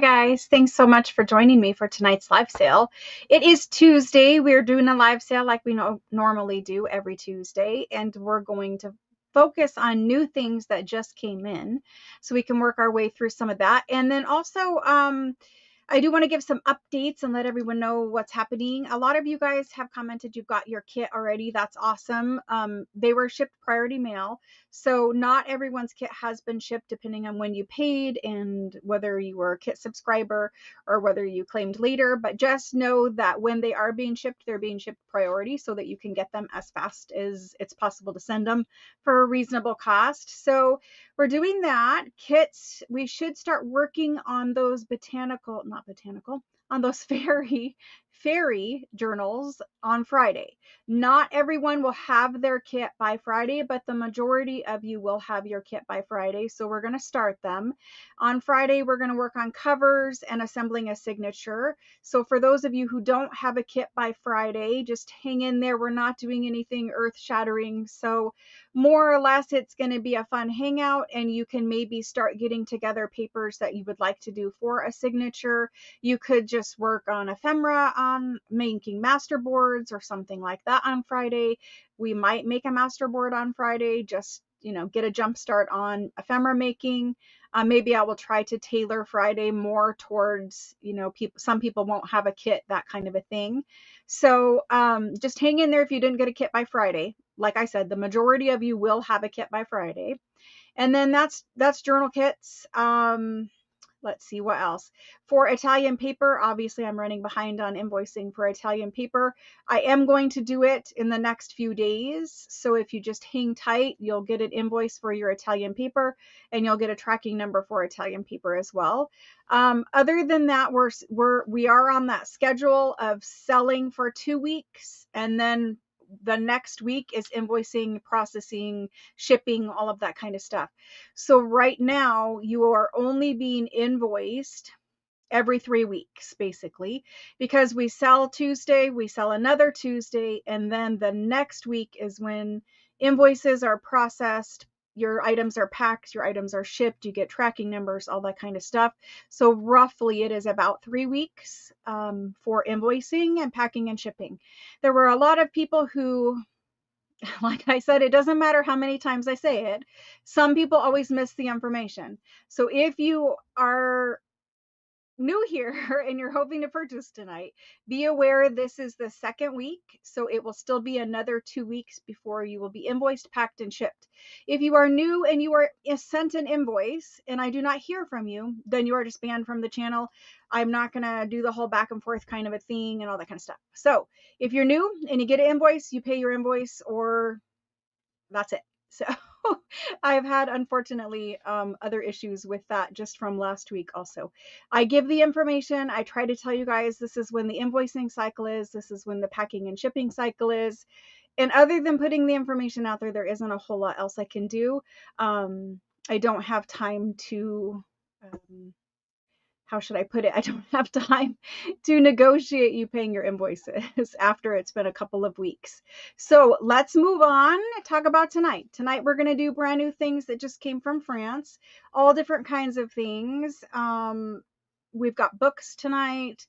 guys, thanks so much for joining me for tonight's live sale. It is Tuesday. We're doing a live sale like we normally do every Tuesday, and we're going to focus on new things that just came in so we can work our way through some of that. And then also, I do want to give some updates and let everyone know what's happening. A lot of you guys have commented you've got your kit already. That's awesome. They were shipped priority mail. So not everyone's kit has been shipped depending on when you paid and whether you were a kit subscriber or whether you claimed later. But just know that when they are being shipped, they're being shipped priority so that you can get them as fast as it's possible to send them for a reasonable cost. So we're doing that. Kits, we should start working on those on those fairy journals on Friday. Not everyone will have their kit by Friday, but the majority of you will have your kit by Friday. So we're going to start them. On Friday, we're going to work on covers and assembling a signature. So for those of you who don't have a kit by Friday, just hang in there. We're not doing anything earth-shattering. So more or less, it's going to be a fun hangout, and you can maybe start getting together papers that you would like to do for a signature. You could just work on ephemera, on making master boards or something like that on Friday. We might make a master board on Friday, just, get a jump start on ephemera making. Maybe I will try to tailor Friday more towards, some people won't have a kit, that kind of a thing. So just hang in there if you didn't get a kit by Friday. Like I said, the majority of you will have a kit by Friday. And then that's journal kits. Let's see what else. For Italian paper, obviously I'm running behind on invoicing for Italian paper. I am going to do it in the next few days. So if you just hang tight, you'll get an invoice for your Italian paper and you'll get a tracking number for Italian paper as well. Other than that, we are on that schedule of selling for 2 weeks, and then the next week is invoicing, processing, shipping, all of that kind of stuff. So right now you are only being invoiced every 3 weeks, basically, because we sell Tuesday, we sell another Tuesday, and then the next week is when invoices are processed, your items are packed, your items are shipped, you get tracking numbers, all that kind of stuff. So roughly it is about 3 weeks for invoicing and packing and shipping. There were a lot of people who, like I said, it doesn't matter how many times I say it, some people always miss the information. So if you are new here and you're hoping to purchase tonight, be aware this is the second week, so it will still be another 2 weeks before you will be invoiced, packed, and shipped. If you are new and you are sent an invoice and I do not hear from you, then you are just banned from the channel. I'm not going to do the whole back and forth kind of a thing and all that kind of stuff. So if you're new and you get an invoice, you pay your invoice, or that's it. So I've had, unfortunately, other issues with that just from last week also. I give the information. I try to tell you guys this is when the invoicing cycle is. This is when the packing and shipping cycle is. And other than putting the information out there isn't a whole lot else I can do. I don't have time to... how should I put it? I don't have time to negotiate you paying your invoices after it's been a couple of weeks. So let's move on and talk about tonight. Tonight we're going to do brand new things that just came from France, all different kinds of things. We've got books tonight.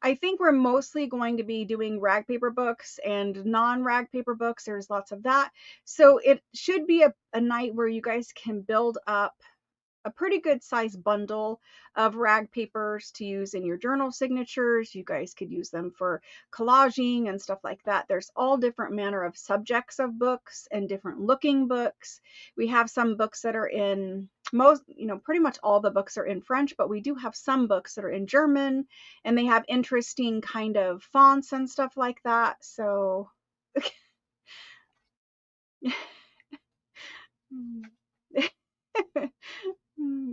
I think we're mostly going to be doing rag paper books and non-rag paper books. There's lots of that. So it should be a night where you guys can build up a pretty good size bundle of rag papers to use in your journal signatures. You guys could use them for collaging and stuff like that. There's all different manner of subjects of books and different looking books. We have some books that are in pretty much all the books are in French, but we do have some books that are in German, and they have interesting kind of fonts and stuff like that. So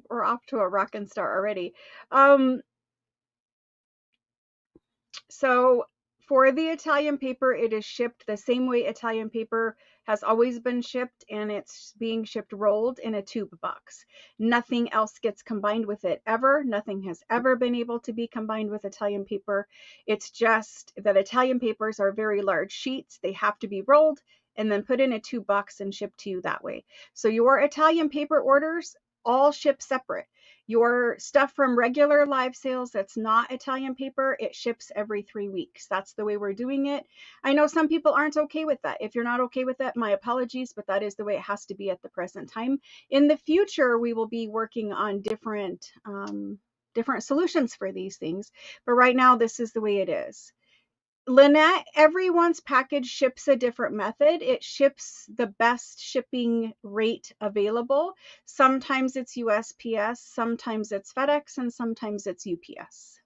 we're off to a rockin' start already. So for the Italian paper, it is shipped the same way Italian paper has always been shipped, and it's being shipped rolled in a tube box. Nothing else gets combined with it ever. Nothing has ever been able to be combined with Italian paper. It's just that Italian papers are very large sheets. They have to be rolled and then put in a tube box and shipped to you that way. So your Italian paper orders all ship separate. Your stuff from regular live sales that's not Italian paper, it ships every 3 weeks. That's the way we're doing it. I know some people aren't okay with that. If you're not okay with that, my apologies, but that is the way it has to be at the present time. In the future, we will be working on different solutions for these things. But right now, this is the way it is. Lynette, everyone's package ships a different method. It ships the best shipping rate available. Sometimes it's USPS, sometimes it's FedEx, and sometimes it's UPS.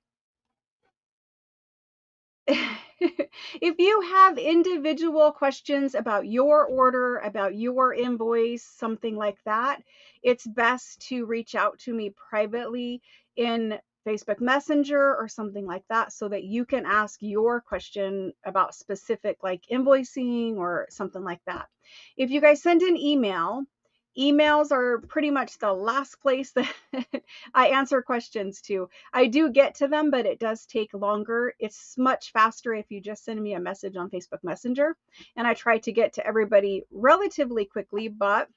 If you have individual questions about your order, about your invoice, something like that, it's best to reach out to me privately in Facebook Messenger or something like that so that you can ask your question about specific like invoicing or something like that. If you guys send an email, emails are pretty much the last place that I answer questions to. I do get to them, but it does take longer. It's much faster if you just send me a message on Facebook Messenger. And I try to get to everybody relatively quickly, but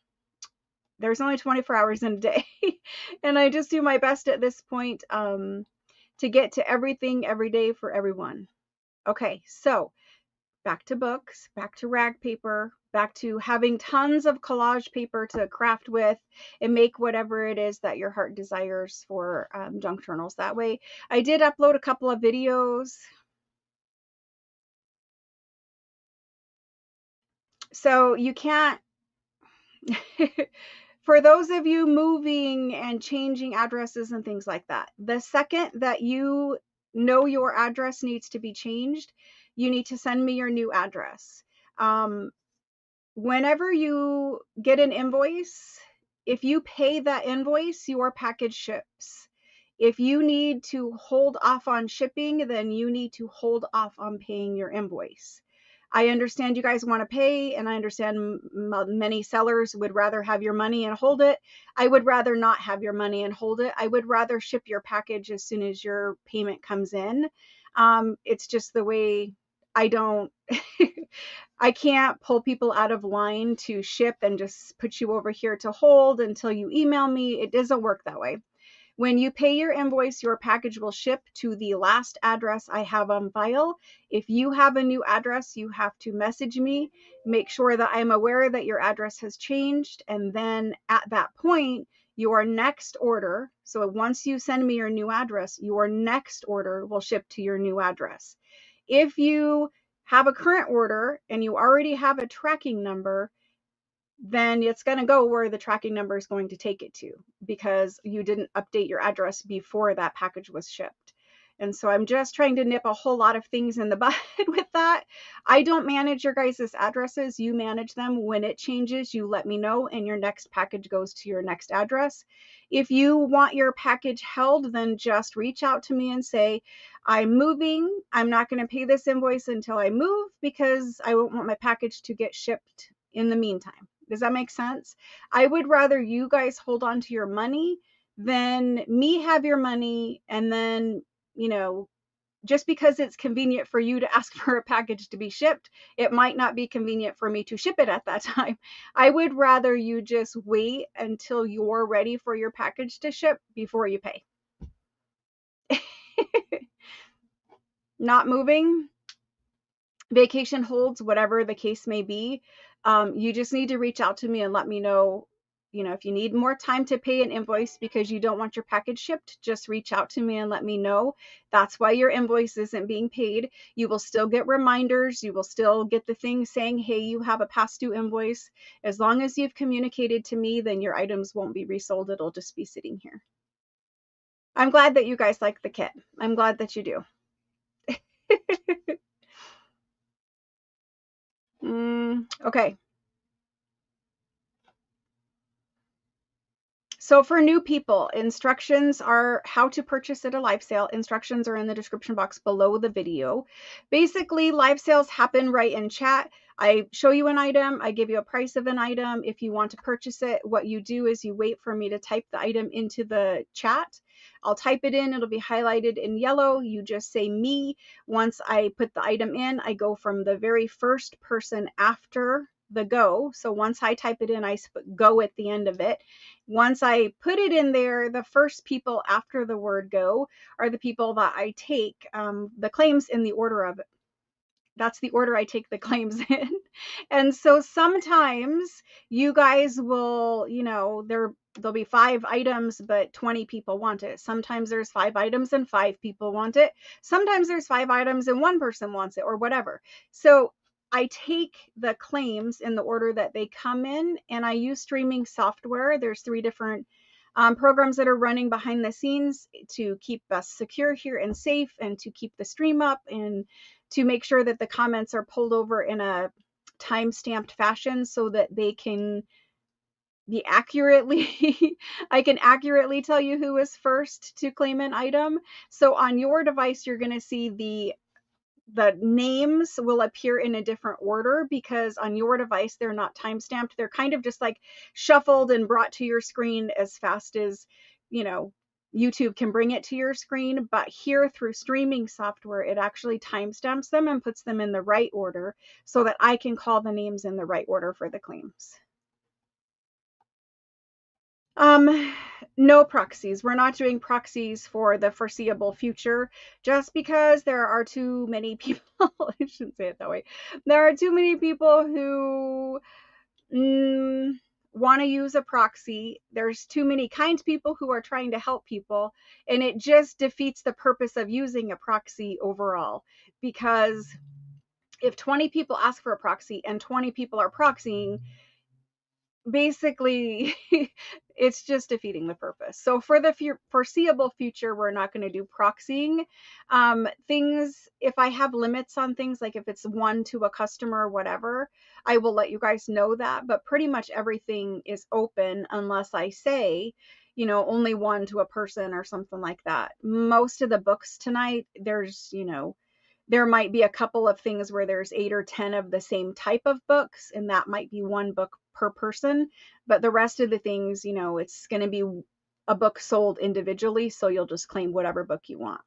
there's only 24 hours in a day. And I just do my best at this point to get to everything every day for everyone. Okay, so back to books, back to rag paper, back to having tons of collage paper to craft with and make whatever it is that your heart desires for junk journals that way. I did upload a couple of videos. So you can't, for those of you moving and changing addresses and things like that, the second that you know your address needs to be changed, you need to send me your new address. Whenever you get an invoice, if you pay that invoice, your package ships. If you need to hold off on shipping, then you need to hold off on paying your invoice. I understand you guys want to pay, and I understand many sellers would rather have your money and hold it. I would rather not have your money and hold it. I would rather ship your package as soon as your payment comes in. It's just the way I don't, I can't pull people out of line to ship and just put you over here to hold until you email me. It doesn't work that way. When you pay your invoice, your package will ship to the last address I have on file. If you have a new address, you have to message me, make sure that I'm aware that your address has changed. And then at that point, your next order, so once you send me your new address, your next order will ship to your new address. If you have a current order and you already have a tracking number, then it's going to go where the tracking number is going to take it to because you didn't update your address before that package was shipped. And so I'm just trying to nip a whole lot of things in the bud with that. I don't manage your guys' addresses. You manage them. When it changes, you let me know and your next package goes to your next address. If you want your package held, then just reach out to me and say, I'm moving. I'm not going to pay this invoice until I move because I won't want my package to get shipped in the meantime. Does that make sense? I would rather you guys hold on to your money than me have your money and then, you know, just because it's convenient for you to ask for a package to be shipped, it might not be convenient for me to ship it at that time. I would rather you just wait until you're ready for your package to ship before you pay. Not moving, vacation holds, whatever the case may be. You just need to reach out to me and let me know, if you need more time to pay an invoice because you don't want your package shipped, just reach out to me and let me know. That's why your invoice isn't being paid. You will still get reminders. You will still get the thing saying, hey, you have a past due invoice. As long as you've communicated to me, then your items won't be resold. It'll just be sitting here. I'm glad that you guys like the kit. I'm glad that you do. Okay. So for new people, instructions are how to purchase at a live sale. Instructions are in the description box below the video. Basically, live sales happen right in chat. I show you an item. I give you a price of an item. If you want to purchase it, what you do is you wait for me to type the item into the chat. I'll type it in. It'll be highlighted in yellow. You just say me. Once I put the item in, I go from the very first person after the go. So once I type it in, I put go at the end of it. Once I put it in there, the first people after the word go are the people that I take the claims in the order of it. That's the order I take the claims in. And so sometimes you guys will, there'll be 5 items, but 20 people want it. Sometimes there's 5 items and 5 people want it. Sometimes there's 5 items and 1 person wants it, or whatever. So I take the claims in the order that they come in, and I use streaming software. There's 3 different programs that are running behind the scenes to keep us secure here and safe, and to keep the stream up, and to make sure that the comments are pulled over in a time-stamped fashion so that they can be accurately, I can accurately tell you who was first to claim an item. So on your device, you're going to see the names will appear in a different order, because on your device, they're not time stamped. They're kind of just like shuffled and brought to your screen as fast as, YouTube can bring it to your screen. But here through streaming software, it actually timestamps them and puts them in the right order so that I can call the names in the right order for the claims. No proxies. We're not doing proxies for the foreseeable future, just because there are too many people. I shouldn't say it that way. There are too many people who want to use a proxy. There's too many kind people who are trying to help people, and it just defeats the purpose of using a proxy overall. Because if 20 people ask for a proxy and 20 people are proxying, basically it's just defeating the purpose. So for the foreseeable future, we're not going to do proxying. Things, if I have limits on things, like if it's 1 to a customer or whatever, I will let you guys know that. But pretty much everything is open unless I say, only 1 to a person or something like that. Most of the books tonight, there might be a couple of things where there's 8 or 10 of the same type of books, and that might be 1 book per person. But the rest of the things, it's going to be a book sold individually, so you'll just claim whatever book you want.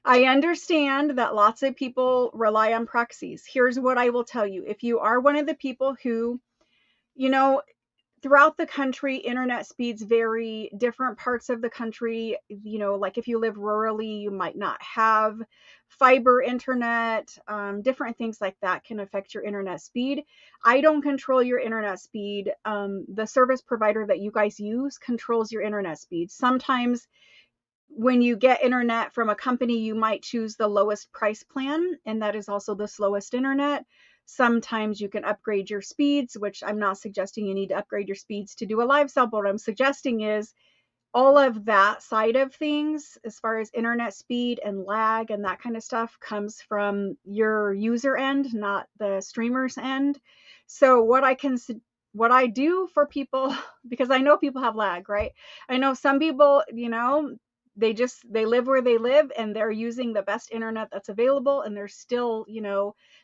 I understand that lots of people rely on proxies. Here's what I will tell you. If you are one of the people who, throughout the country, internet speeds vary. Different parts of the country, like if you live rurally, you might not have fiber internet. Different things like that can affect your internet speed. I don't control your internet speed. The service provider that you guys use controls your internet speed. Sometimes when you get internet from a company, you might choose the lowest price plan, and that is also the slowest internet. Sometimes you can upgrade your speeds, which I'm not suggesting you need to upgrade your speeds to do a live sell. But what I'm suggesting is all of that side of things, as far as internet speed and lag and that kind of stuff, comes from your user end, not the streamer's end. So what I do for people, because I know people have lag, right? I know some people, they live where they live and they're using the best internet that's available, and they're still,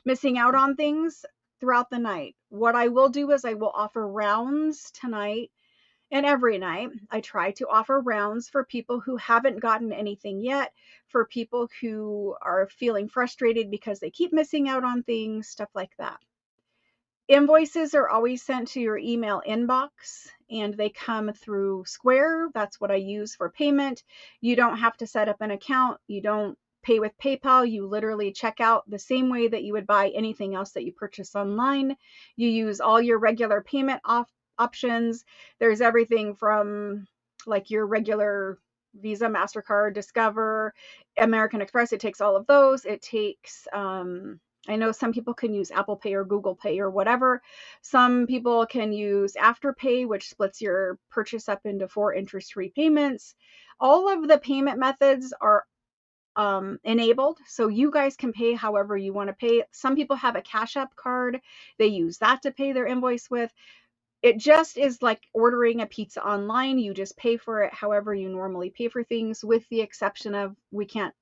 missing out on things throughout the night. What I will do is I will offer rounds tonight and every night. I try to offer rounds for people who haven't gotten anything yet, for people who are feeling frustrated because they keep missing out on things, stuff like that. Invoices are always sent to your email inbox, and they come through Square. That's what I use for payment. You don't have to set up an account. You don't pay with PayPal. You literally check out the same way that you would buy anything else that you purchase online. You use all your regular payment options. There's everything from like your regular Visa, MasterCard, Discover, American Express. It takes all of those. It takes I know some people can use Apple Pay or Google Pay or whatever. Some people can use Afterpay, which splits your purchase up into 4 interest-free payments. All of the payment methods are enabled, so you guys can pay however you want to pay. Some people have a Cash App card. They use that to pay their invoice with. It just is like ordering a pizza online. You just pay for it however you normally pay for things, with the exception of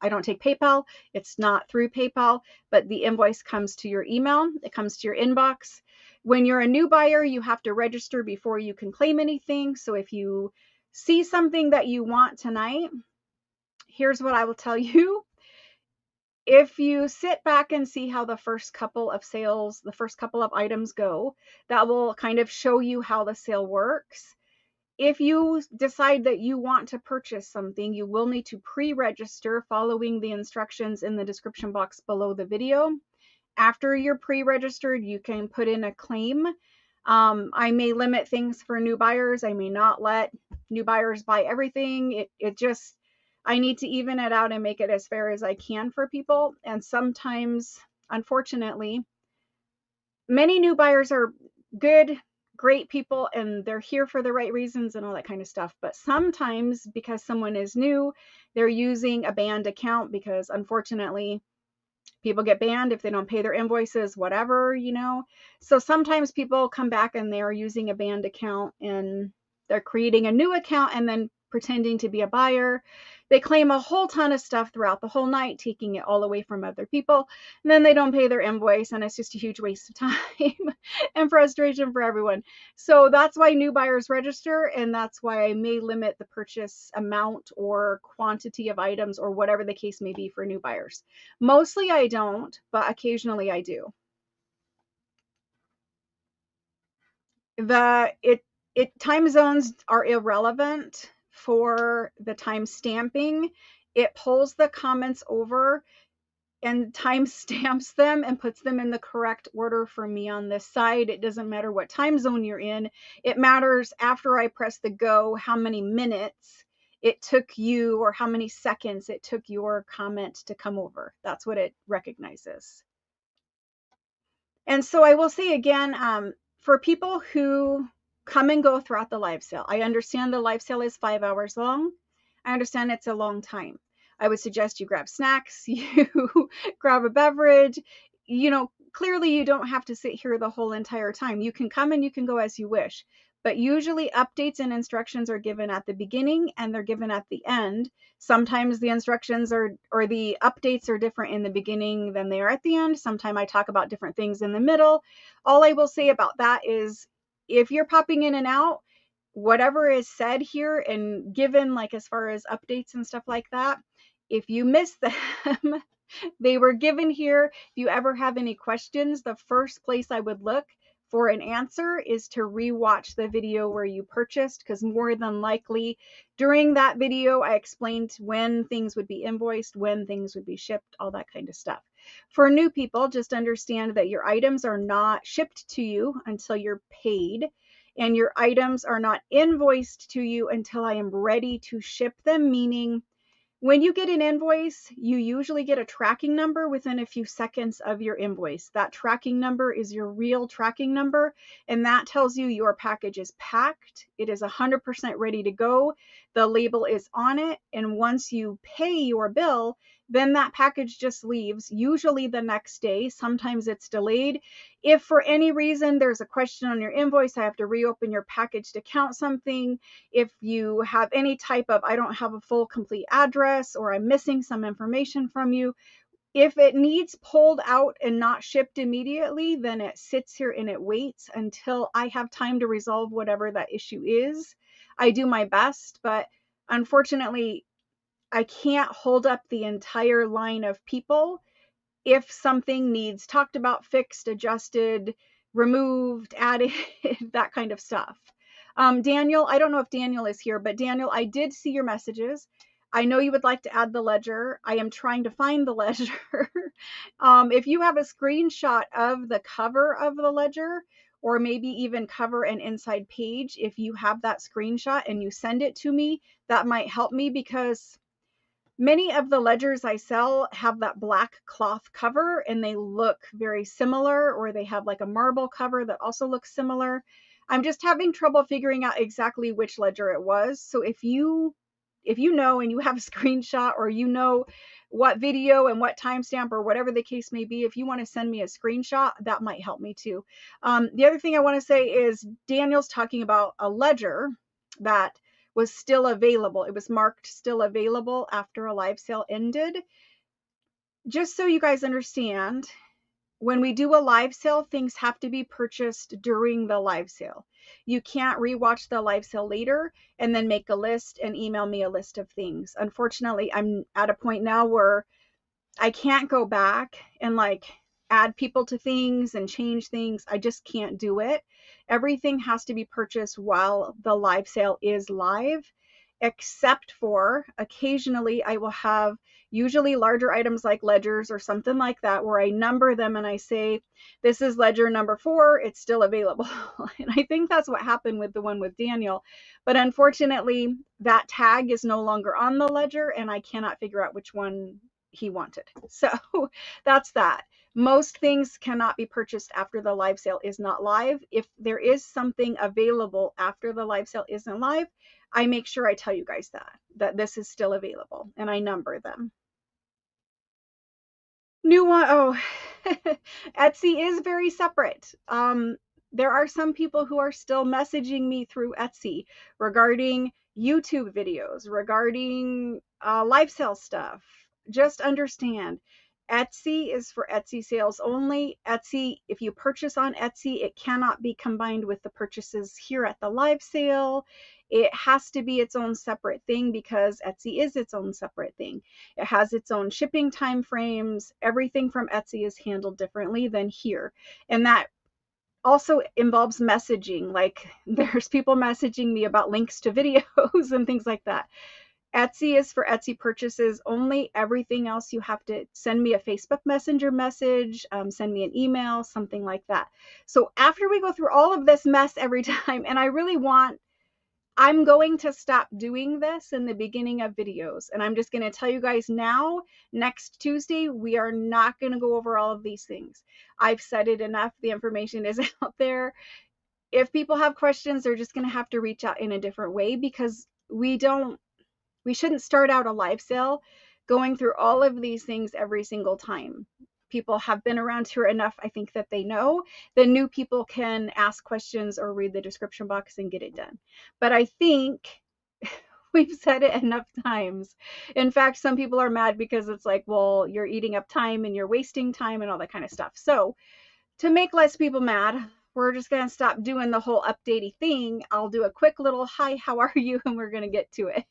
I don't take PayPal. It's not through PayPal, but the invoice comes to your email. It comes to your inbox. When you're a new buyer, you have to register before you can claim anything. So if you see something that you want tonight, here's what I will tell you. If you sit back and see how the first couple of sales, the first couple of items go, that will kind of show you how the sale works. If you decide that you want to purchase something, you will need to pre-register following the instructions in the description box below the video. After you're pre-registered, you can put in a claim. I may limit things for new buyers. I may not let new buyers buy everything. It just, I need to even it out and make it as fair as I can for people. And sometimes, unfortunately, many new buyers are good, great people, and they're here for the right reasons and all that kind of stuff. But sometimes, because someone is new, they're using a banned account, because unfortunately, people get banned if they don't pay their invoices, whatever, you know. So sometimes people come back and they're using a banned account and they're creating a new account and then pretending to be a buyer. They claim a whole ton of stuff throughout the whole night, taking it all away from other people. And then they don't pay their invoice, and it's just a huge waste of time and frustration for everyone. So that's why new buyers register, and that's why I may limit the purchase amount or quantity of items or whatever the case may be for new buyers. Mostly I don't, but occasionally I do. Time zones are irrelevant for the time stamping. It pulls the comments over and time stamps them and puts them in the correct order for me on this side. It doesn't matter what time zone you're in. It matters after I press the go, how many minutes it took you or how many seconds it took your comment to come over. That's what it recognizes. And so I will say again, for people who come and go throughout the live sale, I understand the live sale is 5 hours long. I understand it's a long time. I would suggest you grab snacks, you grab a beverage. You know, clearly you don't have to sit here the whole entire time. You can come and you can go as you wish. But usually updates and instructions are given at the beginning and they're given at the end. Sometimes the instructions or the updates are different in the beginning than they are at the end. Sometimes I talk about different things in the middle. All I will say about that is if you're popping in and out, whatever is said here and given, like as far as updates and stuff like that, if you miss them, they were given here. If you ever have any questions, the first place I would look for an answer is to rewatch the video where you purchased, because more than likely during that video I explained when things would be invoiced, when things would be shipped, all that kind of stuff. For new people, just understand that your items are not shipped to you until you're paid, and your items are not invoiced to you until I am ready to ship them, meaning when you get an invoice, you usually get a tracking number within a few seconds of your invoice. That tracking number is your real tracking number, and that tells you your package is packed. It is 100% ready to go. The label is on it, and once you pay your bill, then that package just leaves, usually the next day. Sometimes it's delayed. If for any reason there's a question on your invoice, I have to reopen your package to count something. If you have any type of, I don't have a full complete address, or I'm missing some information from you, if it needs pulled out and not shipped immediately, then it sits here and it waits until I have time to resolve whatever that issue is. I do my best, but unfortunately, I can't hold up the entire line of people if something needs talked about, fixed, adjusted, removed, added, that kind of stuff. Daniel, I don't know if Daniel is here, but Daniel, I did see your messages. I know you would like to add the ledger. I am trying to find the ledger. If you have a screenshot of the cover of the ledger, or maybe even cover and inside page, if you have that screenshot and you send it to me, that might help me, because many of the ledgers I sell have that black cloth cover and they look very similar, or they have like a marble cover that also looks similar. I'm just having trouble figuring out exactly which ledger it was. So if you know and you have a screenshot, or you know what video and what timestamp or whatever the case may be, if you want to send me a screenshot, that might help me too. The other thing I want to say is Daniel's talking about a ledger that was still available. It was marked still available after a live sale ended. Just so you guys understand, when we do a live sale, things have to be purchased during the live sale. You can't rewatch the live sale later and then make a list and email me a list of things. Unfortunately, I'm at a point now where I can't go back and like add people to things and change things. I just can't do it. Everything has to be purchased while the live sale is live, except for occasionally I will have usually larger items like ledgers or something like that where I number them and I say, this is ledger number 4, it's still available. And I think that's what happened with the one with Daniel. But unfortunately, that tag is no longer on the ledger and I cannot figure out which one he wanted. So that's that. Most things cannot be purchased after the live sale is not live. If there is something available after the live sale isn't live, I make sure I tell you guys that this is still available and I number them. New one, oh, Etsy is very separate. There are some people who are still messaging me through Etsy regarding YouTube videos, regarding live sale stuff. Just understand, Etsy is for Etsy sales only. Etsy, if you purchase on Etsy, it cannot be combined with the purchases here at the live sale. It has to be its own separate thing because Etsy is its own separate thing. It has its own shipping time frames. Everything from Etsy is handled differently than here. And that also involves messaging. Like there's people messaging me about links to videos and things like that. Etsy is for Etsy purchases only. Everything else you have to send me a Facebook Messenger message, send me an email, something like that. So after we go through all of this mess every time, and I'm going to stop doing this in the beginning of videos. And I'm just going to tell you guys now, next Tuesday, we are not going to go over all of these things. I've said it enough. The information is out there. If people have questions, they're just going to have to reach out in a different way because we shouldn't start out a live sale going through all of these things every single time. People have been around here enough, I think, that they know. The new people can ask questions or read the description box and get it done. But I think we've said it enough times. In fact, some people are mad because it's like, well, you're eating up time and you're wasting time and all that kind of stuff. So to make less people mad, we're just going to stop doing the whole updatey thing. I'll do a quick little hi, how are you? And we're going to get to it.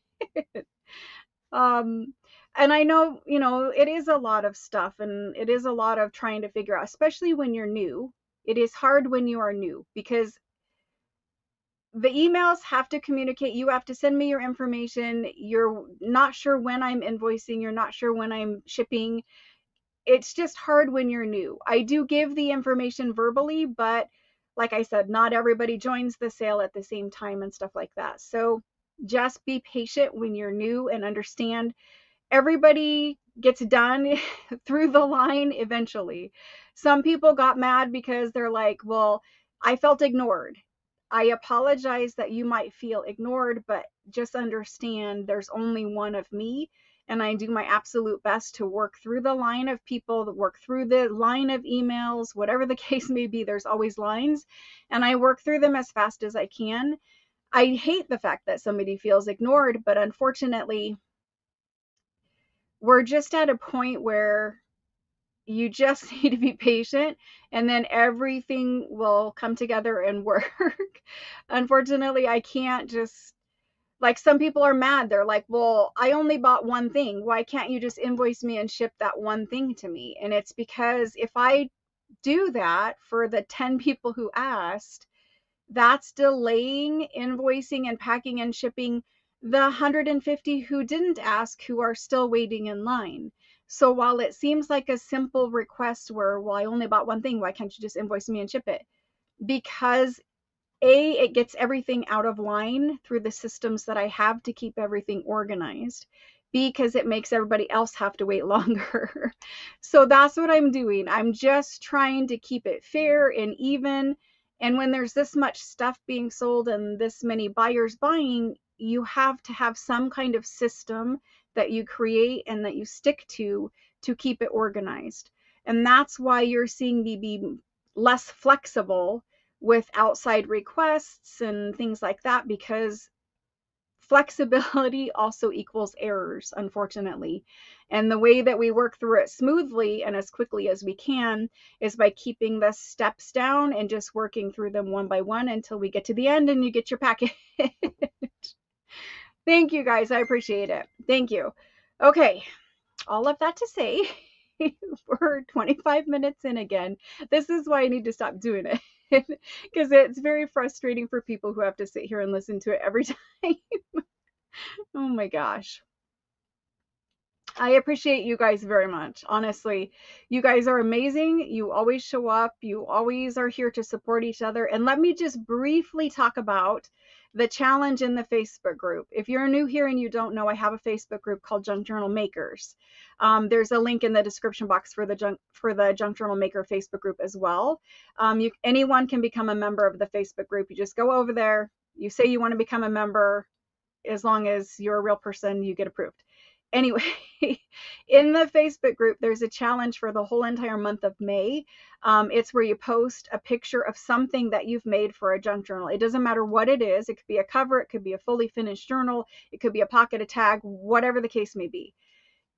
And I know, it is a lot of stuff and it is a lot of trying to figure out, especially when you're new. It is hard when you are new because the emails have to communicate. You have to send me your information. You're not sure when I'm invoicing. You're not sure when I'm shipping. It's just hard when you're new. I do give the information verbally, but like I said, not everybody joins the sale at the same time and stuff like that. So just be patient when you're new and understand everybody gets done through the line eventually. Some people got mad because they're like, well, I felt ignored. I apologize that you might feel ignored, but just understand there's only one of me. And I do my absolute best to work through the line of people, that work through the line of emails, whatever the case may be, there's always lines. And I work through them as fast as I can. I hate the fact that somebody feels ignored, but unfortunately, we're just at a point where you just need to be patient and then everything will come together and work. Unfortunately, I can't just, like, some people are mad. They're like, well, I only bought one thing. Why can't you just invoice me and ship that one thing to me? And it's because if I do that for the 10 people who asked, that's delaying invoicing and packing and shipping the 150 who didn't ask, who are still waiting in line. So while it seems like a simple request where, well, I only bought one thing, why can't you just invoice me and ship it? Because A, it gets everything out of line through the systems that I have to keep everything organized. B, because it makes everybody else have to wait longer. So that's what I'm doing. I'm just trying to keep it fair and even. And when there's this much stuff being sold and this many buyers buying, you have to have some kind of system that you create and that you stick to keep it organized. And that's why you're seeing me be less flexible with outside requests and things like that, because flexibility also equals errors, unfortunately. And the way that we work through it smoothly and as quickly as we can is by keeping the steps down and just working through them one by one until we get to the end and you get your package. Thank you guys. I appreciate it. Thank you. Okay. All of that to say, we're 25 minutes in again. This is why I need to stop doing it. Because it's very frustrating for people who have to sit here and listen to it every time. Oh my gosh. I appreciate you guys very much. Honestly, you guys are amazing. You always show up. You always are here to support each other. And let me just briefly talk about the challenge in the Facebook group. If you're new here and you don't know, I have a Facebook group called Junk Journal Makers. There's a link in the description box for the Junk Journal Maker Facebook group as well. Anyone can become a member of the Facebook group. You just go over there. You say you want to become a member. As long as you're a real person, you get approved. Anyway, in the Facebook group, there's a challenge for the whole entire month of May. It's where you post a picture of something that you've made for a junk journal. It doesn't matter what it is. It could be a cover. It could be a fully finished journal. It could be a pocket, a tag, whatever the case may be.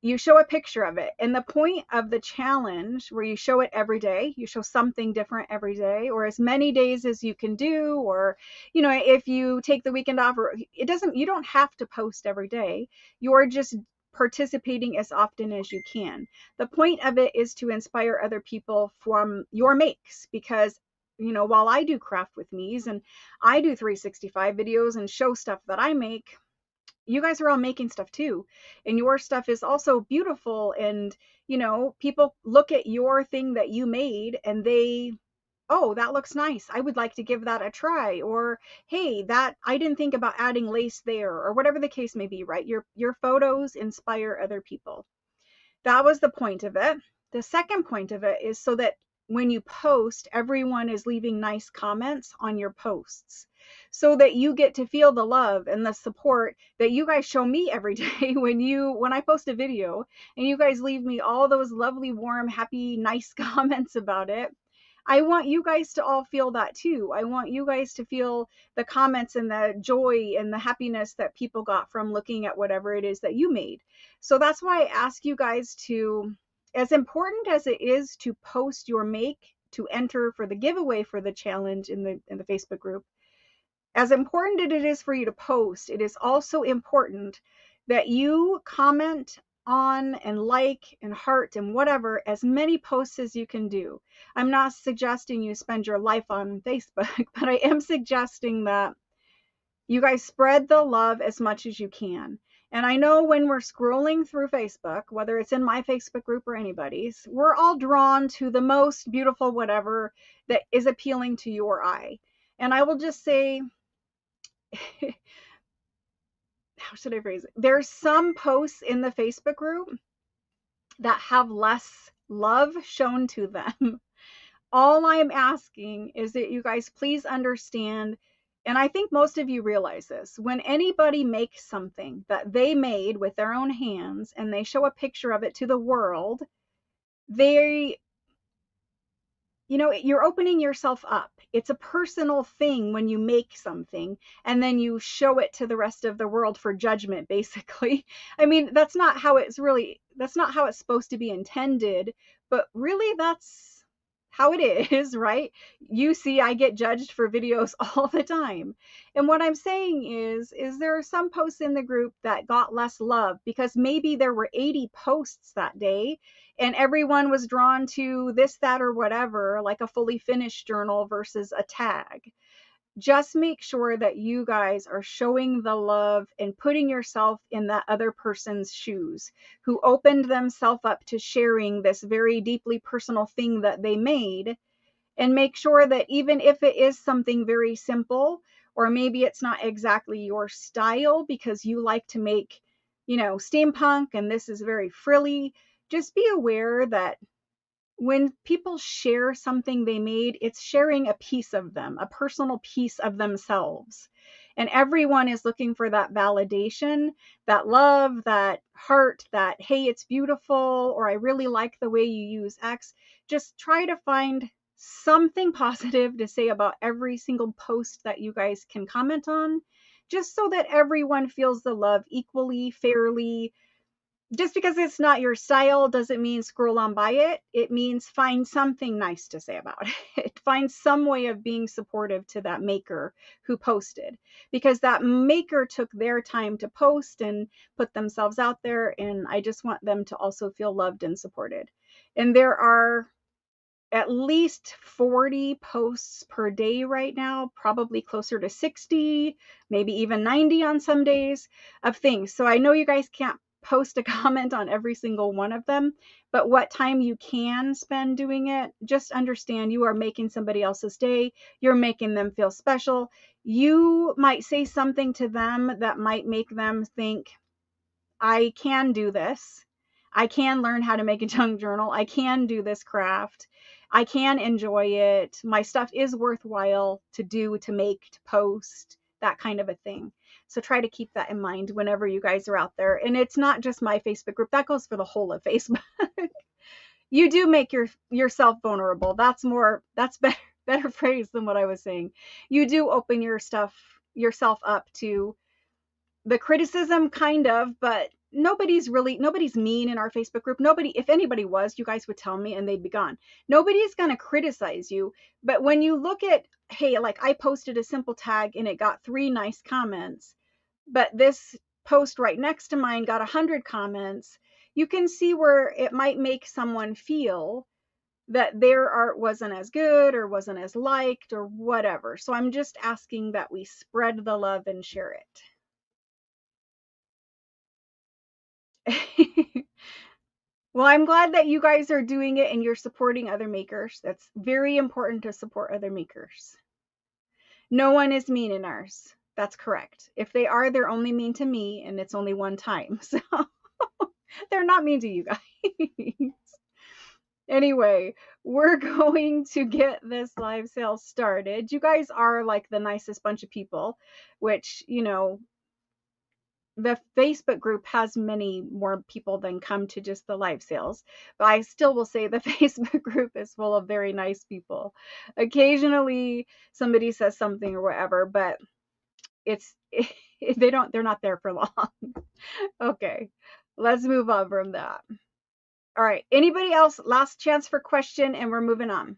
You show a picture of it. And the point of the challenge, where you show it every day, you show something different every day, or as many days as you can do, or, you know, if you take the weekend off, or you don't have to post every day. You're just participating as often as you can. The point of it is to inspire other people from your makes, because, you know, while I do craft with me's and I do 365 videos and show stuff that I make, you guys are all making stuff too, and your stuff is also beautiful. And, you know, people look at your thing that you made and they, oh, that looks nice, I would like to give that a try. Or, hey, that I didn't think about adding lace there, or whatever the case may be, right? Your photos inspire other people. That was the point of it. The second point of it is so that when you post, everyone is leaving nice comments on your posts, so that you get to feel the love and the support that you guys show me every day when I post a video and you guys leave me all those lovely, warm, happy, nice comments about it. I want you guys to all feel that too. I want you guys to feel the comments and the joy and the happiness that people got from looking at whatever it is that you made. So that's why I ask you guys to, as important as it is to post your make to enter for the giveaway for the challenge in the Facebook group, as important as it is for you to post, it is also important that you comment on and like and heart and whatever, as many posts as you can do. I'm not suggesting you spend your life on Facebook, but I am suggesting that you guys spread the love as much as you can. And I know when we're scrolling through Facebook, whether it's in my Facebook group or anybody's, we're all drawn to the most beautiful whatever that is appealing to your eye. And I will just say, how should I phrase it? There's some posts in the Facebook group that have less love shown to them. All I'm asking is that you guys please understand, and I think most of you realize this, when anybody makes something that they made with their own hands and they show a picture of it to the world, they, you know, you're opening yourself up. It's a personal thing when you make something and then you show it to the rest of the world for judgment, basically. I mean, that's not how it's supposed to be intended, but really that's how it is, right? You see, I get judged for videos all the time. And what I'm saying is there are some posts in the group that got less love because maybe there were 80 posts that day and everyone was drawn to this, that, or whatever, like a fully finished journal versus a tag. Just make sure that you guys are showing the love and putting yourself in that other person's shoes who opened themselves up to sharing this very deeply personal thing that they made. And make sure that even if it is something very simple, or maybe it's not exactly your style because you like to make, you know, steampunk and this is very frilly, just be aware that when people share something they made, it's sharing a piece of them, a personal piece of themselves. And everyone is looking for that validation, that love, that heart, that, hey, it's beautiful, or I really like the way you use X. Just try to find something positive to say about every single post that you guys can comment on, just so that everyone feels the love equally, fairly, just because it's not your style doesn't mean scroll on by it. It means find something nice to say about it. Find some way of being supportive to that maker who posted, because that maker took their time to post and put themselves out there. And I just want them to also feel loved and supported. And there are at least 40 posts per day right now, probably closer to 60, maybe even 90 on some days of things. So I know you guys can't post a comment on every single one of them, but what time you can spend doing it, just understand you are making somebody else's day. You're making them feel special. You might say something to them that might make them think, I can do this. I can learn how to make a junk journal. I can do this craft. I can enjoy it. My stuff is worthwhile to do, to make, to post, that kind of a thing. So try to keep that in mind whenever you guys are out there. And it's not just my Facebook group. That goes for the whole of Facebook. You do make yourself vulnerable. That's better phrase than what I was saying. You do open yourself up to the criticism, kind of, but nobody's mean in our Facebook group. Nobody, if anybody was, you guys would tell me and they'd be gone. Nobody's going to criticize you. But when you look at, hey, like I posted a simple tag and it got 3 nice comments, but this post right next to mine got 100 comments, you can see where it might make someone feel that their art wasn't as good or wasn't as liked or whatever. So I'm just asking that we spread the love and share it. Well, I'm glad that you guys are doing it and you're supporting other makers. That's very important, to support other makers. No one is mean in ours. That's correct. If they are, they're only mean to me, and it's only one time. So they're not mean to you guys. Anyway, we're going to get this live sale started. You guys are like the nicest bunch of people, which, you know, the Facebook group has many more people than come to just the live sales, but I still will say the Facebook group is full of very nice people. Occasionally somebody says something or whatever, but they're not there for long. Okay, let's move on from that. All right, anybody else? Last chance for question and we're moving on.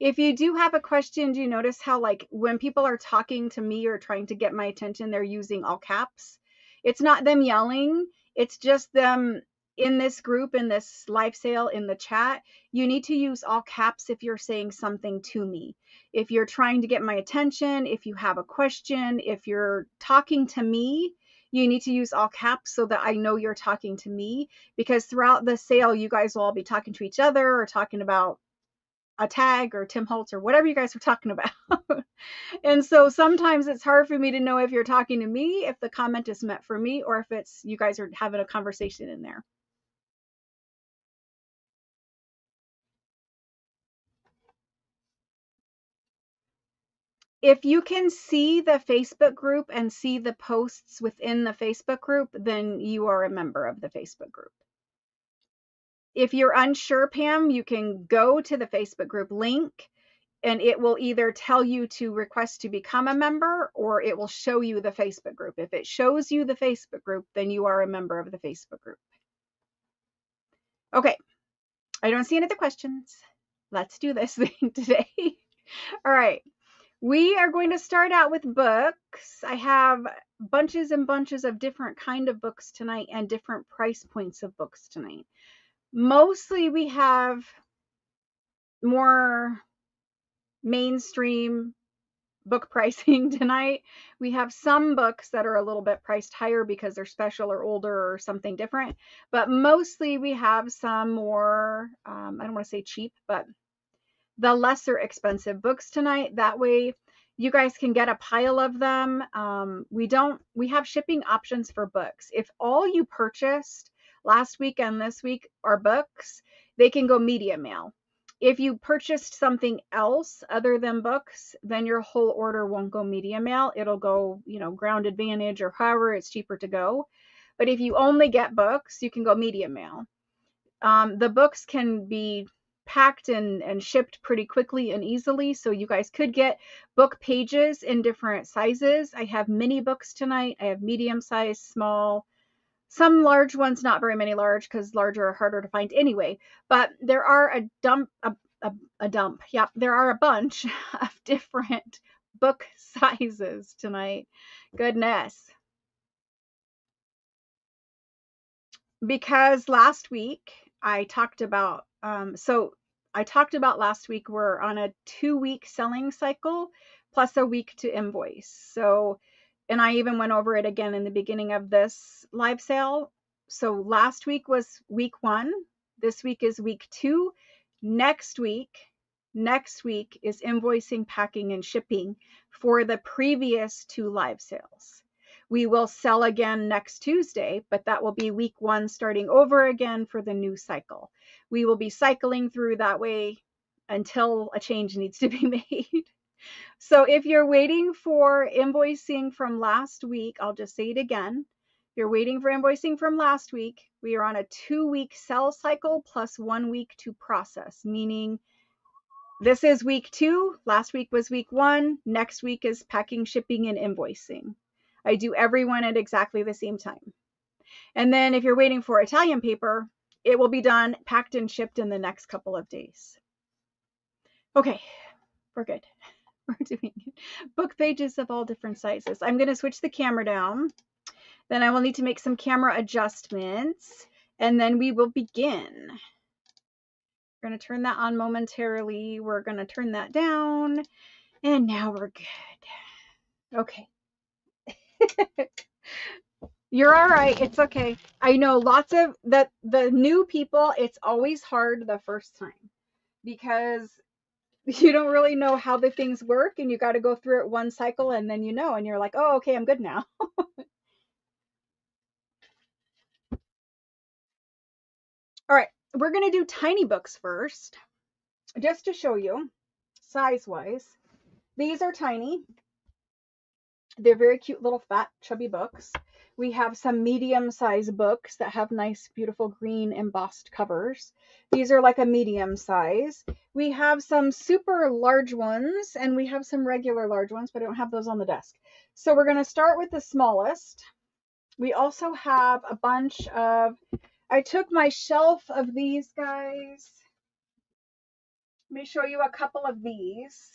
If you do have a question, do you notice how, like, when people are talking to me or trying to get my attention, they're using all caps? It's not them yelling. It's just them in this group, in this live sale, in the chat. You need to use all caps if you're saying something to me. If you're trying to get my attention, if you have a question, if you're talking to me, you need to use all caps so that I know you're talking to me, because throughout the sale, you guys will all be talking to each other or talking about a tag or Tim Holtz or whatever you guys were talking about. And so sometimes it's hard for me to know if you're talking to me, if the comment is meant for me, or if it's you guys are having a conversation in there. If you can see the Facebook group and see the posts within the Facebook group, then you are a member of the Facebook group. If you're unsure, Pam, you can go to the Facebook group link and it will either tell you to request to become a member or it will show you the Facebook group. If it shows you the Facebook group, then you are a member of the Facebook group. Okay, I don't see any other questions. Let's do this thing today. All right, we are going to start out with books. I have bunches and bunches of different kind of books tonight and different price points of books tonight. Mostly we have more mainstream book pricing tonight. We have some books that are a little bit priced higher because they're special or older or something different, but mostly we have some more, I don't want to say cheap, but the lesser expensive books tonight. That way you guys can get a pile of them. We have shipping options for books. If all you purchased last week and this week are books, they can go media mail. If you purchased something else other than books, then your whole order won't go media mail. It'll go, Ground Advantage or however it's cheaper to go. But if you only get books, you can go media mail. The books can be packed and shipped pretty quickly and easily. So you guys could get book pages in different sizes. I have mini books tonight. I have medium size, small, Some large ones, not very many large, because larger are harder to find anyway. But there are there are a bunch of different book sizes tonight. Goodness. Because last week I talked about, last week we're on a 2-week selling cycle plus a week to invoice. So, and I even went over it again in the beginning of this live sale. So last week was week 1. This week is week 2. Next week is invoicing, packing, and shipping for the previous 2 live sales. We will sell again next Tuesday, but that will be week 1 starting over again for the new cycle. We will be cycling through that way until a change needs to be made. So if you're waiting for invoicing from last week, I'll just say it again. If you're waiting for invoicing from last week, we are on a 2-week sell cycle plus 1 week to process, meaning this is week 2, last week was week 1, next week is packing, shipping, and invoicing. I do everyone at exactly the same time. And then if you're waiting for Italian paper, it will be done, packed, and shipped in the next couple of days. Okay, we're good. We're doing it. Book pages of all different sizes. I'm going to switch the camera down. Then I will need to make some camera adjustments, and then we will begin. We're going to turn that on momentarily. We're going to turn that down, and now we're good. Okay. You're all right. It's okay. I know lots of the new people, it's always hard the first time because you don't really know how the things work, and you got to go through it one cycle, and then and you're like, oh, okay, I'm good now. All right, we're going to do tiny books first, just to show you size-wise. These are tiny. They're very cute little fat chubby books. We have some medium-sized books that have nice, beautiful green embossed covers. These are like a medium size. We have some super large ones, and we have some regular large ones, but I don't have those on the desk. So we're going to start with the smallest. We also have a bunch of, I took my shelf of these guys. Let me show you a couple of these.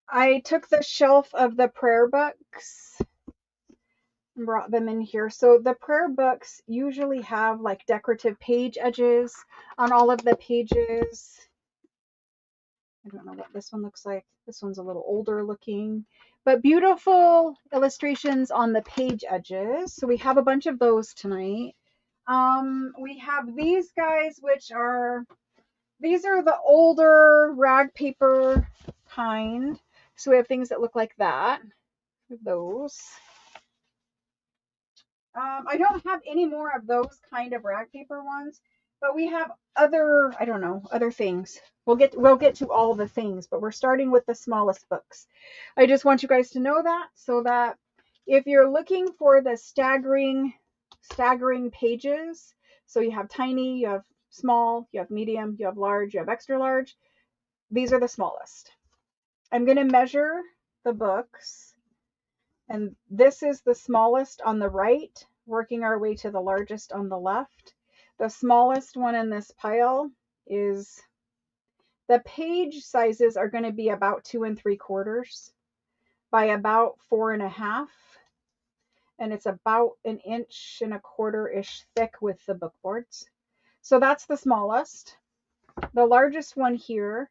I took the shelf of the prayer books and brought them in here. So the prayer books usually have like decorative page edges on all of the pages. I don't know what this one looks like. This one's a little older looking, but beautiful illustrations on the page edges. So we have a bunch of those tonight. We have these guys, these are the older rag paper kind. So we have things that look like that. Those. I don't have any more of those kind of rag paper ones, but we have other, I don't know, other things. We'll get to all the things, but we're starting with the smallest books. I just want you guys to know that, so that if you're looking for the staggering pages, so you have tiny, you have small, you have medium, you have large, you have extra large, these are the smallest. I'm going to measure the books. And this is the smallest on the right, working our way to the largest on the left. The smallest one in this pile is, the page sizes are going to be about 2 3/4 by about 4 1/2. And it's about 1 1.25 inches thick with the book boards. So that's the smallest. The largest one here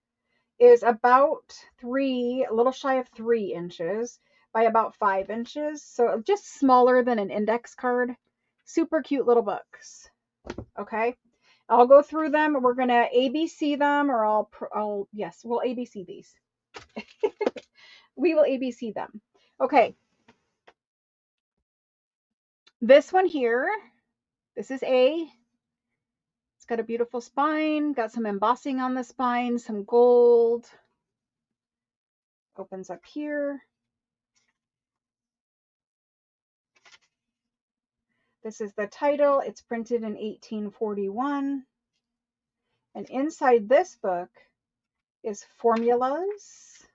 is about a little shy of 3 inches by about 5 inches. So just smaller than an index card. Super cute little books. Okay. I'll go through them. We're going to ABC them, or yes, we'll ABC these. We will ABC them. Okay. This one here, this is A. It's got a beautiful spine, got some embossing on the spine, some gold. Opens up here. This is the title. It's printed in 1841. And inside this book is formulas.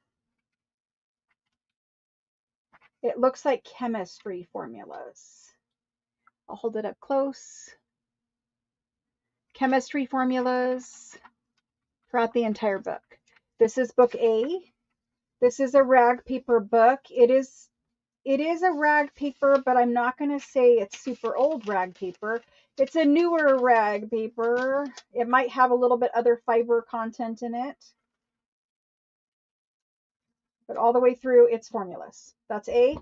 It looks like chemistry formulas. I'll hold it up close. Chemistry formulas throughout the entire book. This is book A. This is a rag paper book. It is a rag paper, but I'm not going to say it's super old rag paper. It's a newer rag paper. It might have a little bit other fiber content in it. But all the way through, it's formulas. That's A.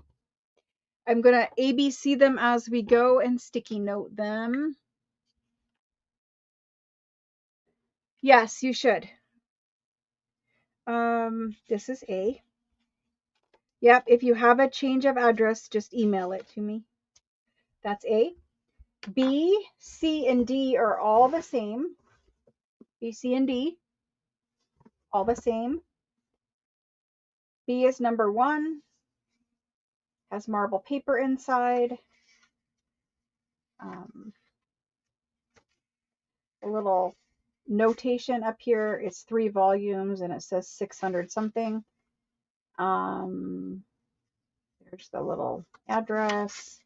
I'm going to ABC them as we go and sticky note them. Yes, you should. This is A. Yep, if you have a change of address, just email it to me. That's A. B, C, and D are all the same. B, C, and D, all the same. B is number 1, has marble paper inside. A little notation up here. It's 3 volumes and it says 600 something. There's the little address,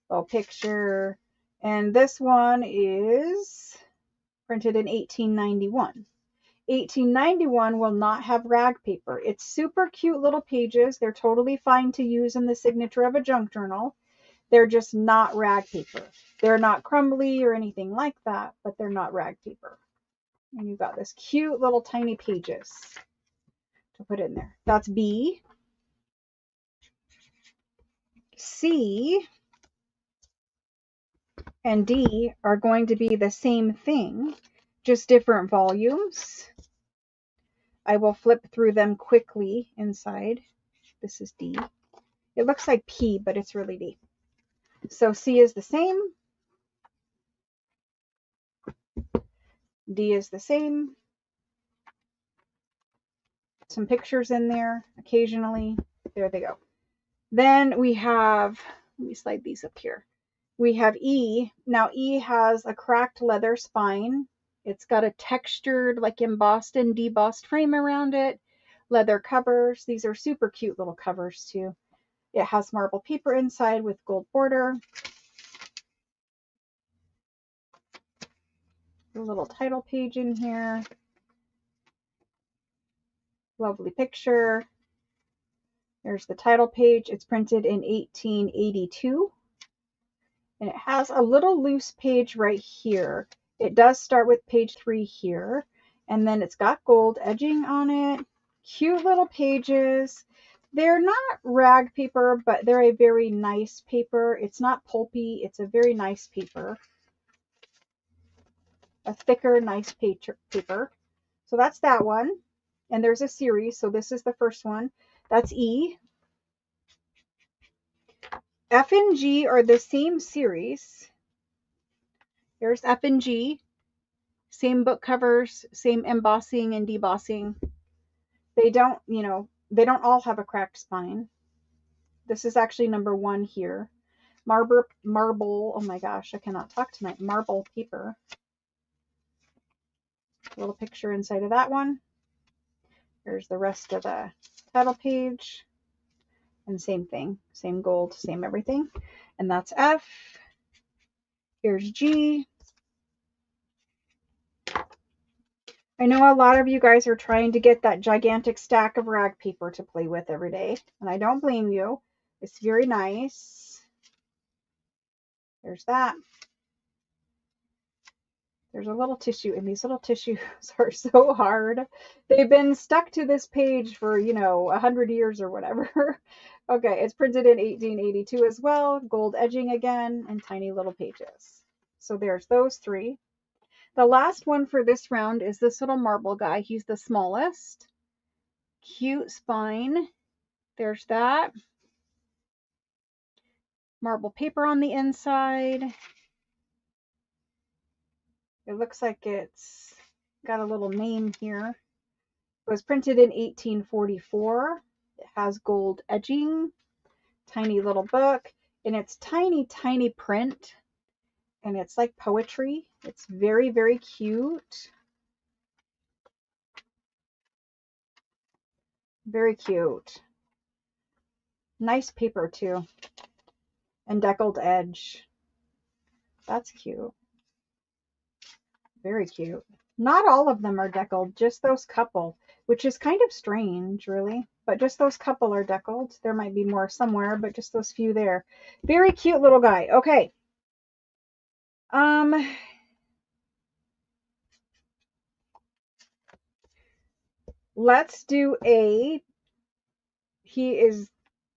little picture. And this one is printed in 1891. 1891 will not have rag paper. It's super cute little pages. They're totally fine to use in the signature of a junk journal. They're just not rag paper. They're not crumbly or anything like that, but they're not rag paper. And you've got this cute little tiny pages to put in there. That's B. C and D are going to be the same thing, just different volumes. I will flip through them quickly inside. This is D. It looks like P, but it's really D. So C is the same. D is the same. Some pictures in there occasionally. There they go. Then we have, let me slide these up here. We have E. Now E has a cracked leather spine. It's got a textured, like embossed and debossed frame around it. Leather covers. These are super cute little covers too. It has marble paper inside with gold border. A little title page in here. Lovely picture. There's the title page. It's printed in 1882. And it has a little loose page right here. It does start with page 3 here. And then it's got gold edging on it. Cute little pages. They're not rag paper, but they're a very nice paper. It's not pulpy. It's a very nice paper. A thicker, nice paper. So that's that one. And there's a series. So this is the first one. That's E. F and G are the same series. There's F and G. Same book covers, same embossing and debossing. They don't, they don't all have a cracked spine. This is actually number 1 here. Marble, oh my gosh, I cannot talk tonight. Marble paper. A little picture inside of that one. Here's the rest of the title page. And same thing, same gold, same everything. And that's F. Here's G. I know a lot of you guys are trying to get that gigantic stack of rag paper to play with every day, and I don't blame you. It's very nice. There's that. There's a little tissue, and these little tissues are so hard. They've been stuck to this page for, 100 years or whatever. Okay, it's printed in 1882 as well. Gold edging again, and tiny little pages. So there's those 3. The last one for this round is this little marble guy. He's the smallest. Cute spine. There's that. Marble paper on the inside. It looks like it's got a little name here. It was printed in 1844. It has gold edging. Tiny little book. And it's tiny, tiny print. And it's like poetry. It's very, very cute. Very cute. Nice paper too. And deckled edge. That's cute. Very cute. Not all of them are deckled, just those couple, which is kind of strange, really. But just those couple are deckled. There might be more somewhere, but just those few there. Very cute little guy. Okay. Let's do he is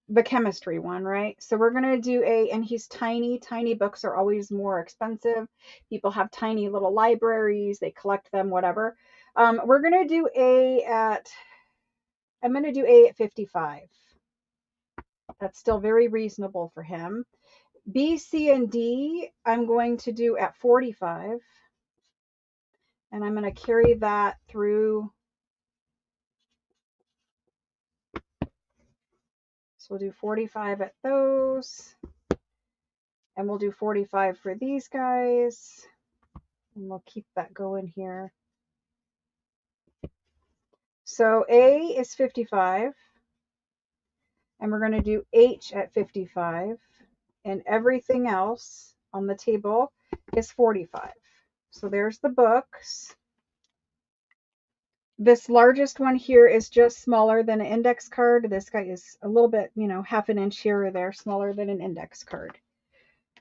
the chemistry one, right? So we're going to do and he's tiny. Tiny books are always more expensive. People have tiny little libraries, they collect them, whatever. We're going to do I'm going to do A at 55. That's still very reasonable for him. B, C, and D, I'm going to do at 45. And I'm going to carry that through. So we'll do 45 at those. And we'll do 45 for these guys. And we'll keep that going here. So A is 55. And we're going to do H at 55. And everything else on the table is 45. So there's the books. This largest one here is just smaller than an index card. This guy is a little bit, half an inch here or there, smaller than an index card.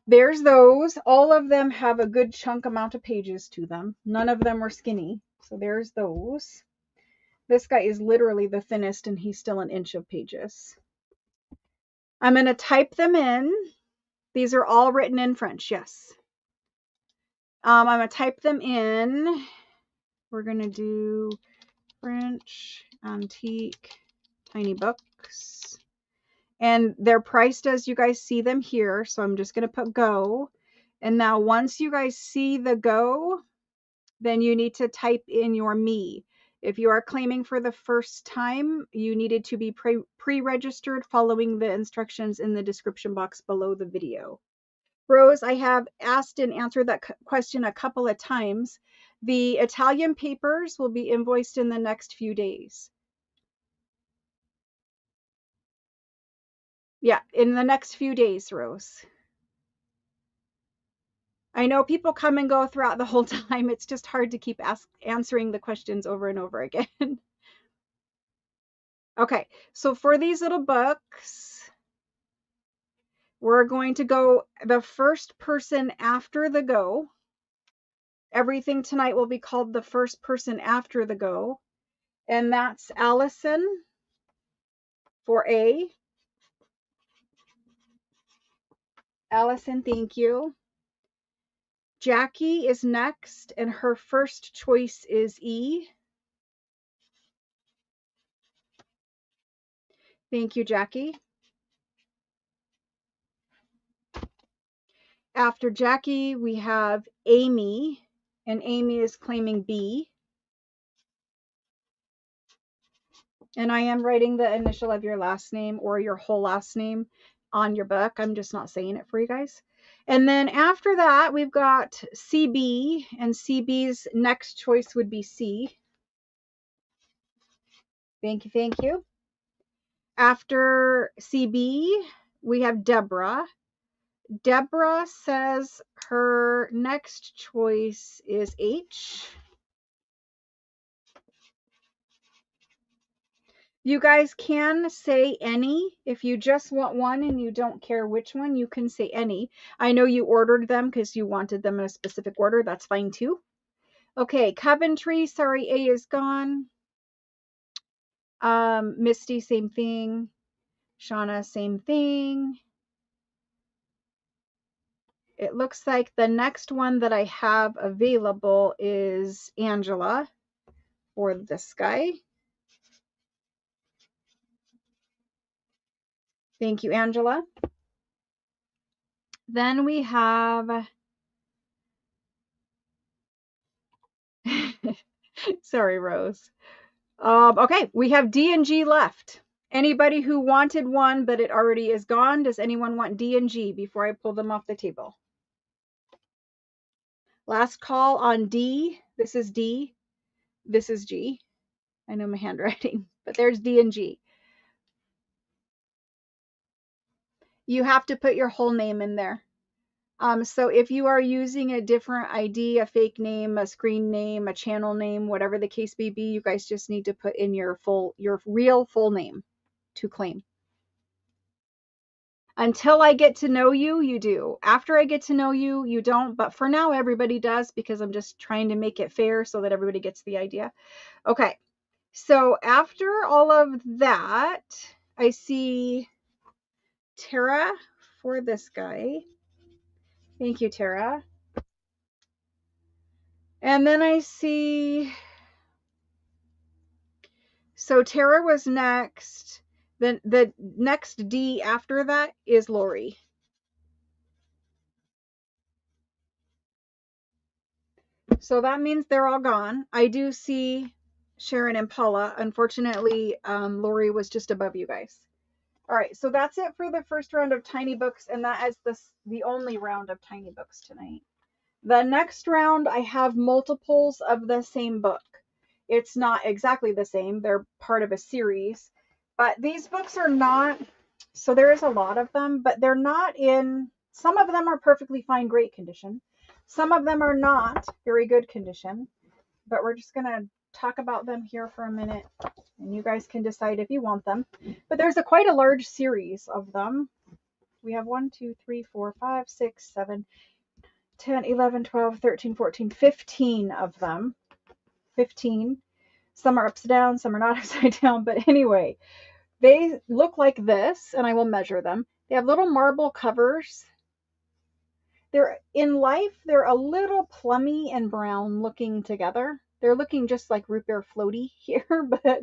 There's those. All of them have a good chunk amount of pages to them. None of them are skinny. So there's those. This guy is literally the thinnest and he's still an inch of pages. I'm going to type them in. These are all written in French, yes. I'm going to type them in. We're going to do French, antique, tiny books. And they're priced as you guys see them here. So I'm just going to put go. And now once you guys see the go, then you need to type in your me. If you are claiming for the first time, you needed to be pre-registered following the instructions in the description box below the video. Rose, I have asked and answered that question a couple of times. The Italian papers will be invoiced in the next few days. Yeah, in the next few days, Rose. I know people come and go throughout the whole time. It's just hard to keep answering the questions over and over again. Okay, so for these little books, we're going to go the first person after the go. Everything tonight will be called the first person after the go. And that's Allison for A. Allison, thank you. Jackie is next, and her first choice is E. Thank you, Jackie. After Jackie, we have Amy, and Amy is claiming B. And I am writing the initial of your last name or your whole last name on your book. I'm just not saying it for you guys. And then after that, we've got CB, and CB's next choice would be C. Thank you, thank you. After CB, we have Deborah. Deborah says her next choice is H. You guys can say any. If you just want one and you don't care which one, you can say any. I know you ordered them because you wanted them in a specific order. That's fine too. Okay, Coventry, sorry, A is gone. Misty, same thing. Shauna, same thing. It looks like the next one that I have available is Angela for this guy. Thank you, Angela. Then we have, sorry, Rose. Okay, we have D and G left. Anybody who wanted one, but it already is gone, does anyone want D and G before I pull them off the table? Last call on D. This is D. This is G. I know my handwriting, but there's D and G. You have to put your whole name in there. So if you are using a different ID, a fake name, a screen name, a channel name, whatever the case may be, you guys just need to put in your real full name to claim. Until I get to know you, you do. After I get to know you, you don't. But for now, everybody does, because I'm just trying to make it fair so that everybody gets the idea. Okay. So after all of that, I see Tara for this guy. Thank you, Tara. And then I see, so Tara was next. Then the next D after that is Lori. So that means they're all gone. I do see Sharon and Paula. Unfortunately, Lori was just above you guys. All right, so that's it for the first round of tiny books, and that is the only round of tiny books tonight. The next round, I have multiples of the same book. It's not exactly the same. They're part of a series, but these books are not, so there is a lot of them, but they're not in, some of them are perfectly fine, great condition. Some of them are not very good condition, but we're just going to talk about them here for a minute, and you guys can decide if you want them. But there's quite a large series of them. We have 1, 2, 3, 4, 5, 6, 7, 10, 11, 12, 13, 14, 15 of them. 15. Some are upside down, some are not upside down, but anyway, they look like this, and I will measure them. They have little marble covers. They're in life, they're a little plummy and brown looking together. They're looking just like root beer floaty here, but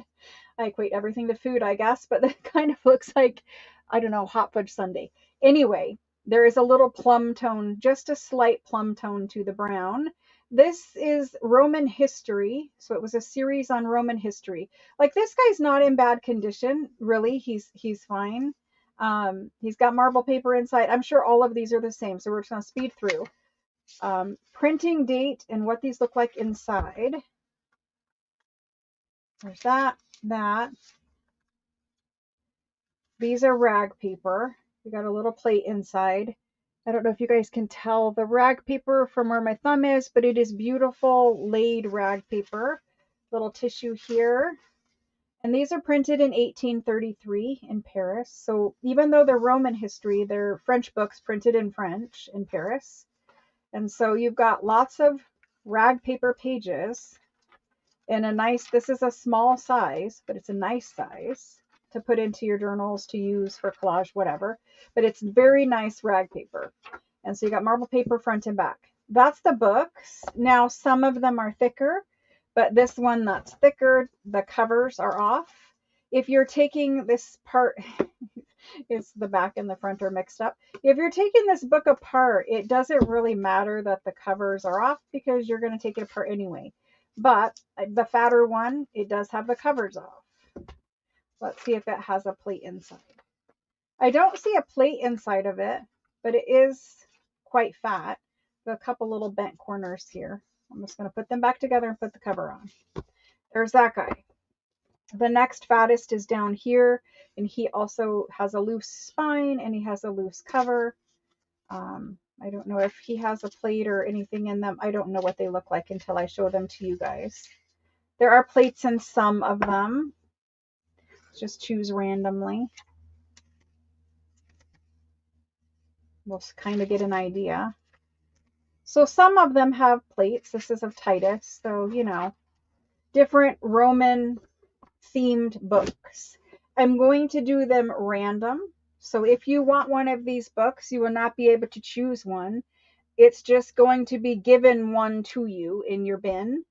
I equate everything to food, I guess, but that kind of looks like, I don't know, hot fudge sundae. Anyway, there is a little plum tone, just a slight plum tone to the brown. This is Roman history, so it was a series on Roman history. Like, this guy's not in bad condition, really. He's fine. He's got marble paper inside. I'm sure all of these are the same, so we're just going to speed through. Printing date and what these look like inside. There's that. These are rag paper. We got a little plate inside. I don't know if you guys can tell the rag paper from where my thumb is, but it is beautiful laid rag paper. Little tissue here. And these are printed in 1833 in Paris. So even though they're Roman history, they're French books printed in French in Paris. And so you've got lots of rag paper pages and a nice, this is a small size, but it's a nice size to put into your journals, to use for collage, whatever. But it's very nice rag paper. And so you got marble paper front and back. That's the books. Now, some of them are thicker, but this one that's thicker, the covers are off. If you're taking this part, it's the back and the front are mixed up. If you're taking this book apart, it doesn't really matter that the covers are off, because you're going to take it apart anyway. But the fatter one, it does have the covers off. Let's see if it has a plate inside. I don't see a plate inside of it, but it is quite fat. A couple little bent corners here. I'm just going to put them back together and put the cover on. There's that guy. The next fattest is down here, and he also has a loose spine and he has a loose cover. I don't know if he has a plate or anything in them. I don't know what they look like until I show them to you guys. There are plates in some of them. Just choose randomly. We'll kind of get an idea. So some of them have plates. This is of Titus, so, you know, different Roman themed books. I'm going to do them random. So if you want one of these books, you will not be able to choose one. It's just going to be given one to you in your bin.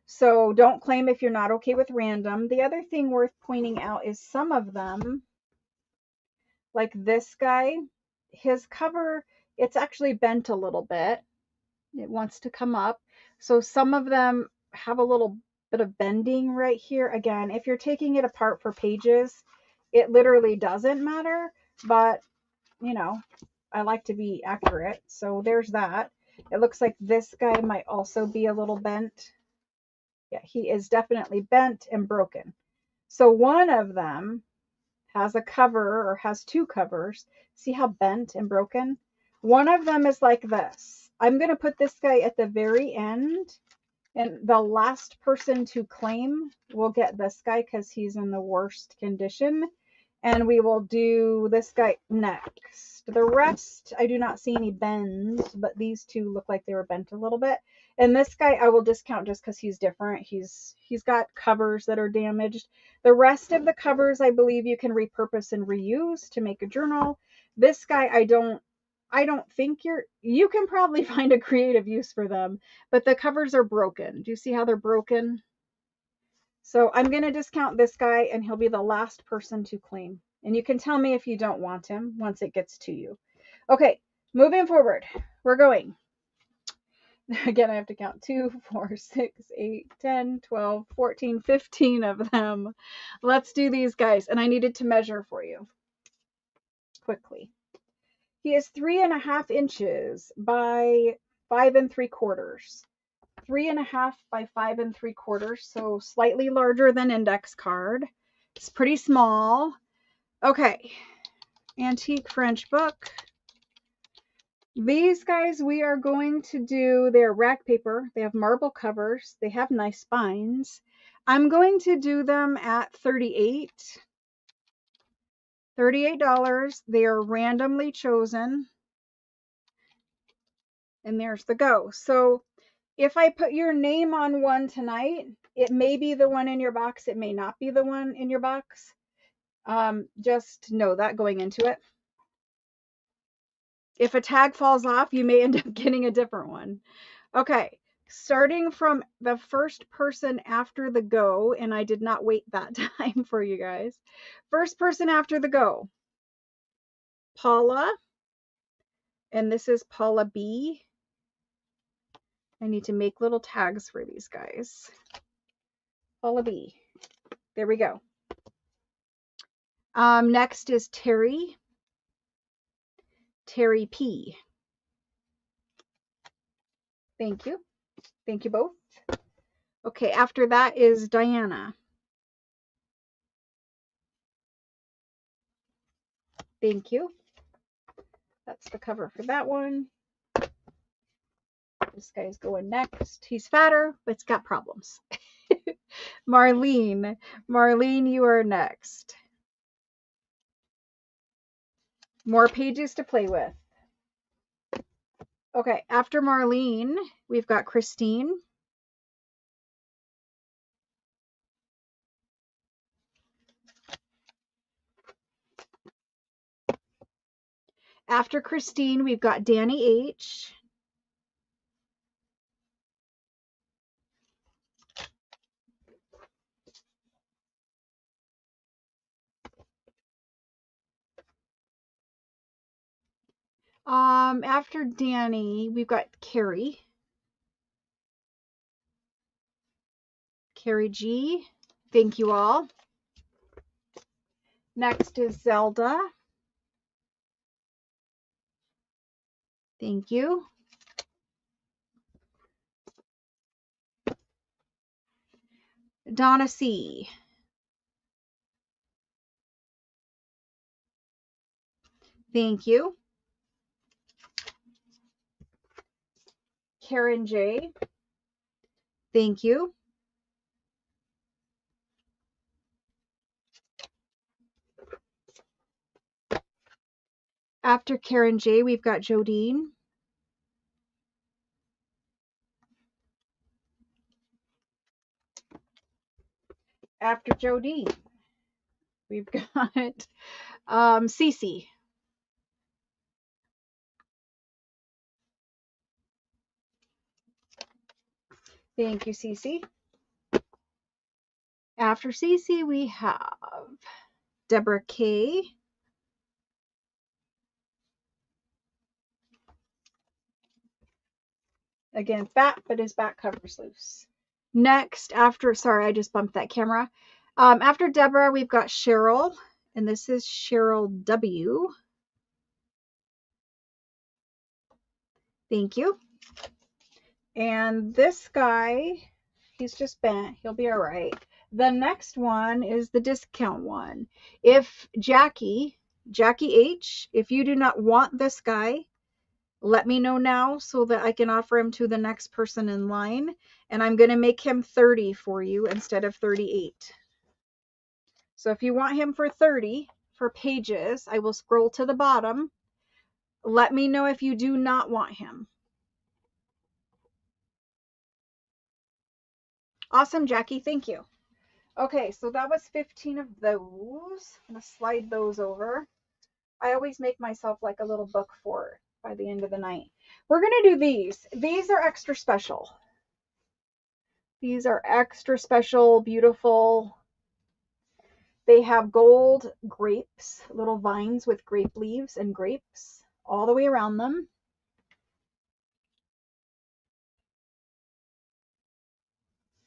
So don't claim if you're not okay with random. The other thing worth pointing out is some of them, like this guy, his cover, it's actually bent a little bit. It wants to come up. So some of them have a little bit of bending right here. Again, if you're taking it apart for pages, it literally doesn't matter, but you know, I like to be accurate. So there's that. It looks like this guy might also be a little bent. Yeah, he is definitely bent and broken. So one of them has a cover, or has two covers. See how bent and broken? One of them is like this. I'm going to put this guy at the very end, and the last person to claim will get this guy because he's in the worst condition. And we will do this guy next. The rest, I do not see any bends, but these two look like they were bent a little bit. And this guy I will discount just because he's different. He's got covers that are damaged. The rest of the covers I believe you can repurpose and reuse to make a journal. This guy I don't think you can probably find a creative use for them, but the covers are broken. Do you see how they're broken? So I'm going to discount this guy, and he'll be the last person to claim. And you can tell me if you don't want him once it gets to you. Okay, moving forward. We're going. Again, I have to count 2, 4, 6, 8, 10, 12, 14, 15 of them. Let's do these guys. And I needed to measure for you quickly. He is 3.5 inches by 5 3/4. 3.5 by 5 3/4, so slightly larger than index card. It's pretty small. Okay, antique French book. These guys we are going to do, they're rack paper. They have marble covers. They have nice spines. I'm going to do them at $38. $38. They are randomly chosen. And there's the go. So if I put your name on one tonight, it may be the one in your box. It may not be the one in your box. Just know that going into it. If a tag falls off, you may end up getting a different one. Okay, starting from the first person after the go, and I did not wait that time for you guys. First person after the go, Paula, and this is Paula B. I need to make little tags for these guys. Paula B. There we go. Next is Terry. Terry P. Thank you. Thank you both. Okay, after that is Diana. Thank you. That's the cover for that one. This guy's going next. He's fatter, but it's got problems. Marlene. Marlene, you are next. More pages to play with. Okay, after Marlene, we've got Christine. After Christine, we've got Danny H. After Danny, we've got Carrie. Carrie G. Thank you all. Next is Zelda. Thank you. Donna C. Thank you. Karen J. Thank you. After Karen J, we've got Jodine. After Jodine, we've got Cece. Thank you, Cece. After Cece, we have Deborah K. Again, fat, but his back cover's loose. Next, sorry, I just bumped that camera. After Deborah, we've got Cheryl, and this is Cheryl W. Thank you. And this guy, he's just bent. He'll be all right. The next one is the discount one. If Jackie H, if you do not want this guy, Let me know now so that I can offer him to the next person in line. And I'm going to make him 30 for you instead of 38. So if you want him for 30 for pages, I will scroll to the bottom. Let me know if you do not want him. Awesome, Jackie. Thank you. Okay, so that was 15 of those. I'm going to slide those over. I always make myself like a little book for it by the end of the night. We're going to do these. These are extra special. These are extra special, beautiful. They have gold grapes, little vines with grape leaves and grapes all the way around them.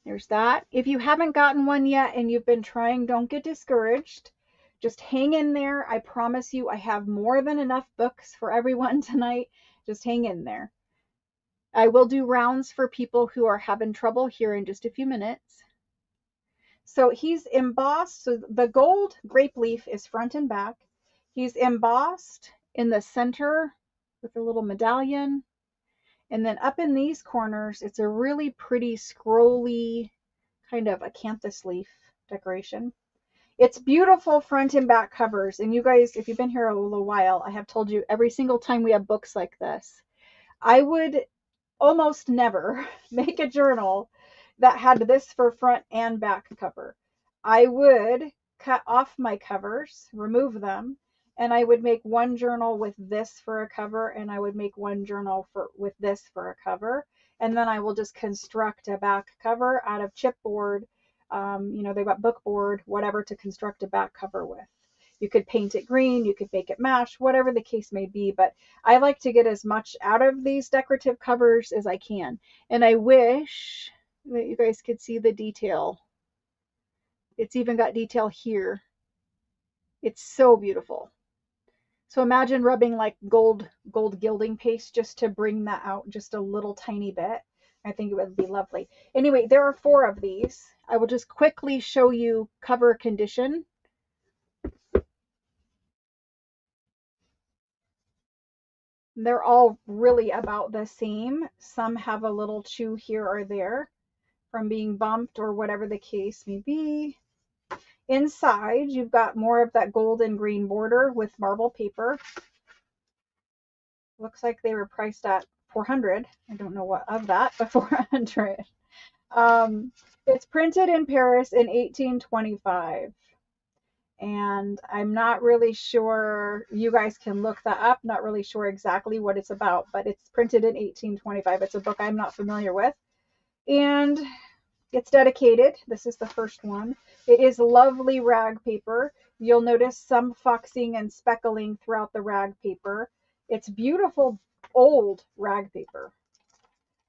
There's that. If you haven't gotten one yet and you've been trying, don't get discouraged. Just hang in there. I promise you, I have more than enough books for everyone tonight. Just hang in there. I will do rounds for people who are having trouble here in just a few minutes. So he's embossed. So the gold grape leaf is front and back. He's embossed in the center with a little medallion. And then up in these corners, it's a really pretty scrolly kind of acanthus leaf decoration. It's beautiful front and back covers. And you guys, if you've been here a little while, I have told you every single time we have books like this, I would almost never make a journal that had this for front and back cover. I would cut off my covers, remove them, and I would make one journal with this for a cover, and I would make one journal with this for a cover, and then I will just construct a back cover out of chipboard. They've got bookboard, whatever, to construct a back cover with. You could paint it green, you could make it match, whatever the case may be, but I like to get as much out of these decorative covers as I can. And I wish that you guys could see the detail. It's even got detail here. It's so beautiful. So imagine rubbing like gold gilding paste just to bring that out just a little tiny bit. I think it would be lovely. Anyway, there are 4 of these. I will just quickly show you cover condition. They're all really about the same. Some have a little chew here or there from being bumped or whatever the case may be. Inside, you've got more of that gold and green border with marble paper. Looks like they were priced at $400. I don't know what of that, but $400. It's printed in Paris in 1825. And I'm not really sure, you guys can look that up, not really sure exactly what it's about, but it's printed in 1825. It's a book I'm not familiar with. And it's dedicated. This is the first one. It is lovely rag paper. You'll notice some foxing and speckling throughout the rag paper. It's beautiful old rag paper.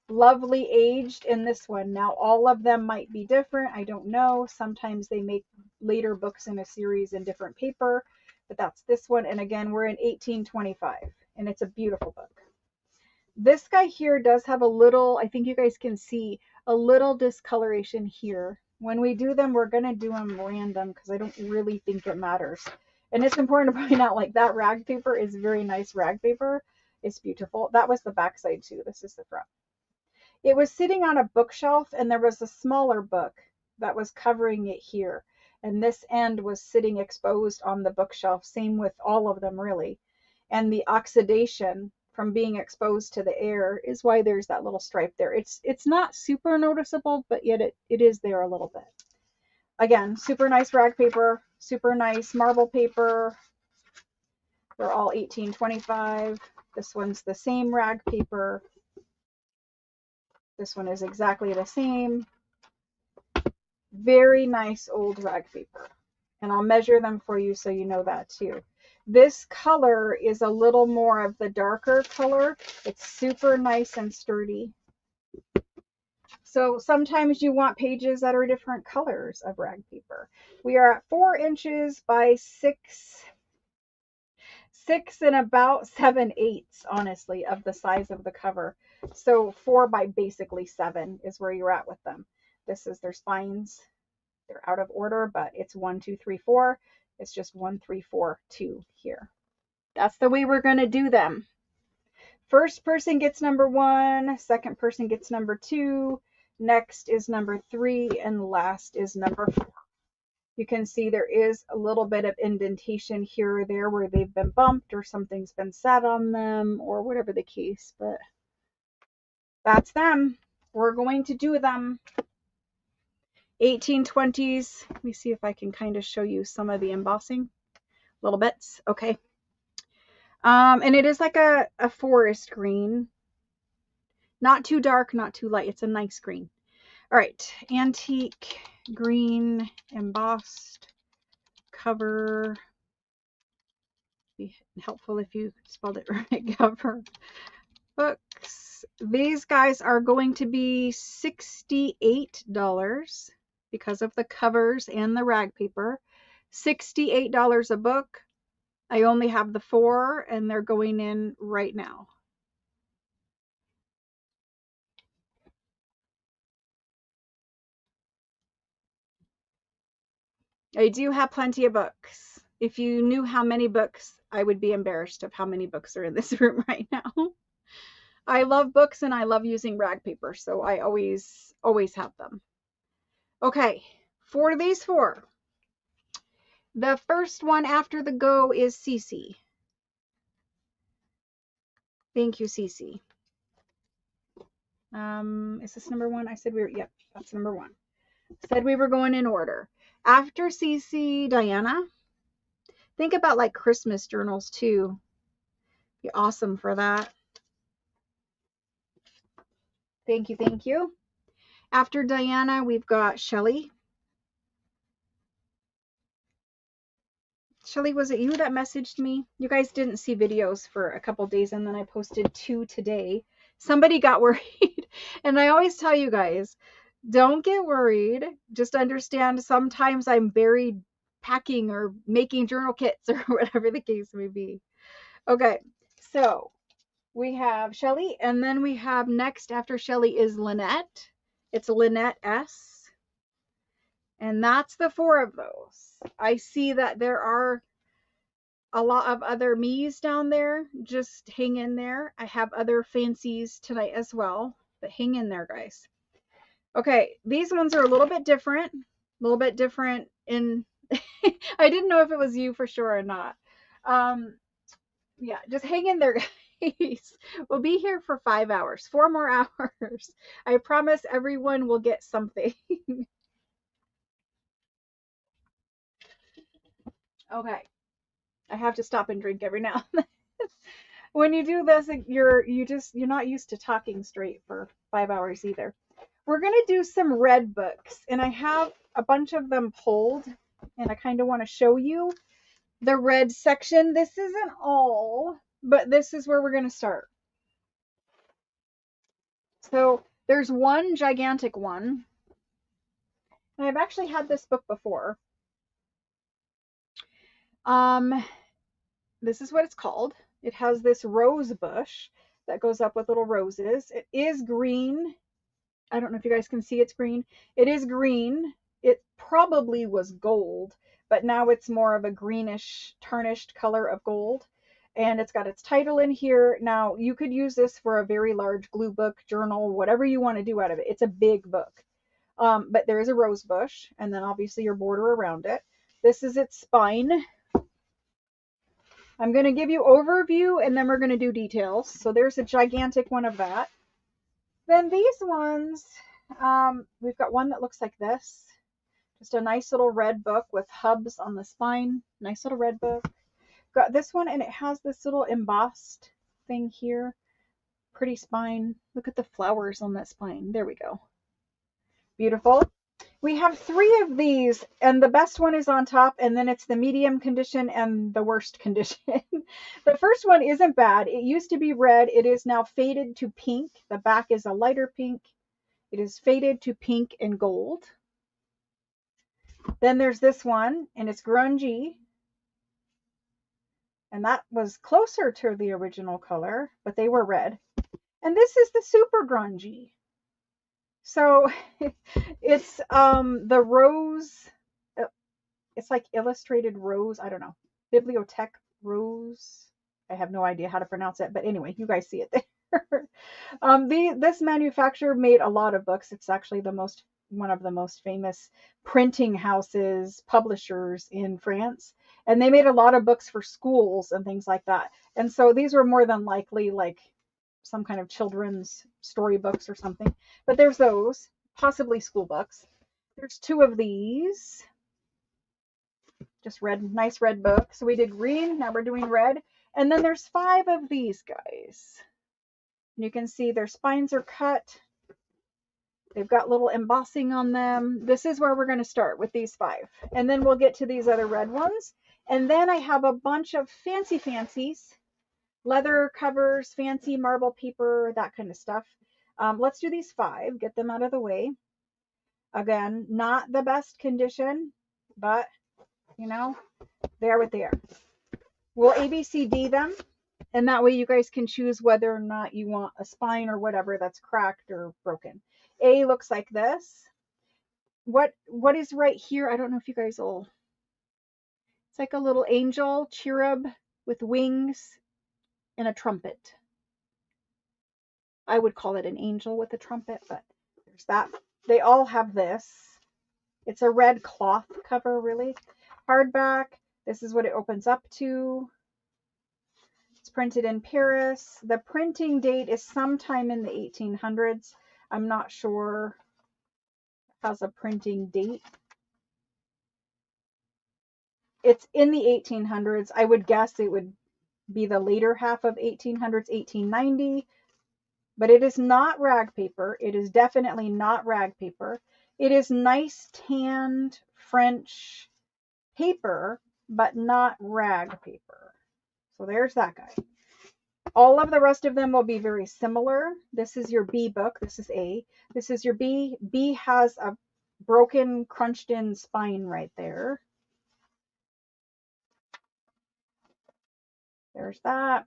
Lovely aged in this one. Now, all of them might be different. I don't know. Sometimes they make later books in a series in different paper, but that's this one. And again, we're in 1825, and it's a beautiful book. This guy here does have a little, I think you guys can see, a little discoloration here. When we do them, we're going to do them random because I don't really think it matters. And it's important to point out, like, that rag paper is very nice rag paper. It's beautiful. That was the back side too. This is the front. It was sitting on a bookshelf, and there was a smaller book that was covering it here. And this end was sitting exposed on the bookshelf. Same with all of them, really. And the oxidation from being exposed to the air is why there's that little stripe there. It's not super noticeable, but yet it is there a little bit. Again, super nice rag paper, super nice marble paper. They're all 1825. This one's the same rag paper. This one is exactly the same. Very nice old rag paper. And I'll measure them for you so you know that too. This color is a little more of the darker color. It's super nice and sturdy. So sometimes you want pages that are different colors of rag paper. We are at 4 inches by 6 and about 7/8, honestly, of the size of the cover. So 4 by basically 7 is where you're at with them. This is their spines. They're out of order, but it's 1, 2, 3, 4. It's just 1, 3, 4, 2 here. That's the way we're going to do them. First person gets number 1, second person gets number 2, next is number 3, and last is number 4. You can see there is a little bit of indentation here or there where they've been bumped or something's been sat on them or whatever the case, but that's them. We're going to do them. 1820s. Let me see if I can kind of show you some of the embossing. Little bits. Okay. And it is like a forest green. Not too dark, not too light. It's a nice green. All right. Antique green embossed cover. Be helpful if you spelled it right. Cover books. These guys are going to be $68 because of the covers and the rag paper. $68 a book. I only have the 4 and they're going in right now. I do have plenty of books. If you knew how many books, I would be embarrassed of how many books are in this room right now. I love books and I love using rag paper, so I always have them. Okay, for these 4. The first one after the go is Cece. Thank you, Cece. Is this number 1? I said we were, yep, that's number 1. Said we were going in order. After Cece, Diana. Think about like Christmas journals too. Be awesome for that. Thank you, thank you. After Diana, we've got Shelly. Shelly, was it you that messaged me? You guys didn't see videos for a couple days and then I posted 2 today. Somebody got worried. And I always tell you guys, don't get worried. Just understand sometimes I'm buried packing or making journal kits or whatever the case may be. Okay, so we have Shelly, and then we have next after Shelly is Lynette. It's Lynette S. And that's the 4 of those. I see that there are a lot of other me's down there. Just hang in there. I have other fancies tonight as well, but hang in there, guys. Okay, these ones are a little bit different. In I didn't know if it was you for sure or not. Yeah, just hang in there, guys. We'll be here for 5 hours, 4 more hours. I promise everyone will get something. Okay, I have to stop and drink every now and then. When you do this, you're not used to talking straight for 5 hours either. We're gonna do some red books, and I have a bunch of them pulled, and I kind of want to show you the red section. This isn't all, but this is where we're gonna start. So there's one gigantic one, and I've actually had this book before. This is what it's called. It has this rose bush that goes up with little roses. It is green. I don't know if you guys can see it's green. It is green. It probably was gold, but now it's more of a greenish, tarnished color of gold. And it's got its title in here. Now, you could use this for a very large glue book, journal, whatever you want to do out of it. It's a big book. But there is a rose bush, and then obviously your border around it. This is its spine. I'm going to give you overview, and then we're going to do details. So there's a gigantic one of that. Then these ones, we've got one that looks like this. Just a nice little red book with hubs on the spine. Nice little red book. Got this one, and it has this little embossed thing here. Pretty spine. Look at the flowers on that spine. There we go. Beautiful. We have 3 of these, and the best one is on top, and then it's the medium condition and the worst condition. The first one isn't bad. It used to be red. It is now faded to pink. The back is a lighter pink. It is faded to pink and gold. Then there's this one, and it's grungy. And that was closer to the original color, but they were red. And this is the super grungy. So it's the rose, it's like illustrated rose, I don't know, bibliothèque rose. I have no idea how to pronounce it, but anyway, you guys see it there. This manufacturer made a lot of books. It's actually one of the most famous printing houses, publishers in France. And they made a lot of books for schools and things like that. And so these were more than likely like some kind of children's storybooks or something. But there's those, possibly school books. There's two of these. Just red, nice red book. So we did green, now we're doing red. And then there's 5 of these guys. And you can see their spines are cut. They've got little embossing on them. This is where we're going to start with these 5. And then we'll get to these other red ones. And then I have a bunch of fancies, leather covers, fancy marble paper, that kind of stuff. Let's do these 5, get them out of the way. Again, not the best condition, but you know, they are what they are. We'll ABCD them, and that way you guys can choose whether or not you want a spine or whatever that's cracked or broken. A looks like this. What is right here? I don't know if you guys will. It's like a little angel, cherub with wings and a trumpet. I would call it an angel with a trumpet, but there's that. They all have this. It's a red cloth cover, really. Hardback. This is what it opens up to. It's printed in Paris. The printing date is sometime in the 1800s. I'm not sure it has a printing date. It's in the 1800s. I would guess it would be the later half of 1800s, 1890. But it is not rag paper. It is definitely not rag paper. It is nice tanned French paper, but not rag paper. So there's that guy. All of the rest of them will be very similar. This is your B book. This is A. This is your B. B has a broken, crunched in spine right there. There's that.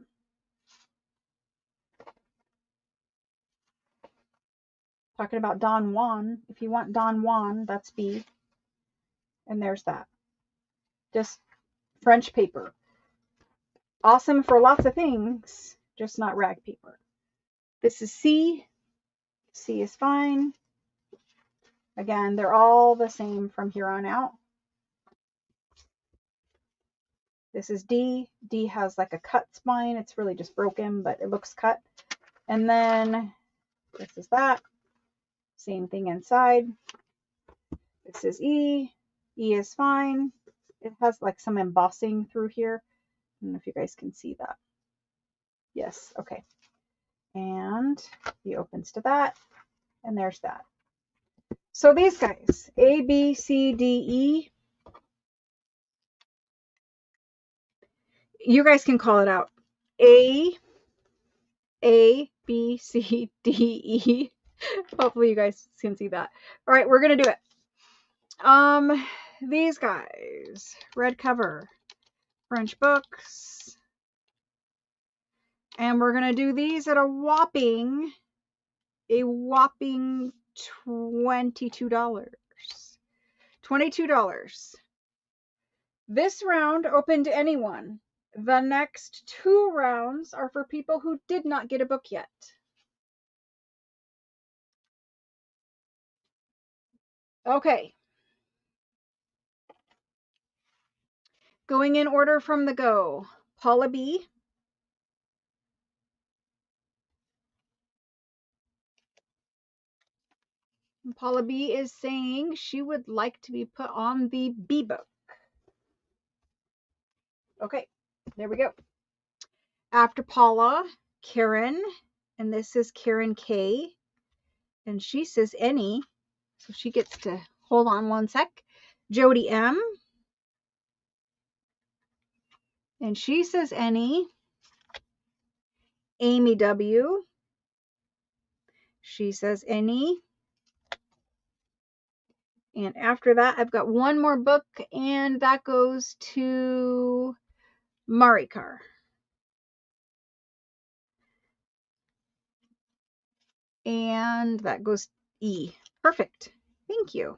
Talking about Don Juan. If you want Don Juan, that's B. And there's that. Just French paper. Awesome for lots of things, just not rag paper. This is C. C is fine. Again, they're all the same from here on out. This is D. D has like a cut spine. It's really just broken, but it looks cut. And then this is that. Same thing inside. This is E. E is fine. It has like some embossing through here. I don't know if you guys can see that. Yes, okay. And he opens to that. And there's that. So these guys, A, B, C, D, E. You guys can call it out. A, B, C, D, E. Hopefully you guys can see that. All right, we're going to do it. These guys, red cover, French books. And we're going to do these at a whopping $22. $22. This round open to anyone. The next 2 rounds are for people who did not get a book yet. Okay. Going in order from the go. Paula B. Paula B is saying she would like to be put on the B book. Okay, there we go. After Paula, Karen, and this is Karen K. And she says any, so she gets to hold on one sec. Jody M. And she says any. Amy W. She says any. And after that, I've got one more book, and that goes to Marikar. And that goes E. Perfect. Thank you.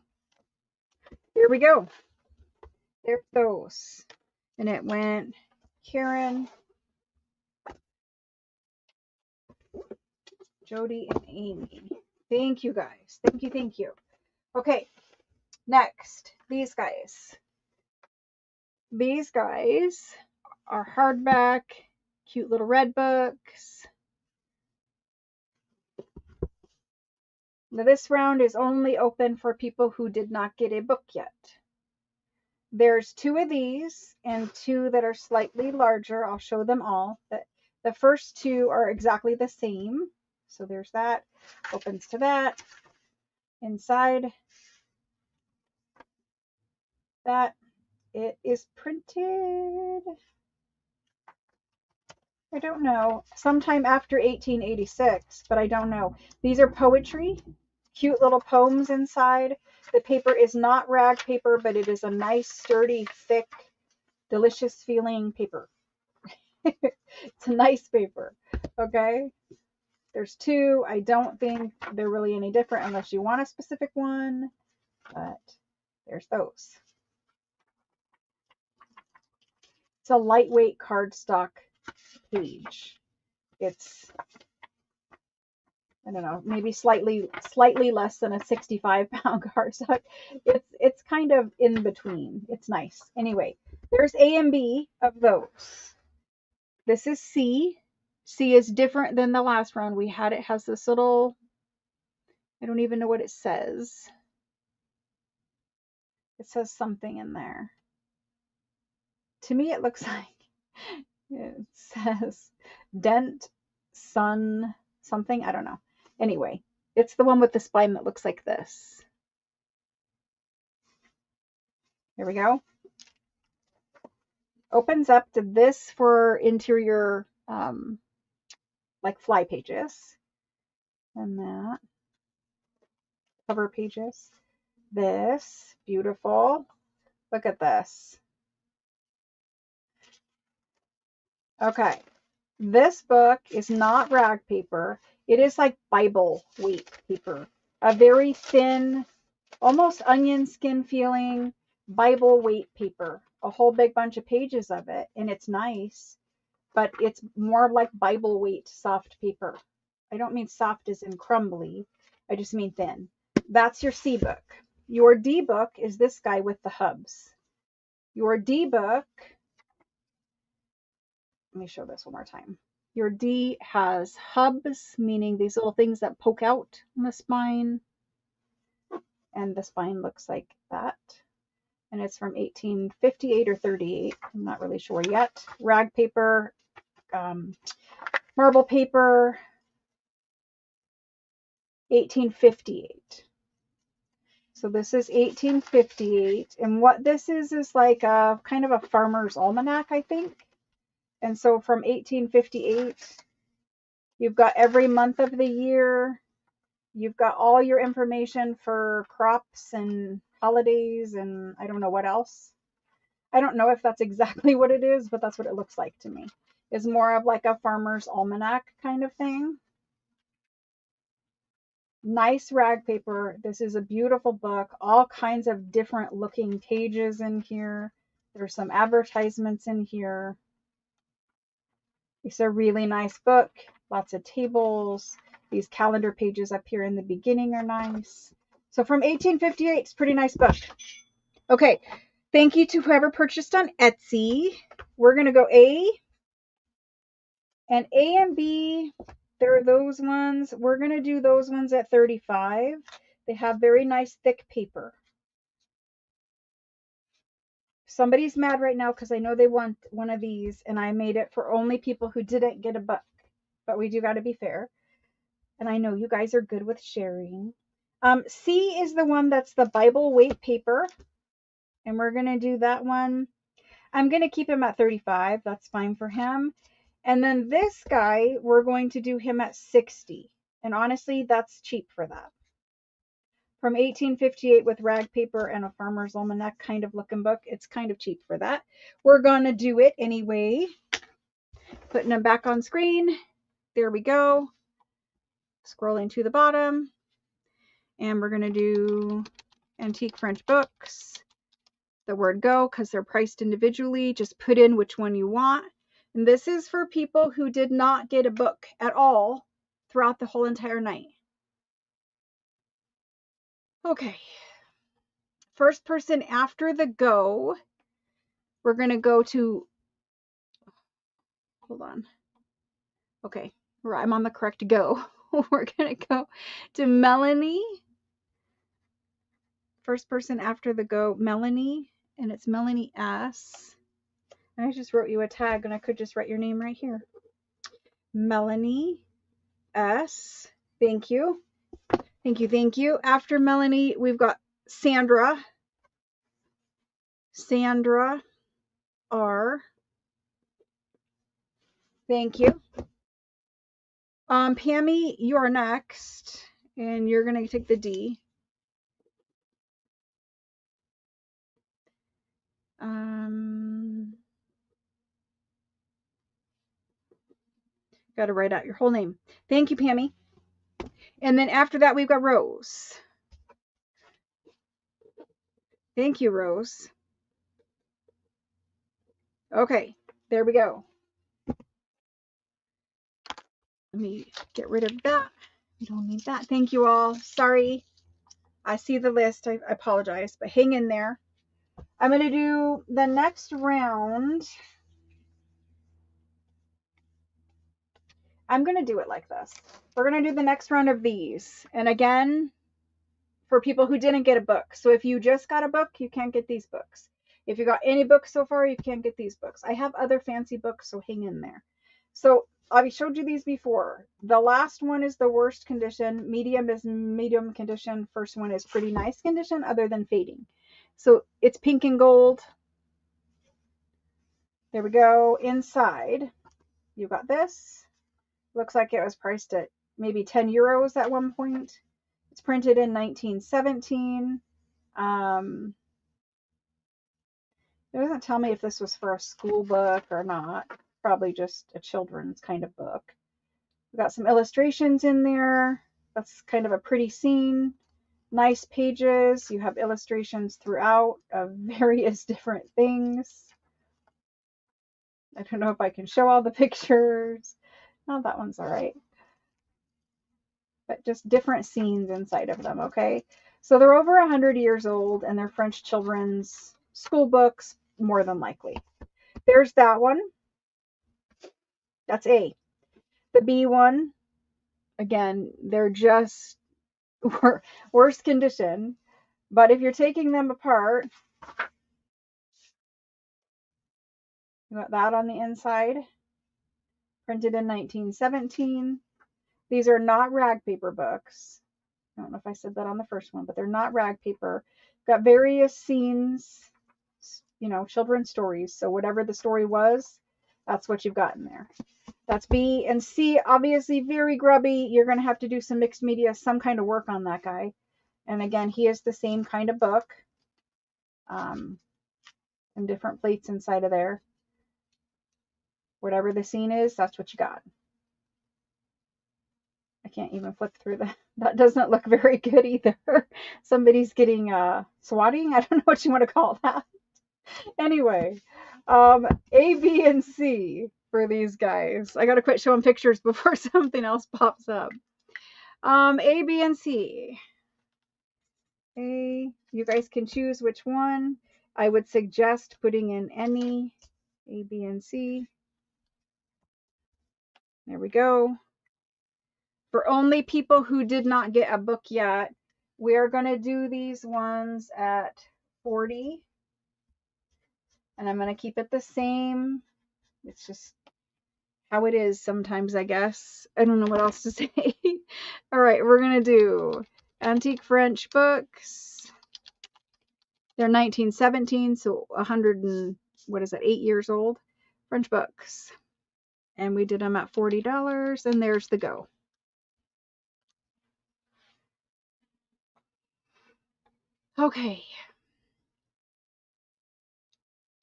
Here we go. There it goes. And it went Karen, Jody and Amy. Thank you guys. Thank you. Thank you. Okay. Next, these guys. These guys are hardback, cute little red books. Now this round is only open for people who did not get a book yet. There's 2 of these and 2 that are slightly larger. I'll show them all. The first 2 are exactly the same. So there's that. Opens to that. Inside that, it is printed, I don't know, sometime after 1886, but I don't know. These are poetry, cute little poems inside. The paper is not rag paper, but it is a nice, sturdy, thick, delicious feeling paper. It's a nice paper. Okay. There's 2. I don't think they're really any different unless you want a specific one, but there's those. It's a lightweight cardstock page. It's, I don't know, maybe slightly less than a 65-pound cardstock. It's kind of in between. It's nice. Anyway, there's A and B of those. This is C. C is different than the last round we had. It has this little, I don't even know what it says. It says something in there. To me, it looks like it says dent, sun, something. I don't know. Anyway, it's the one with the spine that looks like this. Here we go. Opens up to this for interior, like fly pages. And that. Cover pages. This. Beautiful. Look at this. Okay. This book is not rag paper. It is like Bible weight paper. A very thin, almost onion skin feeling Bible weight paper. A whole big bunch of pages of it. And it's nice, but it's more like Bible weight soft paper. I don't mean soft as in crumbly. I just mean thin. That's your C book. Your D book is this guy with the hubs. Your D book, let me show this one more time. Your D has hubs, meaning these little things that poke out on the spine. And the spine looks like that. And it's from 1858 or 38. I'm not really sure yet. Rag paper, marble paper, 1858. So this is 1858. And what this is like a kind of a farmer's almanac, I think. And so from 1858, you've got every month of the year. You've got all your information for crops and holidays and I don't know what else. I don't know if that's exactly what it is, but that's what it looks like to me. It's more of like a farmer's almanac kind of thing. Nice rag paper. This is a beautiful book. All kinds of different looking pages in here. There's some advertisements in here. It's a really nice book. Lots of tables. These calendar pages up here in the beginning are nice. So from 1858, it's a pretty nice book. Okay, thank you to whoever purchased on Etsy. We're going to go A. And A and B, there are those ones. We're going to do those ones at 35. They have very nice thick paper. Somebody's mad right now because I know they want one of these, and I made it for only people who didn't get a book. But we do got to be fair. And I know you guys are good with sharing. C is the one that's the Bible weight paper. And we're going to do that one. I'm going to keep him at 35. That's fine for him. And then this guy, we're going to do him at 60. And honestly, that's cheap for that. From 1858 with rag paper and a farmer's almanac kind of looking book. It's kind of cheap for that. We're going to do it anyway. Putting them back on screen. There we go. Scrolling to the bottom. And we're going to do antique French books. The word go, because they're priced individually. Just put in which one you want. And this is for people who did not get a book at all throughout the whole entire night. Okay. First person after the go, we're going to go to, hold on. Okay, I'm on the correct go. We're going to go to Melanie. First person after the go, Melanie, and it's Melanie S. And I just wrote you a tag, and I could just write your name right here. Melanie S. Thank you. Thank you. Thank you. After Melanie, we've got Sandra. Sandra R. Thank you. Pammy, you're next, and you're going to take the D. Got to write out your whole name. Thank you, Pammy. And then after that, we've got Rose. Thank you, Rose. Okay, there we go. Let me get rid of that. We don't need that. Thank you all. Sorry. I see the list. I apologize, but hang in there. I'm going to do the next round. I'm going to do it like this. We're going to do the next round of these. And again, for people who didn't get a book. So if you just got a book, you can't get these books. If you got any books so far, you can't get these books. I have other fancy books, so hang in there. So I've showed you these before. The last one is the worst condition. Medium is medium condition. First one is pretty nice condition other than fading. So it's pink and gold. There we go. Inside, you got this. Looks like it was priced at maybe 10 euros at one point. It's printed in 1917. It doesn't tell me if this was for a school book or not. Probably just a children's kind of book. We've got some illustrations in there. That's kind of a pretty scene. Nice pages. You have illustrations throughout of various different things. I don't know if I can show all the pictures. Oh, that one's all right. But just different scenes inside of them, okay? So they're over 100 years old, and they're French children's school books, more than likely. There's that one. That's A. The B one, again, they're just worse condition. But if you're taking them apart, you got that on the inside. Printed in 1917. These are not rag paper books. I don't know if I said that on the first one, but they're not rag paper. Got various scenes, you know, children's stories. So whatever the story was, that's what you've got in there. That's B. And C, obviously very grubby. You're going to have to do some mixed media, some kind of work on that guy. And again, he is the same kind of book. And different plates inside of there. Whatever the scene is, that's what you got. I can't even flip through that. That doesn't look very good either. Somebody's getting swatting. I don't know what you want to call that. Anyway, A, B, and C for these guys. I gotta quit showing pictures before something else pops up. A, B, and C. A, you guys can choose which one. I would suggest putting in any. A, B, and C. There we go. For only people who did not get a book yet, we are going to do these ones at 40. And I'm going to keep it the same. It's just how it is sometimes, I guess. I don't know what else to say. All right, we're going to do antique French books. They're 1917, so 100 and, what is that, 8 years old. French books. And we did them at $40, and there's the go. Okay.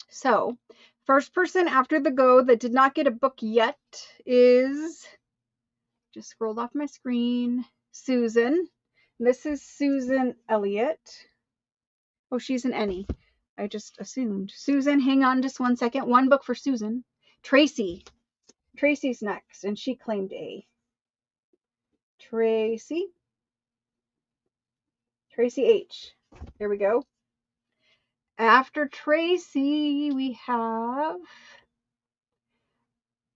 So, first person after the go that did not get a book yet is, just scrolled off my screen, Susan. This is Susan Elliott. Oh, she's an Annie. I just assumed. Susan, hang on just one second. One book for Susan. Tracy. Tracy's next, and she claimed A. Tracy H. There we go. After Tracy, we have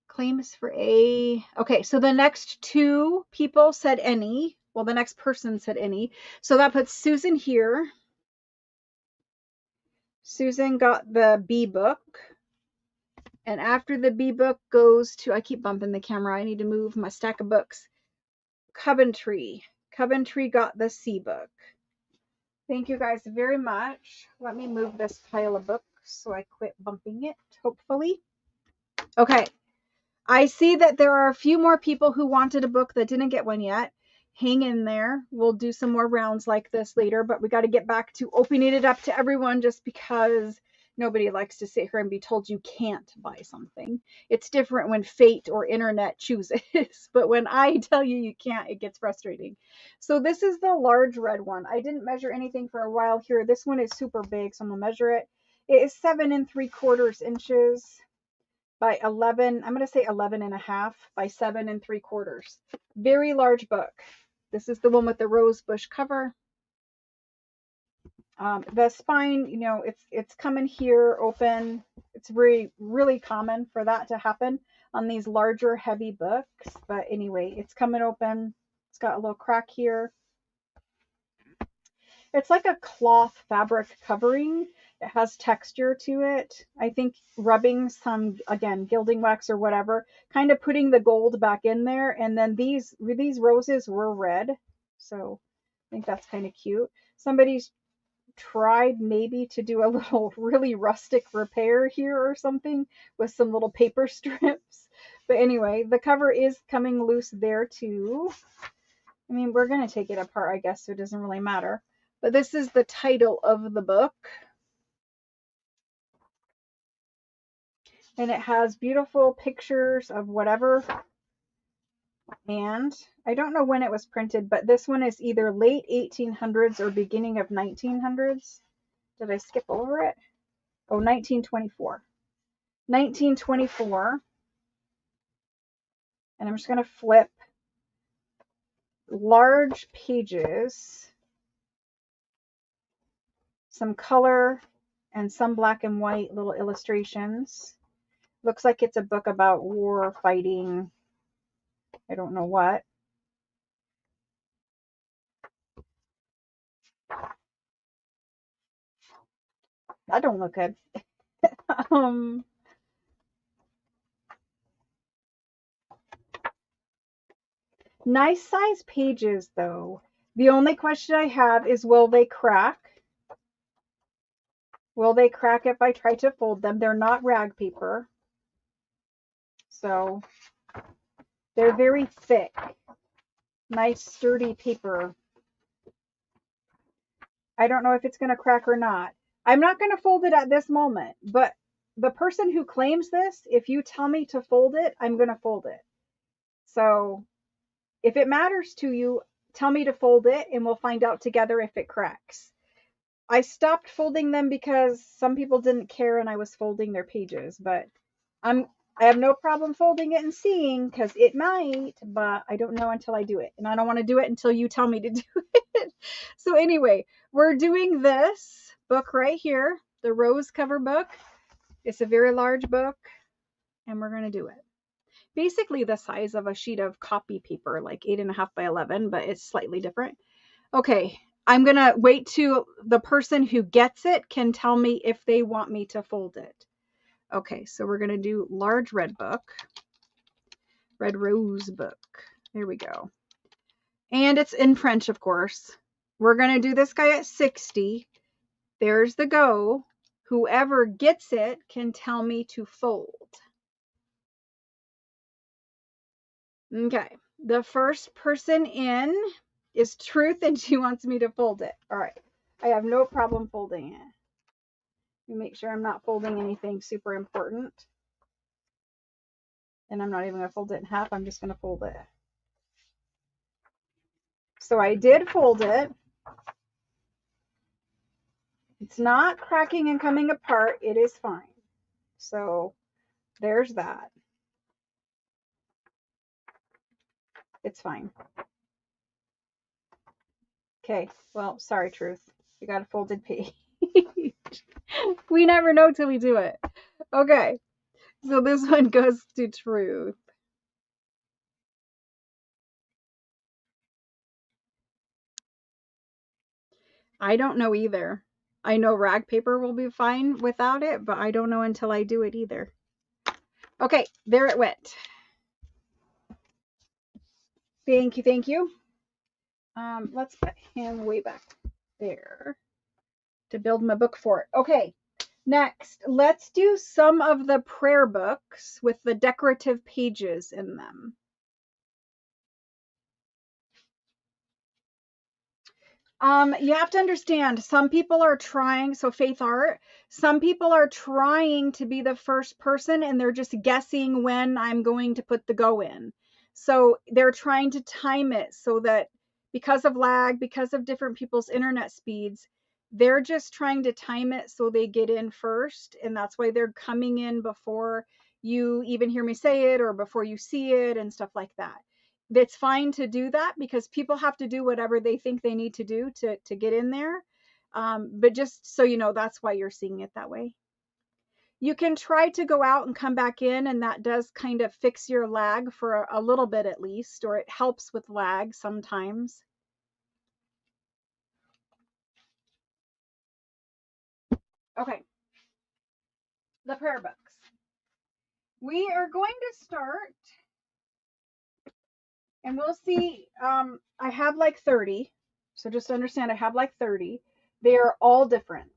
claims for A. Okay, so the next two people said any. Well, the next person said any. So that puts Susan here. Susan got the B book. And after the B book goes to, I keep bumping the camera. I need to move my stack of books. Coventry. Coventry got the C book. Thank you guys very much. Let me move this pile of books so I quit bumping it, hopefully. Okay. I see that there are a few more people who wanted a book that didn't get one yet. Hang in there. We'll do some more rounds like this later, but we got to get back to opening it up to everyone just because nobody likes to sit here and be told you can't buy something. It's different when fate or internet chooses, but when I tell you you can't, it gets frustrating. So this is the large red one. I didn't measure anything for a while here. This one is super big, so I'm gonna measure it. It is 7 3/4 inches by 11, I'm going to say 11 and a half by 7 3/4. Very large book. This is the one with the rose bush cover. The spine, you know, it's coming here open. It's really common for that to happen on these larger, heavy books. But anyway, it's coming open. It's got a little crack here. It's like a cloth fabric covering. It has texture to it. I think rubbing some, again, gilding wax or whatever, kind of putting the gold back in there. And then these roses were red. So I think that's kind of cute. Somebody's tried maybe to do a little really rustic repair here or something with some little paper strips. But anyway, the cover is coming loose there too. I mean, we're going to take it apart, I guess, so it doesn't really matter. But this is the title of the book. And it has beautiful pictures of whatever. And I don't know when it was printed, but this one is either late 1800s or beginning of 1900s. Did I skip over it? Oh, 1924. 1924. And I'm just going to flip large pages, some color, and some black and white little illustrations. Looks like it's a book about war, fighting, I don't know what. That don't look good. Nice size pages though. The only question I have is, will they crack? Will they crack if I try to fold them? They're not rag paper. So they're very thick. Nice sturdy paper. I don't know if it's going to crack or not. I'm not going to fold it at this moment, but the person who claims this, if you tell me to fold it, I'm going to fold it. So if it matters to you, tell me to fold it and we'll find out together if it cracks. I stopped folding them because some people didn't care and I was folding their pages, but I have no problem folding it and seeing because it might, but I don't know until I do it. And I don't want to do it until you tell me to do it. So anyway, we're doing this book right here, the rose cover book. It's a very large book and we're going to do it. Basically the size of a sheet of copy paper, like 8.5 by 11, but it's slightly different. Okay, I'm going to wait till the person who gets it can tell me if they want me to fold it. Okay, so we're going to do large red book, red rose book. There we go. And it's in French, of course. We're going to do this guy at 60. There's the go. Whoever gets it can tell me to fold. Okay, the first person in is Truth, and she wants me to fold it. All right, I have no problem folding it. Let me make sure I'm not folding anything super important. And I'm not even going to fold it in half. I'm just going to fold it. So I did fold it. It's not cracking and coming apart. It is fine. So there's that. It's fine. Okay, well, sorry, Truth. You got a folded page. We never know till we do it. Okay, so this one goes to Truth. I don't know either. I know rag paper will be fine without it, but I don't know until I do it either. Okay, there it went. Thank you, thank you. Let's put him way back there to build my book for it. Okay, next, let's do some of the prayer books with the decorative pages in them. You have to understand, some people are trying, so faith art, some people are trying to be the first person and they're just guessing when I'm going to put the go in. So they're trying to time it so that because of lag, because of different people's internet speeds, they're just trying to time it so they get in first. And that's why they're coming in before you even hear me say it or before you see it and stuff like that. It's fine to do that because people have to do whatever they think they need to do to get in there. But just so you know, that's why you're seeing it that way. You can try to go out and come back in, and that does kind of fix your lag for a little bit at least, or it helps with lag sometimes. Okay, the prayer books. We are going to start, and we'll see. I have like 30, so just understand I have like 30. They are all different.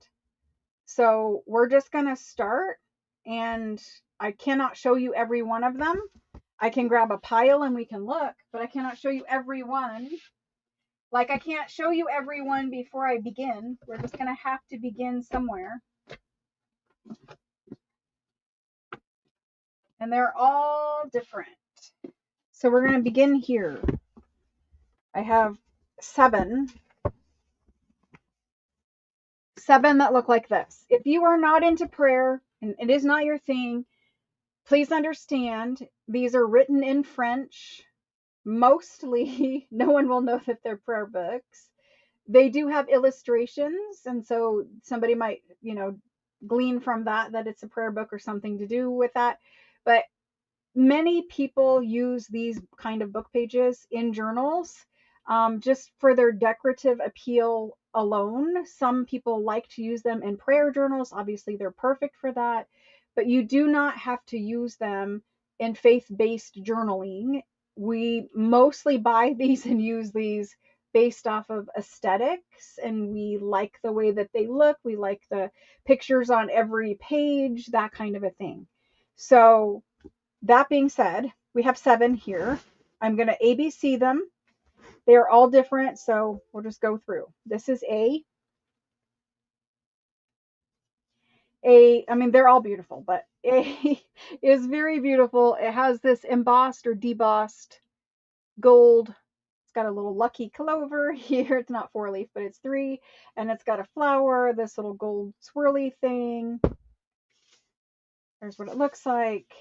So we're just going to start, and I cannot show you every one of them. I can grab a pile and we can look, but I cannot show you every one. Like I can't show you every one before I begin. We're just going to have to begin somewhere. And they're all different. So we're going to begin here. I have seven that look like this. If you are not into prayer and it is not your thing, please understand these are written in French. Mostly, no one will know that they're prayer books. They do have illustrations, and so somebody might, glean from that it's a prayer book or something to do with that. But many people use these kind of book pages in journals just for their decorative appeal alone. Some people like to use them in prayer journals. Obviously, they're perfect for that, but you do not have to use them in faith-based journaling. We mostly buy these and use these based off of aesthetics, and we like the way that they look. We like the pictures on every page, that kind of a thing. So that being said, we have seven here. I'm going to ABC them. They are all different, so we'll just go through. This is A. I mean, they're all beautiful, but A is very beautiful. It has this embossed or debossed gold. It's got a little lucky clover here. It's not 4-leaf, but it's 3. And it's got a flower, this little gold swirly thing. There's what it looks like.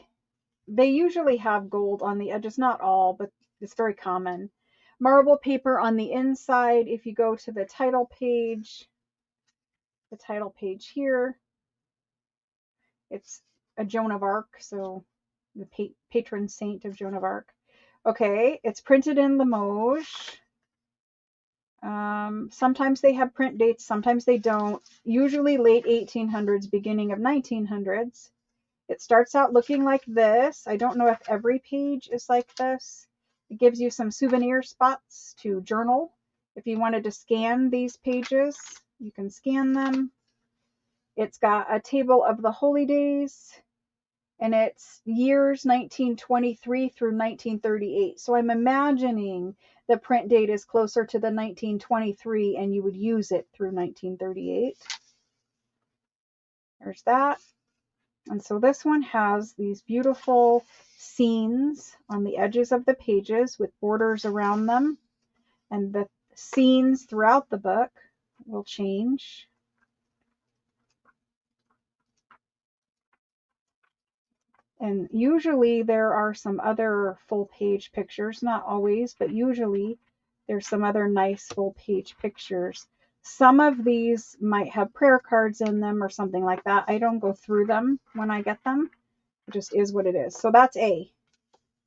They usually have gold on the edges, not all, but it's very common. Marble paper on the inside. If you go to the title page here, it's a Joan of Arc, so the patron saint of Joan of Arc. Okay, it's printed in Limoges. Sometimes they have print dates, sometimes they don't. Usually late 1800s, beginning of 1900s. It starts out looking like this. I don't know if every page is like this. It gives you some souvenir spots to journal. If you wanted to scan these pages, you can scan them. It's got a table of the holy days, and it's years 1923 through 1938. So I'm imagining the print date is closer to the 1923 and you would use it through 1938. There's that. And so this one has these beautiful scenes on the edges of the pages with borders around them. And the scenes throughout the book will change. And usually there are some other full page pictures, not always, but usually There's some other nice full page pictures. Some of these might have prayer cards in them or something like that. I don't go through them when I get them. It just is what it is. So that's A.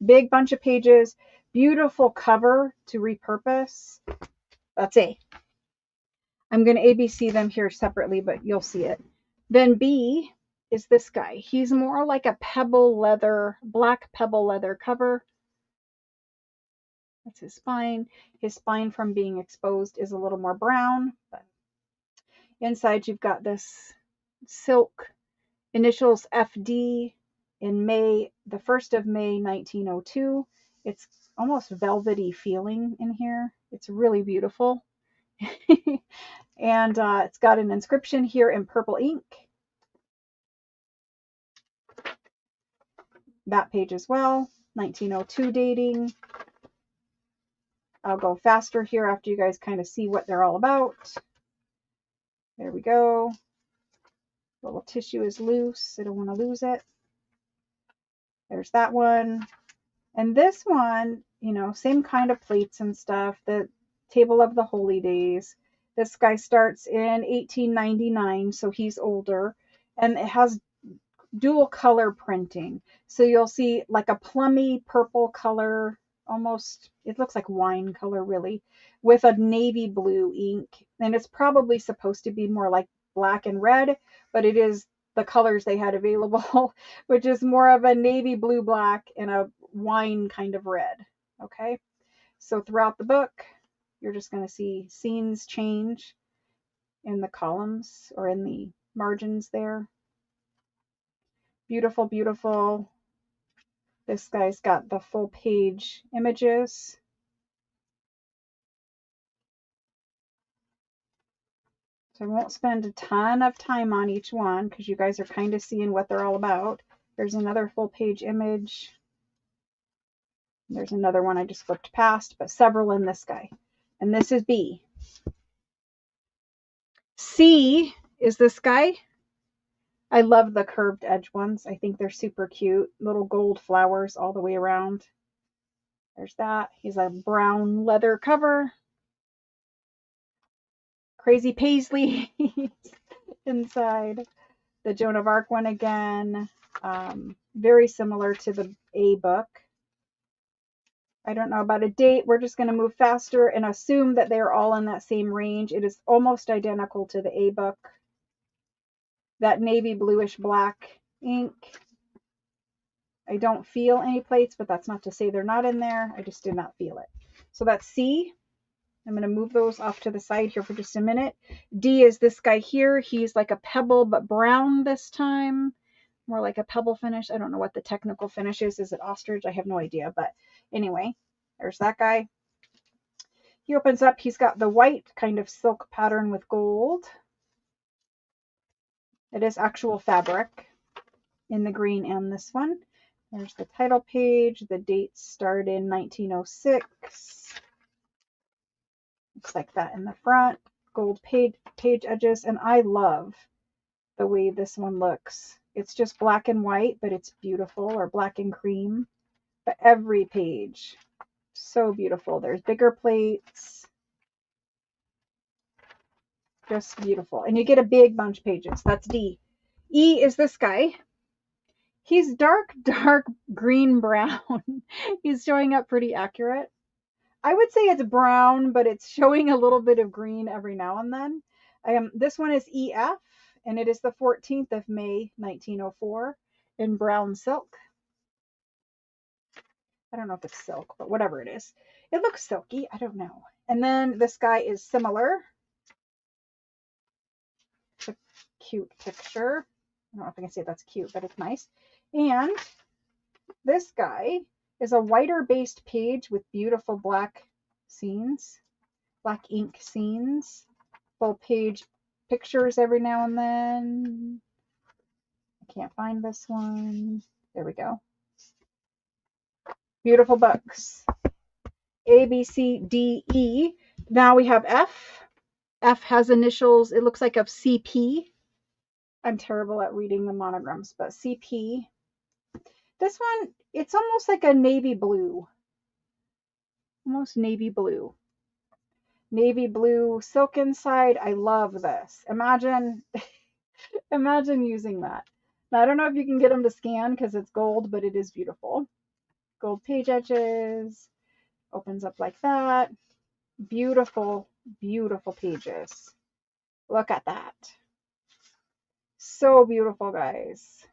Big bunch of pages, beautiful cover to repurpose. That's A. I'm going to ABC them here separately, but you'll see it. Then B is this guy. He's more like a pebble leather, black pebble leather cover. That's his spine. His spine from being exposed is a little more brown, but inside you've got this silk initials FD in May, the 1st of May, 1902. It's almost velvety feeling in here. It's really beautiful. And it's got an inscription here in purple ink. That page as well, 1902 dating. I'll go faster here after you guys kind of see what they're all about. There we go. Little tissue is loose. I don't want to lose it. There's that one. And this one, you know, same kind of plates and stuff. The Table of the Holy Days. This guy starts in 1899, so he's older. And it has dual color printing. So you'll see like a plummy purple color, almost, it looks like wine color really, with a navy blue ink. And it's probably supposed to be more like black and red, but it is the colors they had available, which is more of a navy blue black and a wine kind of red. Okay, so throughout the book, you're just going to see scenes change in the columns or in the margins there. Beautiful, beautiful. This guy's got the full page images. So I won't spend a ton of time on each one because you guys are kind of seeing what they're all about. There's another full page image. There's another one I just flipped past, but several in this guy. And this is B. C is this guy. I love the curved edge ones. I think they're super cute. Little gold flowers all the way around. There's that. He's a brown leather cover. Crazy paisley inside. The Joan of Arc one again. Very similar to the A book. I don't know about a date. We're just going to move faster and assume that they're all in that same range. It is almost identical to the A book. That navy bluish black ink. I don't feel any plates, but that's not to say they're not in there. I just did not feel it. So that's C. I'm going to move those off to the side here for just a minute. D is this guy here. He's like a pebble, but brown this time. More like a pebble finish. I don't know what the technical finish is. Is it ostrich? I have no idea. But anyway, there's that guy. He opens up. He's got the white kind of silk pattern with gold. It is actual fabric in the green and this one. There's the title page. The dates start in 1906. Looks like that in the front. Gold page edges. And I love the way this one looks. It's just black and white, but it's beautiful, or black and cream. But every page, so beautiful. There's bigger plates. Just beautiful. And you get a big bunch of pages. That's D. E is this guy. He's dark green brown. He's showing up pretty accurate. I would say it's brown, but it's showing a little bit of green every now and then. This one is EF, and it is the 14th of May, 1904, in brown silk. I don't know if it's silk, but whatever it is. It looks silky. I don't know. And then this guy is similar. It's a cute picture. I don't know if I can say that's cute, but it's nice. And this guy is a whiter based page with beautiful black scenes, black ink scenes, full page pictures every now and then. I can't find this one. There we go. Beautiful books. A, B, C, D, E. Now we have F. F has initials. It looks like of CP. I'm terrible at reading the monograms, but CP. This one, it's almost like a navy blue. Almost navy blue. Navy blue silk inside. I love this. Imagine, imagine using that. Now, I don't know if you can get them to scan because it's gold, but it is beautiful. Gold page edges. Opens up like that. Beautiful, beautiful pages. Look at that. So beautiful, guys.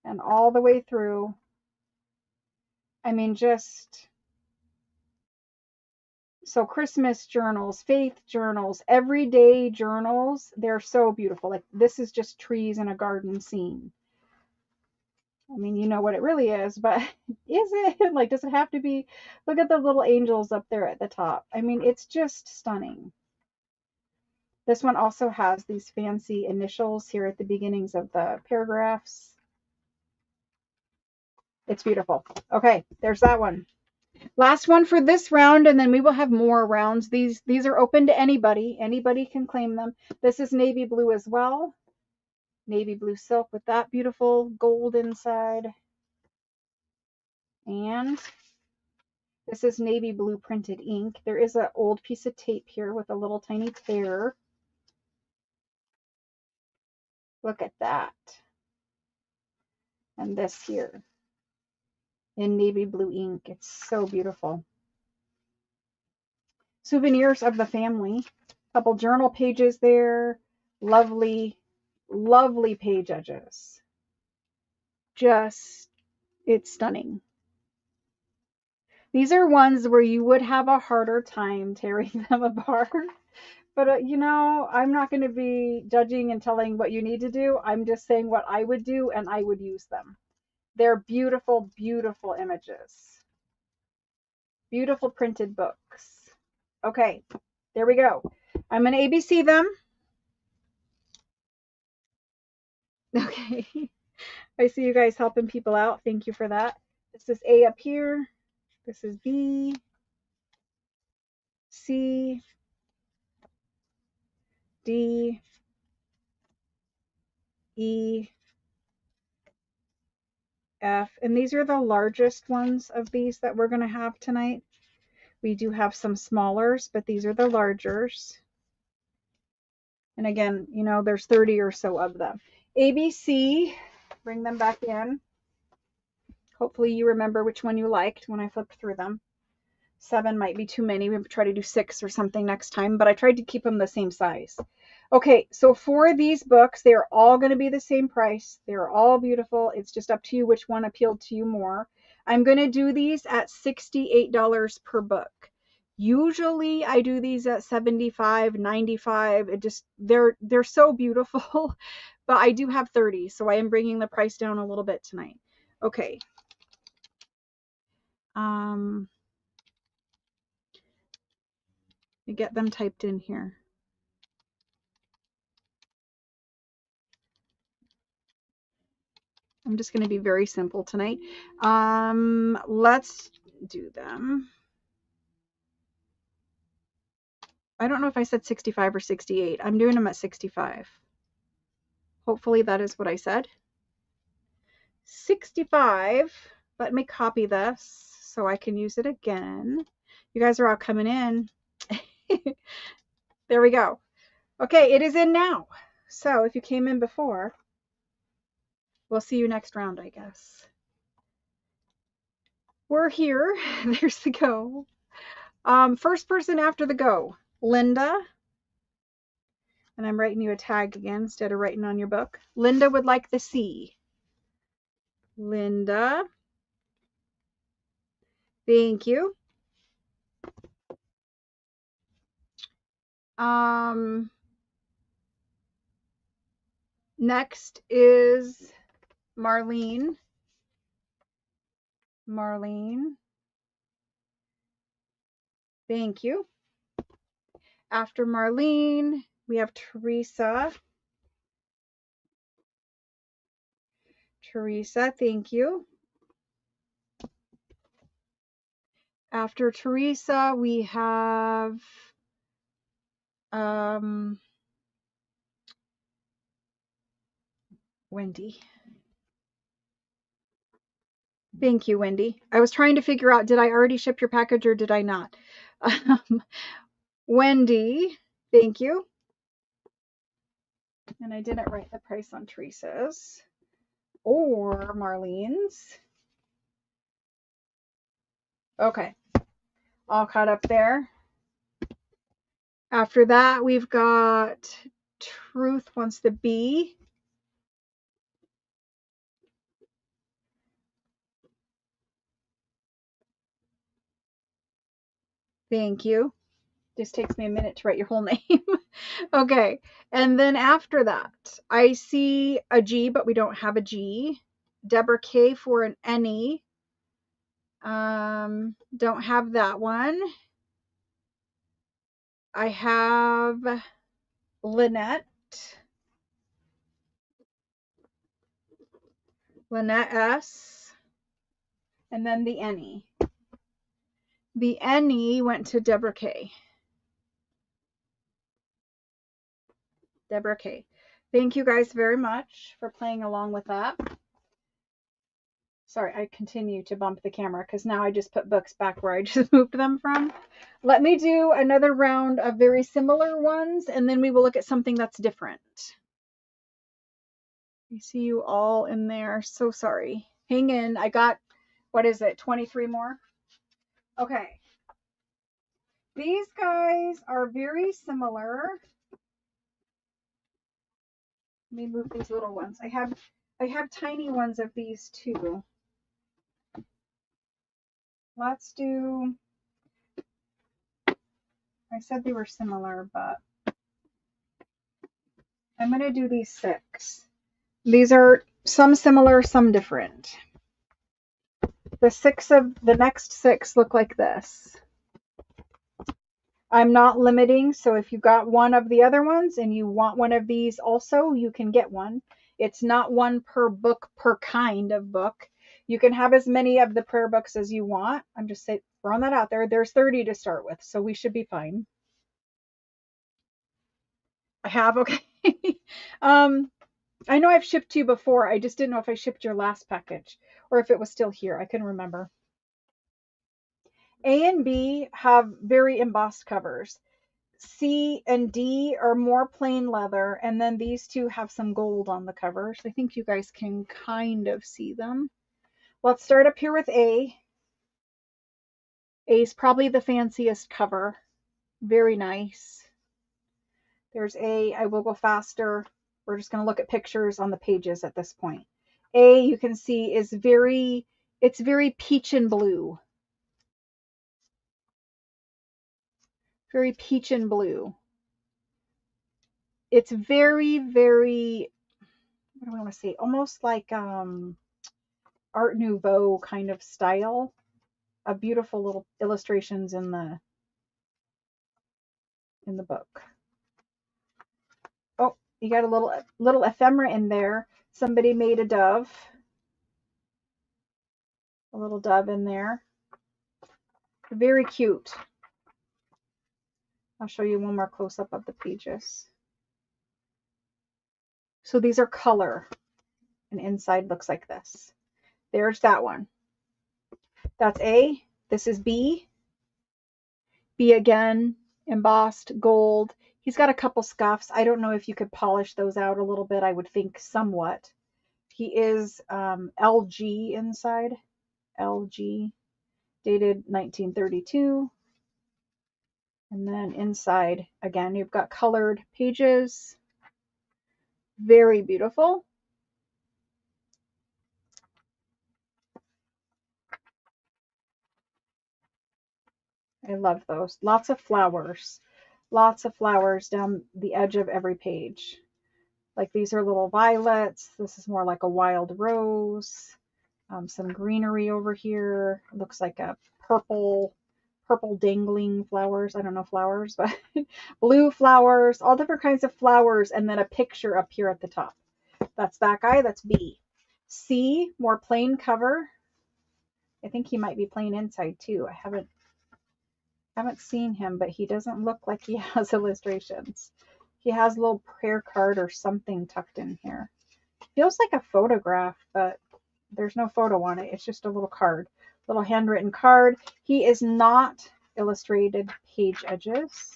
And all the way through. I mean, just so Christmas journals, faith journals, everyday journals, they're so beautiful. Like this is just trees in a garden scene. I mean, you know what it really is, but is it? Like, does it have to be? Look at the little angels up there at the top. I mean, it's just stunning. This one also has these fancy initials here at the beginnings of the paragraphs. It's beautiful. Okay, there's that one. Last one for this round, and then we will have more rounds. These are open to anybody. Anybody can claim them. This is navy blue as well. Navy blue silk with that beautiful gold inside. And this is navy blue printed ink. There is an old piece of tape here with a little tiny tear. Look at that. And this here in navy blue ink. It's so beautiful. Souvenirs of the family. A couple journal pages there. Lovely, lovely page edges. Just, it's stunning. These are ones where you would have a harder time tearing them apart. But, you know, I'm not going to be judging and telling what you need to do. I'm just saying what I would do, and I would use them. They're beautiful, beautiful images. Beautiful printed books. Okay, there we go. I'm going to ABC them. Okay. I see you guys helping people out. Thank you for that. This is A up here. This is B, C, D, E, F. And these are the largest ones of these that we're going to have tonight. We do have some smallers, but these are the largers. And again, you know, there's 30 or so of them. ABC, bring them back in. Hopefully you remember which one you liked when I flipped through them. 7 might be too many. We try to do 6 or something next time, but I tried to keep them the same size. Okay, so for these books, they're all going to be the same price. They're all beautiful. It's just up to you which one appealed to you more. I'm going to do these at $68 per book. Usually I do these at $75, $95. It just they're so beautiful, but I do have 30, so I am bringing the price down a little bit tonight. Okay. Get them typed in here. I'm just going to be very simple tonight. Let's do them. I don't know if I said 65 or 68. I'm doing them at 65. Hopefully that is what I said. 65. Let me copy this so I can use it again. You guys are all coming in. There we go. Okay, it is in now. So if you came in before, we'll see you next round, I guess. We're here. There's the go. First person after the go, Linda. And I'm writing you a tag again instead of writing on your book. Linda would like the C. Linda. Thank you. Next is Marlene. Marlene. Thank you. After Marlene, we have Teresa. Teresa, thank you. After Teresa, we have Wendy. Thank you, Wendy. I was trying to figure out, did I already ship your package or did I not? Wendy, thank you. And I didn't write the price on Teresa's or Marlene's. Okay, all caught up there. After that, we've got Truth Wants to Be. Thank you. Just takes me a minute to write your whole name. Okay, and then after that, I see a G, but we don't have a G. Deborah K for an any. Don't have that one. I have Lynette. Lynette S. And then the any. The any went to Deborah K. Deborah K. Thank you guys very much for playing along with that. Sorry, I continue to bump the camera because now I just put books back where I just moved them from. Let me do another round of very similar ones, and then we will look at something that's different. I see you all in there. So sorry. Hang in. I got, what is it, 23 more? Okay. These guys are very similar. Let me move these little ones. I have tiny ones of these too. Let's do, I said they were similar, but I'm going to do these 6. These are some similar, some different. The next 6 look like this. I'm not limiting, so if you got one of the other ones and you want one of these also, you can get one. It's not one per book per kind of book. You can have as many of the prayer books as you want. I'm just throwing that out there. There's 30 to start with, so we should be fine. I have, okay. I know I've shipped you before. I just didn't know if I shipped your last package or if it was still here. I couldn't remember. A and B have very embossed covers. C and D are more plain leather, and then these two have some gold on the covers. I think you guys can kind of see them. Let's start up here with A. A is probably the fanciest cover. Very nice. There's A. I will go faster. We're just going to look at pictures on the pages at this point. A, you can see, is it's very peach and blue. Very peach and blue. It's very, very, what do I want to say? Almost like Art Nouveau kind of style. Beautiful little illustrations in the book. Oh, you got a little ephemera in there. Somebody made a dove. A little dove in there. Very cute. I'll show you one more close-up of the pages. So these are color, and inside looks like this. There's that one. That's A. This is B. B again, embossed gold. He's got a couple scuffs. I don't know if you could polish those out a little bit. I would think somewhat. He is LG inside. LG, dated 1932. And then inside, again, you've got colored pages. Very beautiful. I love those. Lots of flowers. Lots of flowers down the edge of every page. Like these are little violets. This is more like a wild rose. Some greenery over here. Looks like a purple dangling flowers. I don't know flowers, but blue flowers, all different kinds of flowers, and then a picture up here at the top. That's that guy. That's B. C, more plain cover. I think he might be plain inside too. I haven't seen him, but he doesn't look like he has illustrations. He has a little prayer card or something tucked in here. Feels like a photograph, but there's no photo on it. It's just a little card, little handwritten card. He is not illustrated page edges.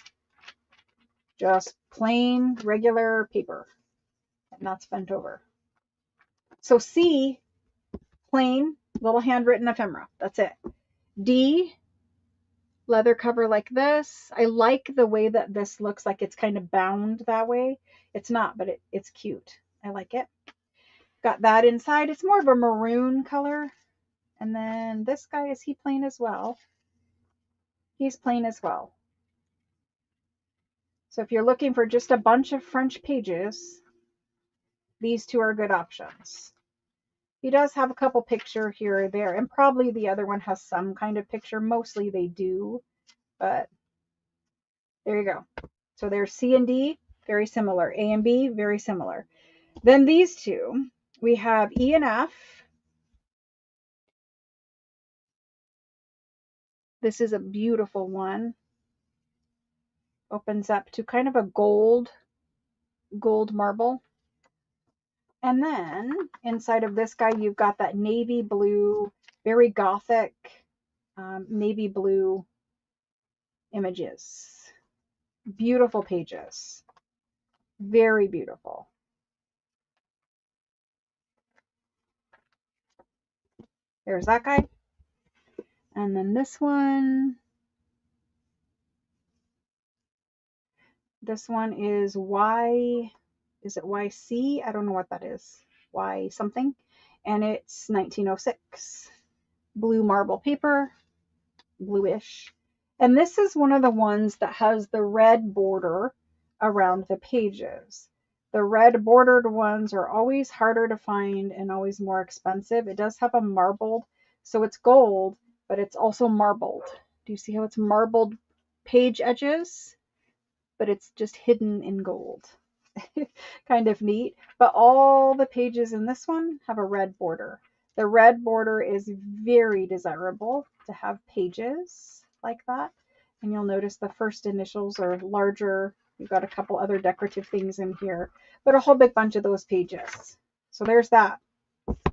Just plain, regular paper. And that's bent over. So C, plain, little handwritten ephemera. That's it. D, leather cover like this. I like the way that this looks like it's kind of bound that way. It's not, but it's cute. I like it. Got that inside. It's more of a maroon color. And then this guy, is he plain as well? He's plain as well. So if you're looking for just a bunch of French pages, these two are good options. He does have a couple picture here or there, and probably the other one has some kind of picture. Mostly they do, but there you go. So there's C and D, very similar. A and B, very similar. Then these two, we have E and F. This is a beautiful one. Opens up to kind of a gold marble. And then inside of this guy, you've got that navy blue, very gothic navy blue images. Beautiful pages. Very beautiful. There's that guy. And then this one. This one is Y. Is it YC? I don't know what that is. Y something. And it's 1906. Blue marble paper. Bluish. And this is one of the ones that has the red border around the pages. The red bordered ones are always harder to find and always more expensive. It does have a marbled, so it's gold, but it's also marbled. Do you see how it's marbled page edges? But it's just hidden in gold. Kind of neat. But all the pages in this one have a red border. The red border is very desirable to have pages like that. And you'll notice the first initials are larger. We've got a couple other decorative things in here, but a whole big bunch of those pages. So there's that. All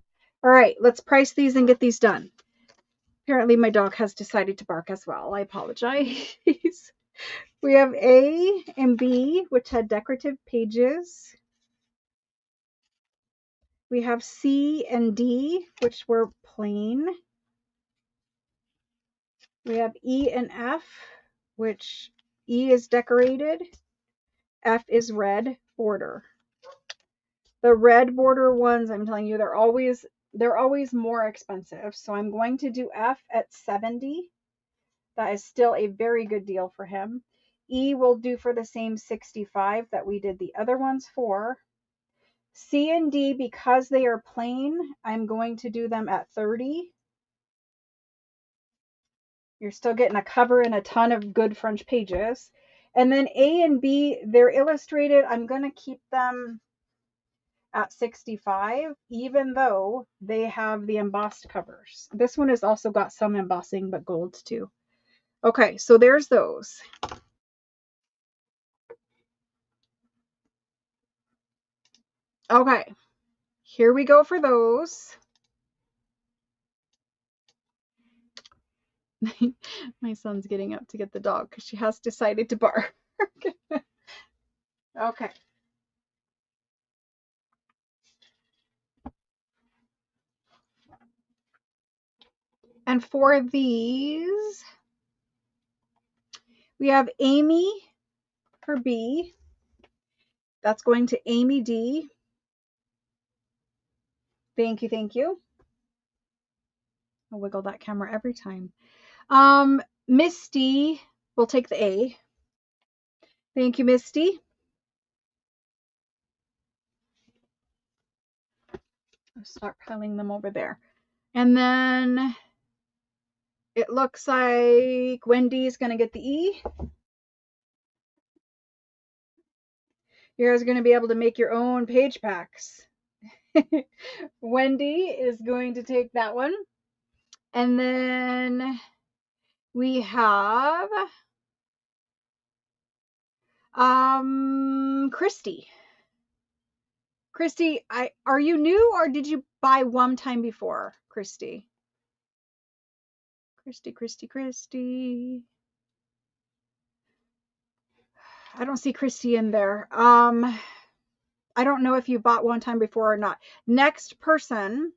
right, let's price these and get these done. Apparently my dog has decided to bark as well. I apologize. We have A and B, which had decorative pages. We have C and D, which were plain. We have E and F, which E is decorated. F is red border. The red border ones, I'm telling you, they're always more expensive. So I'm going to do F at 70. That is still a very good deal for him. E will do for the same 65 that we did the other ones for. C and D, because they are plain, I'm going to do them at 30. You're still getting a cover and a ton of good French pages. And then A and B, they're illustrated. I'm going to keep them at 65, even though they have the embossed covers. This one has also got some embossing, but gold too. Okay, so there's those. Okay, here we go for those. My son's getting up to get the dog because she has decided to bark. Okay. And for these, we have Amy for B. That's going to Amy D. Thank you, thank you. I'll wiggle that camera every time. Misty will take the A. Thank you, Misty. I'll start piling them over there. And then it looks like Wendy's going to get the E. You guys are going to be able to make your own page packs. Wendy is going to take that one. And then we have Christy. Christy, are you new or did you buy one time before, Christy? Christy. I don't see Christy in there. I don't know if you bought one time before or not. Next person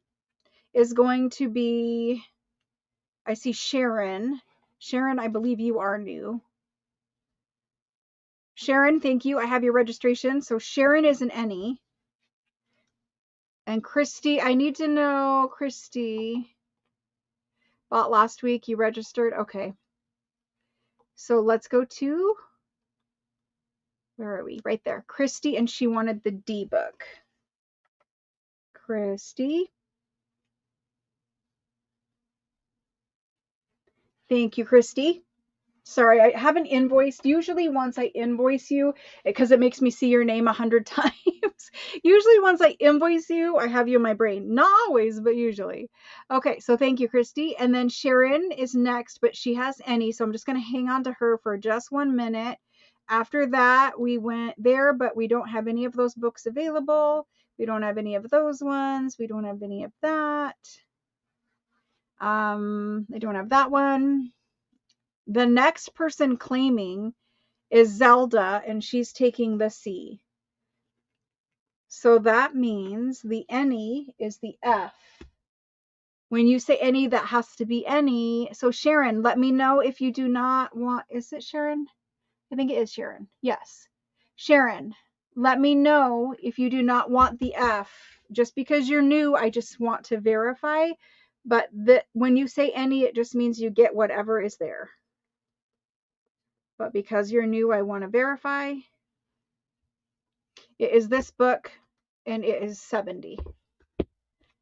is going to be, I see Sharon. Sharon, I believe you are new. Sharon, thank you. I have your registration. So Sharon is an any. And Christy, I need to know, Christy, bought last week, you registered. Okay. So let's go to, where are we? Right there. Christy, and she wanted the D book. Christy. Thank you, Christy. Sorry, I haven't invoiced. Usually once I invoice you, because it makes me see your name 100 times. Usually once I invoice you, I have you in my brain. Not always, but usually. Okay, so thank you, Christy. And then Sharon is next, but she has any, so I'm just going to hang on to her for just 1 minute. After that, we went there, but we don't have any of those books available. We don't have any of those ones. We don't have any of that. I don't have that one. The next person claiming is Zelda, and she's taking the C. So that means the any is the F. When you say any, that has to be any. So Sharon, let me know if you do not want, is it Sharon? I think it is Sharon. Yes. Sharon, let me know if you do not want the F. Just because you're new, I just want to verify. But when you say any, it just means you get whatever is there. But because you're new, I want to verify. It is this book, and it is 70.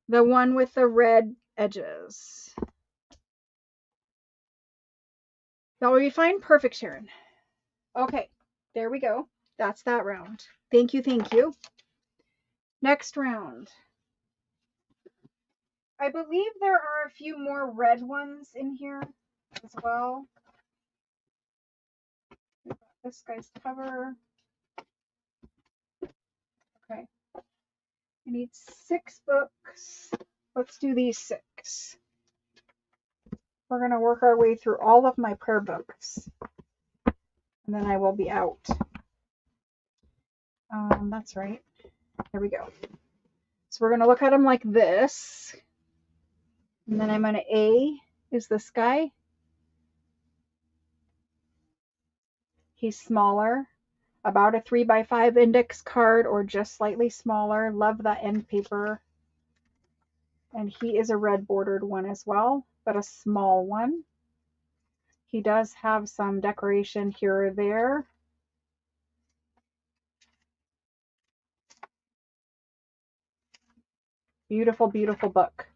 The one with the red edges. That will be fine. Perfect, Sharon. Okay, there we go. That's that round. Thank you, thank you. Next round. I believe there are a few more red ones in here as well. We've got this guy's cover. Okay. I need 6 books. Let's do these 6. We're going to work our way through all of my prayer books. And then I will be out. That's right. There we go. So we're going to look at them like this. And then I'm going to A is this guy. He's smaller. About a 3x5 index card or just slightly smaller. Love that end paper. And he is a red bordered one as well, but a small one. He does have some decoration here or there. Beautiful, beautiful book.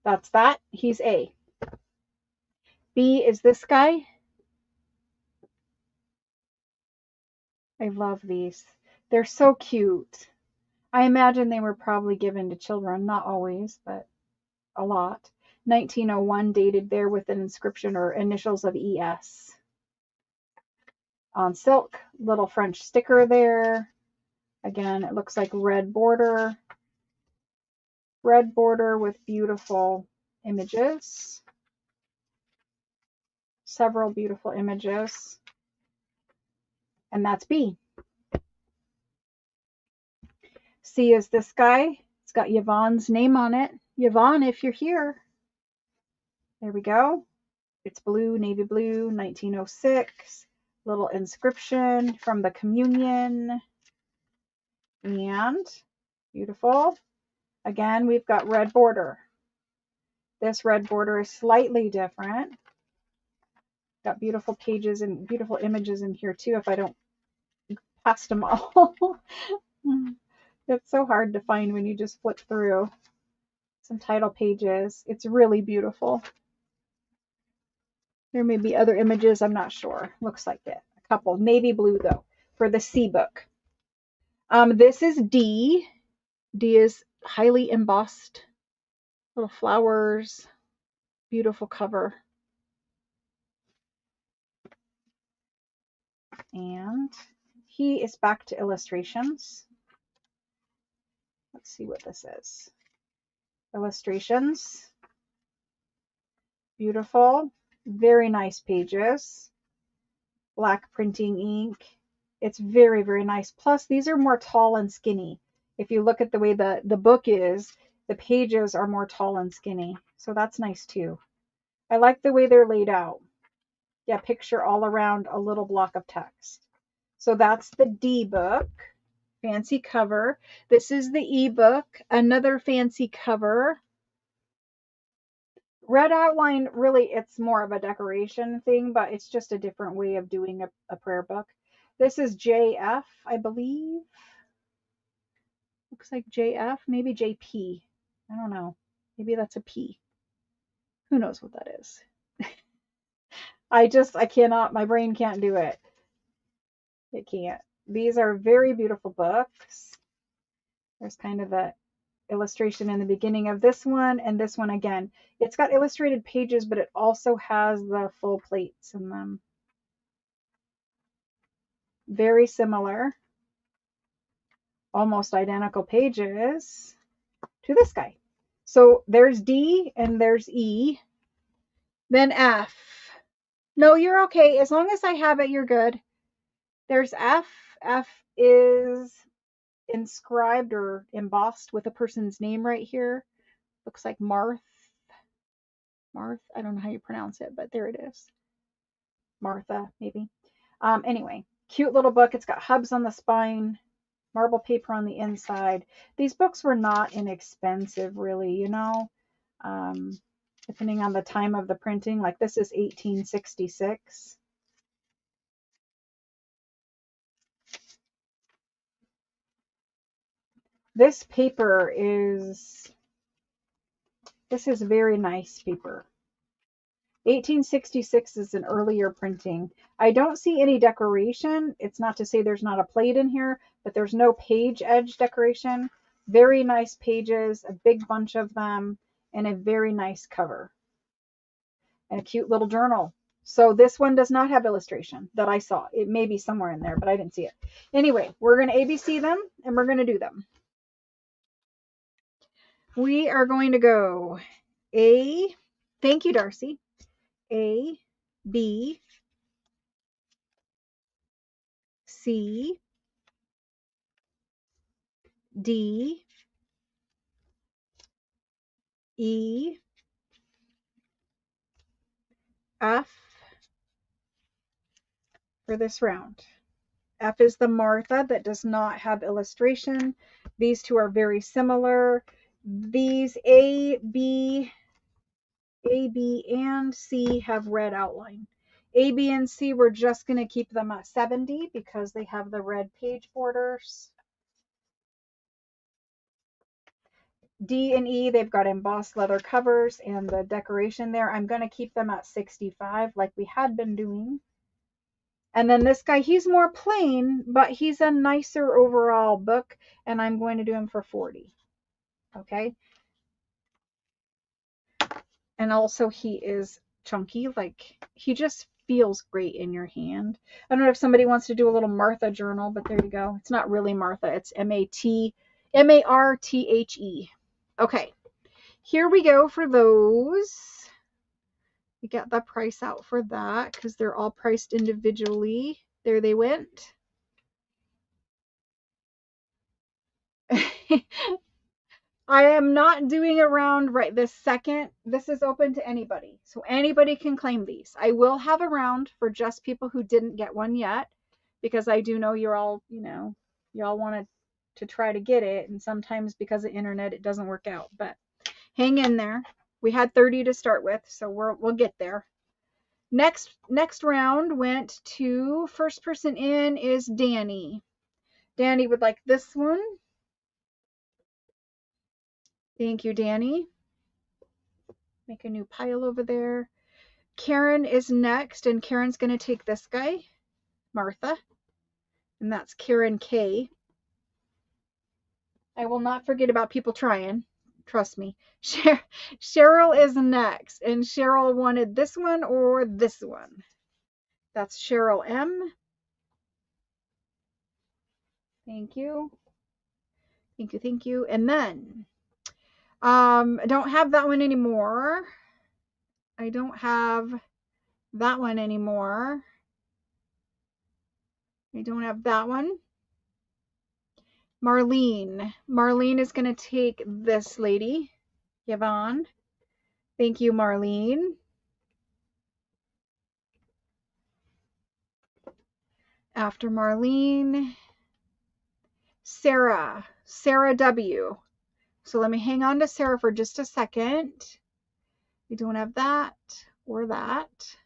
That's that. He's A. B is this guy. I love these. They're so cute. I imagine they were probably given to children. Not always, but a lot. 1901 dated there with an inscription or initials of ES. On silk, little French sticker there. Again, it looks like red border. Red border with beautiful images. Several beautiful images. And that's B. C is this guy. It's got Yvonne's name on it. Yvonne, if you're here. There we go. It's blue, navy blue, 1906. Little inscription from the communion. And beautiful. Again, we've got red border. This red border is slightly different. Got beautiful pages and beautiful images in here too, if I don't pass them all. It's so hard to find when you just flip through. Some title pages. It's really beautiful. There may be other images, I'm not sure. Looks like it. A couple. Navy blue though, for the C book. This is D. D is highly embossed. Little flowers. Beautiful cover. And he is back to illustrations. Let's see what this is. Illustrations. Beautiful. Very nice pages. Black printing ink. It's very, very nice. Plus, these are more tall and skinny. If you look at the way the book is, the pages are more tall and skinny. So that's nice too. I like the way they're laid out. Yeah, picture all around a little block of text. So that's the D book. Fancy cover. This is the ebook. Another fancy cover. Red outline, really, it's more of a decoration thing, but it's just a different way of doing a prayer book. This is JF, I believe. Looks like JF, maybe JP. I don't know. Maybe that's a P. Who knows what that is? I cannot, my brain can't do it. It can't. These are very beautiful books. There's kind of the illustration in the beginning of this one and this one again. It's got illustrated pages, but it also has the full plates in them. Very similar, almost identical pages to this guy. So there's D and there's E. Then F. No, you're okay. As long as I have it, you're good. There's F. F is inscribed or embossed with a person's name right here. Looks like Marth. Marth. I don't know how you pronounce it, but there it is. Martha, maybe. Anyway, cute little book. It's got hubs on the spine, marble paper on the inside. These books were not inexpensive, really, you know, depending on the time of the printing. Like this is 1866. This paper is, this is very nice paper. 1866 is an earlier printing. I don't see any decoration. It's not to say there's not a plate in here, but there's no page edge decoration. Very nice pages, a big bunch of them, and a very nice cover. And a cute little journal. So this one does not have illustration that I saw. It may be somewhere in there, but I didn't see it. Anyway, we're going to ABC them, and we're going to do them. We are going to go A, thank you, Darcy. A, B, C, D, E, F for this round. F is the Martha that does not have illustration. These two are very similar. These A, B, and C have red outline. A, B, and C, we're just going to keep them at 70 because they have the red page borders. D and E, they've got embossed leather covers and the decoration there. I'm going to keep them at 65 like we had been doing. And then this guy, he's more plain, but he's a nicer overall book, and I'm going to do him for 40. Okay. And also he is chunky, like he just feels great in your hand. I don't know if somebody wants to do a little Martha journal, but there you go. It's not really Martha, it's Marthe. Okay, here we go for those. We got the price out for that because they're all priced individually. There they went. I am not doing a round right this second. This is open to anybody. So anybody can claim these. I will have a round for just people who didn't get one yet, because I do know you're all, you know, you all wanted to try to get it. And sometimes because of internet, it doesn't work out, but hang in there. We had 30 to start with, so we'll get there. Next round went to, first person in is Danny. Danny would like this one. Thank you, Danny. Make a new pile over there. Karen is next, and Karen's going to take this guy, Martha, and that's Karen K. I will not forget about people trying. Trust me. Cheryl is next, and Cheryl wanted this one or this one. That's Cheryl M. Thank you. Thank you, thank you. And then, I don't have that one anymore. I don't have that one anymore. We don't have that one. Marlene. Marlene is going to take this lady. Yvonne. Thank you, Marlene. After Marlene, Sarah. Sarah W. So let me hang on to Sarah for just a second. We don't have that or that.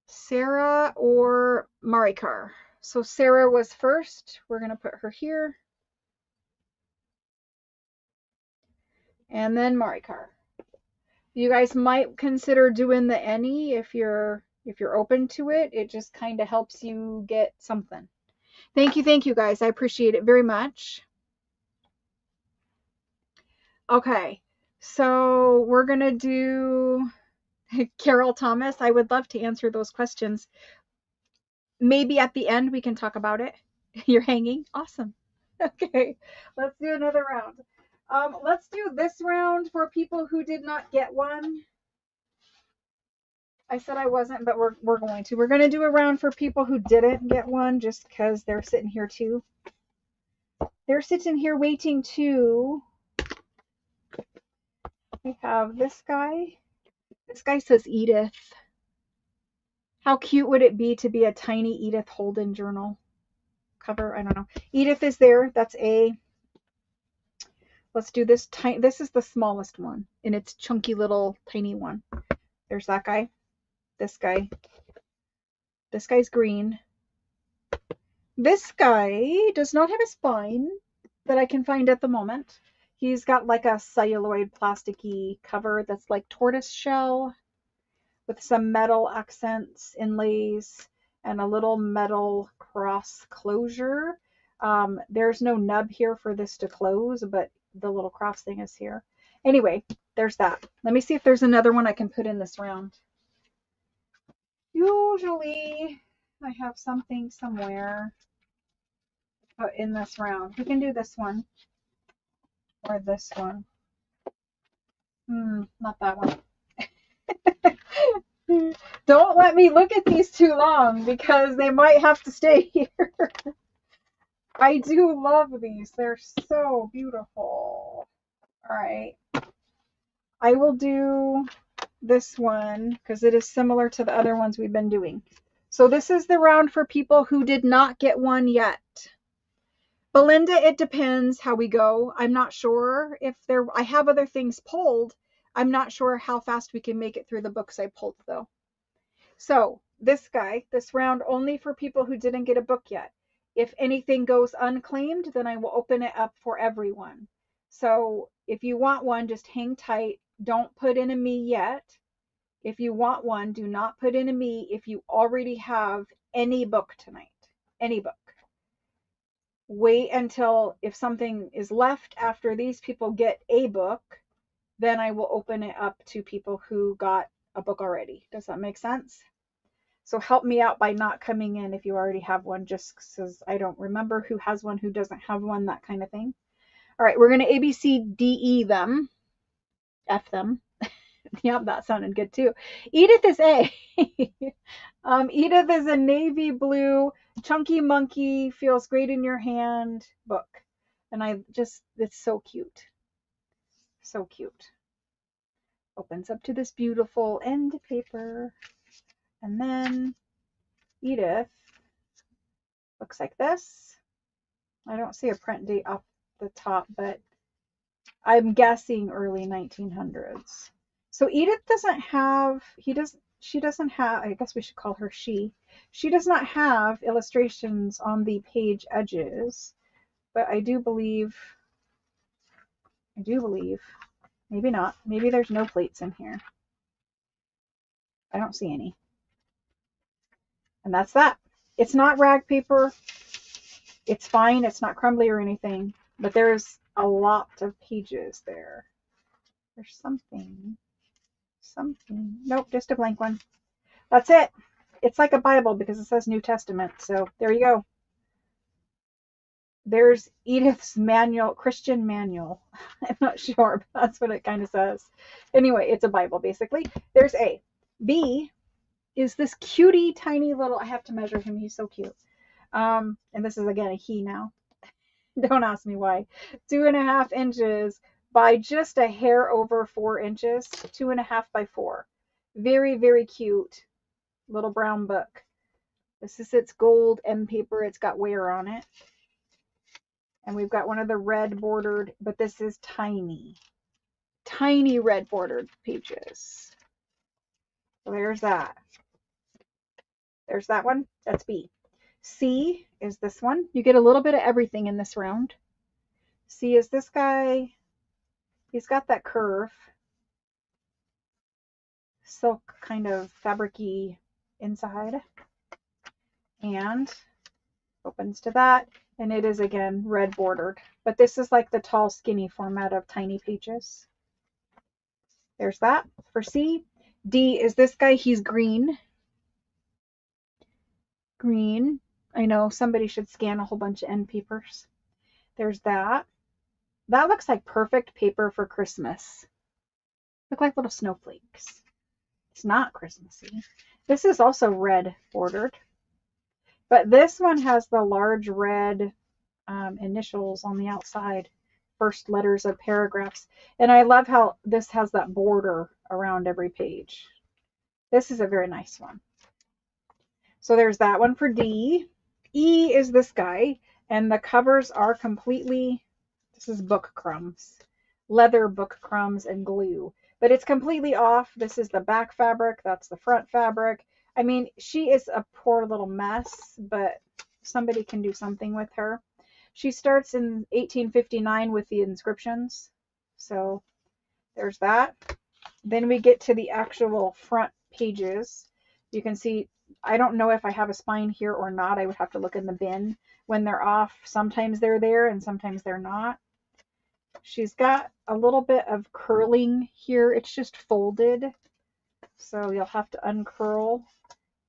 Sarah or Marikar. So Sarah was first. We're going to put her here. And then Marikar. You guys might consider doing the any if you're open to it. It just kind of helps you get something. Thank you guys. I appreciate it very much. Okay, so we're gonna do Carol Thomas. I would love to answer those questions. Maybe at the end we can talk about it. You're hanging? Awesome. Okay, let's do another round. Let's do this round for people who did not get one. I said I wasn't, but we're going to. We're going to do a round for people who didn't get one just because they're sitting here too. They're sitting here waiting too. We have this guy. This guy says Edith. How cute would it be to be a tiny Edith Holden journal cover? I don't know. Edith is there. That's A. Let's do this tiny. This is the smallest one, and it's chunky little tiny one. There's that guy. This guy. This guy's green. This guy does not have a spine that I can find at the moment. He's got like a celluloid plasticky cover that's like tortoise shell with some metal accents, inlays, and a little metal cross closure. There's no nub here for this to close, but the little cross thing is here. Anyway, there's that. Let me see if there's another one I can put in this round. Usually I have something somewhere to put in this round. We can do this one or this one. Not that one. Don't let me look at these too long because they might have to stay here. I do love these. They're so beautiful. All right. I will do this one because it is similar to the other ones we've been doing. So this is the round for people who did not get one yet. Belinda, it depends how we go. I'm not sure if I have other things pulled. I'm not sure how fast we can make it through the books I pulled though. So this guy, this round only for people who didn't get a book yet. If anything goes unclaimed, then I will open it up for everyone. So if you want one, just hang tight. Don't put in a me yet. If you want one, do not put in a me if you already have any book tonight. Any book. Wait until if something is left after these people get a book, then I will open it up to people who got a book already. Does that make sense? So help me out by not coming in if you already have one, just because I don't remember who has one, who doesn't have one, that kind of thing. All right, we're going to ABCDE them. F them. Yep, that sounded good too. Edith is A. Edith is a navy blue, chunky monkey, feels great in your hand book. And it's so cute. So cute. Opens up to this beautiful end paper. And then Edith looks like this. I don't see a print date off the top, but I'm guessing early 1900s. So Edith doesn't have, she doesn't have, I guess we should call her she. She does not have illustrations on the page edges, but I do believe, maybe not. Maybe there's no plates in here. I don't see any. And that's that. It's not rag paper. It's fine. It's not crumbly or anything, but there's a lot of pages there. There's something. Nope, just a blank one. That's it. It's like a Bible because it says New Testament. So there you go. There's Edith's manual, Christian manual. I'm not sure, but that's what it kind of says. Anyway, it's a Bible basically. There's A. B is this cutie tiny little, I have to measure him. He's so cute. And this is again a he now. Don't ask me why. 2.5 inches by just a hair over 4 inches. 2.5 by 4. Very, very cute little brown book. This is its gold M paper. It's got wear on it. And we've got one of the red bordered, but this is tiny. Tiny red bordered pages. So there's that. There's that one. That's B. C is this one. You get a little bit of everything in this round. C is this guy. He's got that curve. Silk kind of fabric-y inside. And opens to that. And it is again red bordered. But this is like the tall, skinny format of tiny pages. There's that for C. D is this guy. He's green. Green. I know somebody should scan a whole bunch of end papers. There's that. That looks like perfect paper for Christmas. Look like little snowflakes. It's not Christmassy. This is also red bordered. But this one has the large red initials on the outside. First letters of paragraphs. And I love how this has that border around every page. This is a very nice one. So there's that one for D. E is this guy. And the covers are completely, this is book crumbs. Leather book crumbs and glue. But it's completely off. This is the back fabric. That's the front fabric. I mean, she is a poor little mess, but somebody can do something with her. She starts in 1859 with the inscriptions. So there's that. Then we get to the actual front pages. You can see, I don't know if I have a spine here or not. I would have to look in the bin when they're off. Sometimes they're there and sometimes they're not. She's got a little bit of curling here. It's just folded. So you'll have to uncurl.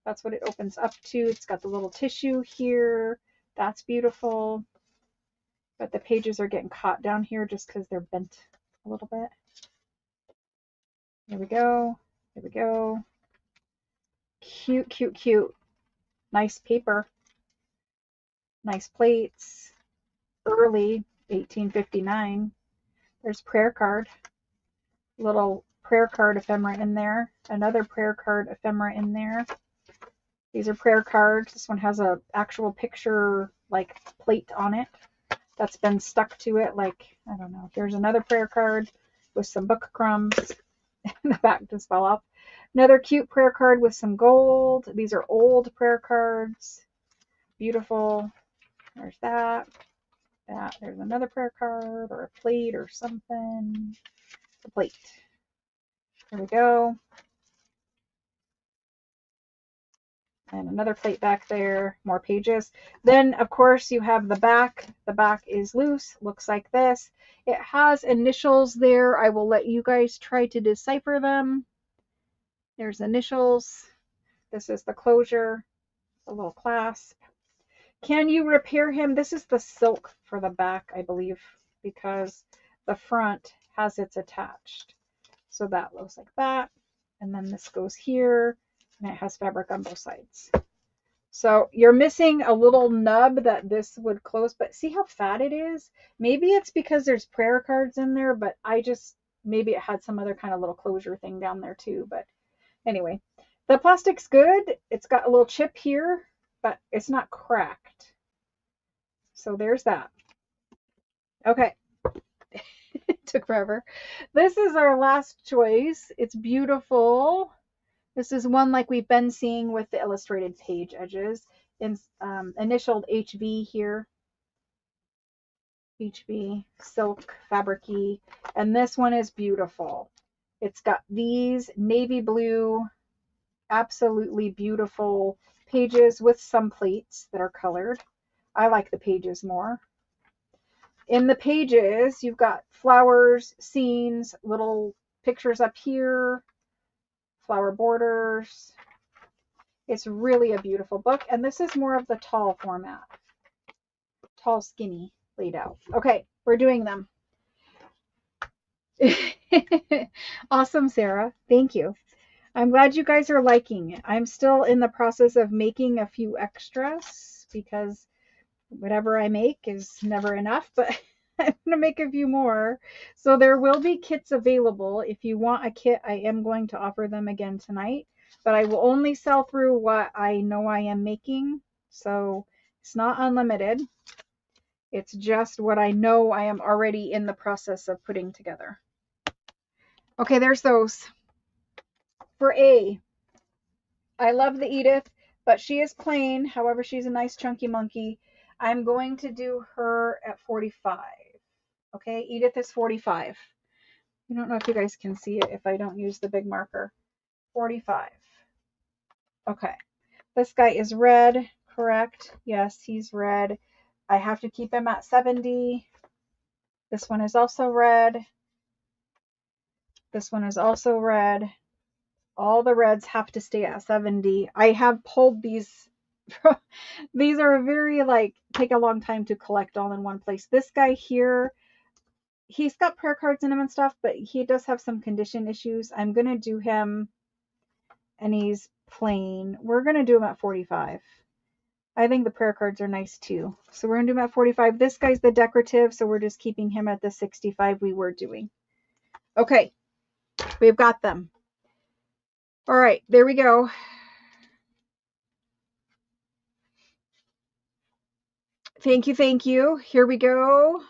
That's what it opens up to. It's got the little tissue here. That's beautiful. But the pages are getting caught down here just because they're bent a little bit. Here we go. Here we go. Cute, cute, cute. Nice paper. Nice plates. Early 1859. There's prayer card. Little prayer card ephemera in there. Another prayer card ephemera in there. These are prayer cards. This one has a actual picture like plate on it that's been stuck to it. Like, I don't know. There's another prayer card with some book crumbs. The back just fell off. Another cute prayer card with some gold. These are old prayer cards. Beautiful. There's that. That. There's another prayer card or a plate or something. A plate. Here we go. And another plate back there, more pages. Then, of course, you have the back. The back is loose, looks like this. It has initials there. I will let you guys try to decipher them. There's initials. This is the closure, the little clasp. Can you repair him? This is the silk for the back, I believe, because the front has its attached. So that looks like that. And then this goes here. And it has fabric on both sides. So you're missing a little nub that this would close, but see how fat it is? Maybe it's because there's prayer cards in there, but maybe it had some other kind of little closure thing down there too. But anyway, the plastic's good. It's got a little chip here, but it's not cracked. So there's that. Okay. It took forever. This is our last choice. It's beautiful. This is one like we've been seeing with the illustrated page edges. Initialed HV here. HV, silk, fabric-y. And this one is beautiful. It's got these navy blue, absolutely beautiful pages with some plates that are colored. I like the pages more. In the pages, you've got flowers, scenes, little pictures up here, flower borders. It's really a beautiful book. And this is more of the tall format. Tall, skinny laid out. Okay, we're doing them. Awesome, Sarah. Thank you. I'm glad you guys are liking it. I'm still in the process of making a few extras because whatever I make is never enough, but I'm going to make a few more. So there will be kits available. If you want a kit, I am going to offer them again tonight, but I will only sell through what I know I am making. So it's not unlimited. It's just what I know I am already in the process of putting together. Okay, there's those. For A, I love the Edith, but she is plain. However, she's a nice chunky monkey. I'm going to do her at 45. Okay, Edith is 45. I don't know if you guys can see it if I don't use the big marker. 45. Okay, this guy is red, correct? Yes, he's red. I have to keep him at 70. This one is also red. This one is also red. All the reds have to stay at 70. I have pulled these. These are very, like, take a long time to collect all in one place. This guy here, he's got prayer cards in him and stuff, but he does have some condition issues. I'm going to do him, and he's plain. We're going to do him at 45. I think the prayer cards are nice too. So we're going to do him at 45. This guy's the decorative, so we're just keeping him at the 65 we were doing. Okay, we've got them. All right, there we go. Thank you, thank you. Here we go.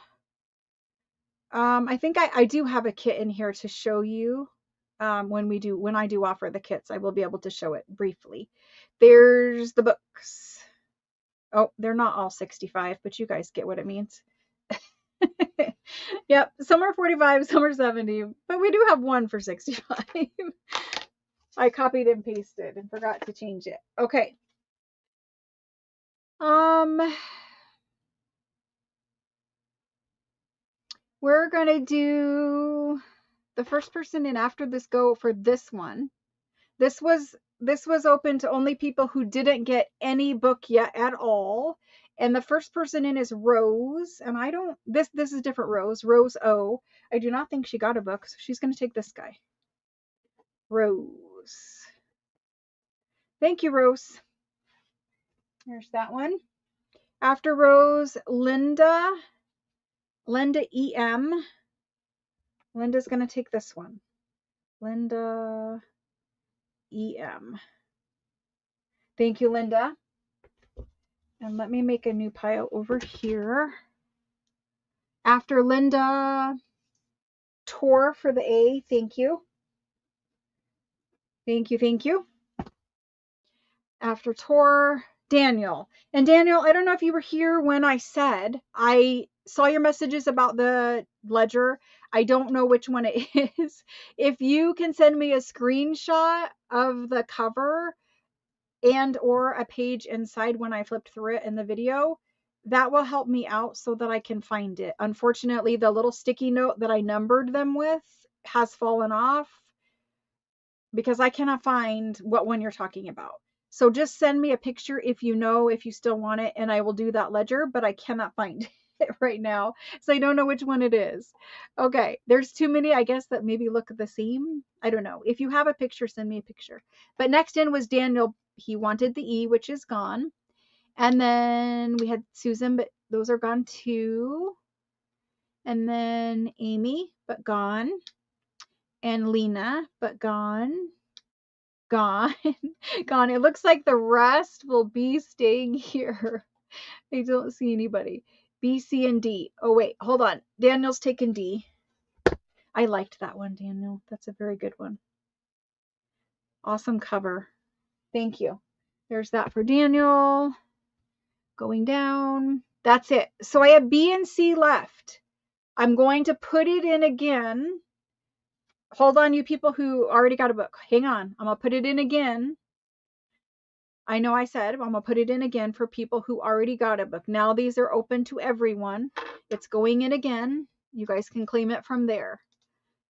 I think I do have a kit in here to show you. When I do offer the kits, I will be able to show it briefly. There's the books. Oh, they're not all 65, but you guys get what it means. Yep, some are 45, some are 70, but we do have one for 65. I copied and pasted and forgot to change it. Okay. We're gonna do the first person in after this go for this one. This was open to only people who didn't get any book yet at all. And the first person in is Rose, and I don't this is different Rose O. I do not think she got a book, so she's going to take this guy. Rose. Thank you, Rose. There's that one. After Rose, Linda EM. Linda's going to take this one. Linda EM. Thank you, Linda. And let me make a new pile over here. After Linda, Tor for the A. Thank you. Thank you, thank you. After Tor, Daniel. And Daniel, I don't know if you were here when I said, I saw your messages about the ledger. I don't know which one it is. If you can send me a screenshot of the cover and or a page inside when I flipped through it in the video, that will help me out so that I can find it. Unfortunately, the little sticky note that I numbered them with has fallen off because I cannot find what one you're talking about. So just send me a picture if you still want it, and I will do that ledger, but I cannot find it right now. So I don't know which one it is. Okay, there's too many, I guess, that maybe look the same. I don't know. If you have a picture, send me a picture. But next in was Daniel. He wanted the E, which is gone. And then we had Susan, but those are gone too. And then Amy, but gone. And Lena, but gone. Gone. Gone. It looks like the rest will be staying here. I don't see anybody. B, C, and D. Oh, wait. Hold on. Daniel's taken D. I liked that one, Daniel. That's a very good one. Awesome cover. Thank you. There's that for Daniel. Going down. That's it. So I have B and C left. I'm going to put it in again. Hold on, you people who already got a book. Hang on. I'm going to put it in again. I know I said I'm going to put it in again for people who already got a book. Now these are open to everyone. It's going in again. You guys can claim it from there.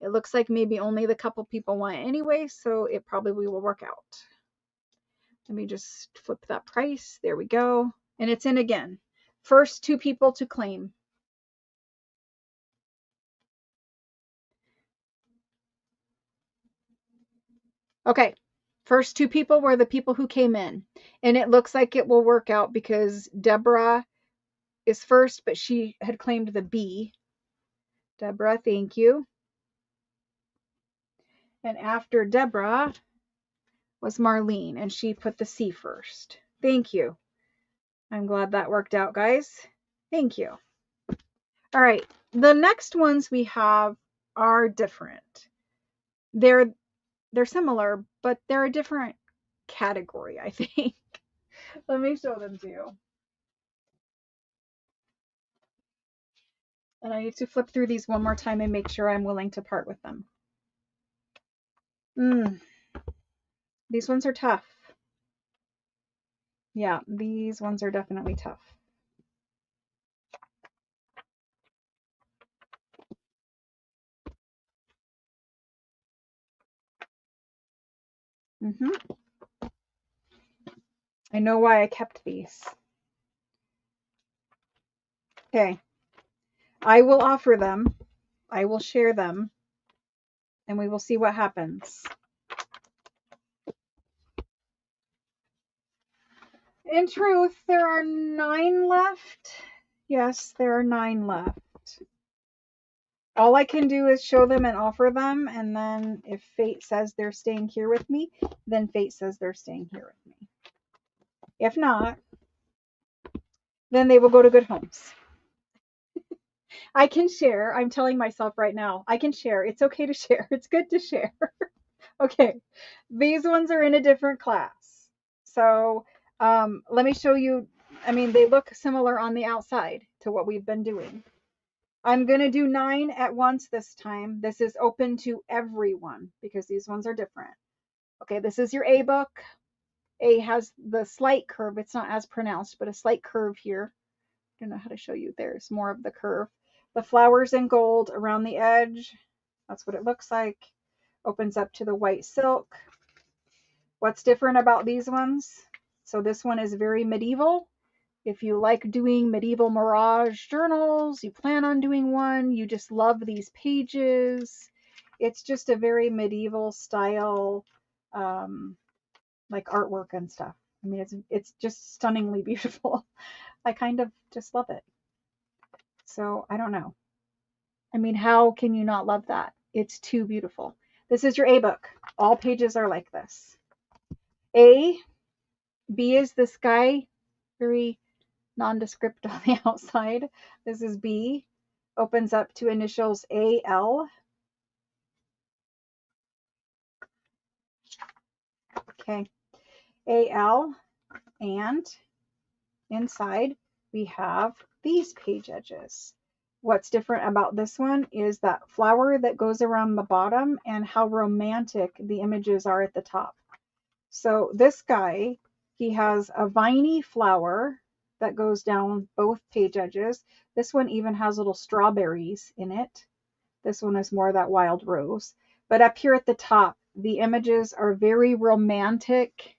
It looks like maybe only the couple people want it anyway, so it probably will work out. Let me just flip that price. There we go. And it's in again. First 2 people to claim. Okay, First two people were the people who came in. And it looks like it will work out because Deborah is first, but she had claimed the B. Deborah, thank you. And after Deborah was Marlene, and she put the C first. Thank you. I'm glad that worked out, guys. Thank you. All right. The next ones we have are different. They're similar, but they're a different category, I think. Let me show them to you. And I need to flip through these one more time and make sure I'm willing to part with them. These ones are tough. Yeah, these ones are definitely tough. I know why I kept these. Okay. I will offer them. I will share them. And we will see what happens. In truth, there are 9 left. Yes, there are 9 left. All I can do is show them and offer them, and then if fate says they're staying here with me, then fate says they're staying here with me. If not, then they will go to good homes. I can share. I'm telling myself right now, I can share. It's okay to share. It's good to share. Okay, these ones are in a different class. So let me show you. I mean, they look similar on the outside to what we've been doing. I'm going to do 9 at once this time. This is open to everyone because these ones are different. Okay, this is your A book. A has the slight curve. It's not as pronounced, but a slight curve here. I don't know how to show you. There's more of the curve. The flowers in gold around the edge. That's what it looks like. Opens up to the white silk. What's different about these ones? So this one is very medieval. If you like doing medieval mirage journals, you plan on doing one, you just love these pages. It's just a very medieval style, like artwork and stuff. I mean, it's just stunningly beautiful. I kind of just love it. So I don't know. I mean, how can you not love that? It's too beautiful. This is your A book. All pages are like this. A, B is this guy, very nondescript on the outside. This is B. Opens up to initials AL. Okay. AL. And inside we have these page edges. What's different about this one is that flower that goes around the bottom and how romantic the images are at the top. So this guy, he has a viney flower that goes down both page edges. This one even has little strawberries in it. This one is more of that wild rose. But up here at the top, the images are very romantic.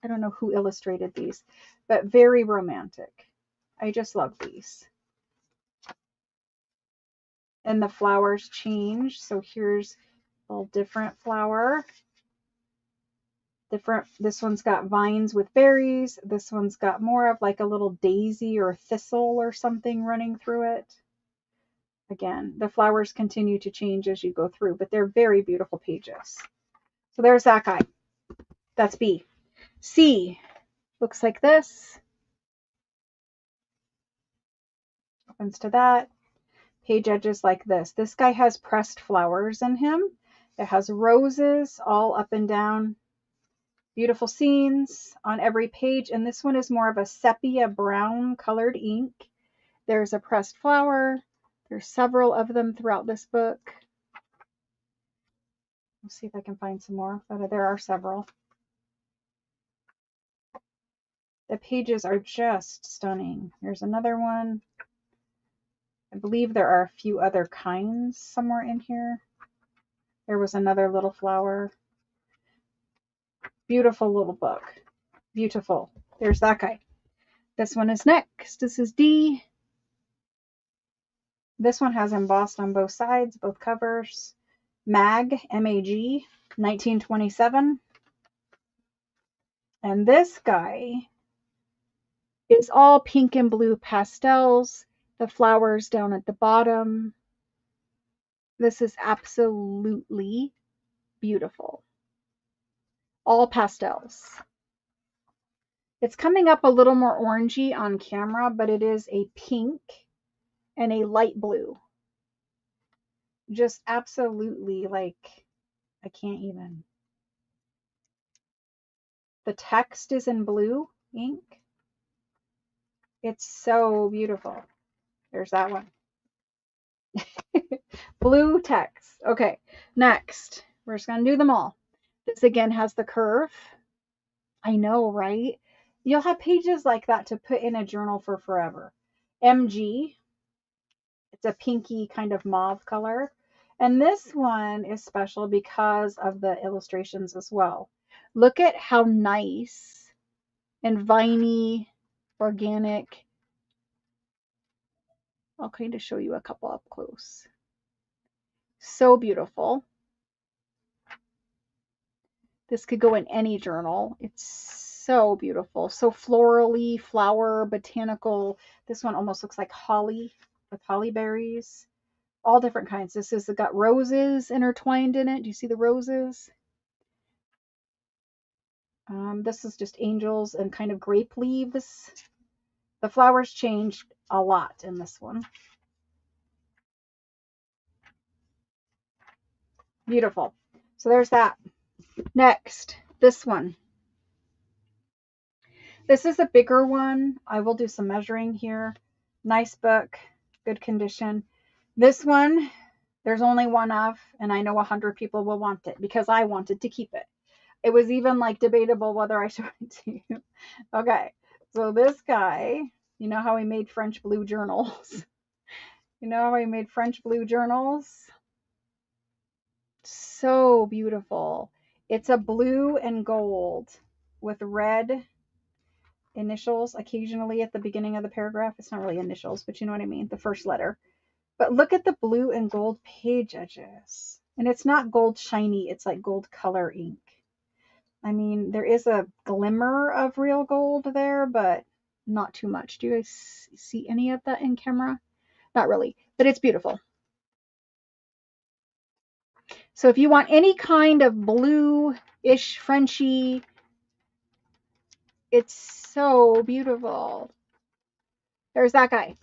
I don't know who illustrated these, but very romantic. I just love these. And the flowers change. So here's a little different flower. This one's got vines with berries. This one's got more of like a little daisy or thistle or something running through it. Again, the flowers continue to change as you go through, but they're very beautiful pages. So there's that guy. That's B. C looks like this. Opens to that. Page edges like this. This guy has pressed flowers in him. It has roses all up and down. Beautiful scenes on every page. And this one is more of a sepia brown colored ink. There's a pressed flower. There's several of them throughout this book. Let's see if I can find some more. There are several. The pages are just stunning. Here's another one. I believe there are a few other kinds somewhere in here. There was another little flower. Beautiful little book. Beautiful. There's that guy. This one is next. This is D. This one has embossed on both sides, both covers. Mag, M-A-G, 1927. And this guy is all pink and blue pastels, the flowers down at the bottom. This is absolutely beautiful. All pastels. It's coming up a little more orangey on camera, but it is a pink and a light blue. Just absolutely, like, I can't even. The text is in blue ink. It's so beautiful. There's that one. Blue text. Okay, next. We're just going to do them all. This again has the curve. I know, right? You'll have pages like that to put in a journal for forever. MG. It's a pinky kind of mauve color. And this one is special because of the illustrations as well. Look at how nice and viney, organic. I'll kind of show you a couple up close. So beautiful. This could go in any journal. It's so beautiful. So florally, flower, botanical. This one almost looks like holly with holly berries. All different kinds. This has got roses intertwined in it. Do you see the roses? This is just angels and kind of grape leaves. The flowers changed a lot in this one. Beautiful. So there's that. Next, this one. This is a bigger one. I will do some measuring here. Nice book, good condition. This one, there's only one of, and I know 100 people will want it because I wanted to keep it. It was even like debatable whether I showed it to you. Okay, so this guy, you know how he made French blue journals? You know how he made French blue journals? So beautiful. It's a blue and gold with red initials occasionally at the beginning of the paragraph. It's not really initials, but you know what I mean, the first letter. But look at the blue and gold page edges. And it's not gold shiny, it's like gold color ink. I mean, there is a glimmer of real gold there, but not too much. Do you guys see any of that in camera? Not really, but it's beautiful. So if you want any kind of blue-ish Frenchy, it's so beautiful. There's that guy,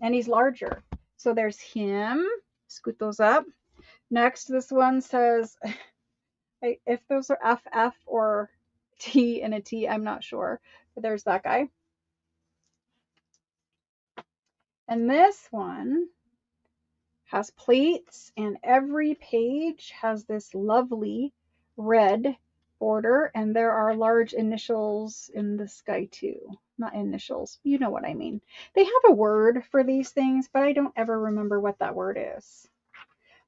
and he's larger. So there's him. Scoot those up. Next, this one says, if those are FF or T and a T, I'm not sure. But there's that guy. And this one has plates, and every page has this lovely red border, and there are large initials in this guy too. Not initials, you know what I mean. They have a word for these things, but I don't ever remember what that word is.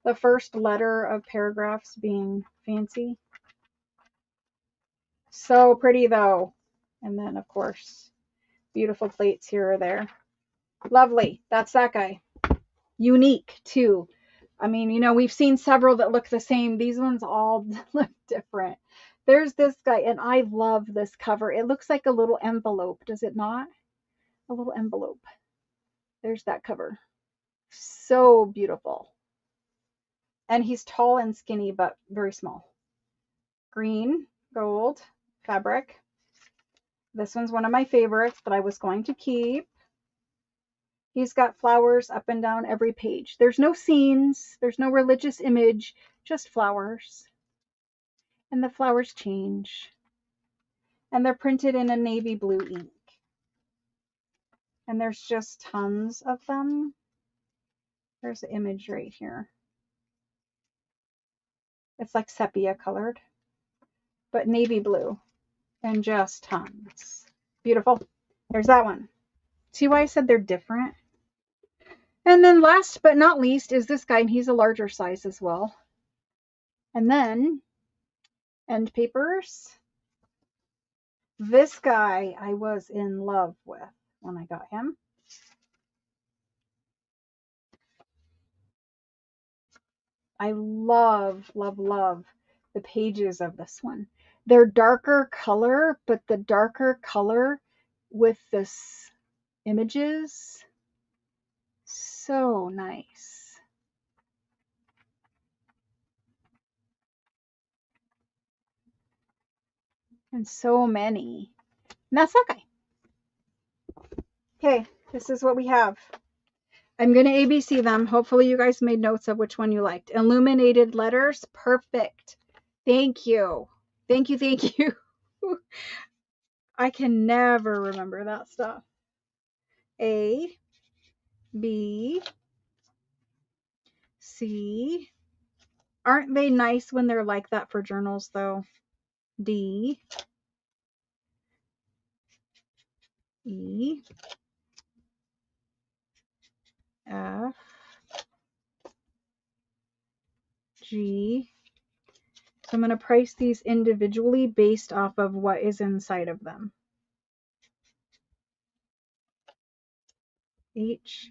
The first letter of paragraphs being fancy. So pretty though. And then of course, beautiful plates here or there. Lovely. That's that guy. Unique too. I mean, you know, we've seen several that look the same. These ones all look different. There's this guy, and I love this cover. It looks like a little envelope, does it not? A little envelope. There's that cover. So beautiful. And he's tall and skinny, but very small. Green, gold, fabric. This one's one of my favorites that I was going to keep. He's got flowers up and down every page. There's no scenes, there's no religious image, just flowers. And the flowers change. And they're printed in a navy blue ink. And there's just tons of them. There's the image right here. It's like sepia colored, but navy blue, and just tons. Beautiful. There's that one. See why I said they're different? And then last but not least is this guy, and he's a larger size as well. And then end papers. This guy I was in love with when I got him. I love, love, love the pages of this one. They're darker color, but the darker color with this images, so nice. And so many. And that's okay. Okay, this is what we have. I'm going to ABC them. Hopefully you guys made notes of which one you liked. Illuminated letters, perfect. Thank you. Thank you, thank you. I can never remember that stuff. A, B, C. Aren't they nice when they're like that for journals though? D, E, F, G. So I'm going to price these individually based off of what is inside of them. H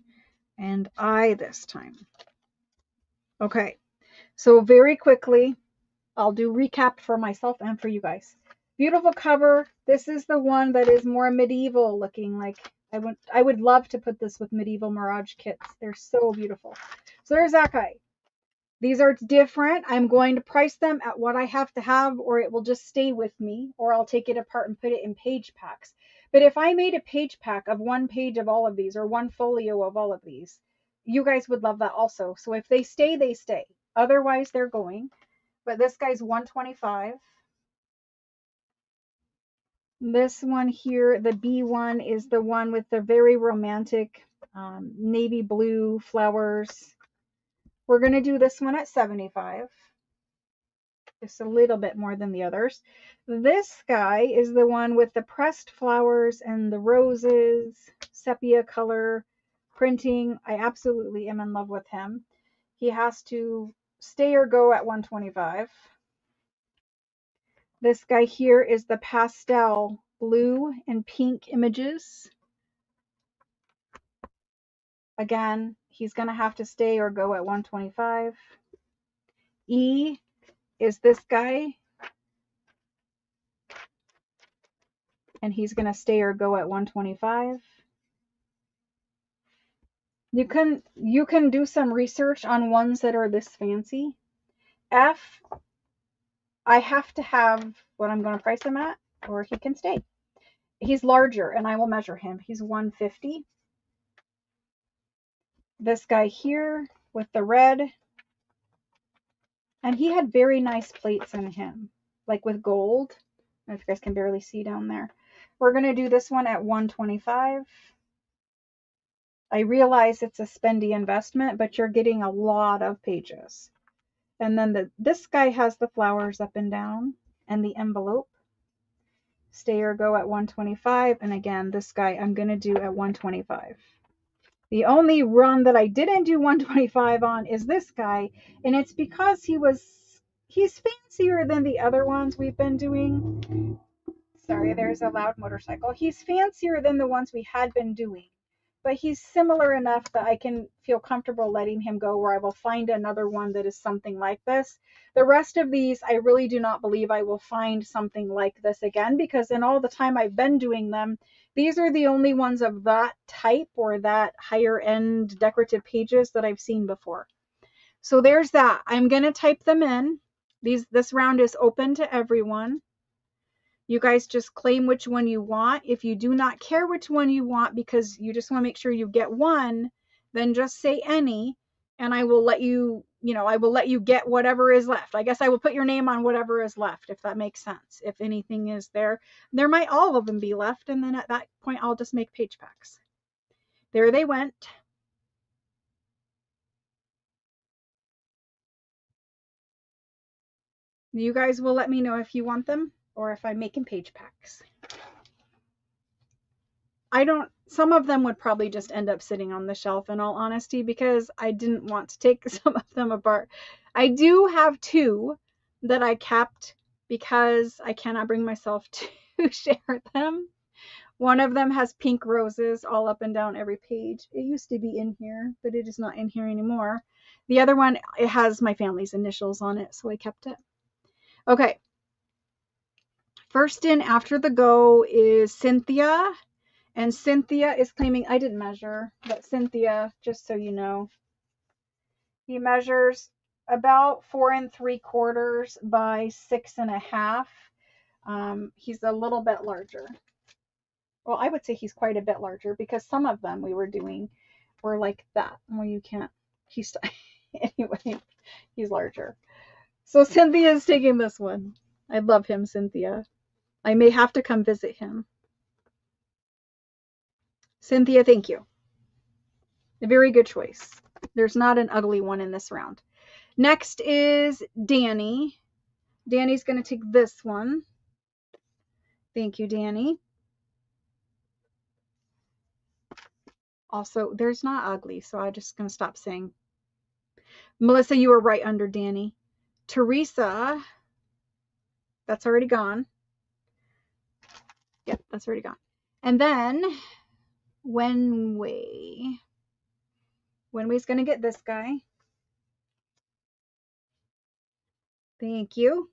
and I this time. Okay, so very quickly, I'll do recap for myself and for you guys. Beautiful cover. This is the one that is more medieval looking. Like I would love to put this with medieval Mirage kits. They're so beautiful. So there's that guy. These are different. I'm going to price them at what I have to have, or it will just stay with me, or I'll take it apart and put it in page packs. But if I made a page pack of 1 page of all of these, or 1 folio of all of these, you guys would love that also. So if they stay, they stay. Otherwise, they're going. But this guy's 125. This one here, the B1, is the one with the very romantic navy blue flowers. We're going to do this one at 75. Just a little bit more than the others. This guy is the one with the pressed flowers and the roses, sepia color printing. I absolutely am in love with him. He has to stay or go at 125. This guy here is the pastel blue and pink images. Again, he's going to have to stay or go at 125. E is this guy, and he's going to stay or go at 125. You can do some research on ones that are this fancy. F, I have to have what I'm going to price him at, or he can stay. He's larger, and I will measure him. He's 150. This guy here with the red, and he had very nice plates in him, like with gold. I don't know if you guys can barely see down there. We're going to do this one at 125. I realize it's a spendy investment, but you're getting a lot of pages. And then this guy has the flowers up and down and the envelope. Stay or go at 125. And again, this guy I'm going to do at 125. The only run that I didn't do 125 on is this guy, and it's because he's fancier than the other ones we've been doing. Sorry, there's a loud motorcycle. He's fancier than the ones we had been doing, but he's similar enough that I can feel comfortable letting him go, where I will find another one that is something like this. The rest of these, I really do not believe I will find something like this again, because in all the time I've been doing them, these are the only ones of that type or that higher end decorative pages that I've seen before. So there's that. I'm going to type them in. This round is open to everyone. You guys just claim which one you want. If you do not care which one you want because you just want to make sure you get one, then just say any, and I will let you, I will let you get whatever is left. I guess I will put your name on whatever is left, if that makes sense. If anything is there, there might all of them be left, and then at that point I'll just make page packs. There they went. You guys will let me know if you want them or if I'm making page packs. Some of them would probably just end up sitting on the shelf, in all honesty, because I didn't want to take some of them apart. I do have 2 that I kept because I cannot bring myself to share them. One of them has pink roses all up and down every page. It used to be in here, but it is not in here anymore. The other one, it has my family's initials on it, so I kept it. Okay. First in after the go is Cynthia. And Cynthia is claiming, I didn't measure, but Cynthia, just so you know, he measures about 4 3/4 by 6.5. He's a little bit larger. Well, I would say he's quite a bit larger because some of them we were doing were like that. Well, you can't, he's, anyway, he's larger. So Cynthia is taking this one. I love him, Cynthia. I may have to come visit him. Cynthia, thank you. A very good choice. There's not an ugly one in this round. Next is Danny. Danny's going to take this one. Thank you, Danny. Also, there's not ugly, so I'm just going to stop saying. Melissa, you were right under Danny. Teresa, that's already gone. Yep, that's already gone. And then Wenway. Wenway's going to get this guy. Thank you.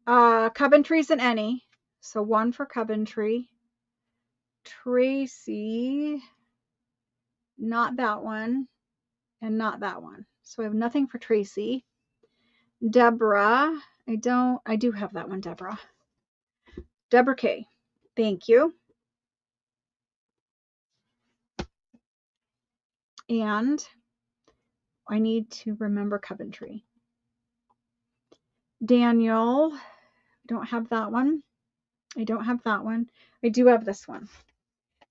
Coventry's an any. So 1 for Coventry. Tracy, not that one, and not that one. So I have nothing for Tracy. Deborah, I do have that one, Deborah. Deborah K. Thank you. And I need to remember Coventry. Daniel, I don't have that one. I don't have that one. I do have this one.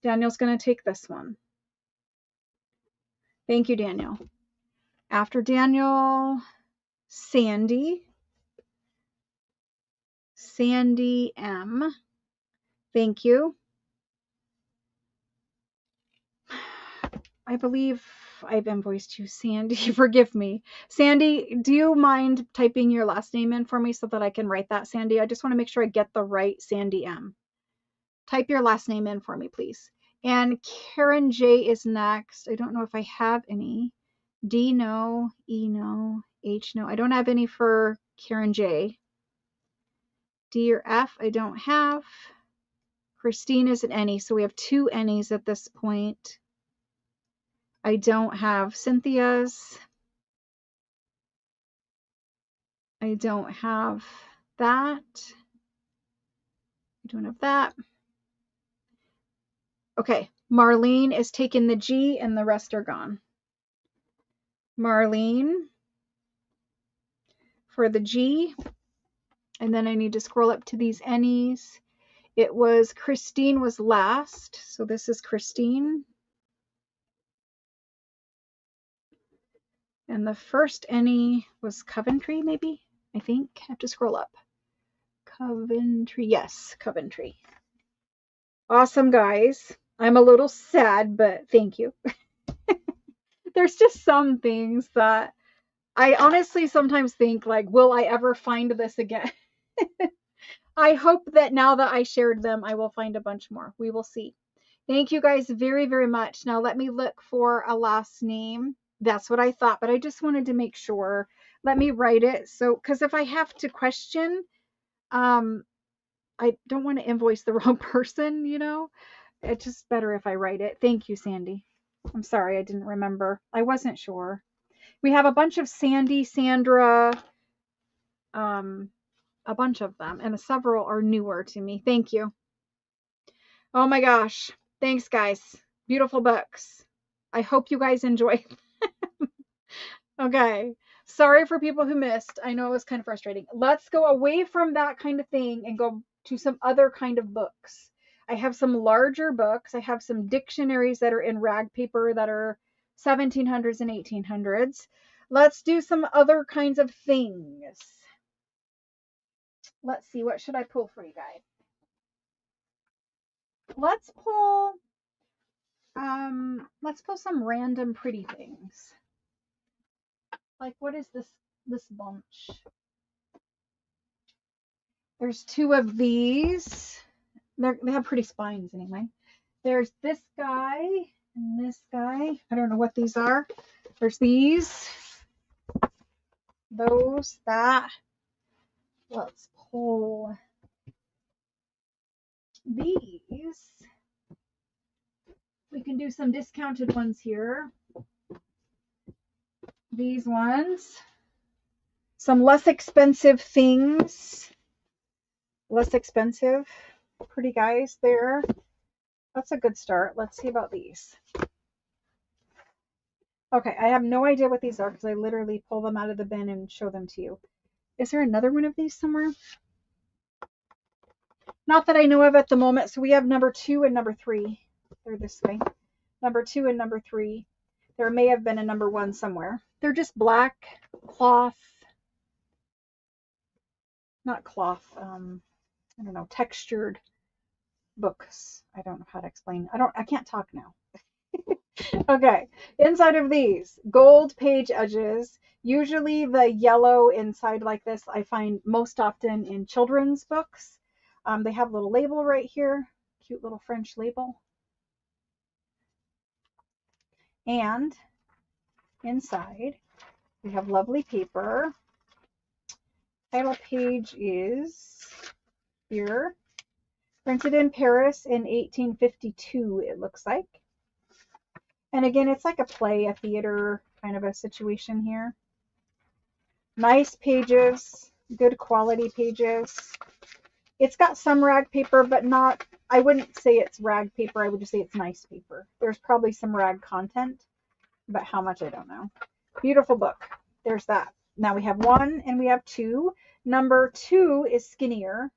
Daniel's going to take this one. Thank you, Daniel. After Daniel, Sandy. Sandy M. Thank you. I believe I've invoiced you, Sandy. Forgive me. Sandy, do you mind typing your last name in for me so that I can write that, Sandy? I just want to make sure I get the right Sandy M. Type your last name in for me, please. And Karen J is next. I don't know if I have any. D, no. E, no. H, no. I don't have any for Karen J. D or F, I don't have. Christine is an any, so we have 2 any's at this point. I don't have Cynthia's. I don't have that. I don't have that. Okay, Marlene is taking the G and the rest are gone. Marlene for the G. And then I need to scroll up to these N's. It was Christine was last. So this is Christine. And the first N was Coventry, maybe? I think. I have to scroll up. Coventry. Yes, Coventry. Awesome, guys. I'm a little sad, but thank you. There's just some things that I honestly sometimes think, like, will I ever find this again? I hope that now that I shared them, I will find a bunch more. We will see. Thank you guys very, very much. Now let me look for a last name. That's what I thought, but I just wanted to make sure. Let me write it. So, because if I have to question, I don't want to invoice the wrong person, you know? It's just better if I write it. Thank you, Sandy. I'm sorry, I didn't remember. I wasn't sure. We have a bunch of Sandy, Sandra, a bunch of them, and several are newer to me. Thank you. Oh my gosh. Thanks, guys. Beautiful books. I hope you guys enjoy. Okay. Sorry for people who missed. I know it was kind of frustrating. Let's go away from that kind of thing and go to some other kind of books. I have some larger books. I have some dictionaries that are in rag paper that are 1700s and 1800s. Let's do some other kinds of things. Let's see, what should I pull for you guys? Let's pull some random pretty things. Like, what is this bunch? There's 2 of these. They have pretty spines anyway. There's this guy and this guy. I don't know what these are. There's these. those, that. Let's pull these. We can do some discounted ones here. These ones. Some less expensive things. Less expensive. Pretty guys there. That's a good start. Let's see about these. Okay, I have no idea what these are because I literally pull them out of the bin and show them to you. Is there another one of these somewhere? Not that I know of at the moment. So we have number 2 and number 3. They're this way. Number 2 and number 3. There may have been a number 1 somewhere. They're just black cloth. Not cloth. I don't know, textured books. I don't know how to explain. I can't talk now. Okay, inside of these, gold page edges. Usually the yellow inside like this I find most often in children's books. They have a little label right here, cute little French label. And inside we have lovely paper. Title page is here. Printed in Paris in 1852, it looks like. And again, it's like a play, a theater kind of a situation here. Nice pages, good quality pages. It's got some rag paper, but not, I wouldn't say it's rag paper. I would just say it's nice paper. There's probably some rag content, but how much, I don't know. Beautiful book. There's that. Now we have 1 and we have 2. Number 2 is skinnier.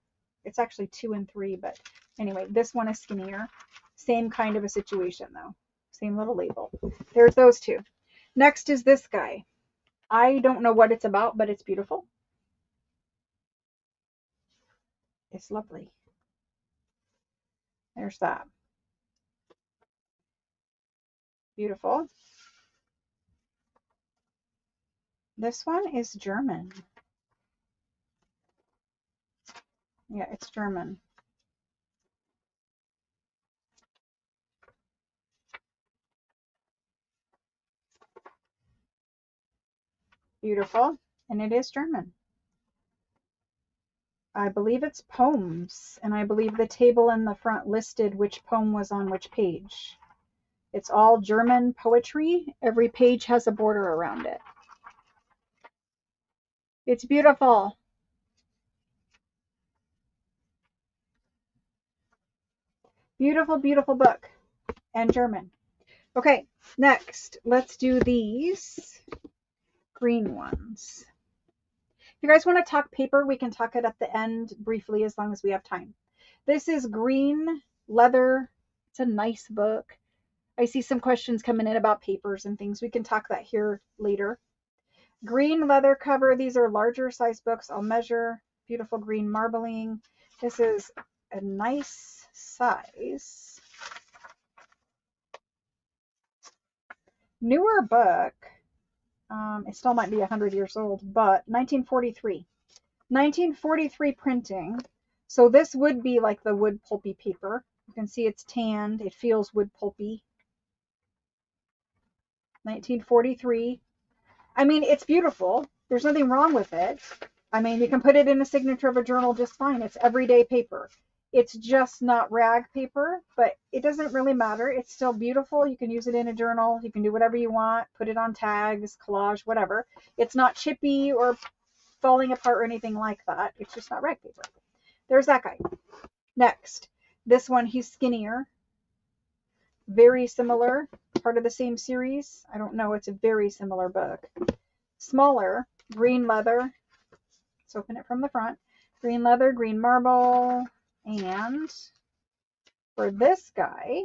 It's actually 2 and 3, but anyway, this one is skinnier. Same kind of a situation though. Same little label. There's those 2. Next is this guy. I don't know what it's about, but it's beautiful. It's lovely. There's that. Beautiful. This one is German. Yeah, it's German. Beautiful. And it is German. I believe it's poems, and I believe the table in the front listed which poem was on which page. It's all German poetry. Every page has a border around it. It's beautiful. Beautiful, beautiful book. And German. Okay, next, let's do these green ones. If you guys want to talk paper, we can talk it at the end briefly as long as we have time. This is green leather. It's a nice book. I see some questions coming in about papers and things. We can talk that here later. Green leather cover. These are larger size books. I'll measure. Beautiful green marbling. This is a nice size. Newer book. It still might be 100 years old, but 1943. 1943 printing. So this would be like the wood pulpy paper. You can see it's tanned. It feels wood pulpy. 1943. I mean, it's beautiful. There's nothing wrong with it. I mean, you can put it in the signature of a journal just fine. It's everyday paper. It's just not rag paper, but it doesn't really matter. It's still beautiful. You can use it in a journal. You can do whatever you want. Put it on tags, collage, whatever. It's not chippy or falling apart or anything like that. It's just not rag paper. There's that guy. Next, this one, he's skinnier. Very similar. Part of the same series. I don't know. It's a very similar book. Smaller. Green leather. Let's open it from the front. Green leather, green marble. And for this guy,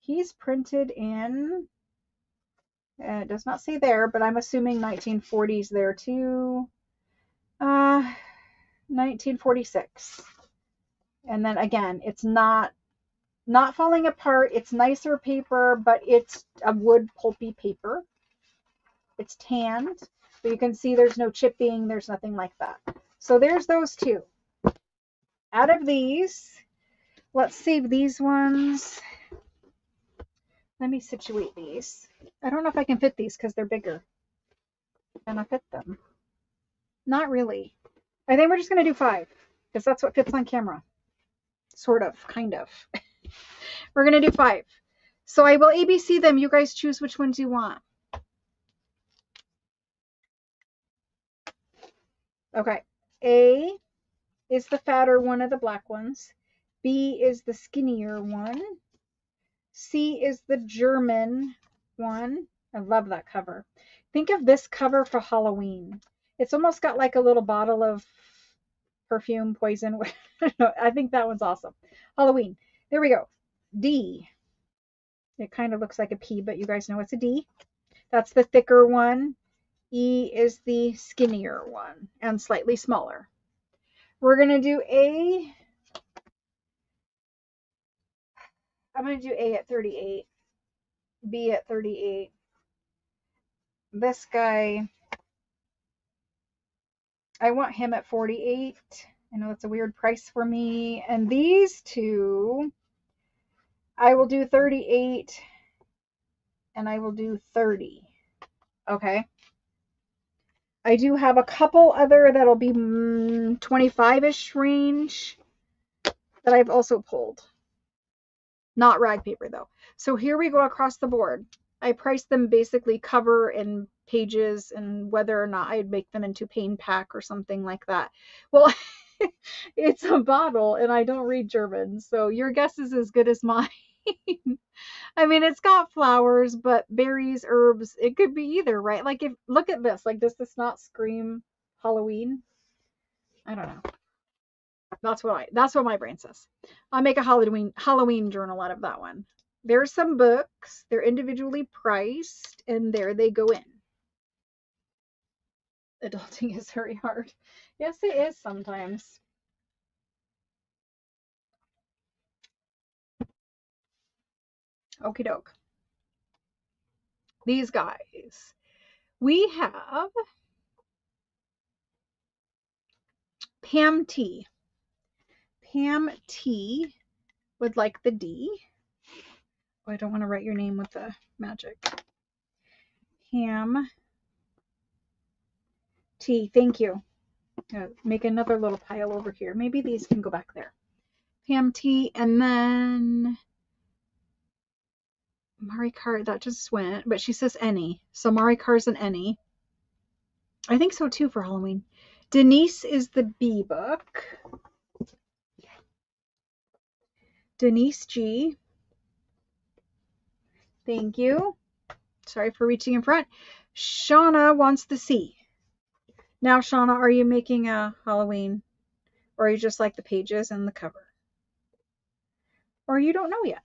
he's printed in, it does not say there, but I'm assuming 1940s there too. 1946. And then again, it's not falling apart. It's nicer paper, but it's a wood pulpy paper. It's tanned, but you can see there's no chipping. There's nothing like that. So there's those 2. Out of these, let's save these ones. Let me situate these. I don't know if I can fit these because they're bigger. Gonna fit them. Not really. I think we're just gonna do 5 because that's what fits on camera. Sort of, kind of. We're gonna do 5. So I will ABC them. You guys choose which ones you want. Okay. A is the fatter one of the black ones. B is the skinnier one. C is the German one. I love that cover. Think of this cover for Halloween. It's almost got like a little bottle of perfume, poison. I think that one's awesome. Halloween. There we go. D. It kind of looks like a P, but you guys know it's a D. That's the thicker one. E is the skinnier one and slightly smaller. We're going to do A. I'm going to do A at 38. B at 38. This guy, I want him at 48. I know that's a weird price for me. And these two, I will do 38 and I will do 30. Okay. I do have a couple other that'll be 25-ish range that I've also pulled. Not rag paper though. So here we go across the board. I priced them basically cover and pages and whether or not I'd make them into pain pack or something like that. Well, it's a bottle and I don't read German, so your guess is as good as mine. I mean, it's got flowers, but berries, herbs, it could be either, right? Like if look at this, like does this not scream Halloween? I don't know. That's what my brain says. I'll make a Halloween journal out of that one. There's some books. They're individually priced, and there they go in. Adulting is very hard. Yes, it is sometimes. Okie doke. These guys. We have Pam T. Pam T would like the D. Oh, I don't want to write your name with the magic. Pam T. Thank you. Make another little pile over here. Maybe these can go back there. Pam T. And then Mari Carr, that just went, but she says any. So Mari Carr's an any. I think so too for Halloween. Denise is the B book. Denise G. Thank you. Sorry for reaching in front. Shauna wants the C. Now, Shauna, are you making a Halloween? Or are you just like the pages and the cover? Or you don't know yet.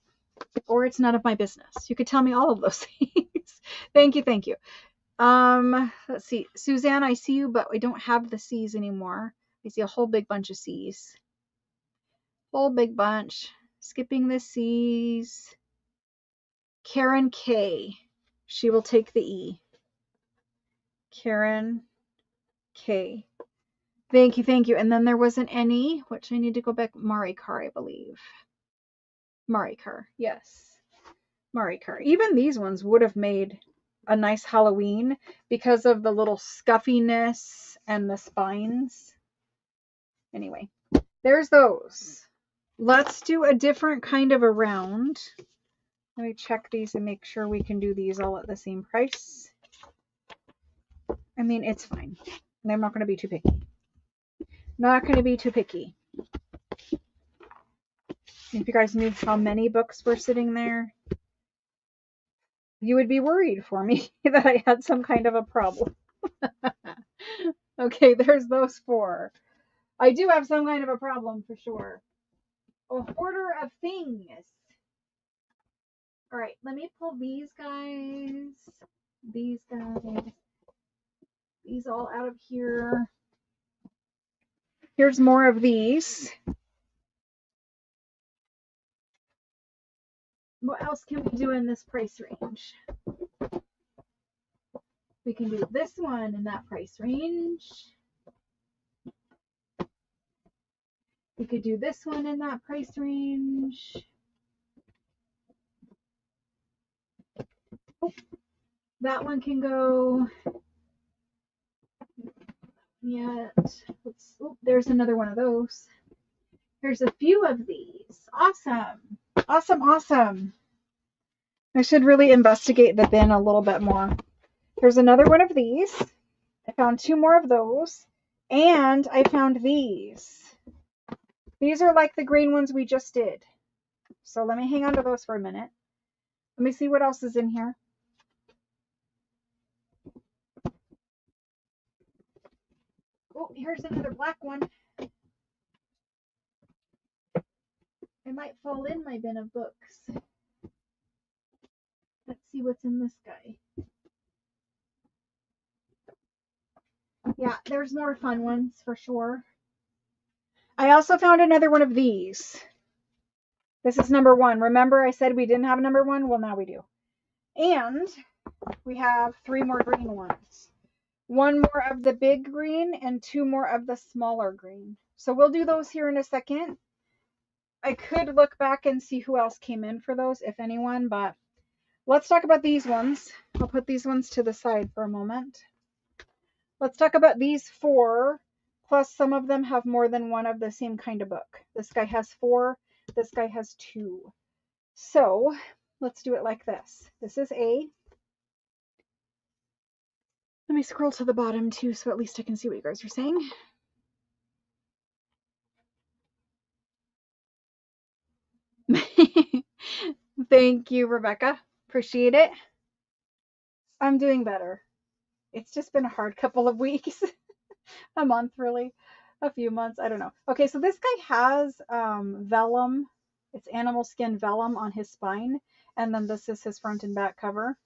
Or it's none of my business. You could tell me all of those things. Thank you, thank you. Let's see. Suzanne, I see you, but we don't have the C's anymore. I see a whole big bunch of C's. Whole big bunch. Skipping the C's. Karen K. She will take the E. Karen K. Thank you, thank you. And then there was an any, which I need to go back. Marikar, I believe. Marikar, yes. Marikar. Even these ones would have made a nice Halloween because of the little scuffiness and the spines. Anyway, there's those. Let's do a different kind of a round. Let me check these and make sure we can do these all at the same price. I mean, it's fine. And I'm not going to be too picky. Not going to be too picky. If you guys knew how many books were sitting there, you would be worried for me that I had some kind of a problem. Okay, there's those 4. I do have some kind of a problem for sure. A hoarder of things. All right, let me pull these guys. These guys. These all out of here. Here's more of these. What else can we do in this price range? We can do this one in that price range. We could do this one in that price range. Oh, that one can go. yet. Oh, there's another one of those. There's a few of these. Awesome. Awesome, awesome. I should really investigate the bin a little bit more. There's another one of these. I found two more of those. And I found these. These are like the green ones we just did. So let me hang on to those for a minute. Let me see what else is in here. Oh, here's another black one. It might fall in my bin of books. Let's see what's in this guy. Yeah, there's more fun ones for sure. I also found another one of these. This is number one. Remember I said we didn't have a number one? Well, now we do. And we have three more green ones. One more of the big green and two more of the smaller green. So we'll do those here in a second. I could look back and see who else came in for those, if anyone, but let's talk about these ones. I'll put these ones to the side for a moment. Let's talk about these four, plus some of them have more than one of the same kind of book. This guy has four, this guy has two. So let's do it like this. This is A. Let me scroll to the bottom too, so at least I can see what you guys are saying. Thank you, Rebecca. Appreciate it. I'm doing better. It's just been a hard couple of weeks. A month, really. A few months. I don't know. Okay, so this guy has vellum. It's animal skin vellum on his spine. And then this is his front and back cover.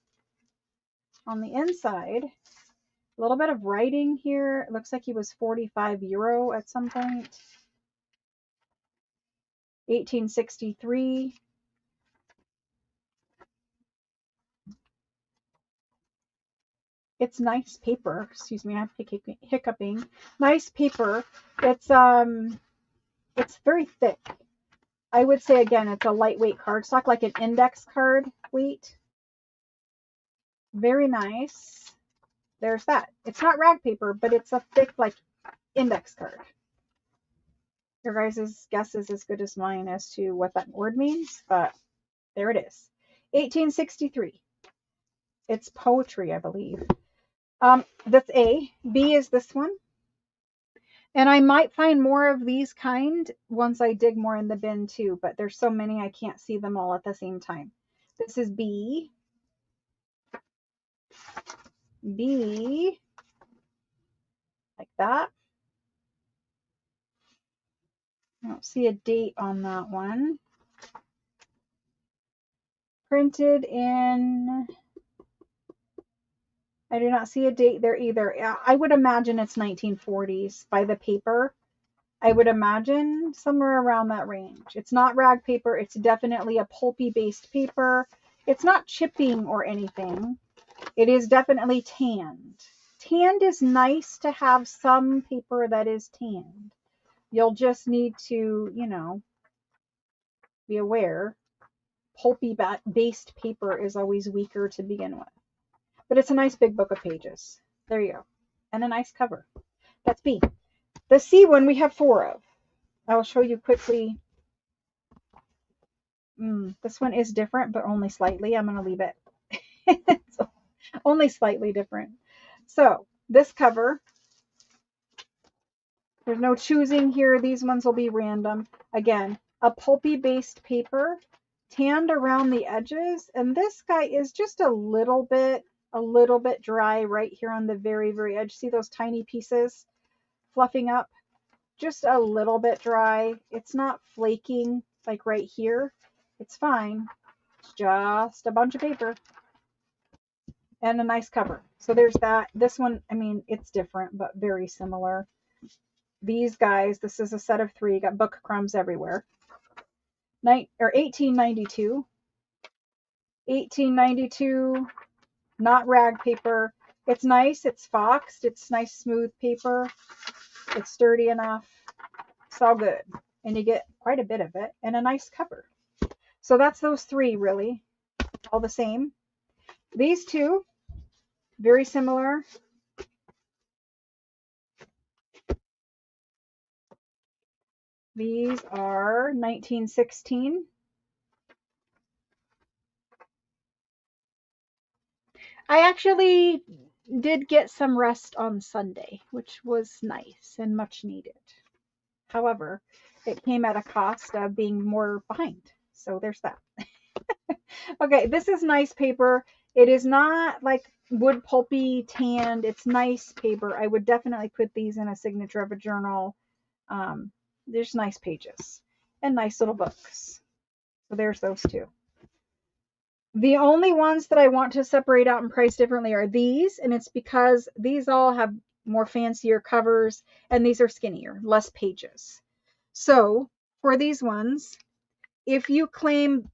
On the inside, a little bit of writing here. It looks like he was €45 at some point. 1863. It's nice paper. Excuse me, I'm hiccuping. Nice paper. It's very thick. I would say again, it's a lightweight cardstock, like an index card weight. Very nice. There's that. It's not rag paper, but it's a thick, like, index card. Your guys' guess is as good as mine as to what that word means, but there it is. 1863. It's poetry, I believe. That's A. B is this one. And I might find more of these kind once I dig more in the bin too, but there's so many I can't see them all at the same time. This is B. B. Like that. I don't see a date on that one. Printed in, I do not see a date there either. I would imagine it's 1940s by the paper. I would imagine somewhere around that range. It's not rag paper. It's definitely a pulpy based paper. It's not chipping or anything. It is definitely tanned. Tanned is nice to have some paper that is tanned. You'll just need to, be aware. Pulpy based paper is always weaker to begin with. But it's a nice big book of pages. There you go. And a nice cover. That's B. The C one we have four of. I will show you quickly. This one is different, but only slightly. I'm going to leave it. It's only slightly different. So this cover, there's no choosing here. These ones will be random. Again, a pulpy based paper, tanned around the edges. And this guy is just a little bit dry right here on the very, very edge. See those tiny pieces fluffing up? Just a little bit dry. It's not flaking like right here. It's fine. It's just a bunch of paper and a nice cover. So there's that. This one, I mean, it's different, but very similar. These guys, this is a set of three. Got book crumbs everywhere. 1892. 1892. Not rag paper. It's nice. It's foxed. It's nice smooth paper. It's sturdy enough. It's all good. And you get quite a bit of it and a nice cover. So that's those three really. All the same. These two, very similar. These are 1916. I actually did get some rest on Sunday, which was nice and much needed. However, it came at a cost of being more behind. So there's that. Okay, this is nice paper. It is not like wood pulpy tanned. It's nice paper. I would definitely put these in a signature of a journal. There's nice pages and nice little books. So there's those two. The only ones that I want to separate out and price differently are these, and it's because these all have more fancier covers and these are skinnier, less pages. So for these ones, if you claim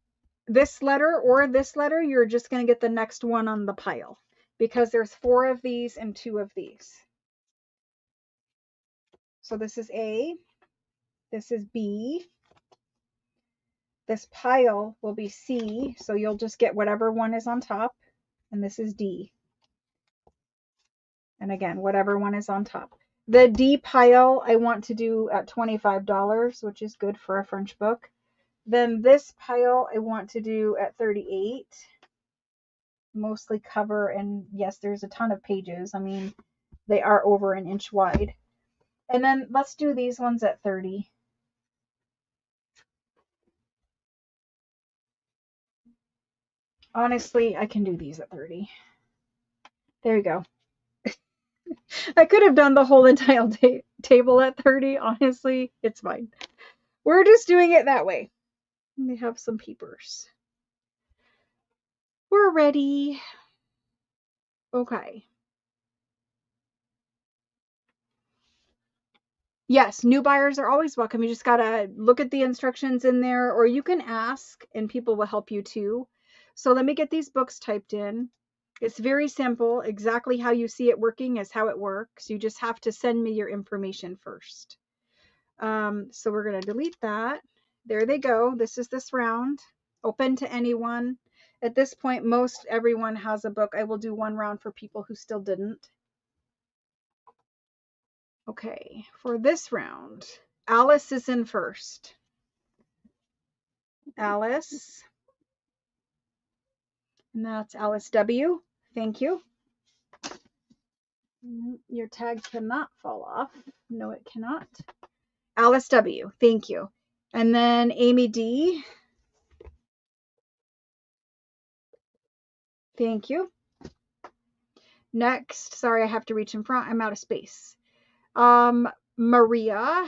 this letter or this letter, you're just going to get the next one on the pile because there's 4 of these and 2 of these. So this is A, this is B, this pile will be C, so you'll just get whatever one is on top, and this is D. And again, whatever one is on top. The D pile I want to do at $25, which is good for a French book. Then this pile I want to do at $38. Mostly cover, and yes, there's a ton of pages. I mean, they are over an inch wide. And then let's do these ones at $30. Honestly, I can do these at $30. There you go. I could have done the whole entire table at $30. Honestly, it's fine. We're just doing it that way. We have some peepers. We're ready. Okay. Yes, new buyers are always welcome. You just gotta look at the instructions in there, or you can ask and people will help you too. So let me get these books typed in. It's very simple. Exactly how you see it working is how it works. You just have to send me your information first. So we're gonna delete that. There they go. This is this round. Open to anyone. At this point, most everyone has a book. I will do one round for people who still didn't. Okay, for this round, Alice is in first. Alice. And that's Alice W. Thank you. Your tag cannot fall off. No, it cannot. Alice W. Thank you. And then Amy D. Thank you. Next, sorry, I have to reach in front. I'm out of space. Maria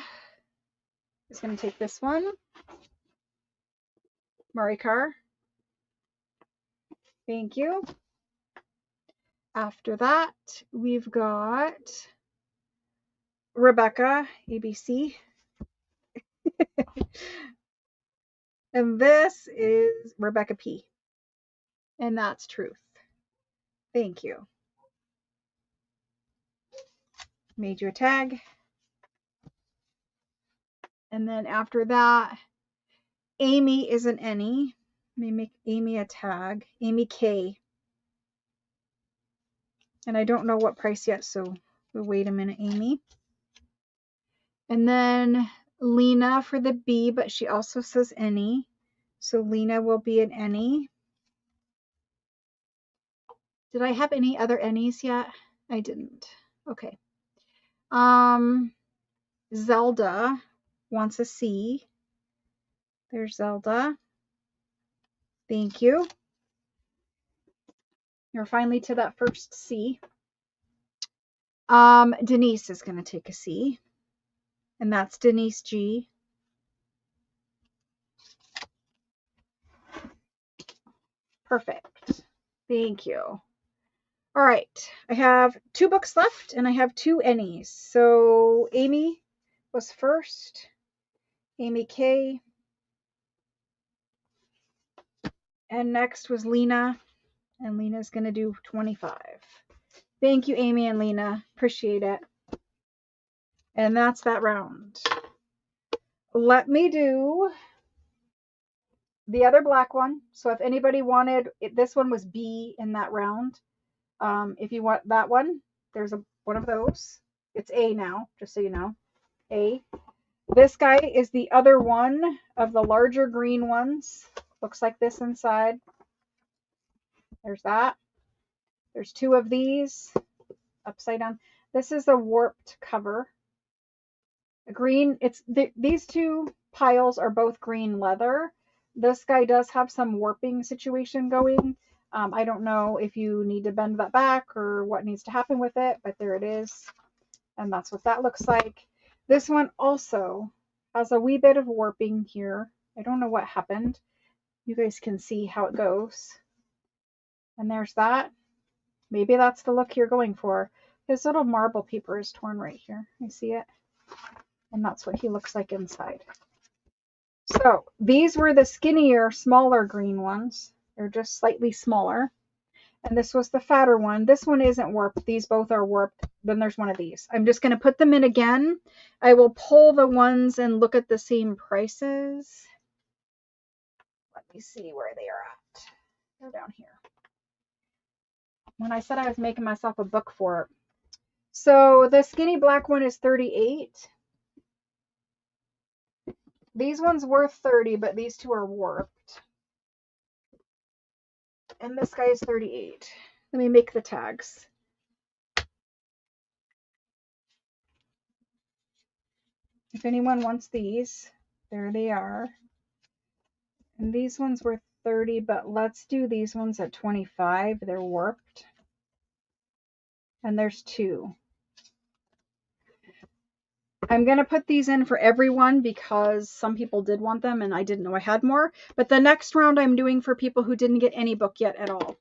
is going to take this one. Marikar. Thank you. After that, we've got Rebecca, ABC. And this is Rebecca P. And that's Truth. Thank you. Made your tag. And then after that, Amy is an any. Let me make Amy a tag. Amy K. And I don't know what price yet, so we'll wait a minute, Amy. And then Lena for the B, but she also says any. So Lena will be an any. Did I have any other any's yet? I didn't. Okay. Zelda wants a C. There's Zelda. Thank you. You're finally to that first C. Denise is going to take a C. And that's Denise G. Perfect. Thank you. All right. I have 2 books left and I have 2 Ennies. So Amy was first. Amy K. And next was Lena. And Lena's going to do 25. Thank you, Amy and Lena. Appreciate it. And that's that round. Let me do the other black one. So if anybody wanted, this one was B in that round. If you want that one, there's one of those. It's A now, just so you know. A. This guy is the other one of the larger green ones. Looks like this inside. There's that. There's two of these upside down. This is a warped cover. A green, these two piles are both green leather. This guy does have some warping situation going. I don't know if you need to bend that back or what needs to happen with it, but there it is. And that's what that looks like. This one also has a wee bit of warping here. I don't know what happened. You guys can see how it goes. And there's that. Maybe that's the look you're going for. His little marble paper is torn right here. You see it? And that's what he looks like inside. So these were the skinnier, smaller green ones. They're just slightly smaller. And this was the fatter one. This one isn't warped. These both are warped. Then there's one of these. I'm just going to put them in again. I will pull the ones and look at the same prices. Let me see where they are at. They're down here. When I said I was making myself a book for it. So the skinny black one is 38. These ones were 30, but these two are warped. And this guy is 38. Let me make the tags. If anyone wants these, there they are. And these ones were 30, but let's do these ones at 25. They're warped. And there's two. I'm going to put these in for everyone because some people did want them and I didn't know I had more. But the next round I'm doing for people who didn't get any book yet at all.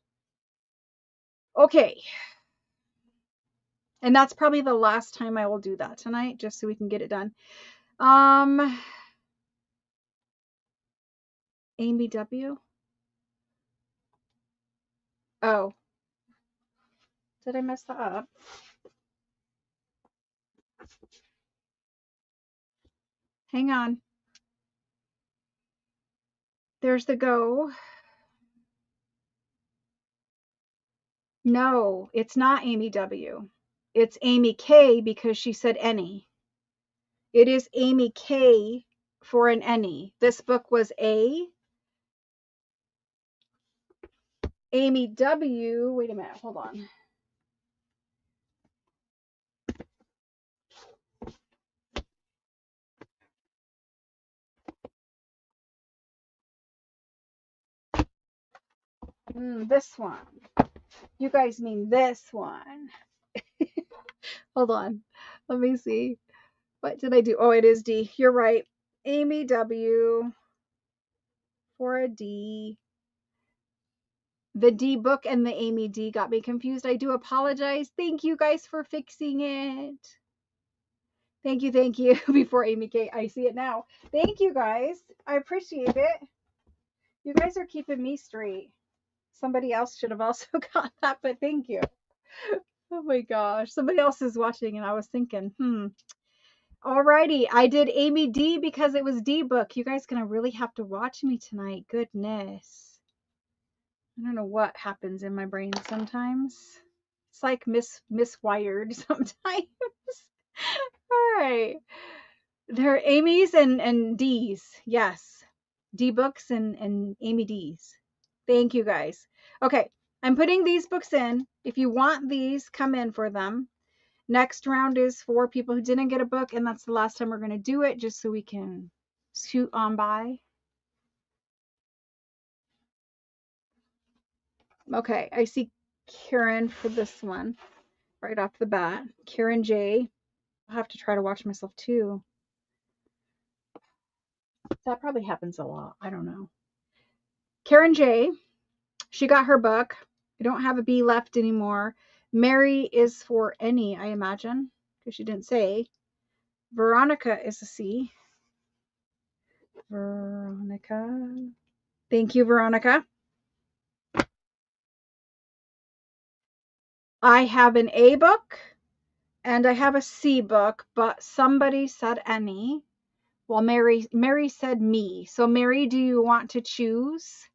Okay. And that's probably the last time I will do that tonight, just so we can get it done. Amy W. Oh. Did I mess that up? Hang on. There's the go. No, it's not Amy W. It's Amy K because she said any. It is Amy K for an any. This book was A. Amy W. Wait a minute. Hold on. This one. You guys mean this one. Hold on. Let me see. What did I do? Oh, it is D. You're right. Amy W. for a D. The D book and the Amy D got me confused. I do apologize. Thank you guys for fixing it. Thank you, thank you. Before Amy K, I see it now. Thank you guys. I appreciate it. You guys are keeping me straight. Somebody else should have also got that, but thank you. Oh my gosh. Somebody else is watching and I was thinking, Alrighty. I did Amy D because it was D book. You guys gonna really have to watch me tonight. Goodness. I don't know what happens in my brain sometimes. It's like miswired sometimes. All right. There are Amy's and D's. Yes. D books and Amy D's. Thank you guys. Okay. I'm putting these books in. If you want these, come in for them. Next round is for people who didn't get a book, and that's the last time we're going to do it, just so we can scoot on by. Okay, I see Karen for this one right off the bat. Karen J. I'll have to try to watch myself too. That probably happens a lot. I don't know. Karen J. She got her book. I don't have a B left anymore. Mary is for any, I imagine, because she didn't say. Veronica is a C. Veronica. Thank you, Veronica. I have an A book and I have a C book, but somebody said any. Well, Mary said me. So Mary, do you want to choose?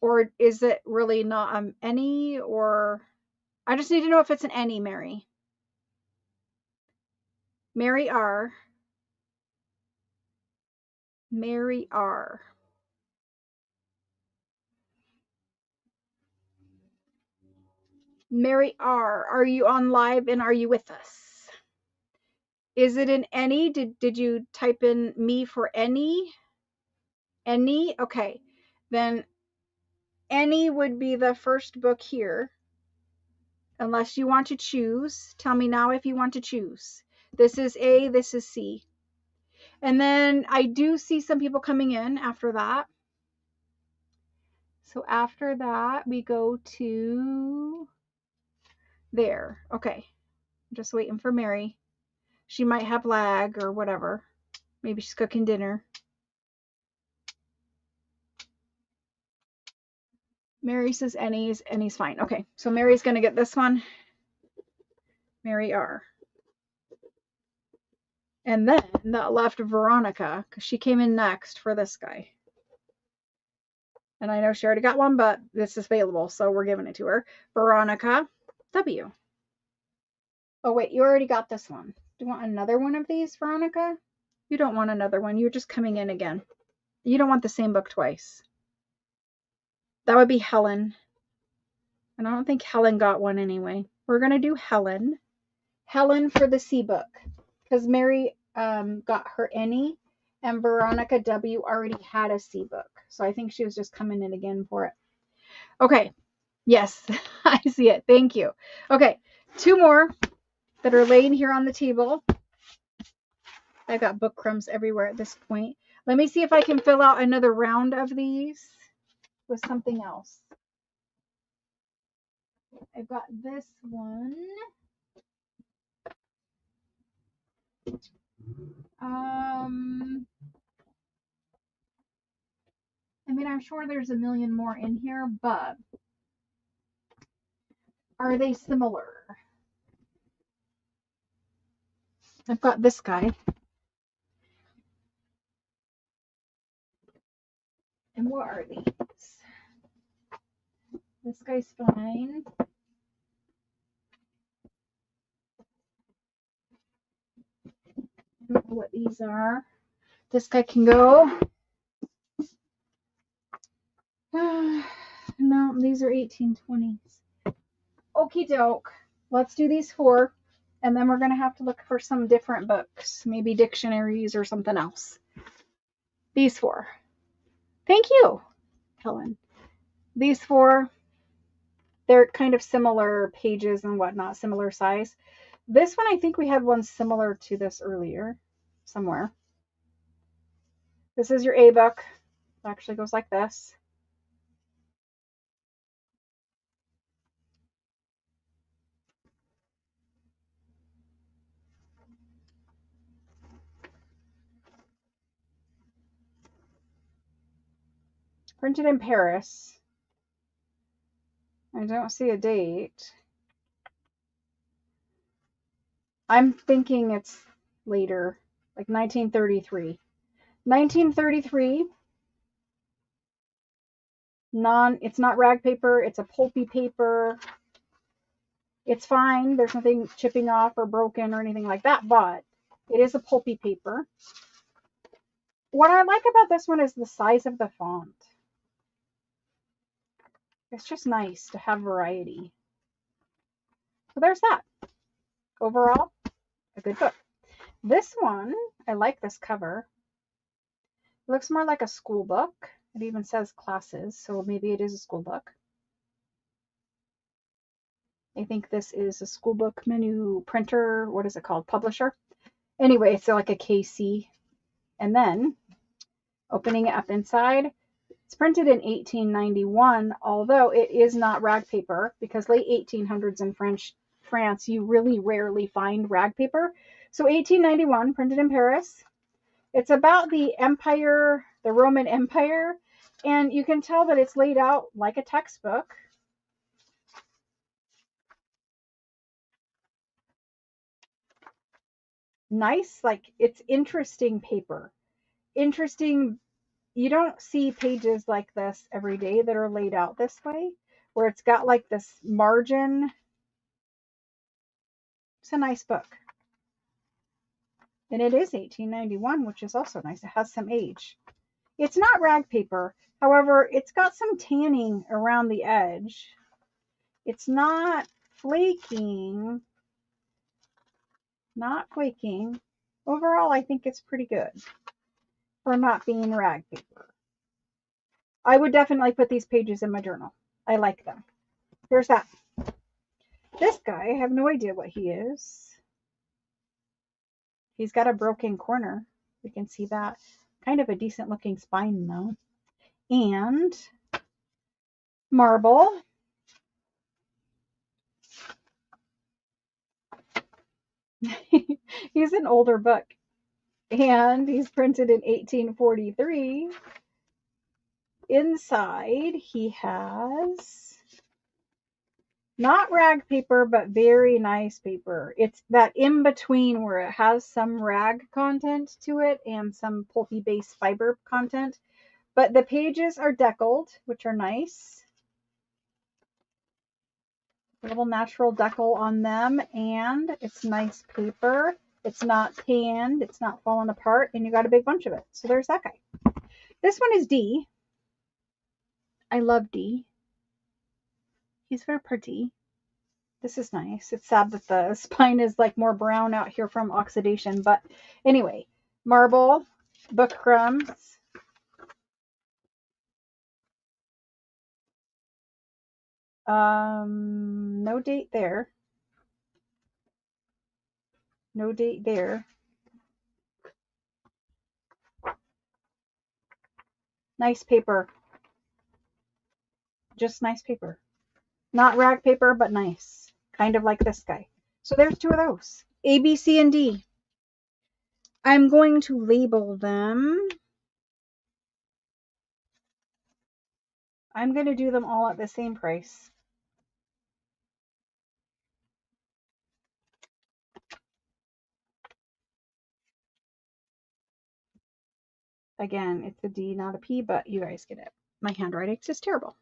Or is it really not any? Or I just need to know if it's an any, Mary. Mary R. Mary R. Mary R. Are you on live and are you with us? Is it in any? Did you type in me for any? Any? Okay. Then any would be the first book here. Unless you want to choose. Tell me now if you want to choose. This is A, this is C. And then I do see some people coming in after that. So after that, we go to there. Okay. I'm just waiting for Mary. She might have lag or whatever. Maybe she's cooking dinner. Mary says any's fine. Okay, so Mary's going to get this one. Mary R. And then that left Veronica, because she came in next for this guy. And I know she already got one, but this is available, so we're giving it to her. Veronica W. Oh, wait, you already got this one. Do you want another one of these, Veronica? You don't want another one. You're just coming in again. You don't want the same book twice. That would be Helen. And I don't think Helen got one anyway. We're going to do Helen. Helen for the C book. Because Mary got her any, and Veronica W. already had a C book. So I think she was just coming in again for it. Okay. Yes, I see it. Thank you. Okay. 2 more that are laying here on the table. I've got book crumbs everywhere at this point. Let me see if I can fill out another round of these with something else. I've got this one. I mean, I'm sure there's a million more in here, but are they similar? I've got this guy. And what are these? This guy's fine. I don't know what these are. This guy can go. No, these are 1820s. Okie doke. Let's do these 4. And then we're going to have to look for some different books. Maybe dictionaries or something else. These 4. Thank you, Helen. These 4, they're kind of similar pages and whatnot, similar size. This one, I think we had one similar to this earlier, somewhere. This is your A book. It actually goes like this. Printed in Paris. I don't see a date. I'm thinking it's later, like 1933. 1933. It's not rag paper, it's a pulpy paper. It's fine. There's nothing chipping off or broken or anything like that, but it is a pulpy paper. What I like about this one is the size of the font. It's just nice to have variety. So there's that. Overall, a good book. This one, I like this cover. It looks more like a school book. It even says classes, so maybe it is a school book. I think this is a school book menu printer. What is it called? Publisher. Anyway, it's like a KC. And then opening it up inside, it's printed in 1891, although it is not rag paper because late 1800s in France, you really rarely find rag paper. So 1891, printed in Paris. It's about the empire, the Roman Empire, and you can tell that it's laid out like a textbook. Nice, like it's interesting paper. Interesting. You don't see pages like this every day that are laid out this way, where it's got like this margin. It's a nice book. And it is 1891, which is also nice. It has some age. It's not rag paper. However, it's got some tanning around the edge. It's not flaking. Not flaking. Overall, I think it's pretty good for not being rag paper. I would definitely put these pages in my journal. I like them. There's that. This guy, I have no idea what he is. He's got a broken corner. We can see that. Kind of a decent looking spine though. And marble. He's an older book. And he's printed in 1843. Inside, he has not rag paper, but very nice paper. It's that in between where it has some rag content to it and some pulpy base fiber content. But the pages are deckled, which are nice. A little natural decal on them, and it's nice paper. It's not tanned, it's not falling apart, and you got a big bunch of it. So there's that guy. This one is D. I love D. He's very pretty. This is nice. It's sad that the spine is like more brown out here from oxidation, but anyway, marble, book crumbs. No date there. No date there. Nice paper. Just nice paper. Not rag paper, but nice. Kind of like this guy. So there's two of those. A, B, C, and D. I'm going to label them. I'm going to do them all at the same price. Again, it's a D, not a P, but you guys get it. My handwriting is terrible.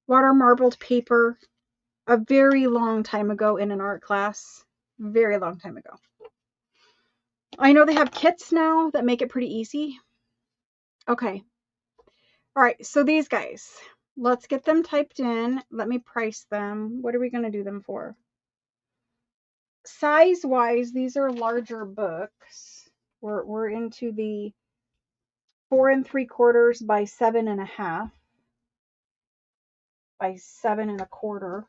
Water marbled paper. A very long time ago in an art class. Very long time ago. I know they have kits now that make it pretty easy. Okay. All right, so these guys. Let's get them typed in. Let me price them. What are we going to do them for? Size-wise, these are larger books. We're into the 4 3/4 by 7 1/2 by 7 1/4.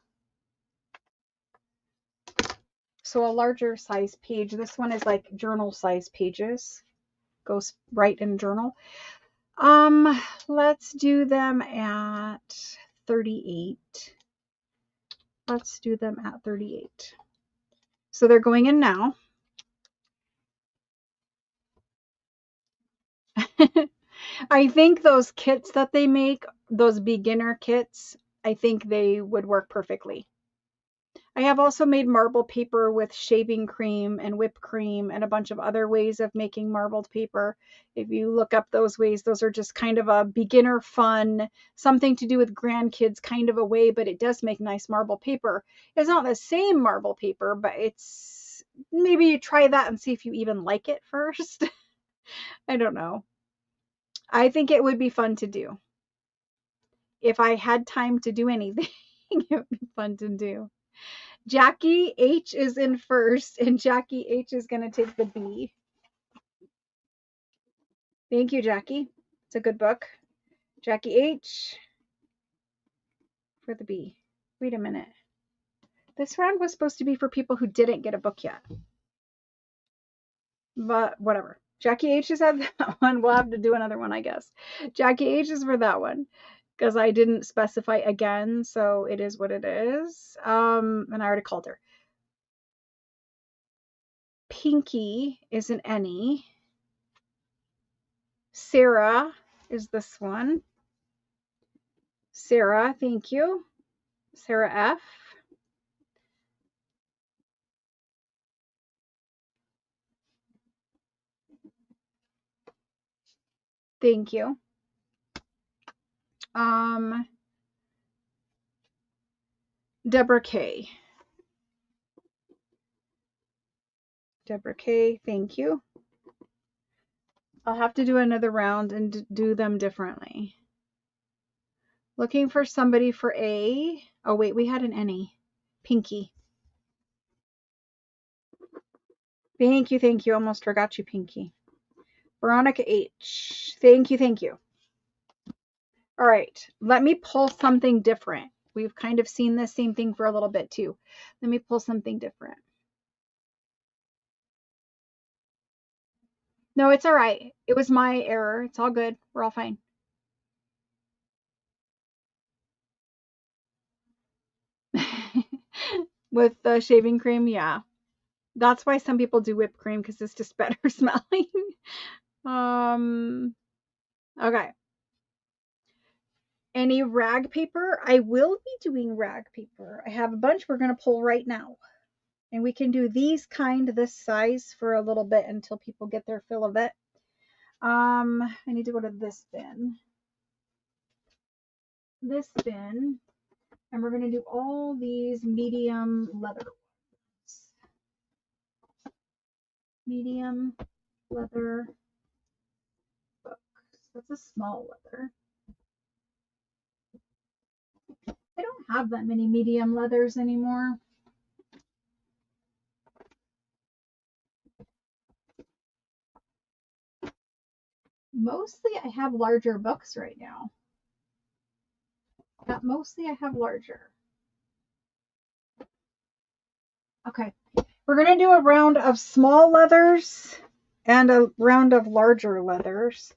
So a larger size page. This one is like journal size pages. Goes right in journal. Let's do them at 38. Let's do them at 38. So they're going in now. I think those kits that they make, those beginner kits, I think they would work perfectly. I have also made marble paper with shaving cream and whipped cream and a bunch of other ways of making marbled paper. If you look up those ways, those are just kind of a beginner fun, something to do with grandkids kind of a way, but it does make nice marble paper. It's not the same marble paper, but it's maybe you try that and see if you even like it first. I don't know. I think it would be fun to do. If I had time to do anything, it would be fun to do. Jackie H is in first, and Jackie H is going to take the B. Thank you, Jackie. It's a good book. Jackie H for the B. Wait a minute. This round was supposed to be for people who didn't get a book yet. But whatever. Jackie H is at that one. We'll have to do another one, I guess. Jackie H is for that one because I didn't specify again, so it is what it is. And I already called her. Pinky is an N-E. Sarah is this one. Sarah, thank you. Sarah F. Thank you. Deborah K. Deborah K, thank you. I'll have to do another round and do them differently. Looking for somebody for A. Oh, wait, we had an N-E. Pinky. Thank you, thank you. Almost forgot you, Pinky. Veronica H. Thank you, thank you. All right, let me pull something different. We've kind of seen the same thing for a little bit too. Let me pull something different. No, it's all right. It was my error. It's all good. We're all fine. With the shaving cream, yeah. That's why some people do whipped cream, because it's just better smelling. Okay. Any rag paper? I will be doing rag paper. I have a bunch we're going to pull right now. And we can do these kind this size for a little bit until people get their fill of it. I need to go to this bin. This bin. And we're going to do all these medium leather ones. Medium leather books. That's a small leather. I don't have that many medium leathers anymore. Mostly I have larger books right now. Mostly I have larger. Okay. We're going to do a round of small leathers and a round of larger leathers.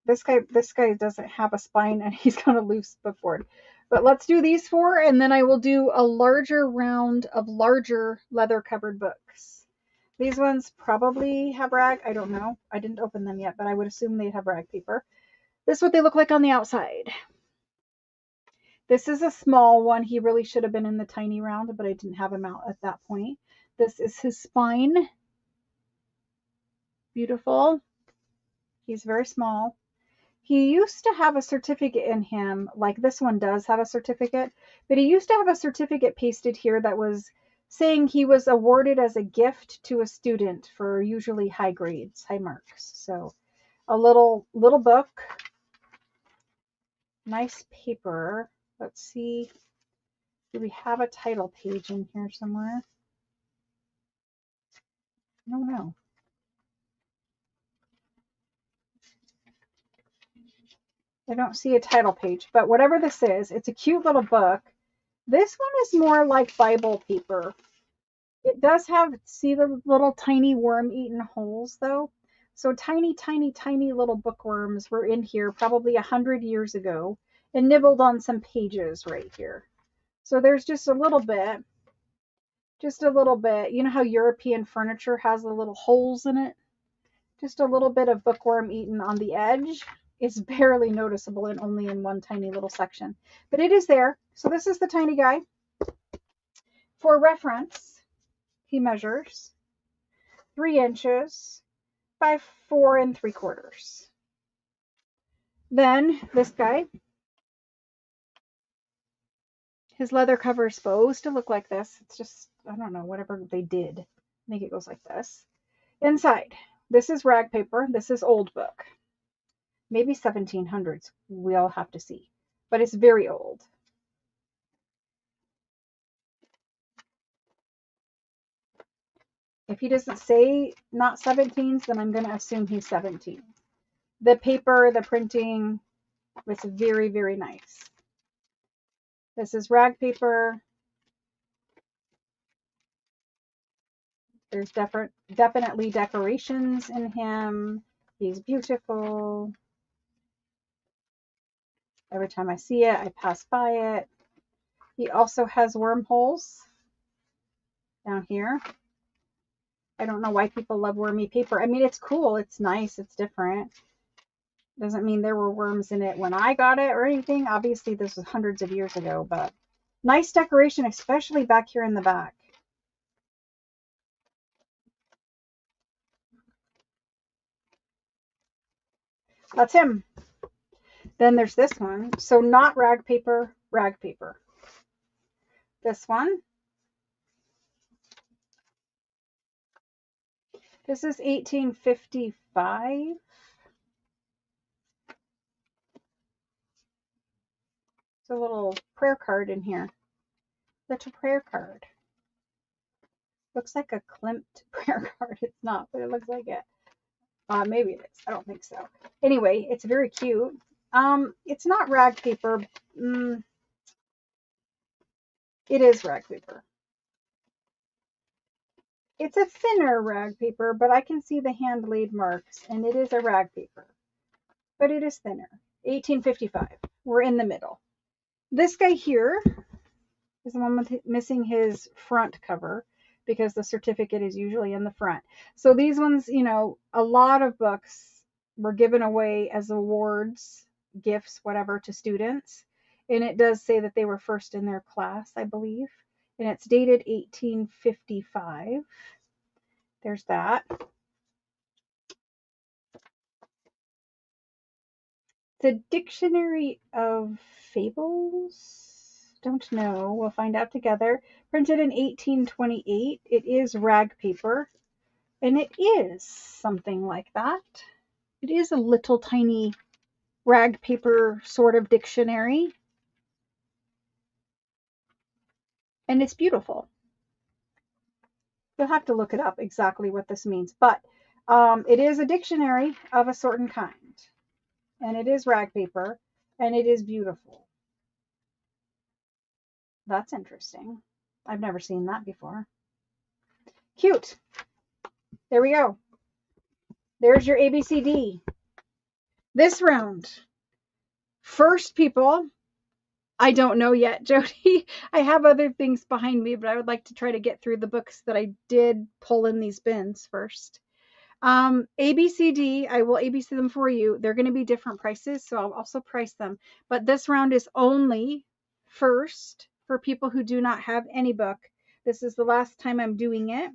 This guy doesn't have a spine and he's got a loose bookboard. But let's do these four, and then I will do a larger round of larger leather covered books. These ones probably have rag. I don't know. I didn't open them yet, but I would assume they'd have rag paper. This is what they look like on the outside. This is a small one. He really should have been in the tiny round, but I didn't have him out at that point. This is his spine. Beautiful. He's very small. He used to have a certificate in him, like this one does have a certificate, but he used to have a certificate pasted here that was saying he was awarded as a gift to a student for usually high grades, high marks. So a little book, nice paper. Let's see, do we have a title page in here somewhere? I don't know. I don't see a title page, but whatever this is, it's a cute little book. This one is more like Bible paper. It does have, see the little tiny worm-eaten holes though? So tiny, tiny, tiny little bookworms were in here probably 100 years ago and nibbled on some pages right here. So there's just a little bit. You know how European furniture has the little holes in it? Just a little bit of bookworm eaten on the edge. It's barely noticeable and only in one tiny little section. But it is there. So this is the tiny guy. For reference, he measures 3 inches by 4 3/4. Then this guy, his leather cover is supposed to look like this. It's just, I don't know, whatever they did. I think it goes like this. Inside, this is rag paper. This is old book. Maybe 1700s. We'll have to see. But it's very old. If he doesn't say not 17s, then I'm going to assume he's 17. The paper, the printing, it's very, very nice. This is rag paper. There's definitely decorations in him. He's beautiful. Every time I see it, I pass by it. He also has wormholes down here. I don't know why people love wormy paper. I mean, it's cool. It's nice. It's different. Doesn't mean there were worms in it when I got it or anything. Obviously, this was hundreds of years ago, but nice decoration, especially back here in the back. That's him. Then there's this one. So not rag paper, rag paper. This one. This is 1855. There's a little prayer card in here. Little prayer card. Looks like a Klimt prayer card. It's not, but it looks like it. Maybe it is. I don't think so. Anyway, it's very cute. It's not rag paper. It is rag paper. It's a thinner rag paper, but I can see the hand laid marks, and it is a rag paper. But it is thinner. 1855. We're in the middle. This guy here is the one missing his front cover because the certificate is usually in the front. So these ones, you know, a lot of books were given away as awards, gifts, whatever, to students. And it does say that they were first in their class, I believe. And it's dated 1855. There's that. The Dictionary of Fables? Don't know. We'll find out together. Printed in 1828. It is rag paper. And it is something like that. It is a little tiny rag paper sort of dictionary. And it's beautiful. You'll have to look it up exactly what this means. But it is a dictionary of a certain kind. And it is rag paper. And it is beautiful. That's interesting. I've never seen that before. Cute. There we go. There's your ABCD. This round. First, people, I don't know yet, Jody. I have other things behind me, but I would like to try to get through the books that I did pull in these bins first. ABCD, I will ABC them for you. They're going to be different prices, so I'll also price them. But this round is only first for people who do not have any book. This is the last time I'm doing it.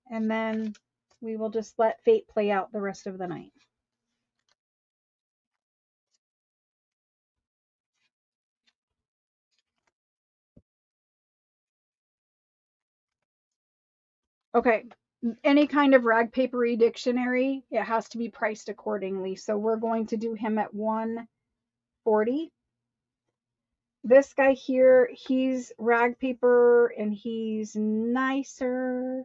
And then we will just let fate play out the rest of the night. Okay, any kind of rag papery dictionary, it has to be priced accordingly. So we're going to do him at 140. This guy here, he's rag paper and he's nicer.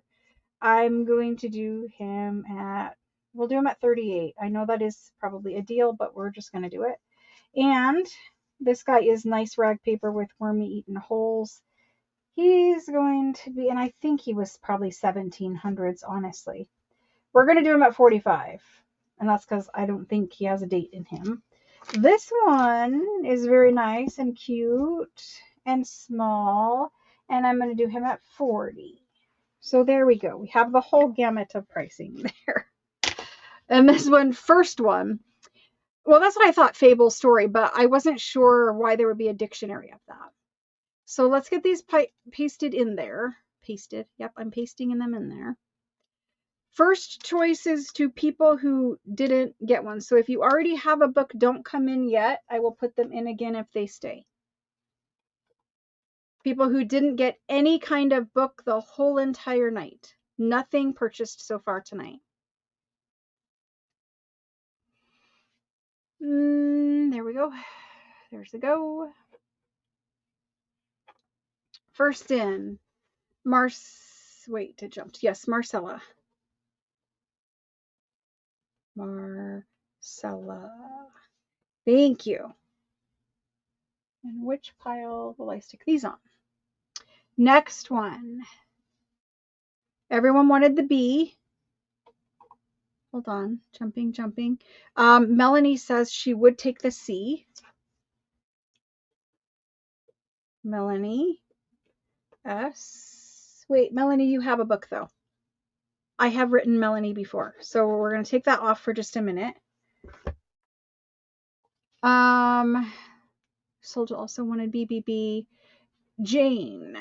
I'm going to do him at, we'll do him at 38. I know that is probably a deal, but we're just going to do it. And this guy is nice rag paper with wormy eaten holes. He's going to be, and I think he was probably 1700s, honestly. We're going to do him at 45. And that's because I don't think he has a date in him. This one is very nice and cute and small. And I'm going to do him at 40. So there we go. We have the whole gamut of pricing there. And this one, first one, well, that's what I thought, fable story, but I wasn't sure why there would be a dictionary of that. So let's get these pasted in there. Pasted. Yep, I'm pasting them in there. First choices to people who didn't get one. So if you already have a book, don't come in yet. I will put them in again if they stay. People who didn't get any kind of book the whole entire night. Nothing purchased so far tonight. There we go. There's the go. First in, it jumped. Yes, Marcella. Marcella. Thank you. And which pile will I stick these on? Next one. Everyone wanted the B. Hold on. Jumping. Melanie says she would take the C. Melanie. S. Wait, Melanie, you have a book though. I have written Melanie before, so we're going to take that off for just a minute. Soldier also wanted BBB. Jane,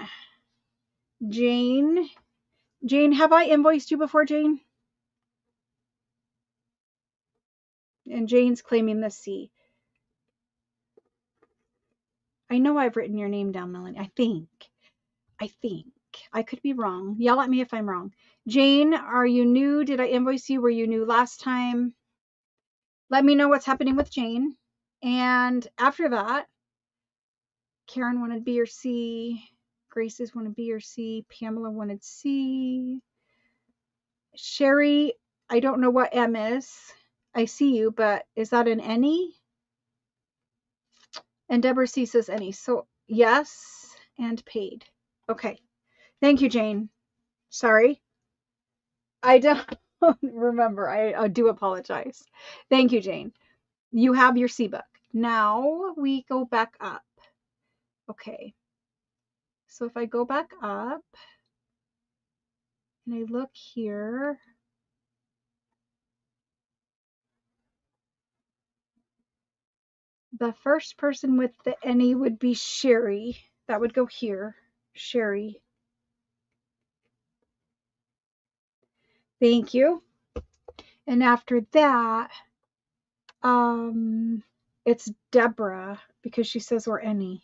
have I invoiced you before, Jane? And Jane's claiming the C. I know I've written your name down, Melanie. I think. I could be wrong. Yell at me if I'm wrong. Jane, are you new? Did I invoice you? Were you new last time? Let me know what's happening with Jane. And after that, Karen wanted B or C. Grace's wanted B or C. Pamela wanted C. Sherry, I don't know what M is. I see you, but is that an any? And Deborah C says any. So yes, and paid. Okay. Thank you, Jane. Sorry. I don't remember. I do apologize. Thank you, Jane. You have your C book. Now we go back up. Okay. So if I go back up and I look here, the first person with the any would be Sherry. That would go here. Sherry. Thank you. And after that, it's Deborah because she says we're any.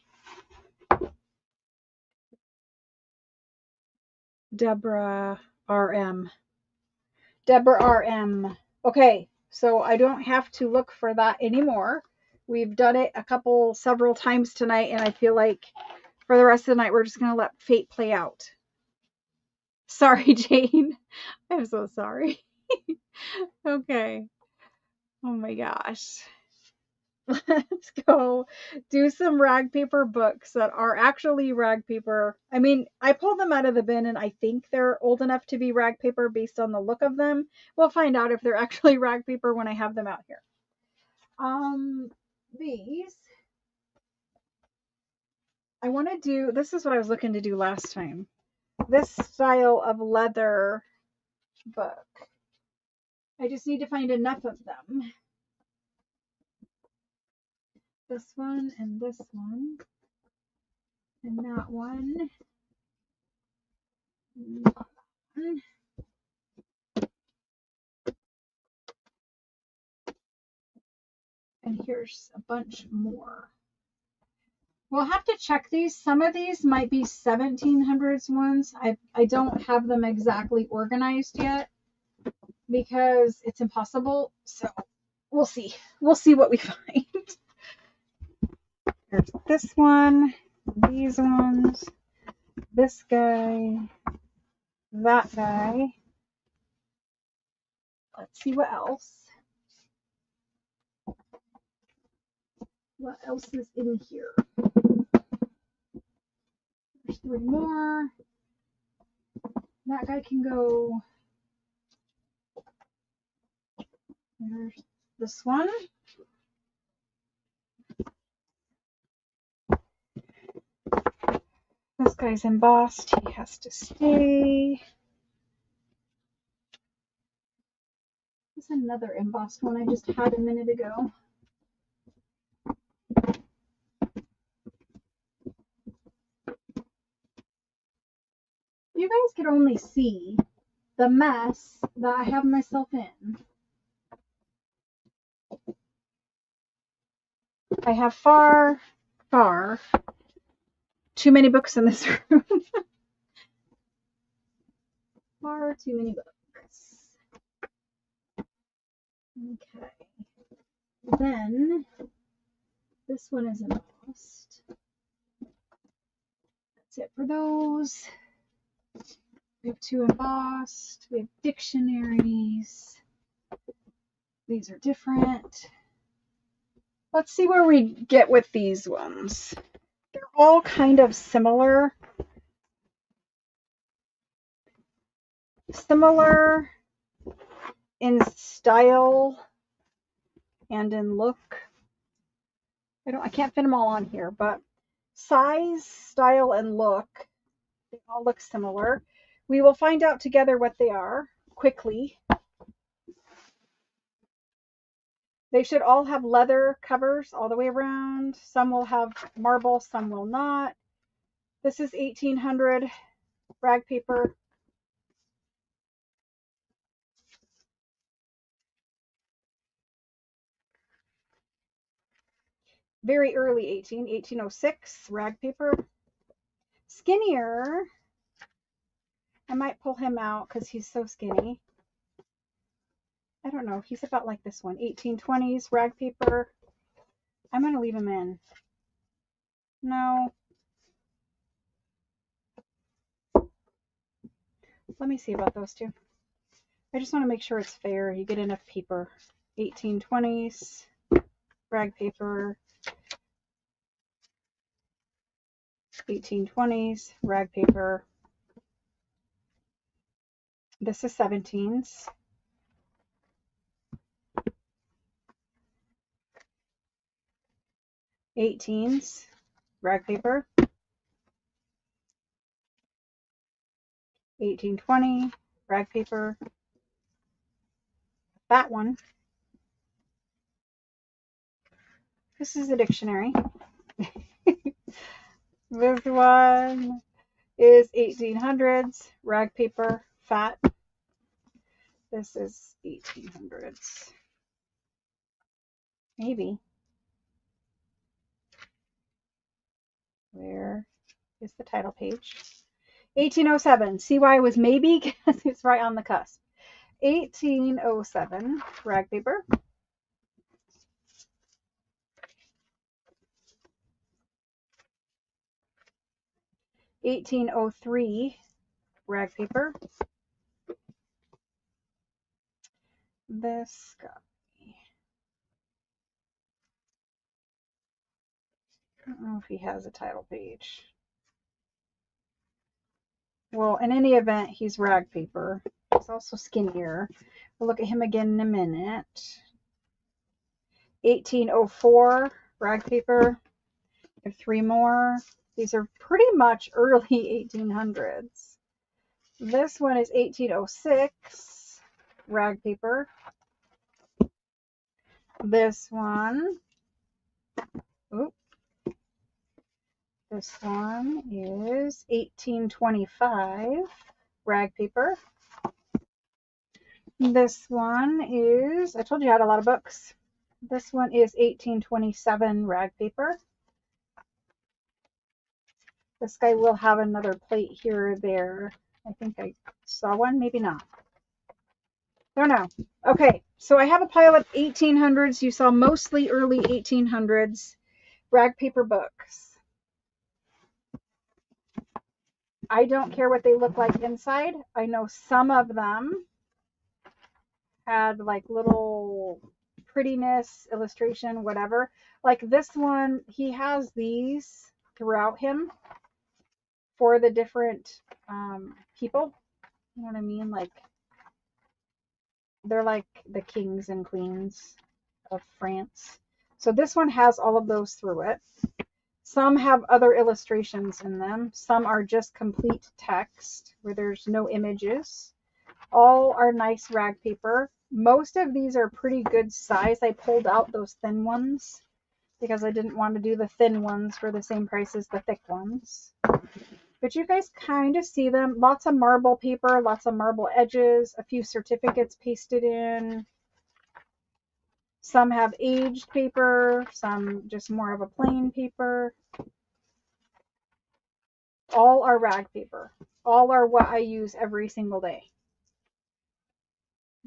Deborah RM. Deborah RM. Okay, so I don't have to look for that anymore. We've done it several times tonight, and I feel like for the rest of the night, we're just going to let fate play out. Sorry, Jane. I'm so sorry. Okay. Oh my gosh. Let's go do some rag paper books that are actually rag paper. I mean, I pulled them out of the bin and I think they're old enough to be rag paper based on the look of them. We'll find out if they're actually rag paper when I have them out here. These, I want to do, this is what I was looking to do last time. This style of leather book. I just need to find enough of them. This one and this one. And that one. And that one. And here's a bunch more. We'll have to check these. Some of these might be 1700s ones. I don't have them exactly organized yet because it's impossible. So we'll see. We'll see what we find. There's this one, these ones, this guy, that guy. Let's see what else. What else is in here? There's 3 more. That guy can go. There's this one. This guy's embossed. He has to stay. There's another embossed one I just had a minute ago. You guys could only see the mess that I have myself in. I have far too many books in this room. Far too many books. Okay. Then this one is embossed. That's it for those. We have 2 embossed. We have dictionaries. These are different. Let's see where we get with these ones. They're all kind of similar. Similar in style and in look. I can't fit them all on here, but size, style, and look, they all look similar. We will find out together what they are quickly. They should all have leather covers all the way around. Some will have marble, some will not. This is 1800 rag paper. Very early 1806 rag paper. Skinnier I might pull him out because he's so skinny. I don't know. He's about like this one. 1820s rag paper. I'm going to leave him in. No. Let me see about those two. I just want to make sure it's fair. You get enough paper. 1820s rag paper. 1820s rag paper. This is 17s. 18s rag paper. 1820 rag paper. That one. This is a dictionary. This one is 1800s rag paper, fat. This is 1800s. Maybe. Where is the title page? 1807. See why it was maybe? Because it's right on the cusp. 1807 rag paper. 1803 rag paper. This guy. I don't know if he has a title page. Well, in any event, he's rag paper. He's also skinnier. We'll look at him again in a minute. 1804 rag paper. I have three more. These are pretty much early 1800s. This one is 1806 rag paper. This one, oops. This one is 1825 rag paper. This one is, I told you I had a lot of books. This one is 1827 rag paper. This guy will have another plate here or there. I think I saw one, maybe not. Don't know. Okay, so I have a pile of 1800s. You saw mostly early 1800s rag paper books. I don't care what they look like inside. I know some of them had like little prettiness, illustration, whatever. Like this one, he has these throughout him for the different people. You know what I mean? Like they're like the kings and queens of France. So this one has all of those through it. Some have other illustrations in them. Some are just complete text where there's no images. All are nice rag paper. Most of these are pretty good size. I pulled out those thin ones because I didn't want to do the thin ones for the same price as the thick ones. But you guys kind of see them. Lots of marble paper, lots of marble edges, a few certificates pasted in. Some have aged paper, some just more of a plain paper. All are rag paper. All are what I use every single day.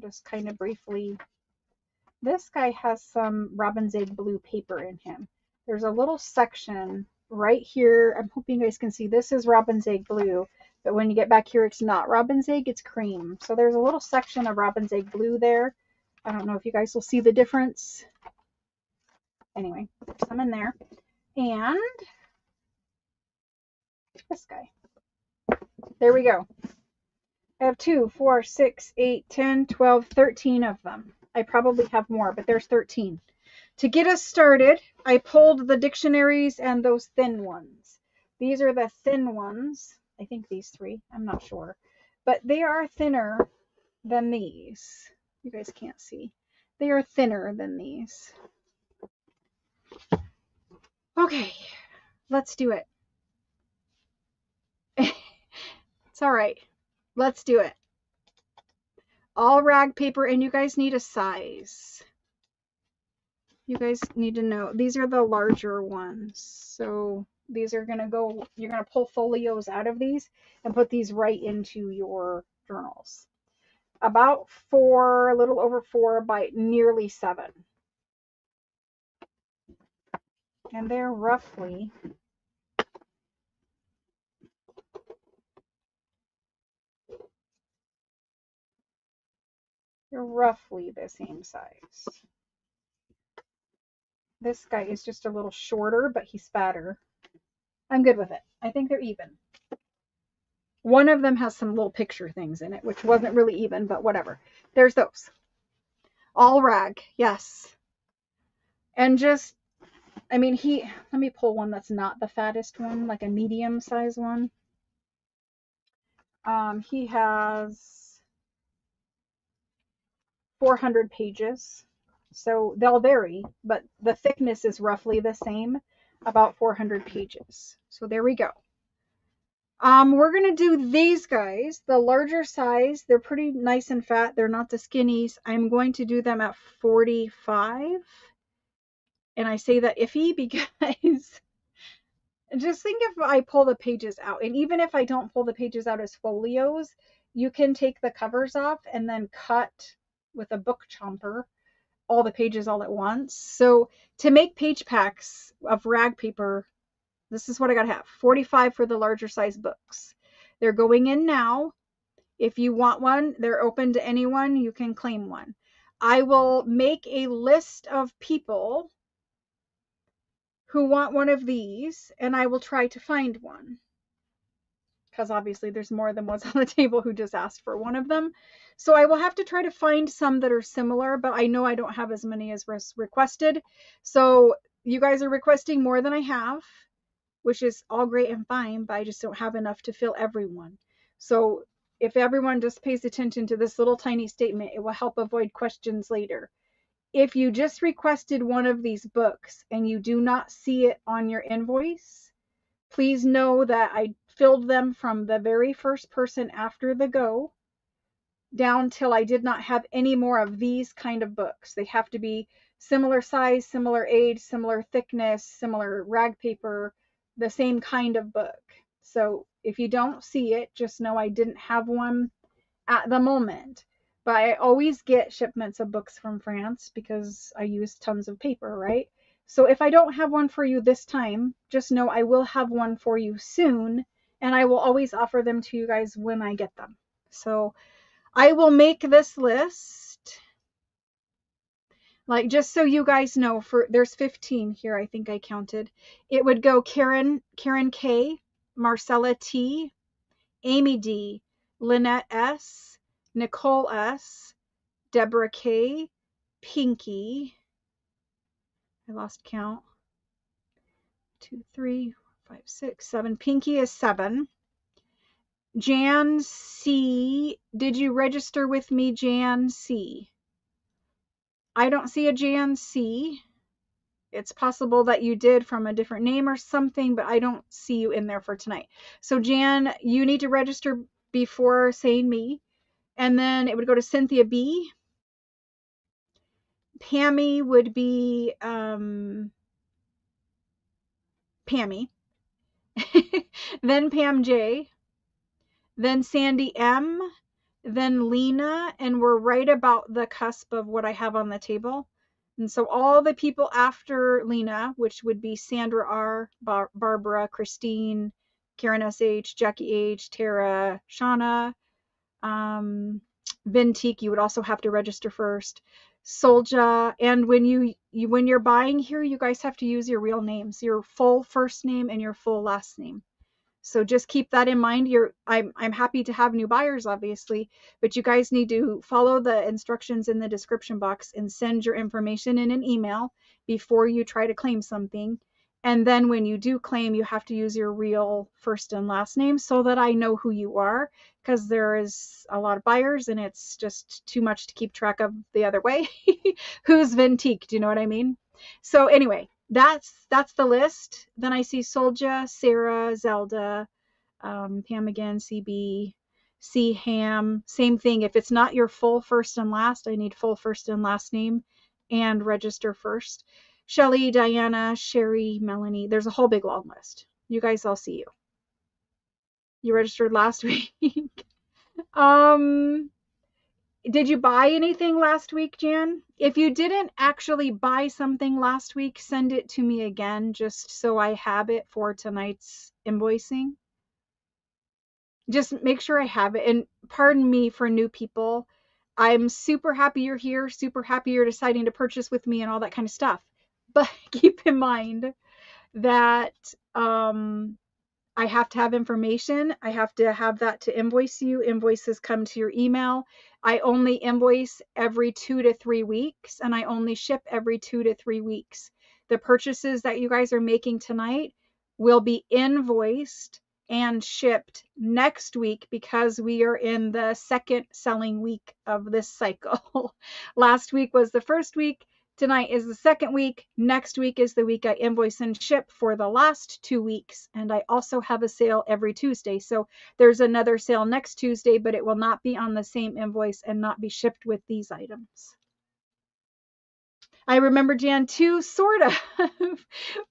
Just kind of briefly. This guy has some robin's egg blue paper in him. There's a little section right here. I'm hoping you guys can see this is robin's egg blue, but when you get back here, it's not robin's egg, it's cream. So there's a little section of robin's egg blue there. I don't know if you guys will see the difference. Anyway, there's some in there. And this guy. There we go. I have 2, 4, 6, 8, 10, 12, 13 of them. I probably have more, but there's 13. To get us started, I pulled the dictionaries and those thin ones. These are the thin ones. I think these 3. I'm not sure. But they are thinner than these. You guys can't see. They are thinner than these. Okay, let's do it. It's all right. Let's do it. All rag paper, and you guys need a size. You guys need to know. These are the larger ones. So These are going to go, you're going to pull folios out of these and put these right into your journals. About 4, a little over 4 by nearly 7. And they're roughly the same size. This guy is just a little shorter, but he's fatter. I'm good with it. I think they're even. One of them has some little picture things in it, which wasn't really even, but whatever. There's those. All rag, yes. And just, I mean, let me pull one that's not the fattest one, like a medium size one. He has 400 pages. So they'll vary, but the thickness is roughly the same, about 400 pages. So there we go. We're going to do these guys, the larger size. They're pretty nice and fat. They're not the skinnies. I'm going to do them at 45. And I say that iffy because just think if I pull the pages out, and even if I don't pull the pages out as folios, you can take the covers off and then cut with a book chomper all the pages all at once. So to make page packs of rag paper, this is what I got to have. 45 for the larger size books. They're going in now. If you want one, they're open to anyone. You can claim one. I will make a list of people who want one of these, and I will try to find one. Because obviously there's more than what's on the table who just asked for one of them. So I will have to try to find some that are similar, but I know I don't have as many as requested. So you guys are requesting more than I have, which is all great and fine, but I just don't have enough to fill everyone. So if everyone just pays attention to this little tiny statement, it will help avoid questions later. If you just requested one of these books and you do not see it on your invoice, please know that I filled them from the very first person after the go down till I did not have any more of these kind of books. They have to be similar size, similar age, similar thickness, similar rag paper, the same kind of book. So if you don't see it, just know I didn't have one at the moment. But I always get shipments of books from France because I use tons of paper, right? So if I don't have one for you this time, just know I will have one for you soon, and I will always offer them to you guys when I get them. So I will make this list, like, just so you guys know, there's 15 here, I think I counted. It would go Karen K, Marcella T, Amy D, Lynette S, Nicole S, Deborah K, Pinky, I lost count, 2, 3, 5, 6, 7, Pinky is 7, Jan C, did you register with me, Jan C? I don't see a Jan C. It's possible that you did from a different name or something, but I don't see you in there for tonight. So Jan, you need to register before saying me. And then it would go to Cynthia B. Pammy would be Pammy. Then Pam J. Then Sandy M. Then Lena. And we're right about the cusp of what I have on the table. And so all the people after Lena, which would be Sandra R., Barbara, Christine, Karen S.H., Jackie H., Tara, Shauna, Vintique, you would also have to register first. Solja, and when you're buying here, you guys have to use your real names, your full first name and your full last name. So just keep that in mind. I'm happy to have new buyers, obviously, but you guys need to follow the instructions in the description box and send your information in an email before you try to claim something. And then when you do claim, you have to use your real first and last name so that I know who you are, because there is a lot of buyers and it's just too much to keep track of the other way. Who's Vintique? Do you know what I mean? So anyway, that's the list. Then I see Solja, Sarah, Zelda, Pam again, CB, C Ham, same thing. If it's not your full first and last, I need full first and last name and register first. Shelly, Diana, Sherry, Melanie. There's a whole big long list. You guys, I'll see you. You registered last week. um, did you buy anything last week, Jan? If you didn't actually buy something last week, send it to me again, just so I have it for tonight's invoicing. Just make sure I have it. And pardon me for new people. I'm super happy you're here, super happy you're deciding to purchase with me and all that kind of stuff. But keep in mind that I have to have information. I have to have that to invoice you. Invoices come to your email. I only invoice every 2 to 3 weeks, and I only ship every 2 to 3 weeks. The purchases that you guys are making tonight will be invoiced and shipped next week because we are in the second selling week of this cycle. Last week was the first week. Tonight is the second week. Next week is the week I invoice and ship for the last 2 weeks. And I also have a sale every Tuesday. So there's another sale next Tuesday, but it will not be on the same invoice and not be shipped with these items. I remember Jan too, sort of,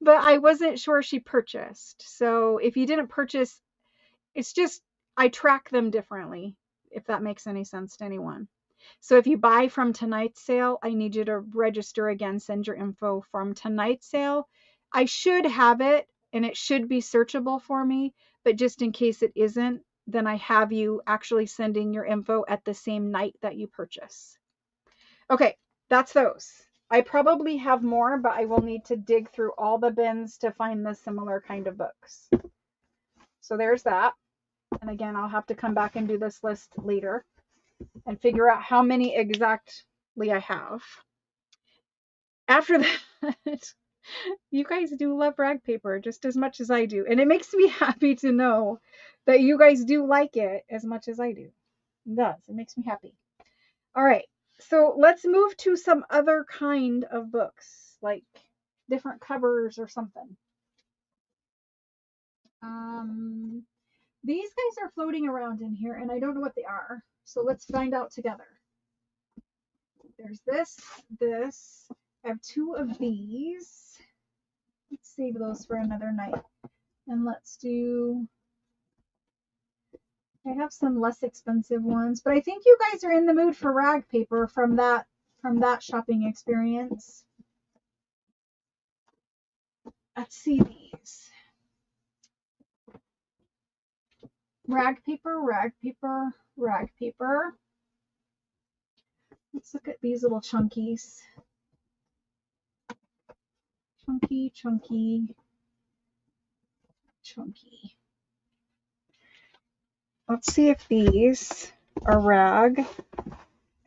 but I wasn't sure she purchased. So if you didn't purchase, it's just I track them differently, if that makes any sense to anyone. So if you buy from tonight's sale, I need you to register again, send your info from tonight's sale. I should have it and it should be searchable for me, but just in case it isn't, then I have you actually sending your info at the same night that you purchase. Okay, that's those. I probably have more, but I will need to dig through all the bins to find the similar kind of books. So there's that. And again, I'll have to come back and do this list later and figure out how many exactly I have. After that, you guys do love rag paper just as much as I do. And it makes me happy to know that you guys do like it as much as I do. It does. It makes me happy. All right. So let's move to some other kind of books, like different covers or something. These guys are floating around in here, and I don't know what they are. So let's find out together. There's this. I have 2 of these. Let's save those for another night. And let's do, I have some less expensive ones, but I think you guys are in the mood for rag paper from that shopping experience. Let's see these. Rag paper, rag paper, rag paper. Let's look at these little chunkies. Chunky, chunky, chunky. Let's see if these are rag.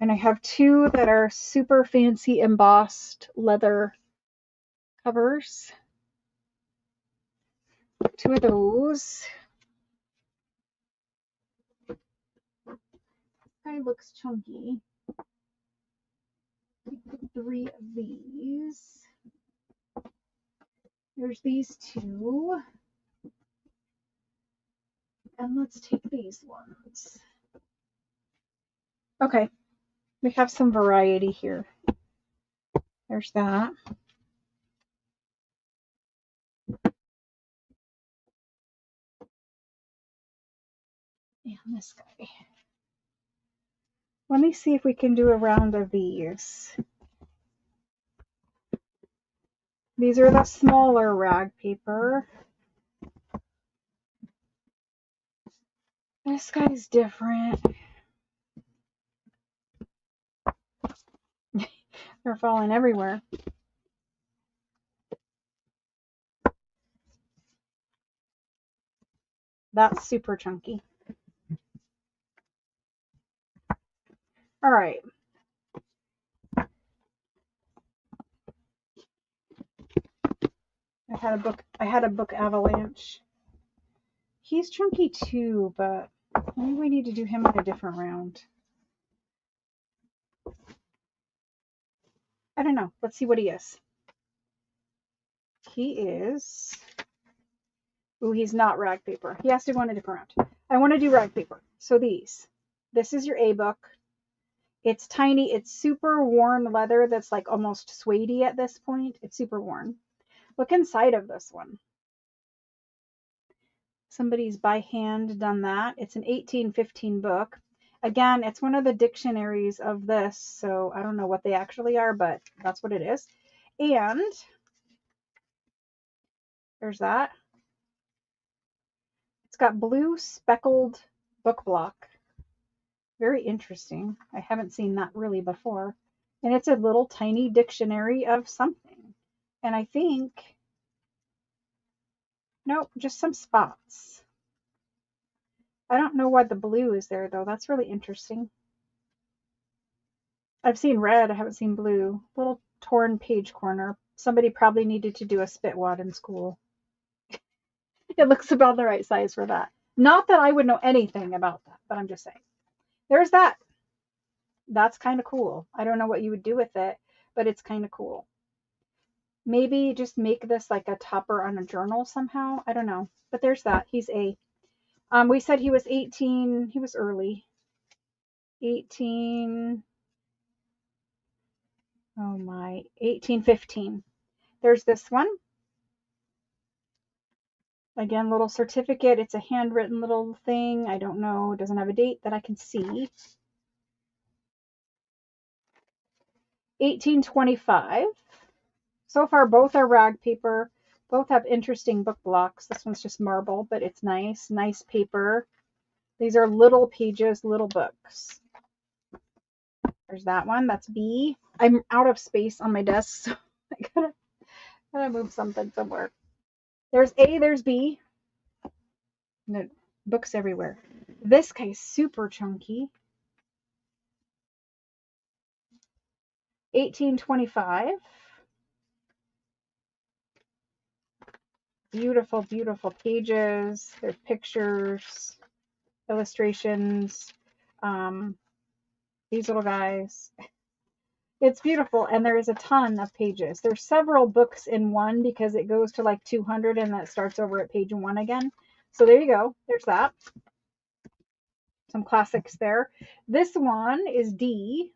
And I have 2 that are super fancy embossed leather covers. 2 of those. This guy looks chunky. 3 of these. There's these 2. And let's take these ones. Okay, we have some variety here. There's that. And this guy. Let me see if we can do a round of these. These are the smaller rag paper. This guy's different. They're falling everywhere. That's super chunky. All right. I had a book avalanche. He's chunky too, but maybe we need to do him in a different round. I don't know. Let's see what he is. He is... Ooh, he's not rag paper. He has to go in a different round. I want to do rag paper. So these. This is your A book. It's tiny. It's super worn leather that's like almost suede-y at this point. It's super worn. Look inside of this one. Somebody's by hand done that. It's an 1815 book. Again, it's one of the dictionaries of this, so I don't know what they actually are, but that's what it is. And there's that. It's got blue speckled book block. Very interesting. I haven't seen that really before. And it's a little tiny dictionary of something. And I think, nope, just some spots. I don't know why the blue is there though. That's really interesting. I've seen red, I haven't seen blue. Little torn page corner. Somebody probably needed to do a spit wad in school. It looks about the right size for that. Not that I would know anything about that, but I'm just saying. There's that. That's kind of cool. I don't know what you would do with it, but it's kind of cool. Maybe just make this like a topper on a journal somehow. I don't know. But there's that. He's A. We said he was 18. He was early. 18. Oh my. 1815. There's this one. Again, little certificate. It's a handwritten little thing. I don't know. It doesn't have a date that I can see. 1825. So far, both are rag paper. Both have interesting book blocks. This one's just marble, but it's nice. Nice paper. These are little pages, little books. There's that one. That's B. I'm out of space on my desk, so I gotta move something somewhere. There's A, there's B. No, books everywhere. This guy's super chunky. 1825. Beautiful, beautiful pages. There's pictures, illustrations. These little guys. It's beautiful, and there is a ton of pages. There's several books in one because it goes to like 200 and that starts over at page 1 again. So there you go. There's that. Some classics there. This one is D.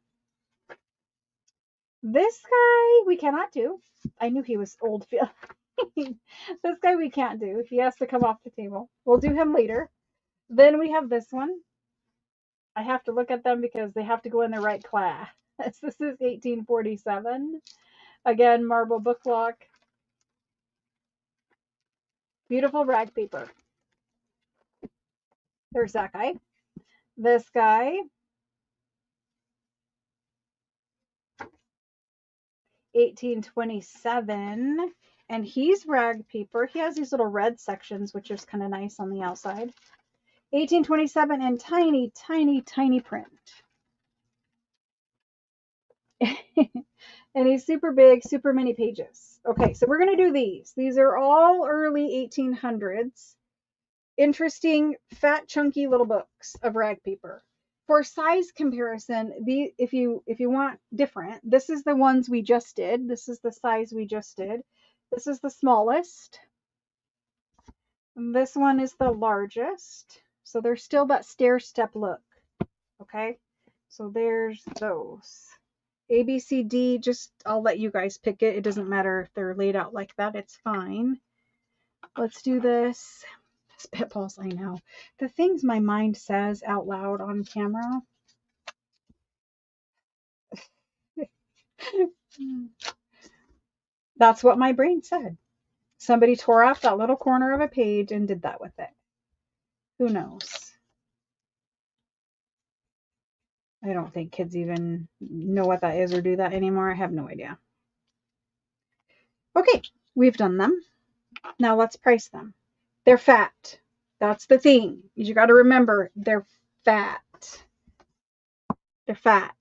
This guy we cannot do. I knew he was old. This guy we can't do. He has to come off the table. We'll do him later. Then we have this one. I have to look at them because they have to go in the right class. This is 1847. Again, marble book block. Beautiful rag paper. There's that guy. This guy. 1827. And he's rag paper. He has these little red sections, which is kind of nice on the outside. 1827 and tiny, tiny, tiny print. And he's super big, super many pages. Okay, so we're going to do these. These are all early 1800s. Interesting, fat, chunky little books of rag paper. For size comparison, if you want different, this is the ones we just did. This is the size we just did. This is the smallest. This one is the largest. So there's still that stair step look. Okay, so there's those. A, B, C, D, just I'll let you guys pick it. It doesn't matter if they're laid out like that. It's fine. Let's do this. Spitballs, I know. The things my mind says out loud on camera. That's what my brain said. Somebody tore off that little corner of a page and did that with it. Who knows? I don't think kids even know what that is or do that anymore. I have no idea. Okay, we've done them. Now let's price them. They're fat. That's the thing. You got to remember, they're fat. They're fat.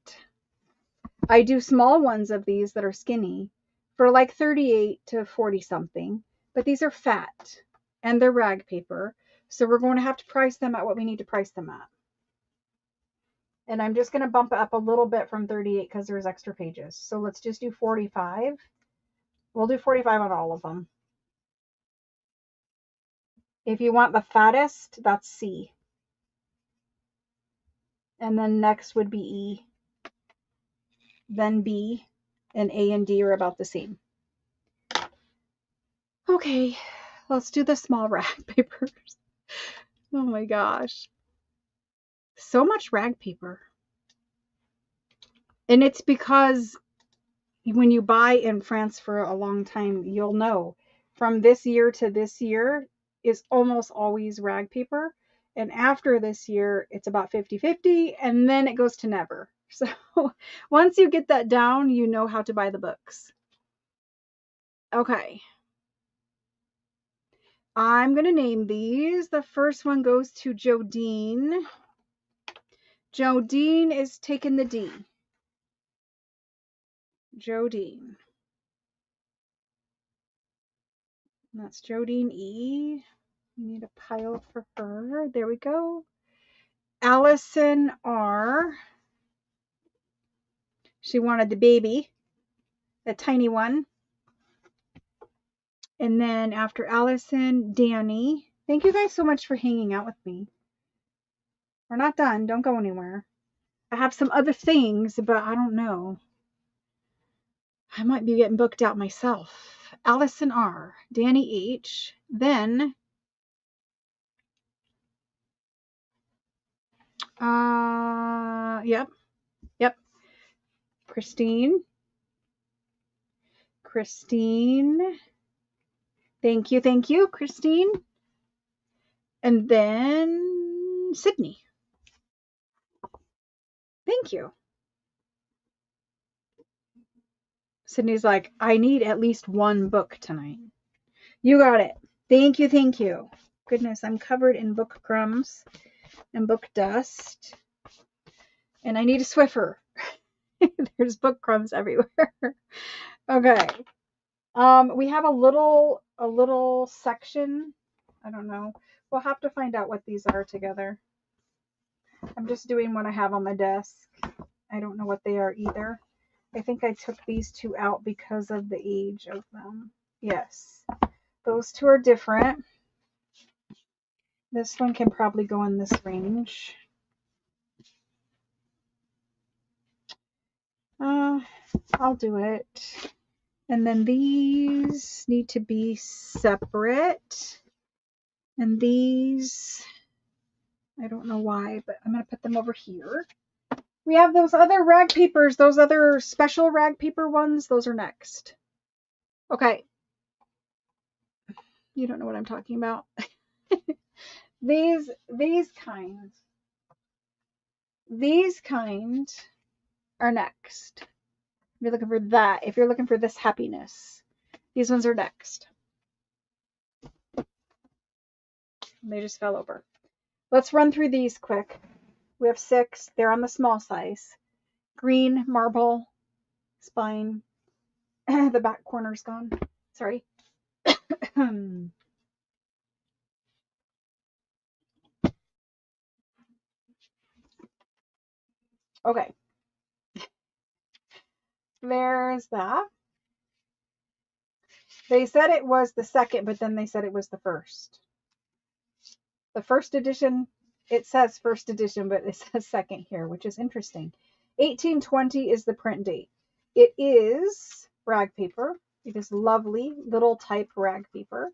I do small ones of these that are skinny for like 38 to 40 something, but these are fat and they're rag paper. So we're going to have to price them at what we need to price them at. And I'm just going to bump it up a little bit from 38 because there's extra pages. So let's just do 45. We'll do 45 on all of them. If you want the fattest, that's C. And then next would be E. Then B. And A and D are about the same. Okay, let's do the small rag papers. Oh my gosh. So much rag paper. And it's because when you buy in France for a long time, you'll know from this year to this year is almost always rag paper. And after this year, it's about 50-50, and then it goes to never. So once you get that down, you know how to buy the books. Okay. I'm going to name these. The first one goes to Jodine. Jodine is taking the D. Jodine. That's Jodine E. We need a pile for her. There we go. Allison R. She wanted the baby, the tiny one. And then after Allison, Danny. Thank you guys so much for hanging out with me. We're not done. Don't go anywhere. I have some other things, but I don't know. I might be getting booked out myself. Allison R. Danny H. Then, yep. Christine. Thank you, Christine. And then Sydney. Thank you. Sydney's like, I need at least one book tonight. You got it. Thank you. Goodness, I'm covered in book crumbs and book dust. And I need a Swiffer. There's book crumbs everywhere. Okay. We have a little section. I don't know. We'll have to find out what these are together. I'm just doing what I have on my desk. I don't know what they are either. I think I took these two out because of the age of them. Yes. Those two are different. This one can probably go in this range. I'll do it. And then these need to be separate. And these, I don't know why, but I'm going to put them over here. We have those other rag papers, those other special rag paper ones. Those are next. Okay. You don't know what I'm talking about. These kind are next. If you're looking for that, if you're looking for this happiness, these ones are next. They just fell over. Let's run through these quick. We have 6. They're on the small size. Green marble spine. The back corner's gone. Sorry. Okay. There's that. They said it was the second, but then they said it was the first. The first edition, it says first edition, but it says second here, which is interesting. 1820 is the print date. It is rag paper. It is lovely little type rag paper.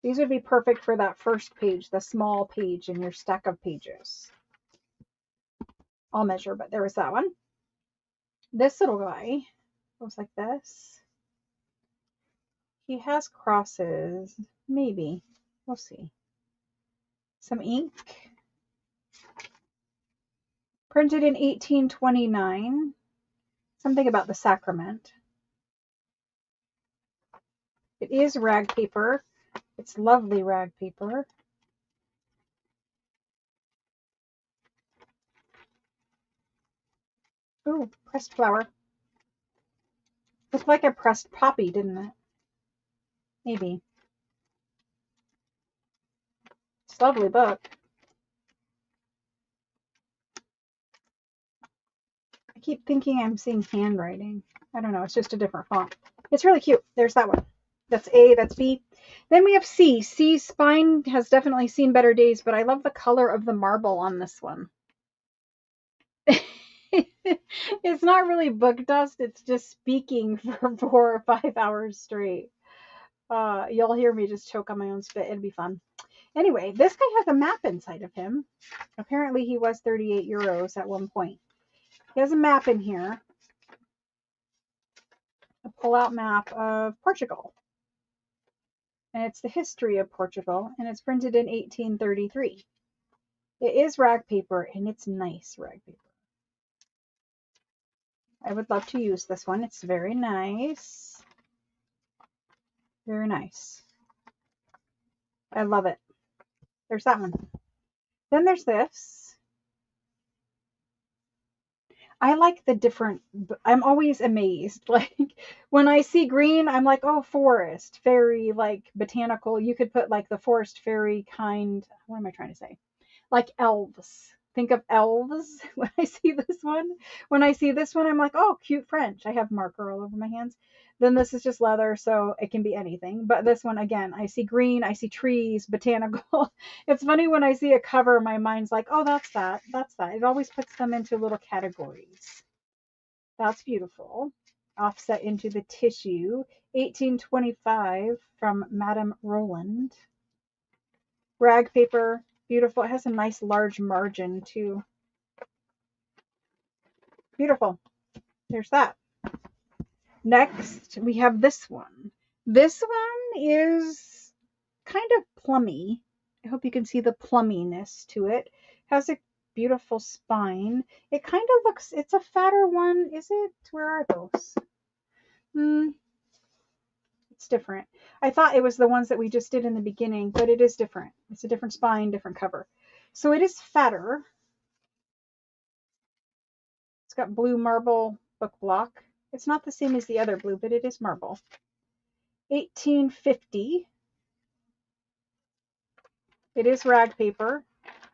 These would be perfect for that first page, the small page in your stack of pages. I'll measure, but there was that one. This little guy goes like this. He has crosses, maybe. We'll see. Some ink. Printed in 1829. Something about the sacrament. It is rag paper. It's lovely rag paper. Ooh, pressed flower. Looked like a pressed poppy, didn't it? Maybe. It's a lovely book. I keep thinking I'm seeing handwriting. I don't know. It's just a different font. It's really cute. There's that one. That's A. That's B. Then we have C. C's spine has definitely seen better days, but I love the color of the marble on this one. It's not really book dust. It's just speaking for 4 or 5 hours straight. You'll hear me just choke on my own spit. It'll be fun. Anyway, this guy has a map inside of him. Apparently he was 38 euros at one point. He has a map in here. A pull-out map of Portugal. And it's the history of Portugal, and it's printed in 1833. It is rag paper, and it's nice rag paper. I would love to use this one. It's very nice. Very nice. I love it. There's that one. Then there's this. I like the different, I'm always amazed. Like when I see green, I'm like, oh, forest, fairy, like botanical. You could put like the forest fairy kind. What am I trying to say? Like elves. Think of elves when I see this one. When I see this one, I'm like, oh, cute French. I have marker all over my hands. Then this is just leather, so it can be anything. But this one, again, I see green, I see trees, botanical. It's funny when I see a cover, my mind's like, oh, that's that. That's that. It always puts them into little categories. That's beautiful. Offset into the tissue. 1825 from Madame Roland. Rag paper. Beautiful. It has a nice large margin too. Beautiful. There's that. Next, we have this one. This one is kind of plummy. I hope you can see the plumminess to it. Has a beautiful spine. It kind of looks, it's a fatter one. Is it? Where are those? It's different. I thought it was the ones that we just did in the beginning, but it is different. It's a different spine, different cover. So it is fatter. It's got blue marble book block. It's not the same as the other blue, but it is marble. 1850. It is rag paper.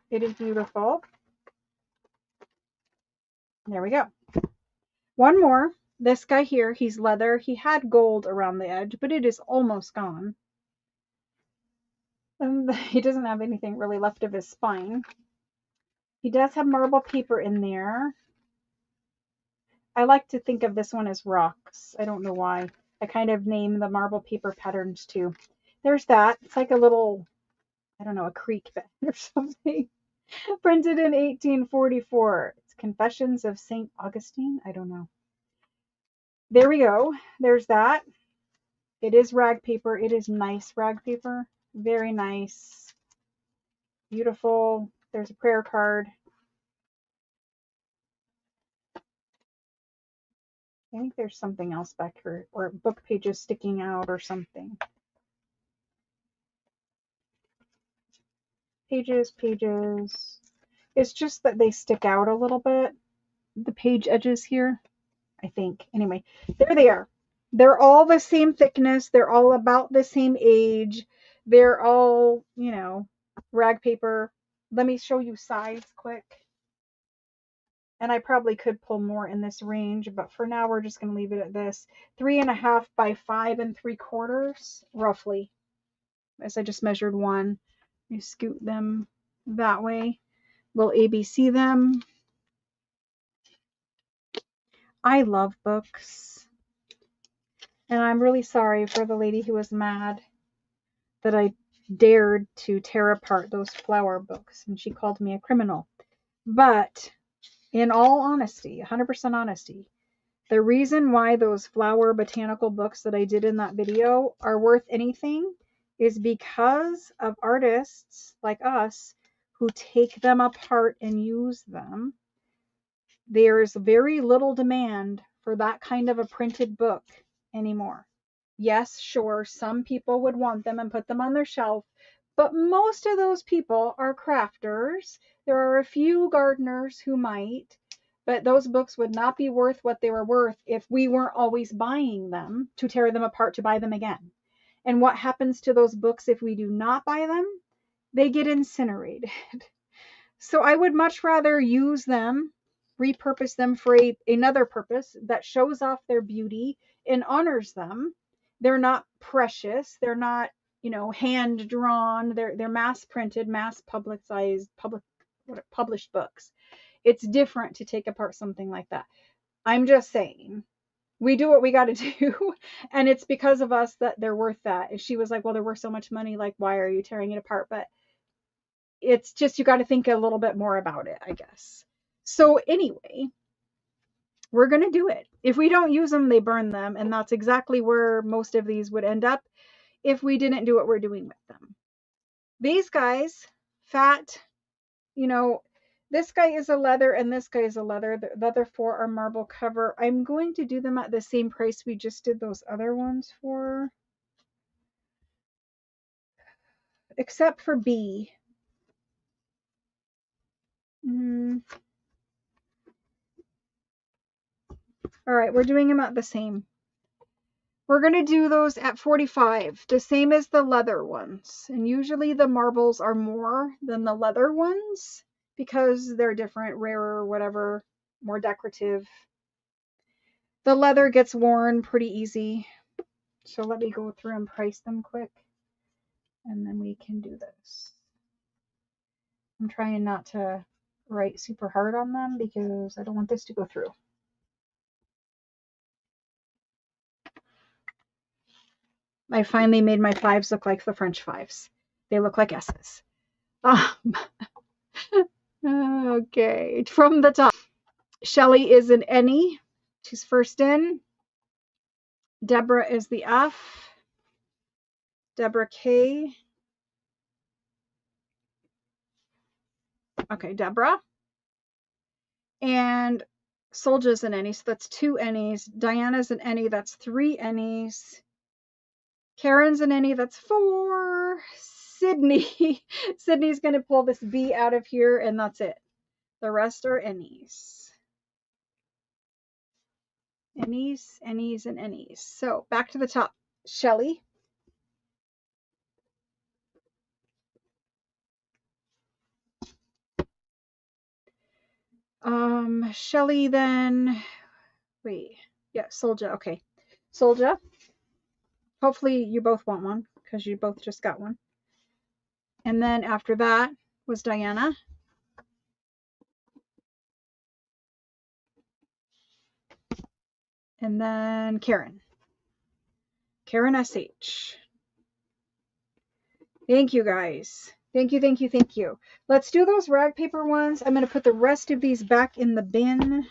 It is beautiful. There we go. One more. This guy here, he's leather. He had gold around the edge, but it is almost gone. And he doesn't have anything really left of his spine. He does have marble paper in there. I like to think of this one as rocks. I don't know why. I kind of name the marble paper patterns too. There's that. It's like a little, I don't know, a creek bed or something. Printed in 1844. It's Confessions of St. Augustine. I don't know. There we go. There's that. It is rag paper. It is nice rag paper. Very nice. Beautiful. There's a prayer card. I think there's something else back here, or book pages sticking out or something. Pages. It's just that they stick out a little bit. The page edges here, I think. Anyway, there they are. They're all the same thickness. They're all about the same age. They're all, you know, rag paper. Let me show you size quick. And I probably could pull more in this range, but for now we're just going to leave it at this. 3.5 by 5 3/4, roughly. As I just measured one. You scoot them that way. We'll ABC them. I love books. And I'm really sorry for the lady who was mad that I dared to tear apart those flower books and she called me a criminal. But in all honesty, 100% honesty, the reason why those flower botanical books that I did in that video are worth anything is because of artists like us who take them apart and use them. There's very little demand for that kind of a printed book anymore. Yes, sure, some people would want them and put them on their shelf, but most of those people are crafters. There are a few gardeners who might, but those books would not be worth what they were worth if we weren't always buying them to tear them apart to buy them again. And what happens to those books if we do not buy them? They get incinerated. So I would much rather use them, repurpose them for another purpose that shows off their beauty and honors them. They're not precious. They're not, you know, hand drawn. They're mass printed, mass publicized, published books. It's different to take apart something like that. I'm just saying, we do what we got to do, and it's because of us that they're worth that. And she was like, well, they're worth so much money, like, why are you tearing it apart? But it's just, you got to think a little bit more about it, I guess. So anyway, we're going to do it. If we don't use them, they burn them. And that's exactly where most of these would end up if we didn't do what we're doing with them. These guys, fat, you know, this guy is a leather and this guy is a leather. The other four are marble cover. I'm going to do them at the same price we just did those other ones for. Except for B. All right, we're doing them at the same. We're going to do those at 45, the same as the leather ones. And usually the marbles are more than the leather ones because they're different, rarer, whatever, more decorative. The leather gets worn pretty easy. So let me go through and price them quick. And then we can do this. I'm trying not to write super hard on them because I don't want this to go through. I finally made my 5s look like the French 5s. They look like S's. Okay, from the top. Shelly is an N-E. She's first in. Deborah is the F. Deborah K. Okay, Deborah. And Solja's an N-E, so that's 2 N-Es. Diana's an N-E, that's 3 N-Es. Karen's an N-E, that's 4. Sydney. Sydney's going to pull this B out of here, and that's it. The rest are N-Es. N-Es, N-Es, and N-Es. So back to the top. Shelly. Shelly then, wait, yeah, Solja, okay. Solja. Hopefully you both want one because you both just got one. And then after that was Diana. And then Karen. Karen SH. Thank you guys. Thank you, thank you, thank you. Let's do those rag paper ones. I'm going to put the rest of these back in the bin.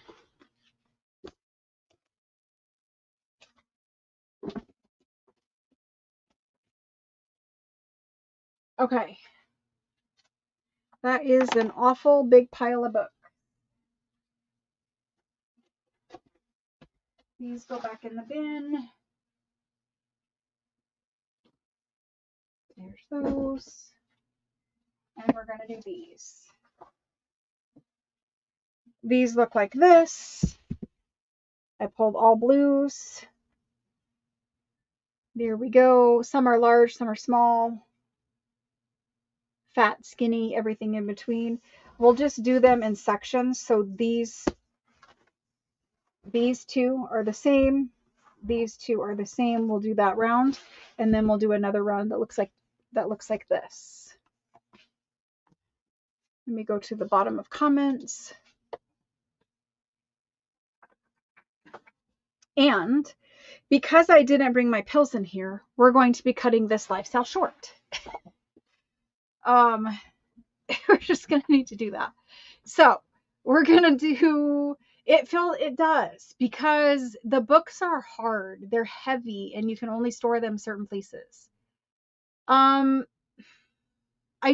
Okay. That is an awful big pile of books. These go back in the bin. There's those. And we're going to do these. These look like this. I pulled all blues. There we go. Some are large, some are small. Fat, skinny, everything in between. We'll just do them in sections. So these two are the same. These two are the same. We'll do that round. And then we'll do another round that looks like this. Let me go to the bottom of comments. And because I didn't bring my pills in here, we're going to be cutting this lifestyle short. We're just going to need to do that. So we're going to do it. It does, because the books are hard. They're heavy and you can only store them certain places. I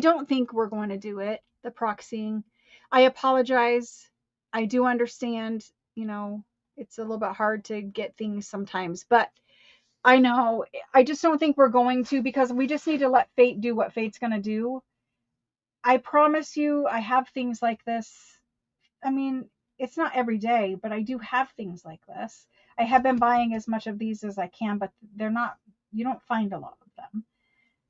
don't think we're going to do it. The proxying. I apologize. I do understand, it's a little bit hard to get things sometimes, but I know, I just don't think we're going to, because we just need to let fate do what fate's going to do. I promise you, I have things like this. I mean, it's not every day, but I do have things like this. I have been buying as much of these as I can, but you don't find a lot of them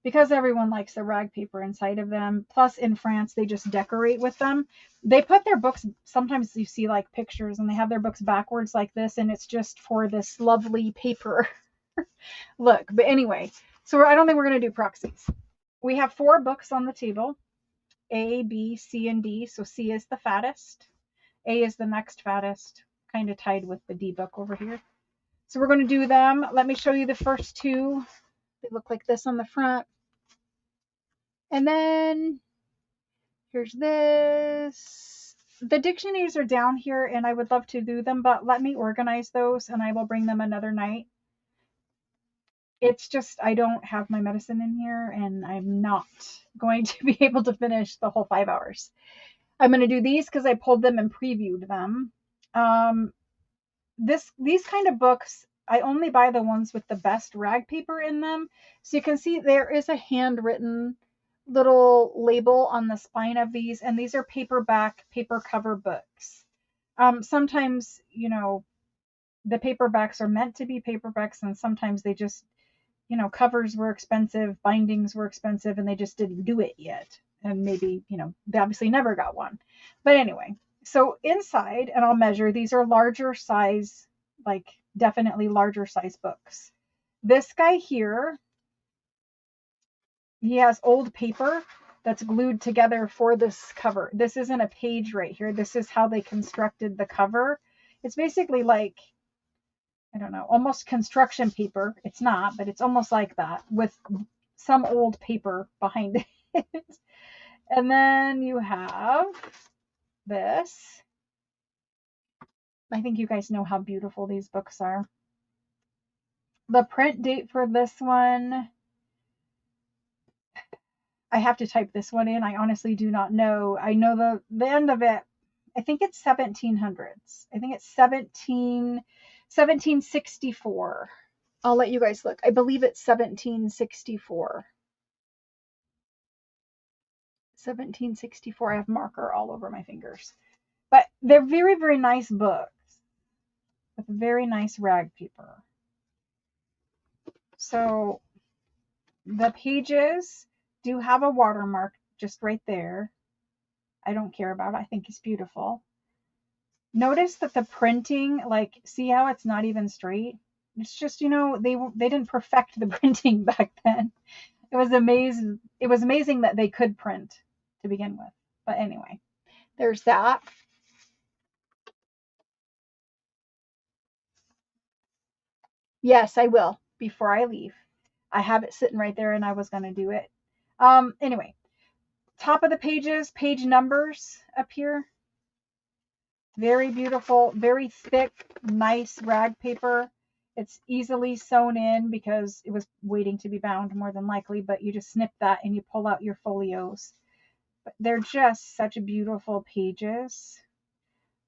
because everyone likes the rag paper inside of them. Plus in France, they just decorate with them. They put their books, sometimes you see like pictures and they have their books backwards like this, and it's just for this lovely paper look. But anyway, so I don't think we're going to do proxies. We have 4 books on the table. A, B, C, and D. So C is the fattest. A is the next fattest, kind of tied with the D book over here. So we're going to do them. Let me show you the first 2. They look like this on the front. And then Here's this. The dictionaries are down here and I would love to do them, but let me organize those and I will bring them another night. It's just I don't have my medicine in here and I'm not going to be able to finish the whole 5 hours. I'm going to do these because I pulled them and previewed them. These kind of books, I only buy the ones with the best rag paper in them. So you can see there is a handwritten little label on the spine of these, and these are paperback, paper cover books. Sometimes, you know, the paperbacks are meant to be paperbacks, and sometimes they just, you know, covers were expensive, bindings were expensive, and they just didn't do it yet. And maybe, you know, they obviously never got one. But anyway, so inside, and I'll measure, these are larger size, like definitely larger size books. This guy here, he has old paper that's glued together for this cover. This isn't a page right here. This is how they constructed the cover. It's basically like, I don't know, almost construction paper. It's not, but it's almost like that with some old paper behind it. And then you have this. I think you guys know how beautiful these books are. The print date for this one, I have to type this one in. I honestly do not know. I know the end of it. I think it's 1700s. I think it's 1764. I'll let you guys look. I believe it's 1764. 1764. I have marker all over my fingers. But they're very, very nice books with very nice rag paper. So the pages do have a watermark just right there. I don't care about it. I think it's beautiful. Notice that the printing, like, see how it's not even straight? It's just, you know, they didn't perfect the printing back then. It was amazing. It was amazing that they could print to begin with. But anyway, there's that. Yes, I will before I leave. I have it sitting right there and I was going to do it. Anyway, top of the pages, page numbers up here. Very beautiful, very thick, nice rag paper. It's easily sewn in because it was waiting to be bound more than likely, but you just snip that and you pull out your folios. But they're just such beautiful pages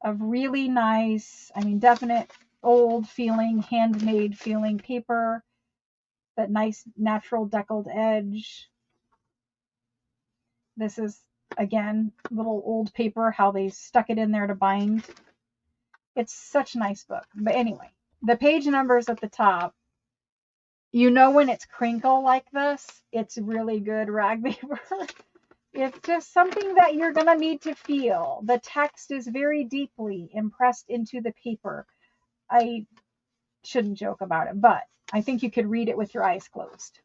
of really nice, I mean, definite old feeling, handmade feeling paper. That nice natural deckled edge. This is, again, little old paper, how they stuck it in there to bind. It's such a nice book. But anyway, the page numbers at the top, you know when it's crinkle like this, it's really good rag paper. It's just something that you're going to need to feel. The text is very deeply impressed into the paper. I shouldn't joke about it, but I think you could read it with your eyes closed.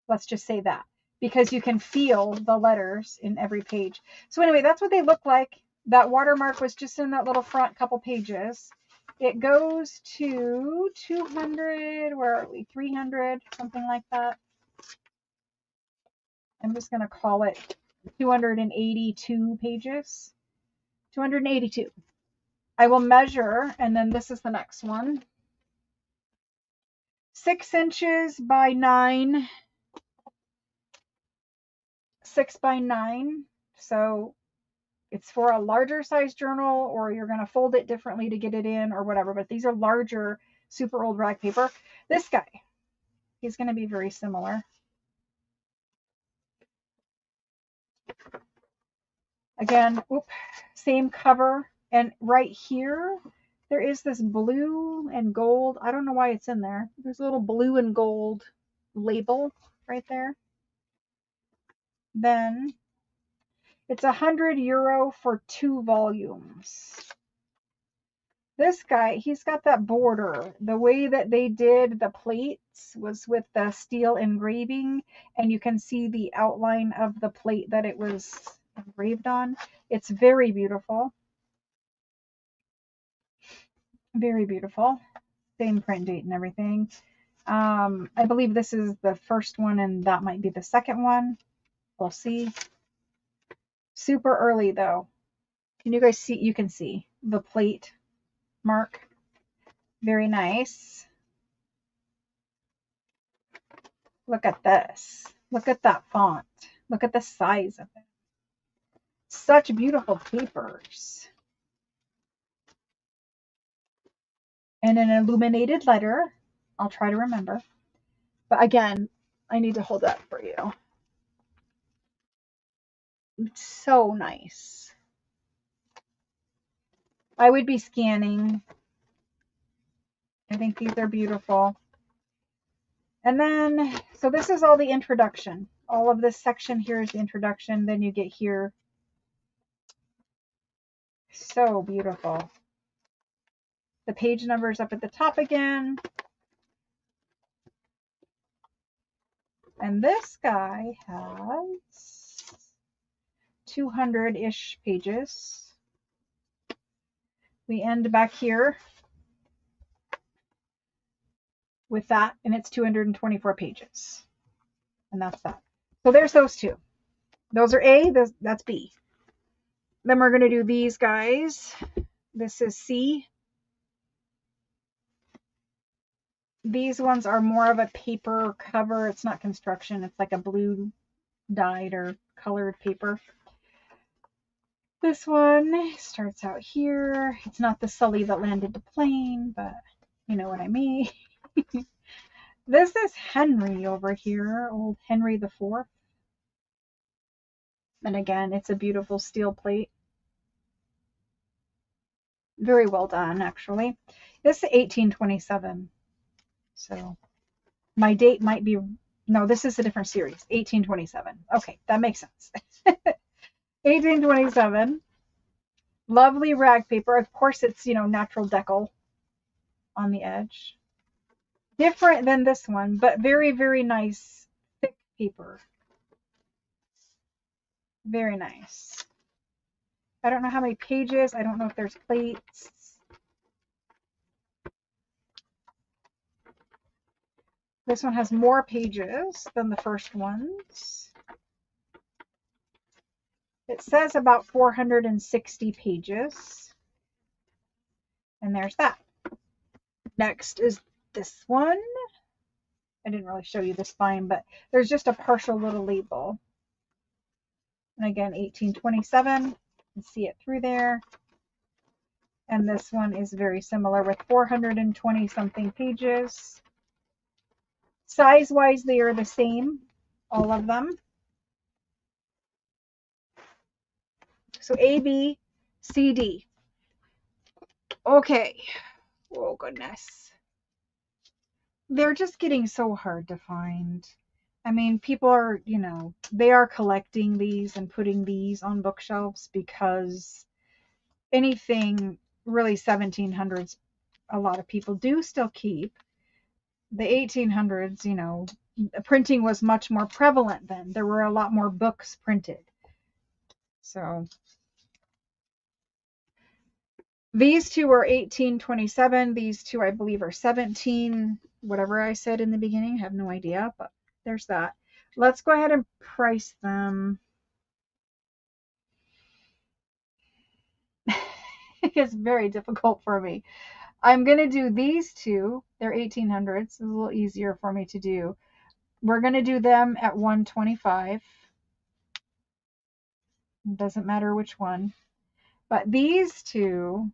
Let's just say that, because you can feel the letters in every page. So anyway, that's what they look like. That watermark was just in that little front couple pages. It goes to 200, where are we? 300, something like that. I'm just going to call it 282 pages. 282. I will measure, and then this is the next one. 6 inches by 9. 6 by 9. So it's for a larger size journal, or you're going to fold it differently to get it in or whatever. But these are larger, super old rag paper. This guy, he's going to be very similar. Again, same cover. And right here, there is this blue and gold. I don't know why it's in there. There's a little blue and gold label right there. Then it's €100 for 2 volumes. This guy, he's got that border. The way that they did the plates was with the steel engraving, and you can see the outline of the plate that it was engraved on. It's very beautiful. Very beautiful. Same print date and everything. I believe this is the first one, and that might be the second one. We'll see. super early though. Can you guys see? You can see the plate mark. Very nice. Look at this. Look at that font. Look at the size of it. Such beautiful papers. And an illuminated letter. I'll try to remember. But again, I need to hold up for you. It's so nice. I would be scanning. I think these are beautiful. And then, so this is all the introduction. All of this section here is the introduction. Then you get here. So beautiful. The page numbers up at the top again. And this guy has 200-ish pages. We end back here with that, and it's 224 pages. And that's that. So there's those two. Those are A, that's B. Then we're going to do these guys. This is C. These ones are more of a paper cover. It's not construction. It's like a blue dyed or colored paper. This one starts out here. It's not the Sully that landed the plane, but you know what I mean. This is Henry over here, old Henry the Fourth. And again, it's a beautiful steel plate. Very well done, actually. This is 1827. So my date might be, no, this is a different series. 1827. Okay, that makes sense. 1827. Lovely rag paper. Of course, it's, natural decal on the edge. Different than this one, but very, very nice, thick paper. Very nice. I don't know how many pages. I don't know if there's plates. This one has more pages than the first ones. It says about 460 pages. And there's that. Next is this one. I didn't really show you the spine, but there's just a partial little label. And again, 1827. You can see it through there. And this one is very similar with 420 something pages. Size-wise, they are the same, all of them. So A, B, C, D. Okay. Oh, goodness. They're just getting so hard to find. I mean, people are, they are collecting these and putting these on bookshelves because anything really 1700s, a lot of people do still keep. The 1800s, printing was much more prevalent then. There were a lot more books printed. So these two are 1827. These two, I believe, are 17, whatever I said in the beginning. I have no idea, but there's that. Let's go ahead and price them. It's very difficult for me. I'm going to do these two. They're 1800s. It's a little easier for me to do. We're going to do them at 125. It doesn't matter which one. But these two,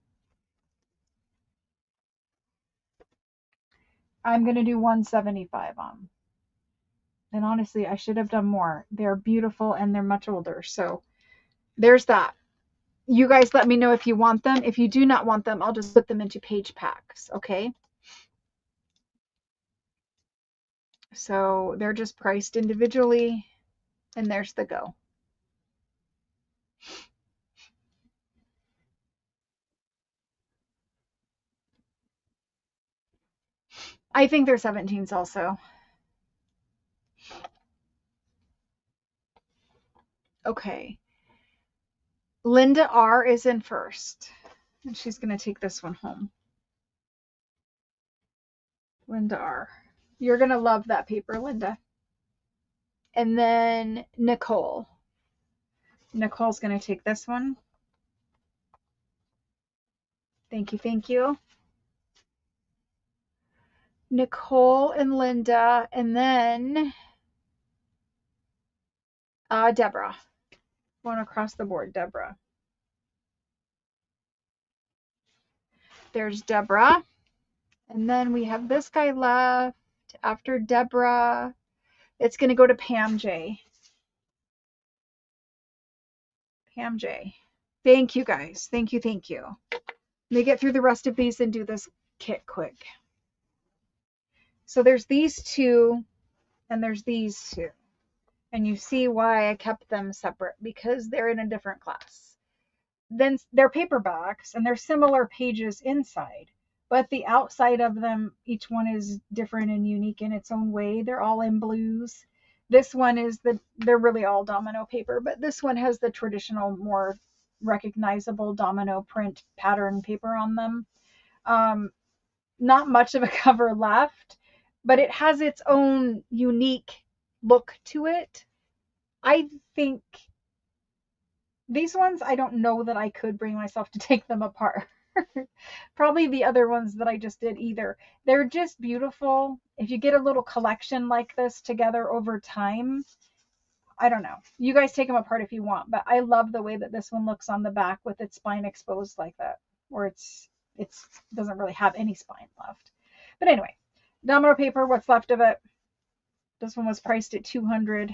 I'm going to do 175 on. And honestly, I should have done more. They're beautiful and they're much older. So there's that. You guys let me know if you want them. If you do not want them, I'll just put them into page packs. Okay. So they're just priced individually. And there's the go. I think they're 17s also. Okay. Linda R is in first. And she's going to take this one home. Linda R. You're going to love that paper, Linda. And then Nicole. Nicole's going to take this one. Thank you, thank you. Nicole and Linda, and then Deborah. Going across the board, Deborah. There's Deborah. And then we have this guy left after Deborah. It's going to go to Pam J. Pam J. Thank you, guys. Thank you, thank you. Let me get through the rest of these and do this kit quick. So there's these two, and there's these two. And you see why I kept them separate, because they're in a different class. Then they're paperbacks, and they're similar pages inside, but the outside of them, each one is different and unique in its own way. They're all in blues. This one is they're really all domino paper, but this one has the traditional, more recognizable domino print pattern paper on them. Not much of a cover left, but it has its own unique look to it. I think these ones, I don't know that I could bring myself to take them apart. Probably the other ones that I just did either. They're just beautiful. If you get a little collection like this together over time, I don't know. You guys take them apart if you want, but I love the way that this one looks on the back with its spine exposed like that, or it's doesn't really have any spine left. But anyway, domino paper, what's left of it. This one was priced at $200.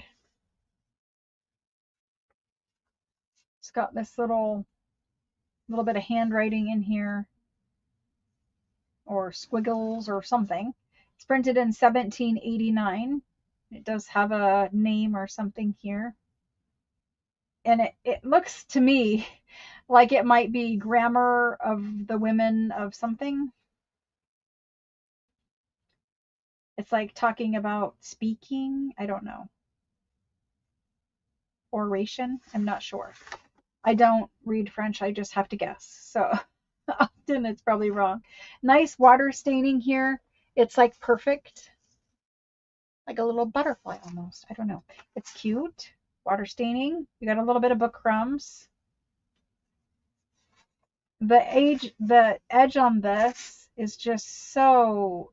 It's got this little bit of handwriting in here, or squiggles or something. It's printed in 1789. It does have a name or something here. And it looks to me like it might be grammar of the women of something. It's like talking about speaking. I don't know. Oration. I'm not sure. I don't read French. I just have to guess. So often it's probably wrong. Nice water staining here. It's like perfect. Like a little butterfly almost. I don't know. It's cute. Water staining. You got a little bit of book crumbs. The edge on this is just so,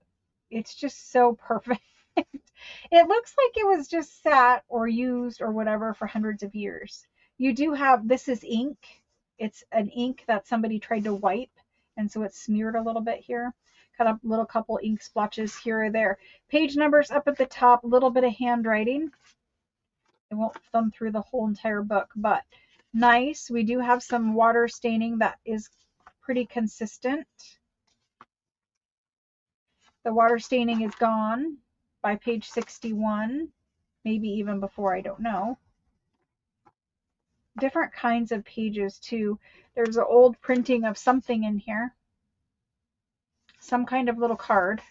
it's just so perfect. It looks like it was just sat or used or whatever for hundreds of years. You do have, this is ink. It's an ink that somebody tried to wipe, and so it's smeared a little bit here. Got a little couple ink splotches here or there. Page numbers up at the top, a little bit of handwriting. I won't thumb through the whole entire book, but nice. We do have some water staining that is pretty consistent. The water staining is gone by page 61, maybe even before, I don't know. Different kinds of pages too. There's an old printing of something in here. Some kind of little card.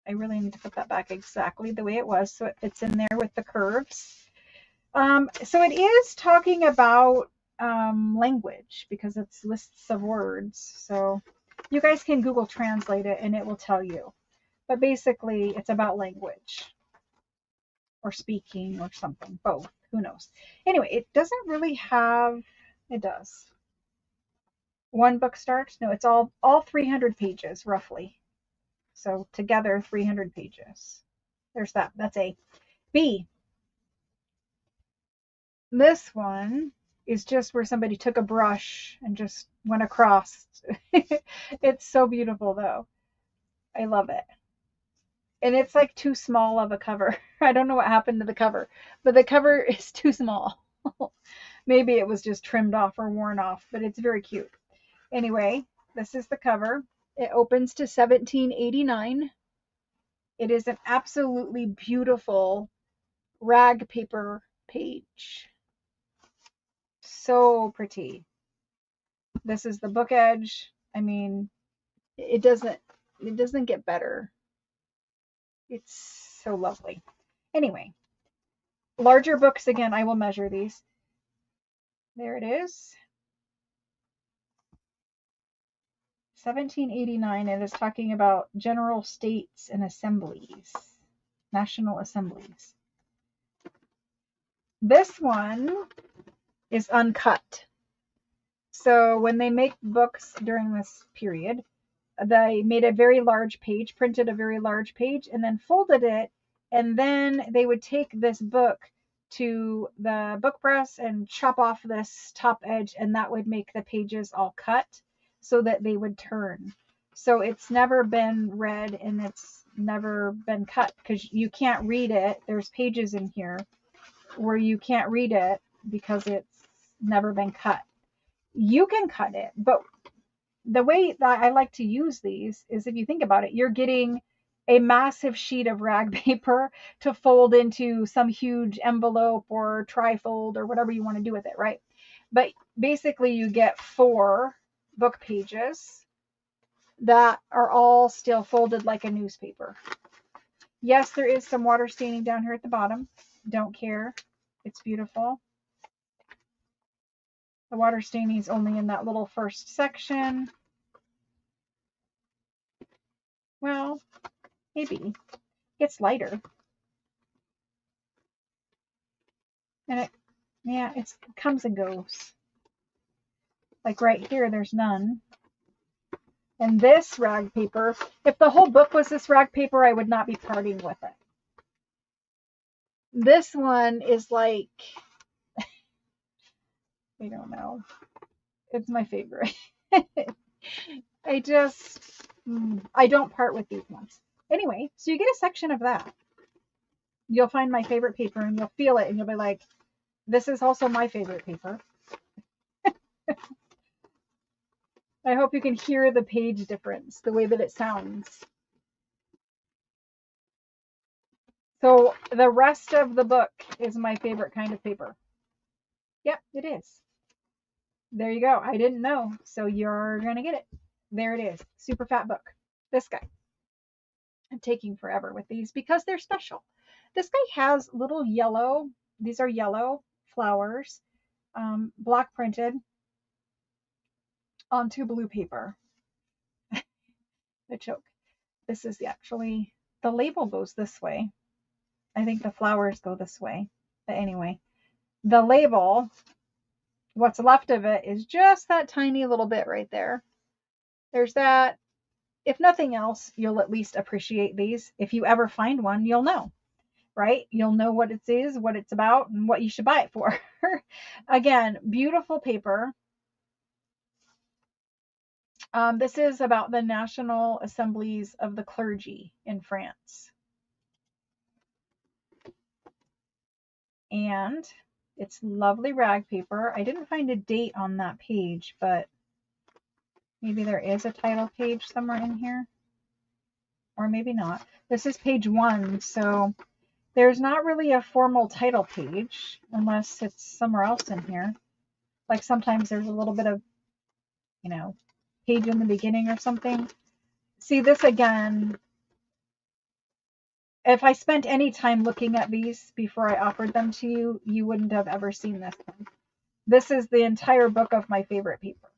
I really need to put that back exactly the way it was so it fits in there with the curves. So it is talking about language, because it's lists of words. So you guys can Google Translate it and it will tell you. But basically it's about language or speaking or something, both. Who knows? Anyway, it doesn't really have, it does. One book starts? No, it's all 300 pages roughly. So together 300 pages. There's that. That's A. B. This one is just where somebody took a brush and just went across. It's so beautiful though. I love it. And it's like too small of a cover. I don't know what happened to the cover, but the cover is too small. Maybe it was just trimmed off or worn off, but it's very cute. Anyway, this is the cover. It opens to 1789. It is an absolutely beautiful rag paper page. So pretty. This is the book edge. I mean, it doesn't get better. It's so lovely. Anyway, larger books, again, I will measure these. There it is. 1789. It is talking about general states and assemblies, national assemblies. This one is uncut. So when they make books during this period, they made a very large page, printed a very large page, and then folded it. And then they would take this book to the book press and chop off this top edge, and that would make the pages all cut so that they would turn. So it's never been read and it's never been cut because you can't read it. There's pages in here where you can't read it because it's never been cut. You can cut it, but the way that I like to use these is, if you think about it, you're getting a massive sheet of rag paper to fold into some huge envelope or trifold or whatever you want to do with it, right? But basically you get 4 book pages that are all still folded like a newspaper. Yes, there is some water staining down here at the bottom. Don't care. It's beautiful. The water staining is only in that little first section. Well, maybe. It's lighter. And it comes and goes. Like right here, there's none. And this rag paper, if the whole book was this rag paper, I would not be parting with it. This one is like, I don't know. It's my favorite. I don't part with these ones. Anyway, so you get a section of that. You'll find my favorite paper and you'll feel it and you'll be like, this is also my favorite paper. I hope you can hear the page difference, the way that it sounds. So the rest of the book is my favorite kind of paper. Yep, it is. There you go. I didn't know, so you're going to get it. There it is. Super fat book. This guy. I'm taking forever with these because they're special. This guy has little yellow, these are yellow flowers, block printed onto blue paper. The choke. This is actually, the label goes this way. I think the flowers go this way. But anyway, the label, what's left of it is just that tiny little bit right there. There's that. If nothing else, you'll at least appreciate these. If you ever find one, you'll know, right? You'll know what it is, what it's about, and what you should buy it for. Again, beautiful paper. This is about the National Assemblies of the Clergy in France. And it's lovely rag paper. I didn't find a date on that page, but maybe there is a title page somewhere in here. Or maybe not. This is page 1, so there's not really a formal title page unless it's somewhere else in here. Like sometimes there's a little bit of, page in the beginning or something. See, this again, if I spent any time looking at these before I offered them to you, you wouldn't have ever seen this one. This is the entire book of my favorite paper.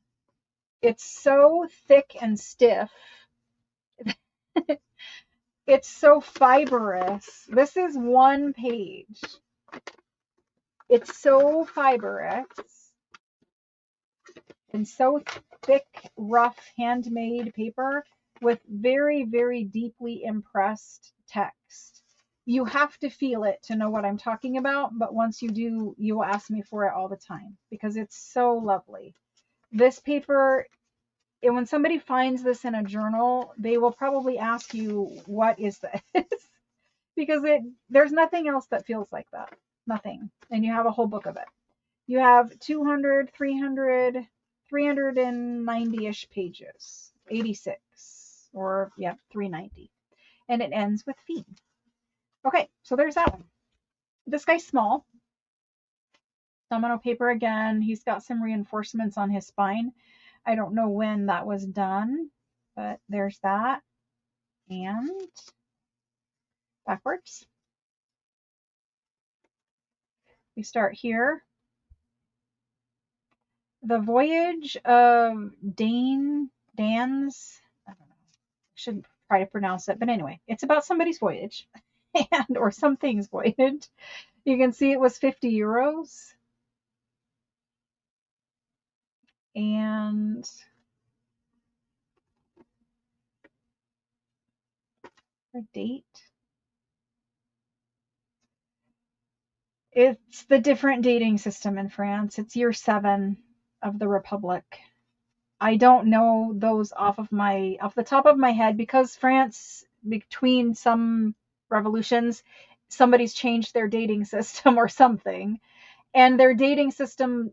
It's so thick and stiff. It's so fibrous. This is one page. It's so fibrous and so thick, rough, handmade paper with very, very deeply impressed text. You have to feel it to know what I'm talking about, but once you do, you will ask me for it all the time because it's so lovely. This paper, and when somebody finds this in a journal, they will probably ask you, what is this? Because there's nothing else that feels like that. Nothing. And you have a whole book of it. You have 200, 300, 390-ish pages. 86. Or, 390. And it ends with Flea. Okay, so there's that one. This guy's small. Domino paper again. He's got some reinforcements on his spine. I don't know when that was done, but there's that. And backwards. We start here. The Voyage of Dan's, I don't know, I shouldn't try to pronounce it, but anyway, it's about somebody's voyage or something's voyage. You can see it was 50 euros. And the date. It's the different dating system in France. It's year 7 of the Republic. I don't know those off the top of my head, because France, between some revolutions, somebody's changed their dating system or something. And their dating system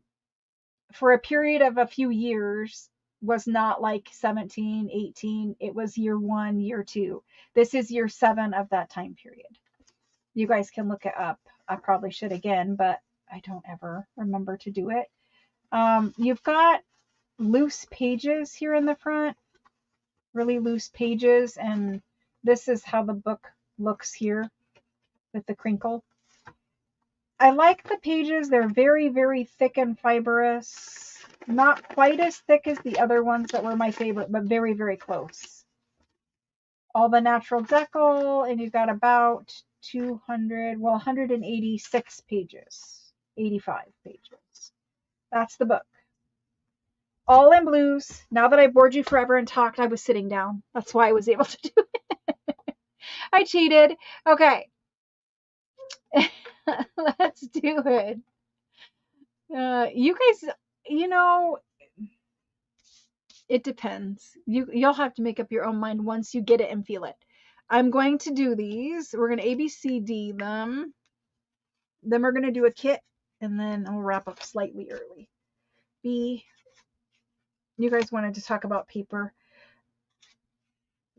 for a period of a few years was not like 17, 18. It was year 1, year 2. This is year 7 of that time period. You guys can look it up. I probably should again, but I don't ever remember to do it. You've got loose pages here in the front, really loose pages, and this is how the book looks here with the crinkle. I like the pages. They're very, very thick and fibrous. Not quite as thick as the other ones that were my favorite, but very, very close. All the natural decal, and you've got about 186 pages, 85 pages. That's the book. All in blues. Now that I bored you forever and talked, I was sitting down. That's why I was able to do it. I cheated. Okay. Let's do it. You guys, it depends. You'll have to make up your own mind once you get it and feel it. I'm going to do these. We're going to ABCD them. Then we're going to do a kit, and then I'll wrap up slightly early. B. You guys wanted to talk about paper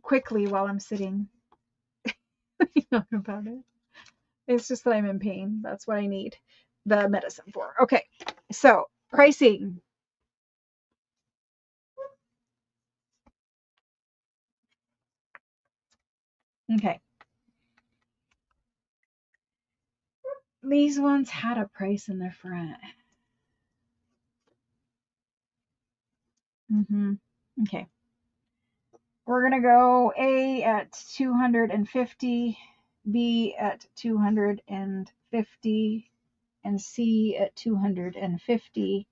quickly while I'm sitting. You know about it. It's just that I'm in pain. That's what I need the medicine for. Okay, so pricing. Okay. These ones had a price in the front. Okay. We're going to go A at 250, B at 250, and C at 250.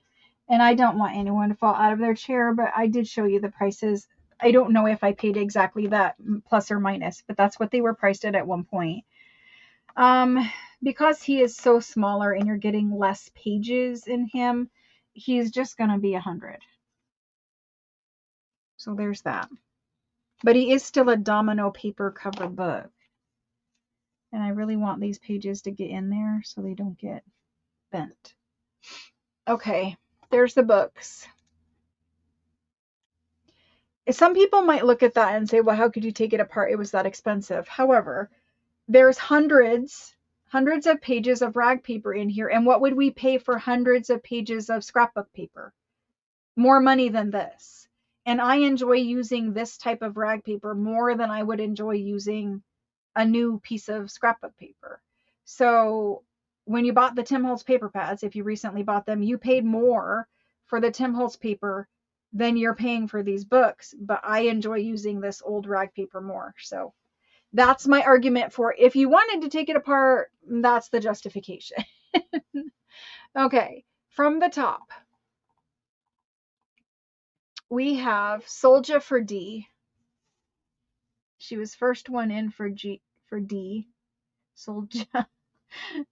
And I don't want anyone to fall out of their chair, but I did show you the prices. I don't know if I paid exactly that, plus or minus, but that's what they were priced at one point. Because he is so smaller and you're getting less pages in him, he's just going to be 100. So there's that. But he is still a domino paper cover book. And I really want these pages to get in there so they don't get bent. Okay, there's the books. Some people might look at that and say, well, how could you take it apart? It was that expensive. However, there's hundreds of pages of rag paper in here. And what would we pay for hundreds of pages of scrapbook paper? More money than this. And I enjoy using this type of rag paper more than I would enjoy using a new piece of scrapbook paper. So when you bought the Tim Holtz paper pads, if you recently bought them, you paid more for the Tim Holtz paper than you're paying for these books. But I enjoy using this old rag paper more. So that's my argument for, if you wanted to take it apart, that's the justification. Okay, from the top, we have Solja for D. She was first one in for D. Solja.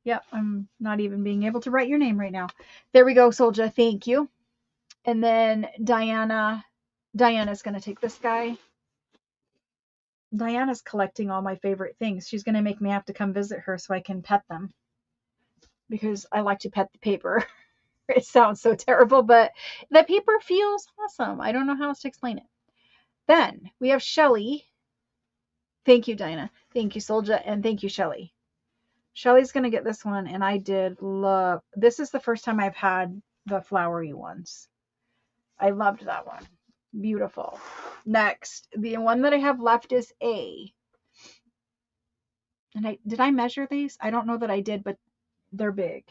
Yep, I'm not even being able to write your name right now. There we go, Solja. Thank you. And then Diana's going to take this guy. Diana's collecting all my favorite things. She's going to make me have to come visit her so I can pet them, because I like to pet the paper. It sounds so terrible, but the paper feels awesome. I don't know how else to explain it. Then we have Shelly. Thank you, Diana. Thank you, Solja. And thank you, Shelly. Shelly's going to get this one, and I did love, this is the first time I've had the flowery ones. I loved that one. Beautiful. Next, the one that I have left is A. And did I measure these? I don't know that I did, but they're big.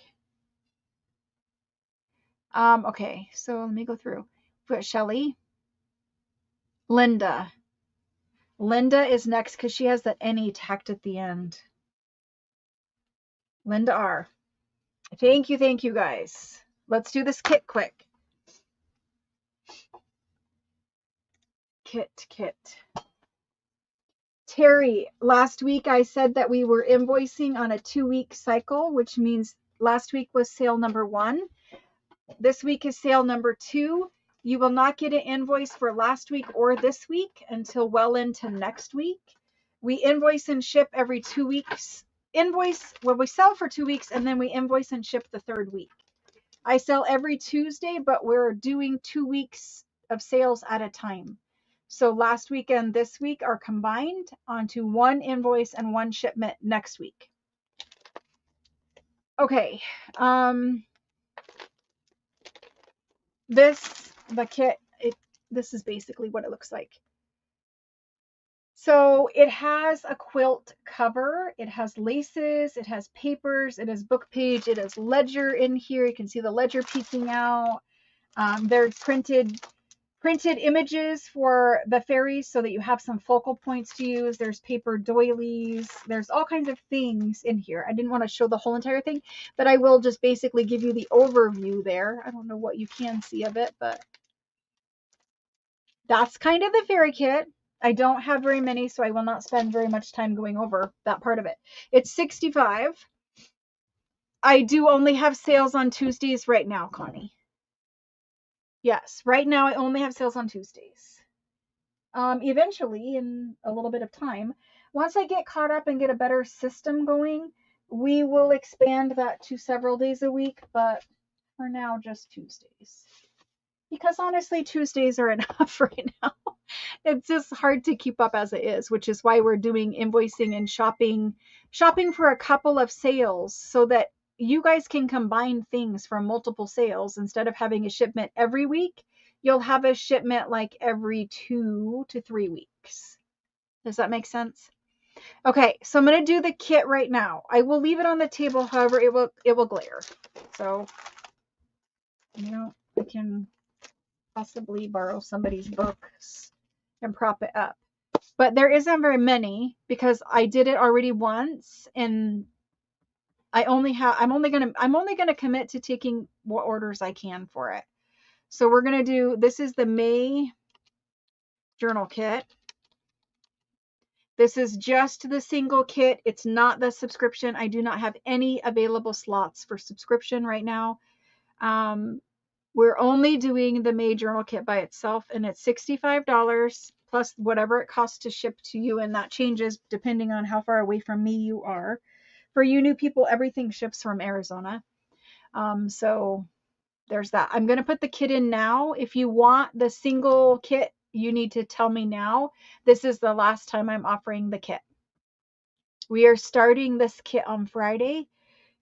Okay, so let me go through. We've got Shelly. Linda. Linda is next because she has that NE tacked at the end. Linda R. Thank you guys. Let's do this kit quick. kit. Terry, last week I said that we were invoicing on a 2-week cycle, which means last week was sale number 1. This week is sale number 2. You will not get an invoice for last week or this week until well into next week. We invoice and ship every 2 weeks. We sell for 2 weeks and then we invoice and ship the 3rd week. I sell every Tuesday, but we're doing 2 weeks of sales at a time. So last week and this week are combined onto one invoice and one shipment next week. Okay. The kit, this is basically what it looks like. So it has a quilt cover, it has laces, it has papers, it has book page, it has ledger in here. You can see the ledger peeking out. There's printed images for the fairies so that you have some focal points to use. There's paper doilies. There's all kinds of things in here. I didn't want to show the whole entire thing, but I will just basically give you the overview there. I don't know what you can see of it, but that's kind of the fairy kit. I don't have very many, so I will not spend very much time going over that part of it. It's $65. I do only have sales on Tuesdays right now, Connie. Yes, right now I only have sales on Tuesdays. Eventually, in a little bit of time, once I get caught up and get a better system going, we will expand that to several days a week, but for now, just Tuesdays. Because honestly, Tuesdays are enough right now. It's just hard to keep up as it is, which is why we're doing invoicing and shopping for a couple of sales so that you guys can combine things from multiple sales. Instead of having a shipment every week, you'll have a shipment like every 2 to 3 weeks. Does that make sense? Okay, so I'm going to do the kit right now. I will leave it on the table, however, it will glare. So, I can possibly borrow somebody's books and prop it up. But there isn't very many because I did it already once and I'm only gonna commit to taking what orders I can for it. So we're gonna do, this is the May journal kit. This is just the single kit. It's not the subscription. I do not have any available slots for subscription right now. We're only doing the May journal kit by itself, and it's $65 plus whatever it costs to ship to you, and that changes depending on how far away from me you are. For you new people, everything ships from Arizona. So there's that. I'm going to put the kit in now. If you want the single kit, you need to tell me now. This is the last time I'm offering the kit. We are starting this kit on Friday.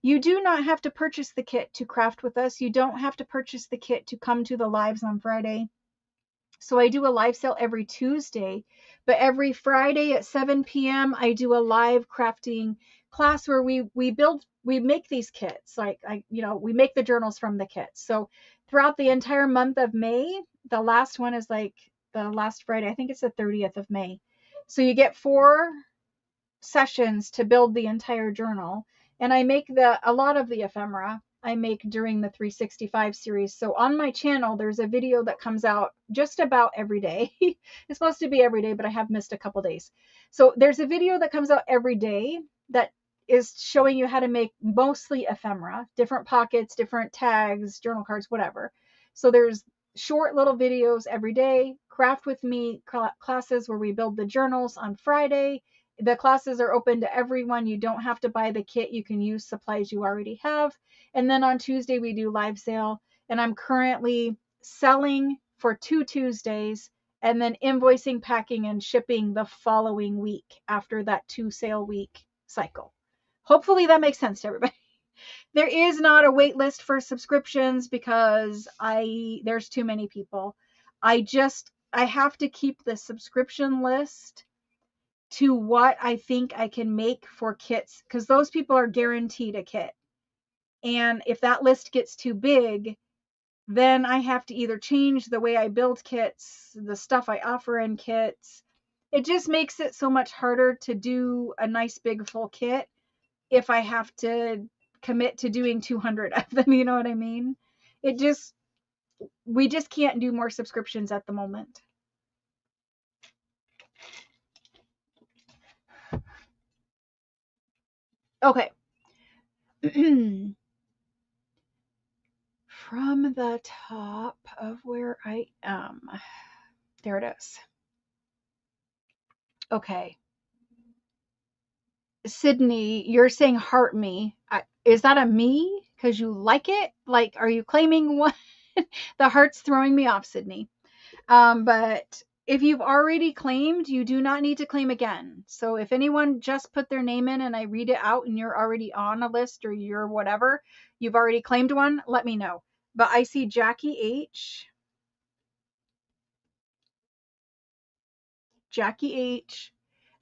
You do not have to purchase the kit to craft with us. You don't have to purchase the kit to come to the lives on Friday. So I do a live sale every Tuesday, but every Friday at 7 p.m. I do a live crafting class where we make these kits. We make the journals from the kits. So throughout the entire month of May, the last one is like the last Friday. I think it's the 30th of May. So you get 4 sessions to build the entire journal. And I make a lot of the ephemera I make during the 365 series. So on my channel, there's a video that comes out just about every day. It's supposed to be every day, but I have missed a couple days. So there's a video that comes out every day that is showing you how to make mostly ephemera, different pockets, different tags, journal cards, whatever. So there's short little videos every day. Craft with me classes where we build the journals on Friday. The classes are open to everyone. You don't have to buy the kit. You can use supplies you already have. And then on Tuesday, we do live sale. And I'm currently selling for 2 Tuesdays and then invoicing, packing, and shipping the following week after that 2 sale week cycle. Hopefully that makes sense to everybody. There is not a wait list for subscriptions because there's too many people. I have to keep the subscription list to what I think I can make for kits, because those people are guaranteed a kit. And if that list gets too big, then I have to either change the way I build kits, the stuff I offer in kits. It just makes it so much harder to do a nice big full kit if I have to commit to doing 200 of them, you know what I mean? We just can't do more subscriptions at the moment. Okay. From the top of where I am. There it is. Okay. Sydney, you're saying heart me. Is that a me? Because you like it? Like, are you claiming one? The heart's throwing me off, Sydney. But if you've already claimed, you do not need to claim again. So if anyone just put their name in and I read it out and you're already on a list or you're whatever, you've already claimed one, let me know. But I see Jackie H,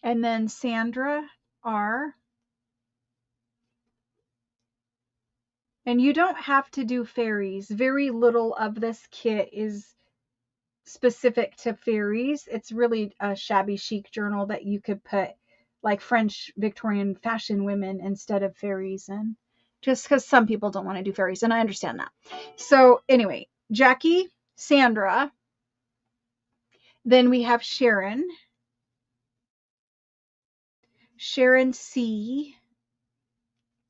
and then Sandra R. And you don't have to do fairies. Very little of this kit is specific to fairies. It's really a shabby chic journal that you could put like French Victorian fashion women instead of fairies in. Just because some people don't want to do fairies, and I understand that. So anyway, Jackie, Sandra, then we have Sharon C.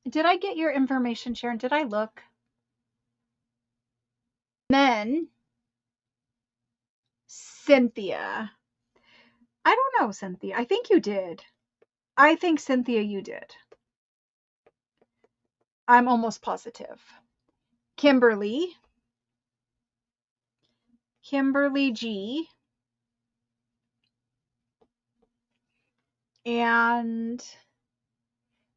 Did I get your information, Sharon? Did I look? Then Cynthia. I don't know, Cynthia. I think you did. I think, Cynthia, you did. I'm almost positive. Kimberly G. And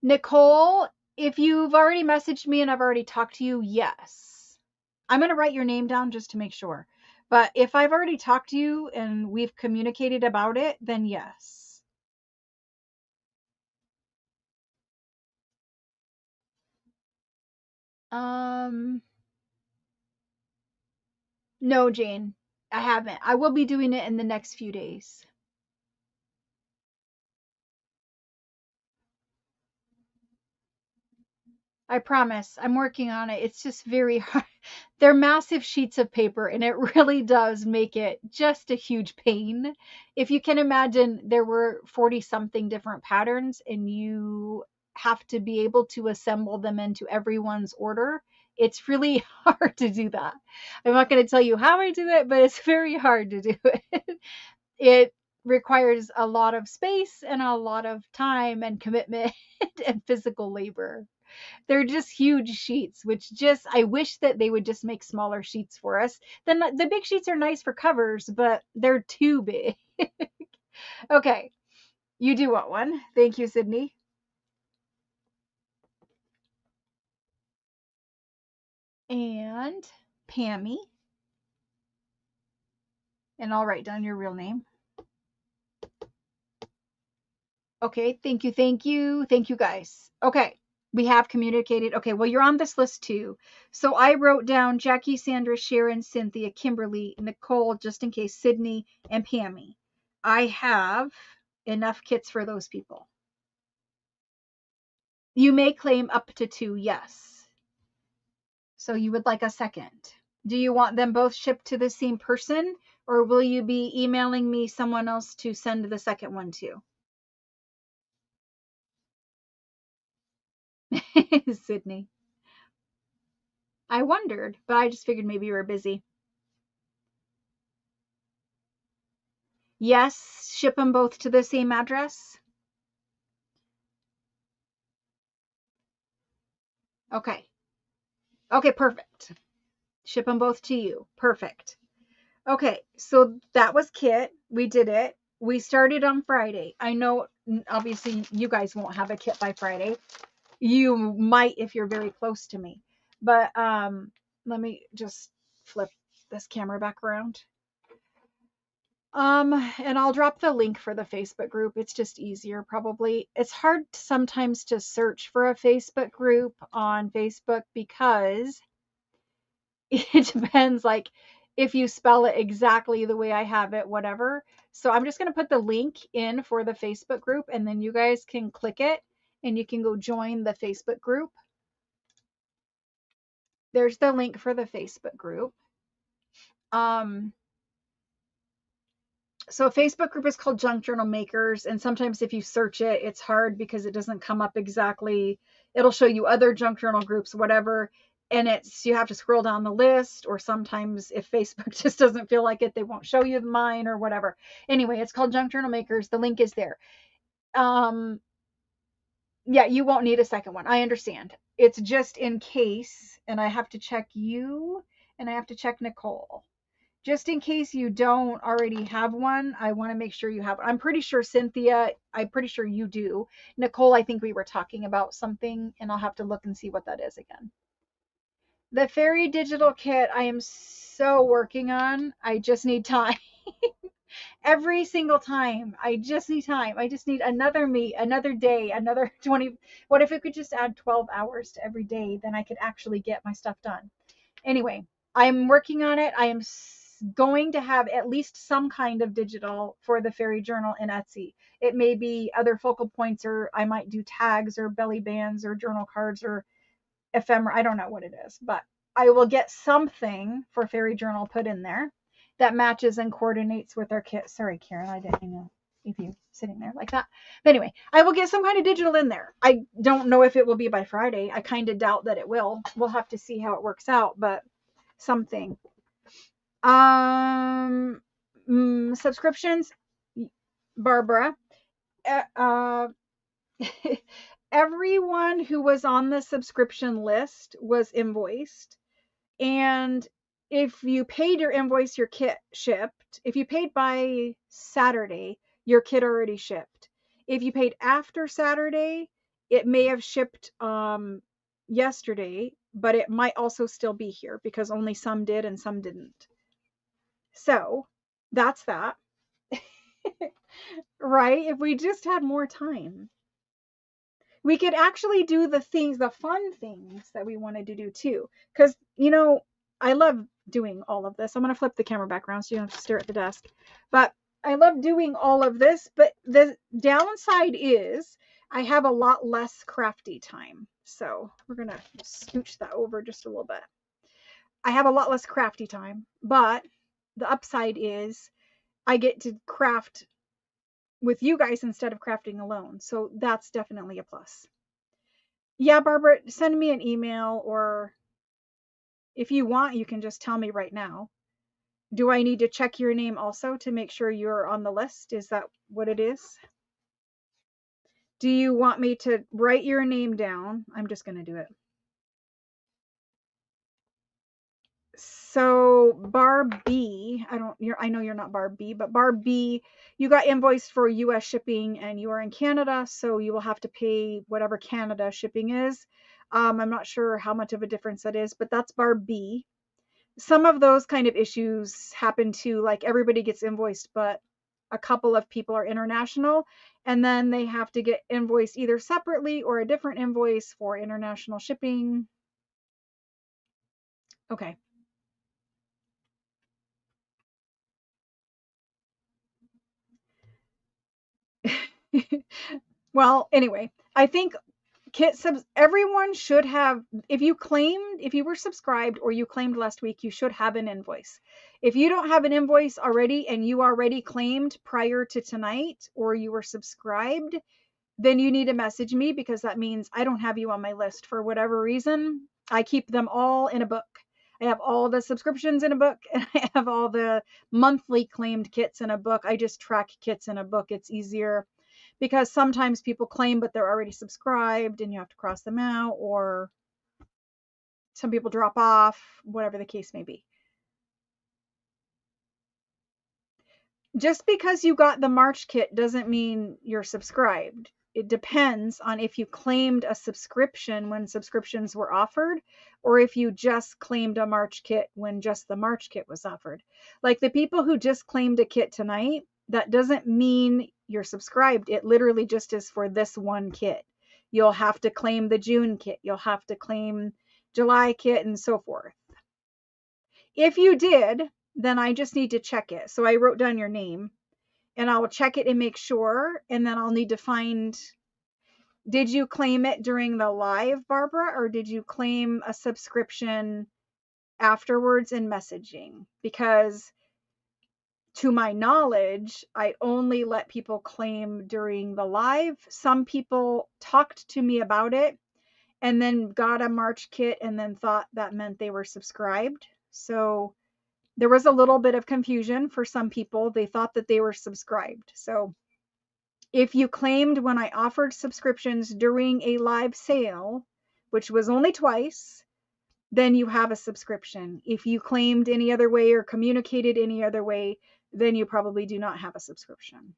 Nicole, if you've already messaged me and I've already talked to you, yes. I'm going to write your name down just to make sure. But if I've already talked to you and we've communicated about it, then yes. No, Jane, I haven't. I will be doing it in the next few days. I promise. I'm working on it. It's just very hard. They're massive sheets of paper, and it really does make it just a huge pain. If you can imagine, there were 40 something different patterns, and you have to be able to assemble them into everyone's order. It's really hard to do that. I'm not going to tell you how I do it, but it's very hard to do it. It requires a lot of space and a lot of time and commitment and physical labor. They're just huge sheets, which just, I wish that they would just make smaller sheets for us. Then the big sheets are nice for covers, but they're too big. Okay, you do want one. Thank you, Sydney. And Pammy. And I'll write down your real name. Okay, thank you, thank you, thank you, guys. Okay, we have communicated. Okay, well, you're on this list too. So I wrote down Jackie, Sandra, Sharon, Cynthia, Kimberly, Nicole, just in case, Sydney, and Pammy. I have enough kits for those people. You may claim up to 2, yes. So you would like a second. Do you want them both shipped to the same person, or will you be emailing me someone else to send the second one to? Sydney. I wondered, but I just figured maybe you were busy. Yes, ship them both to the same address. Okay. Okay, perfect. Ship them both to you. Perfect. Okay, so that was Kit. We did it. We started on Friday. I know, obviously, you guys won't have a kit by Friday. You might if you're very close to me. But let me just flip this camera back around. And I'll drop the link for the Facebook group. It's just easier, probably. It's hard sometimes to search for a Facebook group on Facebook because it depends, like, if you spell it exactly the way I have it, whatever. So I'm just going to put the link in for the Facebook group, and then you guys can click it and you can go join the Facebook group. There's the link for the Facebook group. So a Facebook group is called Junk Journal Makers, and sometimes if you search it, it's hard because it doesn't come up exactly. It'll show you other junk journal groups, whatever, and it's you have to scroll down the list, or sometimes if Facebook just doesn't feel like it, they won't show you mine or whatever. Anyway, it's called Junk Journal Makers. The link is there. Um, yeah, you won't need a second one. I understand. It's just in case, and I have to check you, and I have to check Nicole just in case you don't already have one. I want to make sure you have. I'm pretty sure Cynthia, I'm pretty sure you do. Nicole, I think we were talking about something, and I'll have to look and see what that is again. The fairy digital kit I am so working on. I just need time. Every single time. I just need time. I just need another me, another day, another 20. What if it could just add 12 hours to every day? Then I could actually get my stuff done. Anyway, I'm working on it. I am going to have at least some kind of digital for the fairy journal in Etsy. It may be other focal points, or I might do tags or belly bands or journal cards or ephemera. I don't know what it is, but I will get something for fairy journal put in there that matches and coordinates with our kit. Sorry, Karen, I didn't know if you sitting there like that. But anyway, I will get some kind of digital in there. I don't know if it will be by Friday. I kind of doubt that it will. We'll have to see how it works out, but something. Subscriptions, Barbara. Uh, everyone who was on the subscription list was invoiced. And if you paid your invoice, your kit shipped. If you paid by Saturday, your kit already shipped. If you paid after Saturday, it may have shipped yesterday, but it might also still be here because only some did and some didn't. So that's that. Right? If we just had more time, we could actually do the things, the fun things that we wanted to do too. Because, I love doing all of this. I'm going to flip the camera back around so you don't have to stare at the desk. But I love doing all of this. But the downside is I have a lot less crafty time. So we're going to scooch that over just a little bit. I have a lot less crafty time. But the upside is I get to craft with you guys instead of crafting alone. So that's definitely a plus. Yeah, Barbara, send me an email, or if you want, you can just tell me right now. Do I need to check your name also to make sure you're on the list? Is that what it is? Do you want me to write your name down? I'm just going to do it. So Bar B, I know you're not Bar B, but Bar B, you got invoiced for US shipping and you are in Canada, so you will have to pay whatever Canada shipping is. I'm not sure how much of a difference that is, but that's Bar B. Some of those kind of issues happen too, like everybody gets invoiced, but a couple of people are international, and then they have to get invoiced either separately or a different invoice for international shipping. Okay. Well, anyway, I think everyone should have, if you were subscribed or you claimed last week, you should have an invoice. If you don't have an invoice already and you already claimed prior to tonight, or you were subscribed, then you need to message me, because that means I don't have you on my list for whatever reason. I keep them all in a book. I have all the subscriptions in a book, and I have all the monthly claimed kits in a book. I just track kits in a book. It's easier because sometimes people claim, but they're already subscribed and you have to cross them out, or some people drop off, whatever the case may be. Just because you got the March kit doesn't mean you're subscribed. It depends on if you claimed a subscription when subscriptions were offered, or if you just claimed a March kit when just the March kit was offered. Like the people who just claimed a kit tonight, that doesn't mean you're subscribed. It literally just is for this one kit. You'll have to claim the June kit. You'll have to claim July kit and so forth. If you did, then I just need to check it. So I wrote down your name, and I'll check it and make sure. And then I'll need to find, did you claim it during the live, Barbara, or did you claim a subscription afterwards in messaging? Because to my knowledge, I only let people claim during the live. Some people talked to me about it and then got a March kit and then thought that meant they were subscribed. So there was a little bit of confusion for some people. They thought that they were subscribed. So if you claimed when I offered subscriptions during a live sale, which was only twice, then you have a subscription. If you claimed any other way or communicated any other way, then you probably do not have a subscription.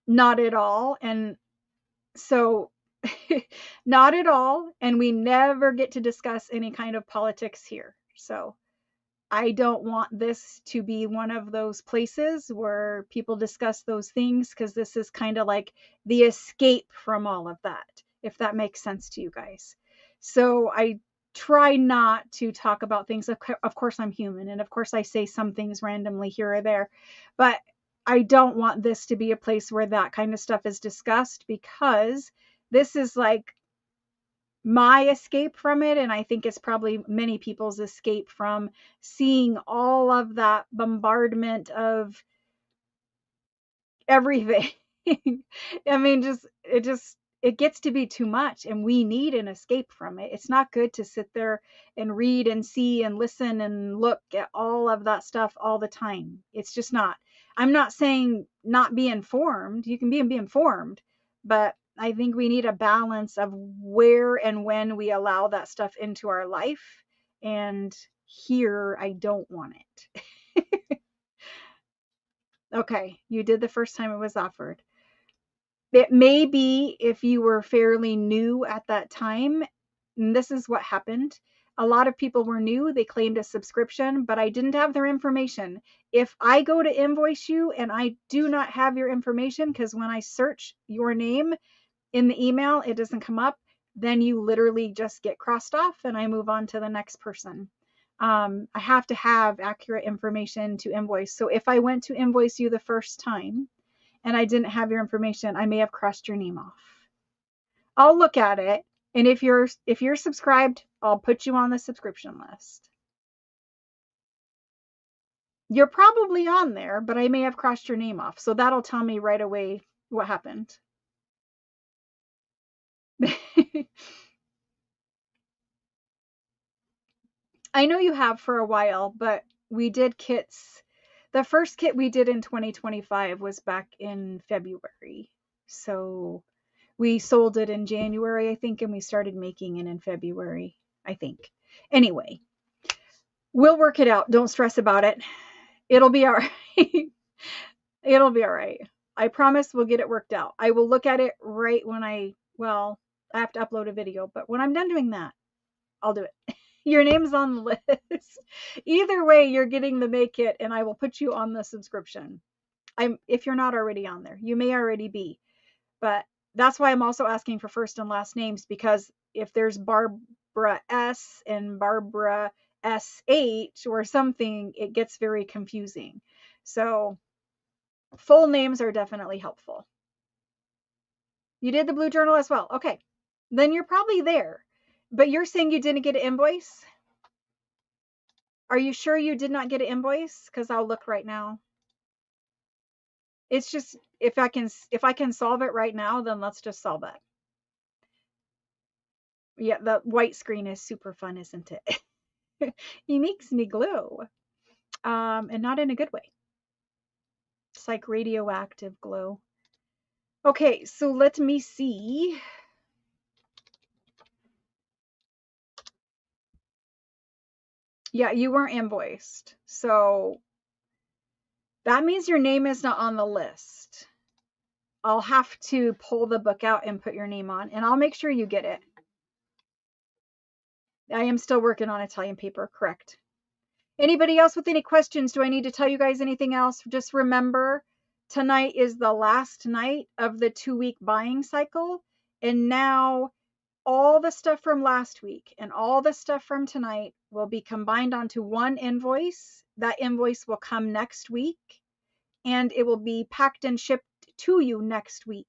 Not at all. And so, not at all. And we never get to discuss any kind of politics here. So, I don't want this to be one of those places where people discuss those things, because this is kind of like the escape from all of that, if that makes sense to you guys. So I try not to talk about things. Of course, I'm human, and of course, I say some things randomly here or there, but I don't want this to be a place where that kind of stuff is discussed, because this is like my escape from it, and I think it's probably many people's escape from seeing all of that bombardment of everything. I mean, it gets to be too much, and we need an escape from it. It's not good to sit there and read and see and listen and look at all of that stuff all the time. It's just not. I'm not saying not be informed. You can be informed, but I think we need a balance of where and when we allow that stuff into our life. And here, I don't want it. Okay, you did the first time it was offered. It may be if you were fairly new at that time, and this is what happened. A lot of people were new, they claimed a subscription, but I didn't have their information. If I go to invoice you and I do not have your information, because when I search your name in the email, it doesn't come up, then you literally just get crossed off and I move on to the next person. I have to have accurate information to invoice. So if I went to invoice you the first time and I didn't have your information, I may have crossed your name off. I'll look at it, and if you're subscribed, I'll put you on the subscription list. You're probably on there, but I may have crossed your name off, so that'll tell me right away what happened. I know you have for a while, but we did kits. The first kit we did in 2025 was back in February. So we sold it in January, I think, and we started making it in February, I think. Anyway, we'll work it out. Don't stress about it. It'll be all right. It'll be all right. I promise we'll get it worked out. I will look at it right when I have to upload a video, but when I'm done doing that, I'll do it. Your name's on the list. Either way, you're getting the May kit, and I will put you on the subscription. If you're not already on there, you may already be, but that's why I'm also asking for first and last names, because if there's Barbara S and Barbara SH or something, it gets very confusing. So full names are definitely helpful. You did the blue journal as well. Okay, then you're probably there. But you're saying you didn't get an invoice? Are you sure you did not get an invoice? Because I'll look right now. It's just, if I can solve it right now, then let's just solve it. Yeah, the white screen is super fun, isn't it? He makes me glow. And not in a good way. It's like radioactive glow. Okay, so let me see. Yeah, you weren't invoiced. So that means your name is not on the list. I'll have to pull the book out and put your name on, and I'll make sure you get it. I am still working on Italian paper, correct. Anybody else with any questions? Do I need to tell you guys anything else? Just remember, tonight is the last night of the 2-week buying cycle. And now all the stuff from last week and all the stuff from tonight will be combined onto one invoice. That invoice will come next week, and it will be packed and shipped to you next week.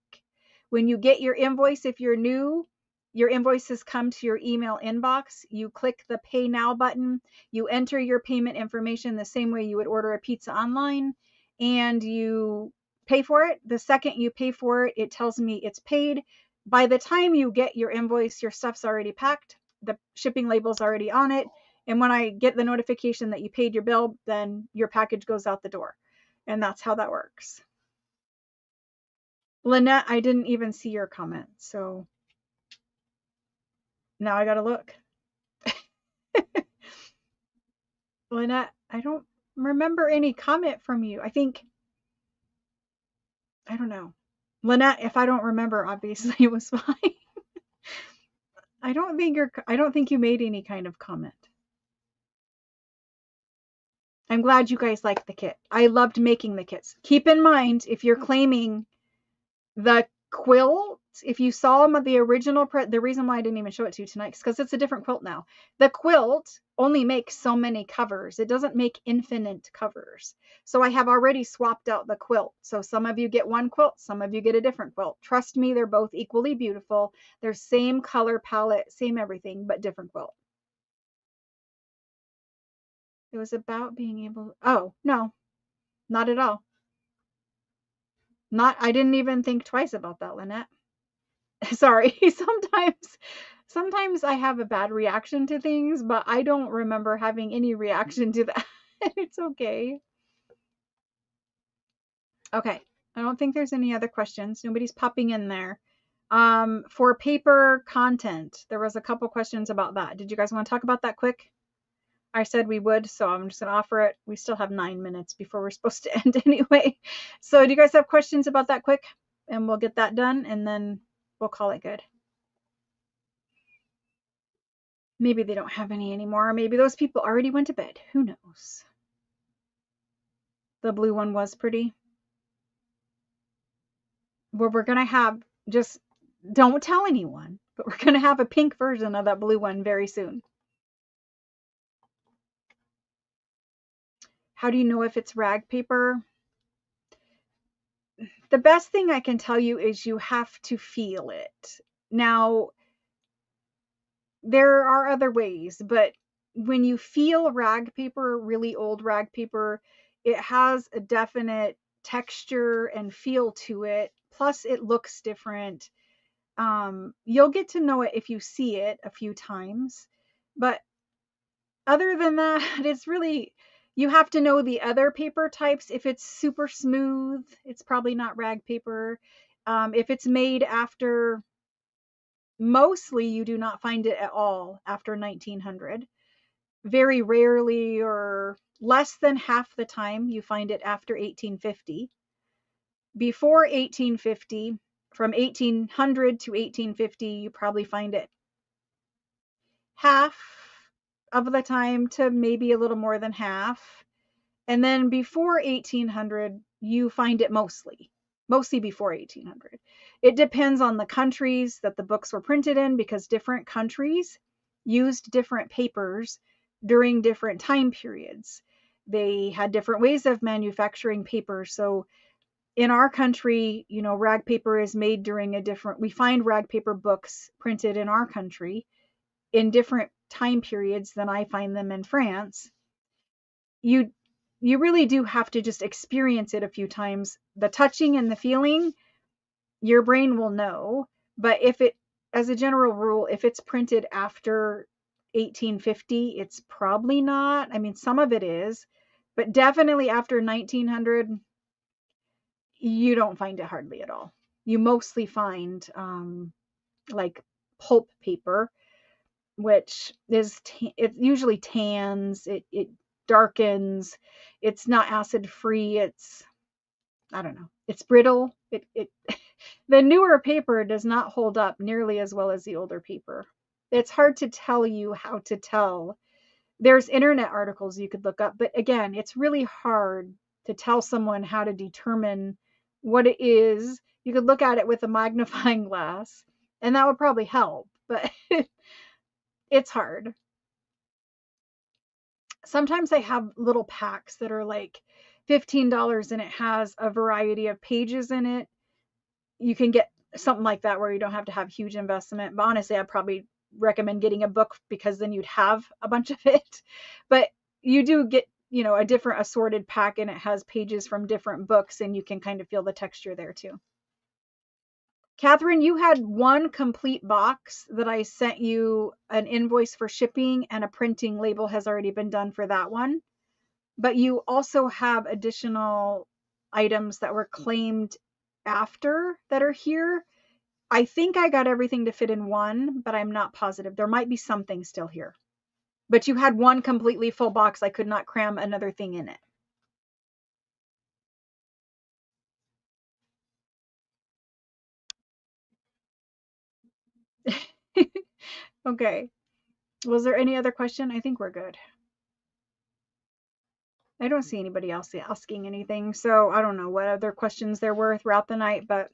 When you get your invoice, if you're new, your invoices come to your email inbox. You click the Pay Now button. You enter your payment information the same way you would order a pizza online, and you pay for it. The second you pay for it, it tells me it's paid. By the time you get your invoice, your stuff's already packed. The shipping label's already on it. And when I get the notification that you paid your bill, then your package goes out the door. And that's how that works. Lynette, I didn't even see your comment, so now I gotta look. Lynette, I don't remember any comment from you. I don't know. Lynette, if I don't remember, obviously it was fine. I don't think you made any kind of comment. I'm glad you guys liked the kit. I loved making the kits. Keep in mind, if you're claiming the quilt, if you saw the original, the reason why I didn't even show it to you tonight is because it's a different quilt now. The quilt only makes so many covers. It doesn't make infinite covers. So I have already swapped out the quilt. So some of you get one quilt, some of you get a different quilt. Trust me, they're both equally beautiful. They're same color palette, same everything, but different quilt. It was about being able, oh, no, not at all. I didn't even think twice about that, Lynette. Sorry. Sometimes I have a bad reaction to things, but I don't remember having any reaction to that. It's okay. Okay. I don't think there's any other questions. Nobody's popping in there. For paper content, there was a couple questions about that. Did you guys want to talk about that quick? I said we would, so I'm just going to offer it. We still have 9 minutes before we're supposed to end anyway. So do you guys have questions about that quick? And we'll get that done, and then we'll call it good. Maybe they don't have any anymore. Maybe those people already went to bed. Who knows? The blue one was pretty. Well, we're going to have, just don't tell anyone, but we're going to have a pink version of that blue one very soon. How do you know if it's rag paper? The best thing I can tell you is you have to feel it. Now, there are other ways, but when you feel rag paper, really old rag paper, it has a definite texture and feel to it. Plus, it looks different. You'll get to know it if you see it a few times. But other than that, it's really, you have to know the other paper types. If it's super smooth, it's probably not rag paper. If it's made after, mostly you do not find it at all after 1900. Very rarely, or less than half the time, you find it after 1850. Before 1850, from 1800 to 1850, you probably find it half of the time to maybe a little more than half. And then before 1800, you find it mostly before 1800. It depends on the countries that the books were printed in, because different countries used different papers during different time periods. They had different ways of manufacturing paper. So in our country, rag paper is made during we find rag paper books printed in our country in different time periods than I find them in France. You really do have to just experience it a few times. The touching and the feeling, your brain will know. But as a general rule, if it's printed after 1850, it's probably not. I mean, some of it is, but definitely after 1900, you don't find it hardly at all. You mostly find like pulp paper, which is it usually tans, it darkens, it's not acid free, I don't know, it's brittle. The newer paper does not hold up nearly as well as the older paper. It's hard to tell you how to tell. There's internet articles you could look up, but again, it's really hard to tell someone how to determine what it is. You could look at it with a magnifying glass, and that would probably help, but it's hard. Sometimes I have little packs that are like $15 and it has a variety of pages in it. You can get something like that where you don't have to have huge investment. But honestly, I'd probably recommend getting a book because then you'd have a bunch of it. But you do get, a different assorted pack, and it has pages from different books, and you can kind of feel the texture there too. Catherine, you had one complete box that I sent you an invoice for shipping, and a printing label has already been done for that one. But you also have additional items that were claimed after that are here. I think I got everything to fit in one, but I'm not positive. There might be something still here. But you had one completely full box. I could not cram another thing in it. Okay. Was there any other question? I think we're good. I don't see anybody else asking anything, so I don't know what other questions there were throughout the night, but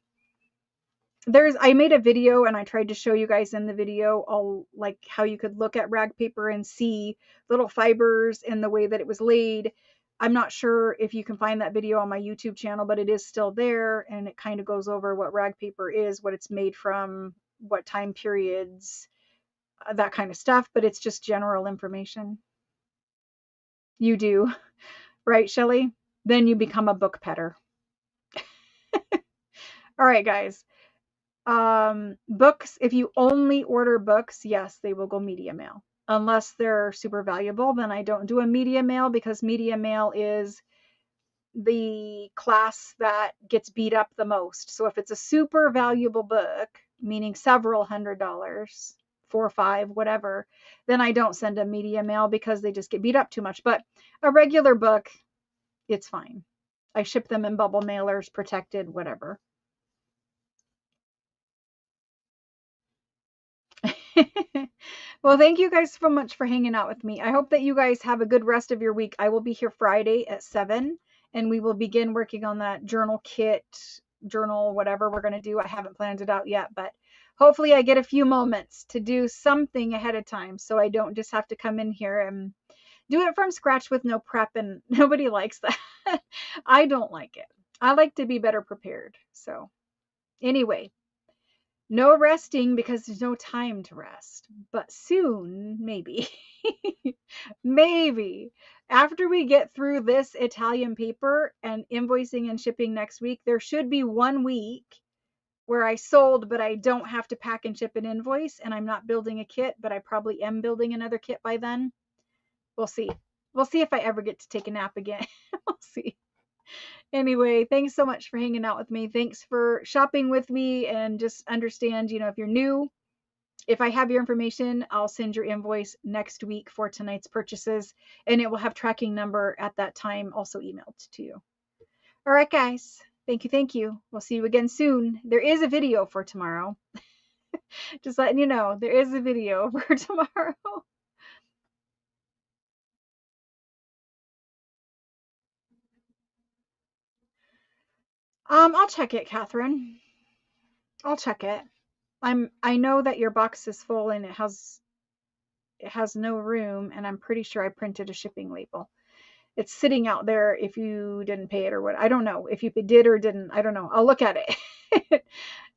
I made a video and I tried to show you guys in the video all like how you could look at rag paper and see little fibers in the way that it was laid. I'm not sure if you can find that video on my YouTube channel, but it is still there, and it kind of goes over what rag paper is, what it's made from, what time periods, that kind of stuff, but it's just general information. You do, right, Shelley? Then you become a book petter. All right, guys. Books, if you only order books, yes, they will go media mail. Unless they're super valuable, then I don't do a media mail, because media mail is the class that gets beat up the most. So if it's a super valuable book, meaning several $100s, 4 or 5, whatever, then I don't send a media mail because they just get beat up too much. But a regular book, it's fine. I ship them in bubble mailers, protected, whatever. Well, thank you guys so much for hanging out with me. I hope that you guys have a good rest of your week. I will be here Friday at 7, and we will begin working on that journal kit, journal, whatever we're going to do. I haven't planned it out yet, but hopefully I get a few moments to do something ahead of time so I don't just have to come in here and do it from scratch with no prep, and nobody likes that. I don't like it. I like to be better prepared. So anyway, no resting because there's no time to rest, but soon, maybe. Maybe after we get through this Italian paper and invoicing and shipping next week, there should be 1 week where I sold, but I don't have to pack and ship an invoice, and I'm not building a kit, but I probably am building another kit by then. We'll see. We'll see if I ever get to take a nap again. We'll see. Anyway, thanks so much for hanging out with me. Thanks for shopping with me, and just understand, if you're new, if I have your information, I'll send your invoice next week for tonight's purchases, and it will have tracking number at that time also emailed to you. All right, guys. Thank you. Thank you. We'll see you again soon. There is a video for tomorrow. Just letting you know, there is a video for tomorrow. I'll check it, Catherine. I'll check it. I know that your box is full and it has no room, and I'm pretty sure I printed a shipping label. It's sitting out there if you didn't pay it or what. I don't know if you did or didn't. I don't know. I'll look at it.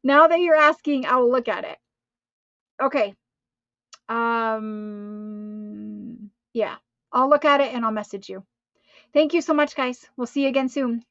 Now that you're asking, I'll look at it. Okay. Yeah, I'll look at it and I'll message you. Thank you so much, guys. We'll see you again soon.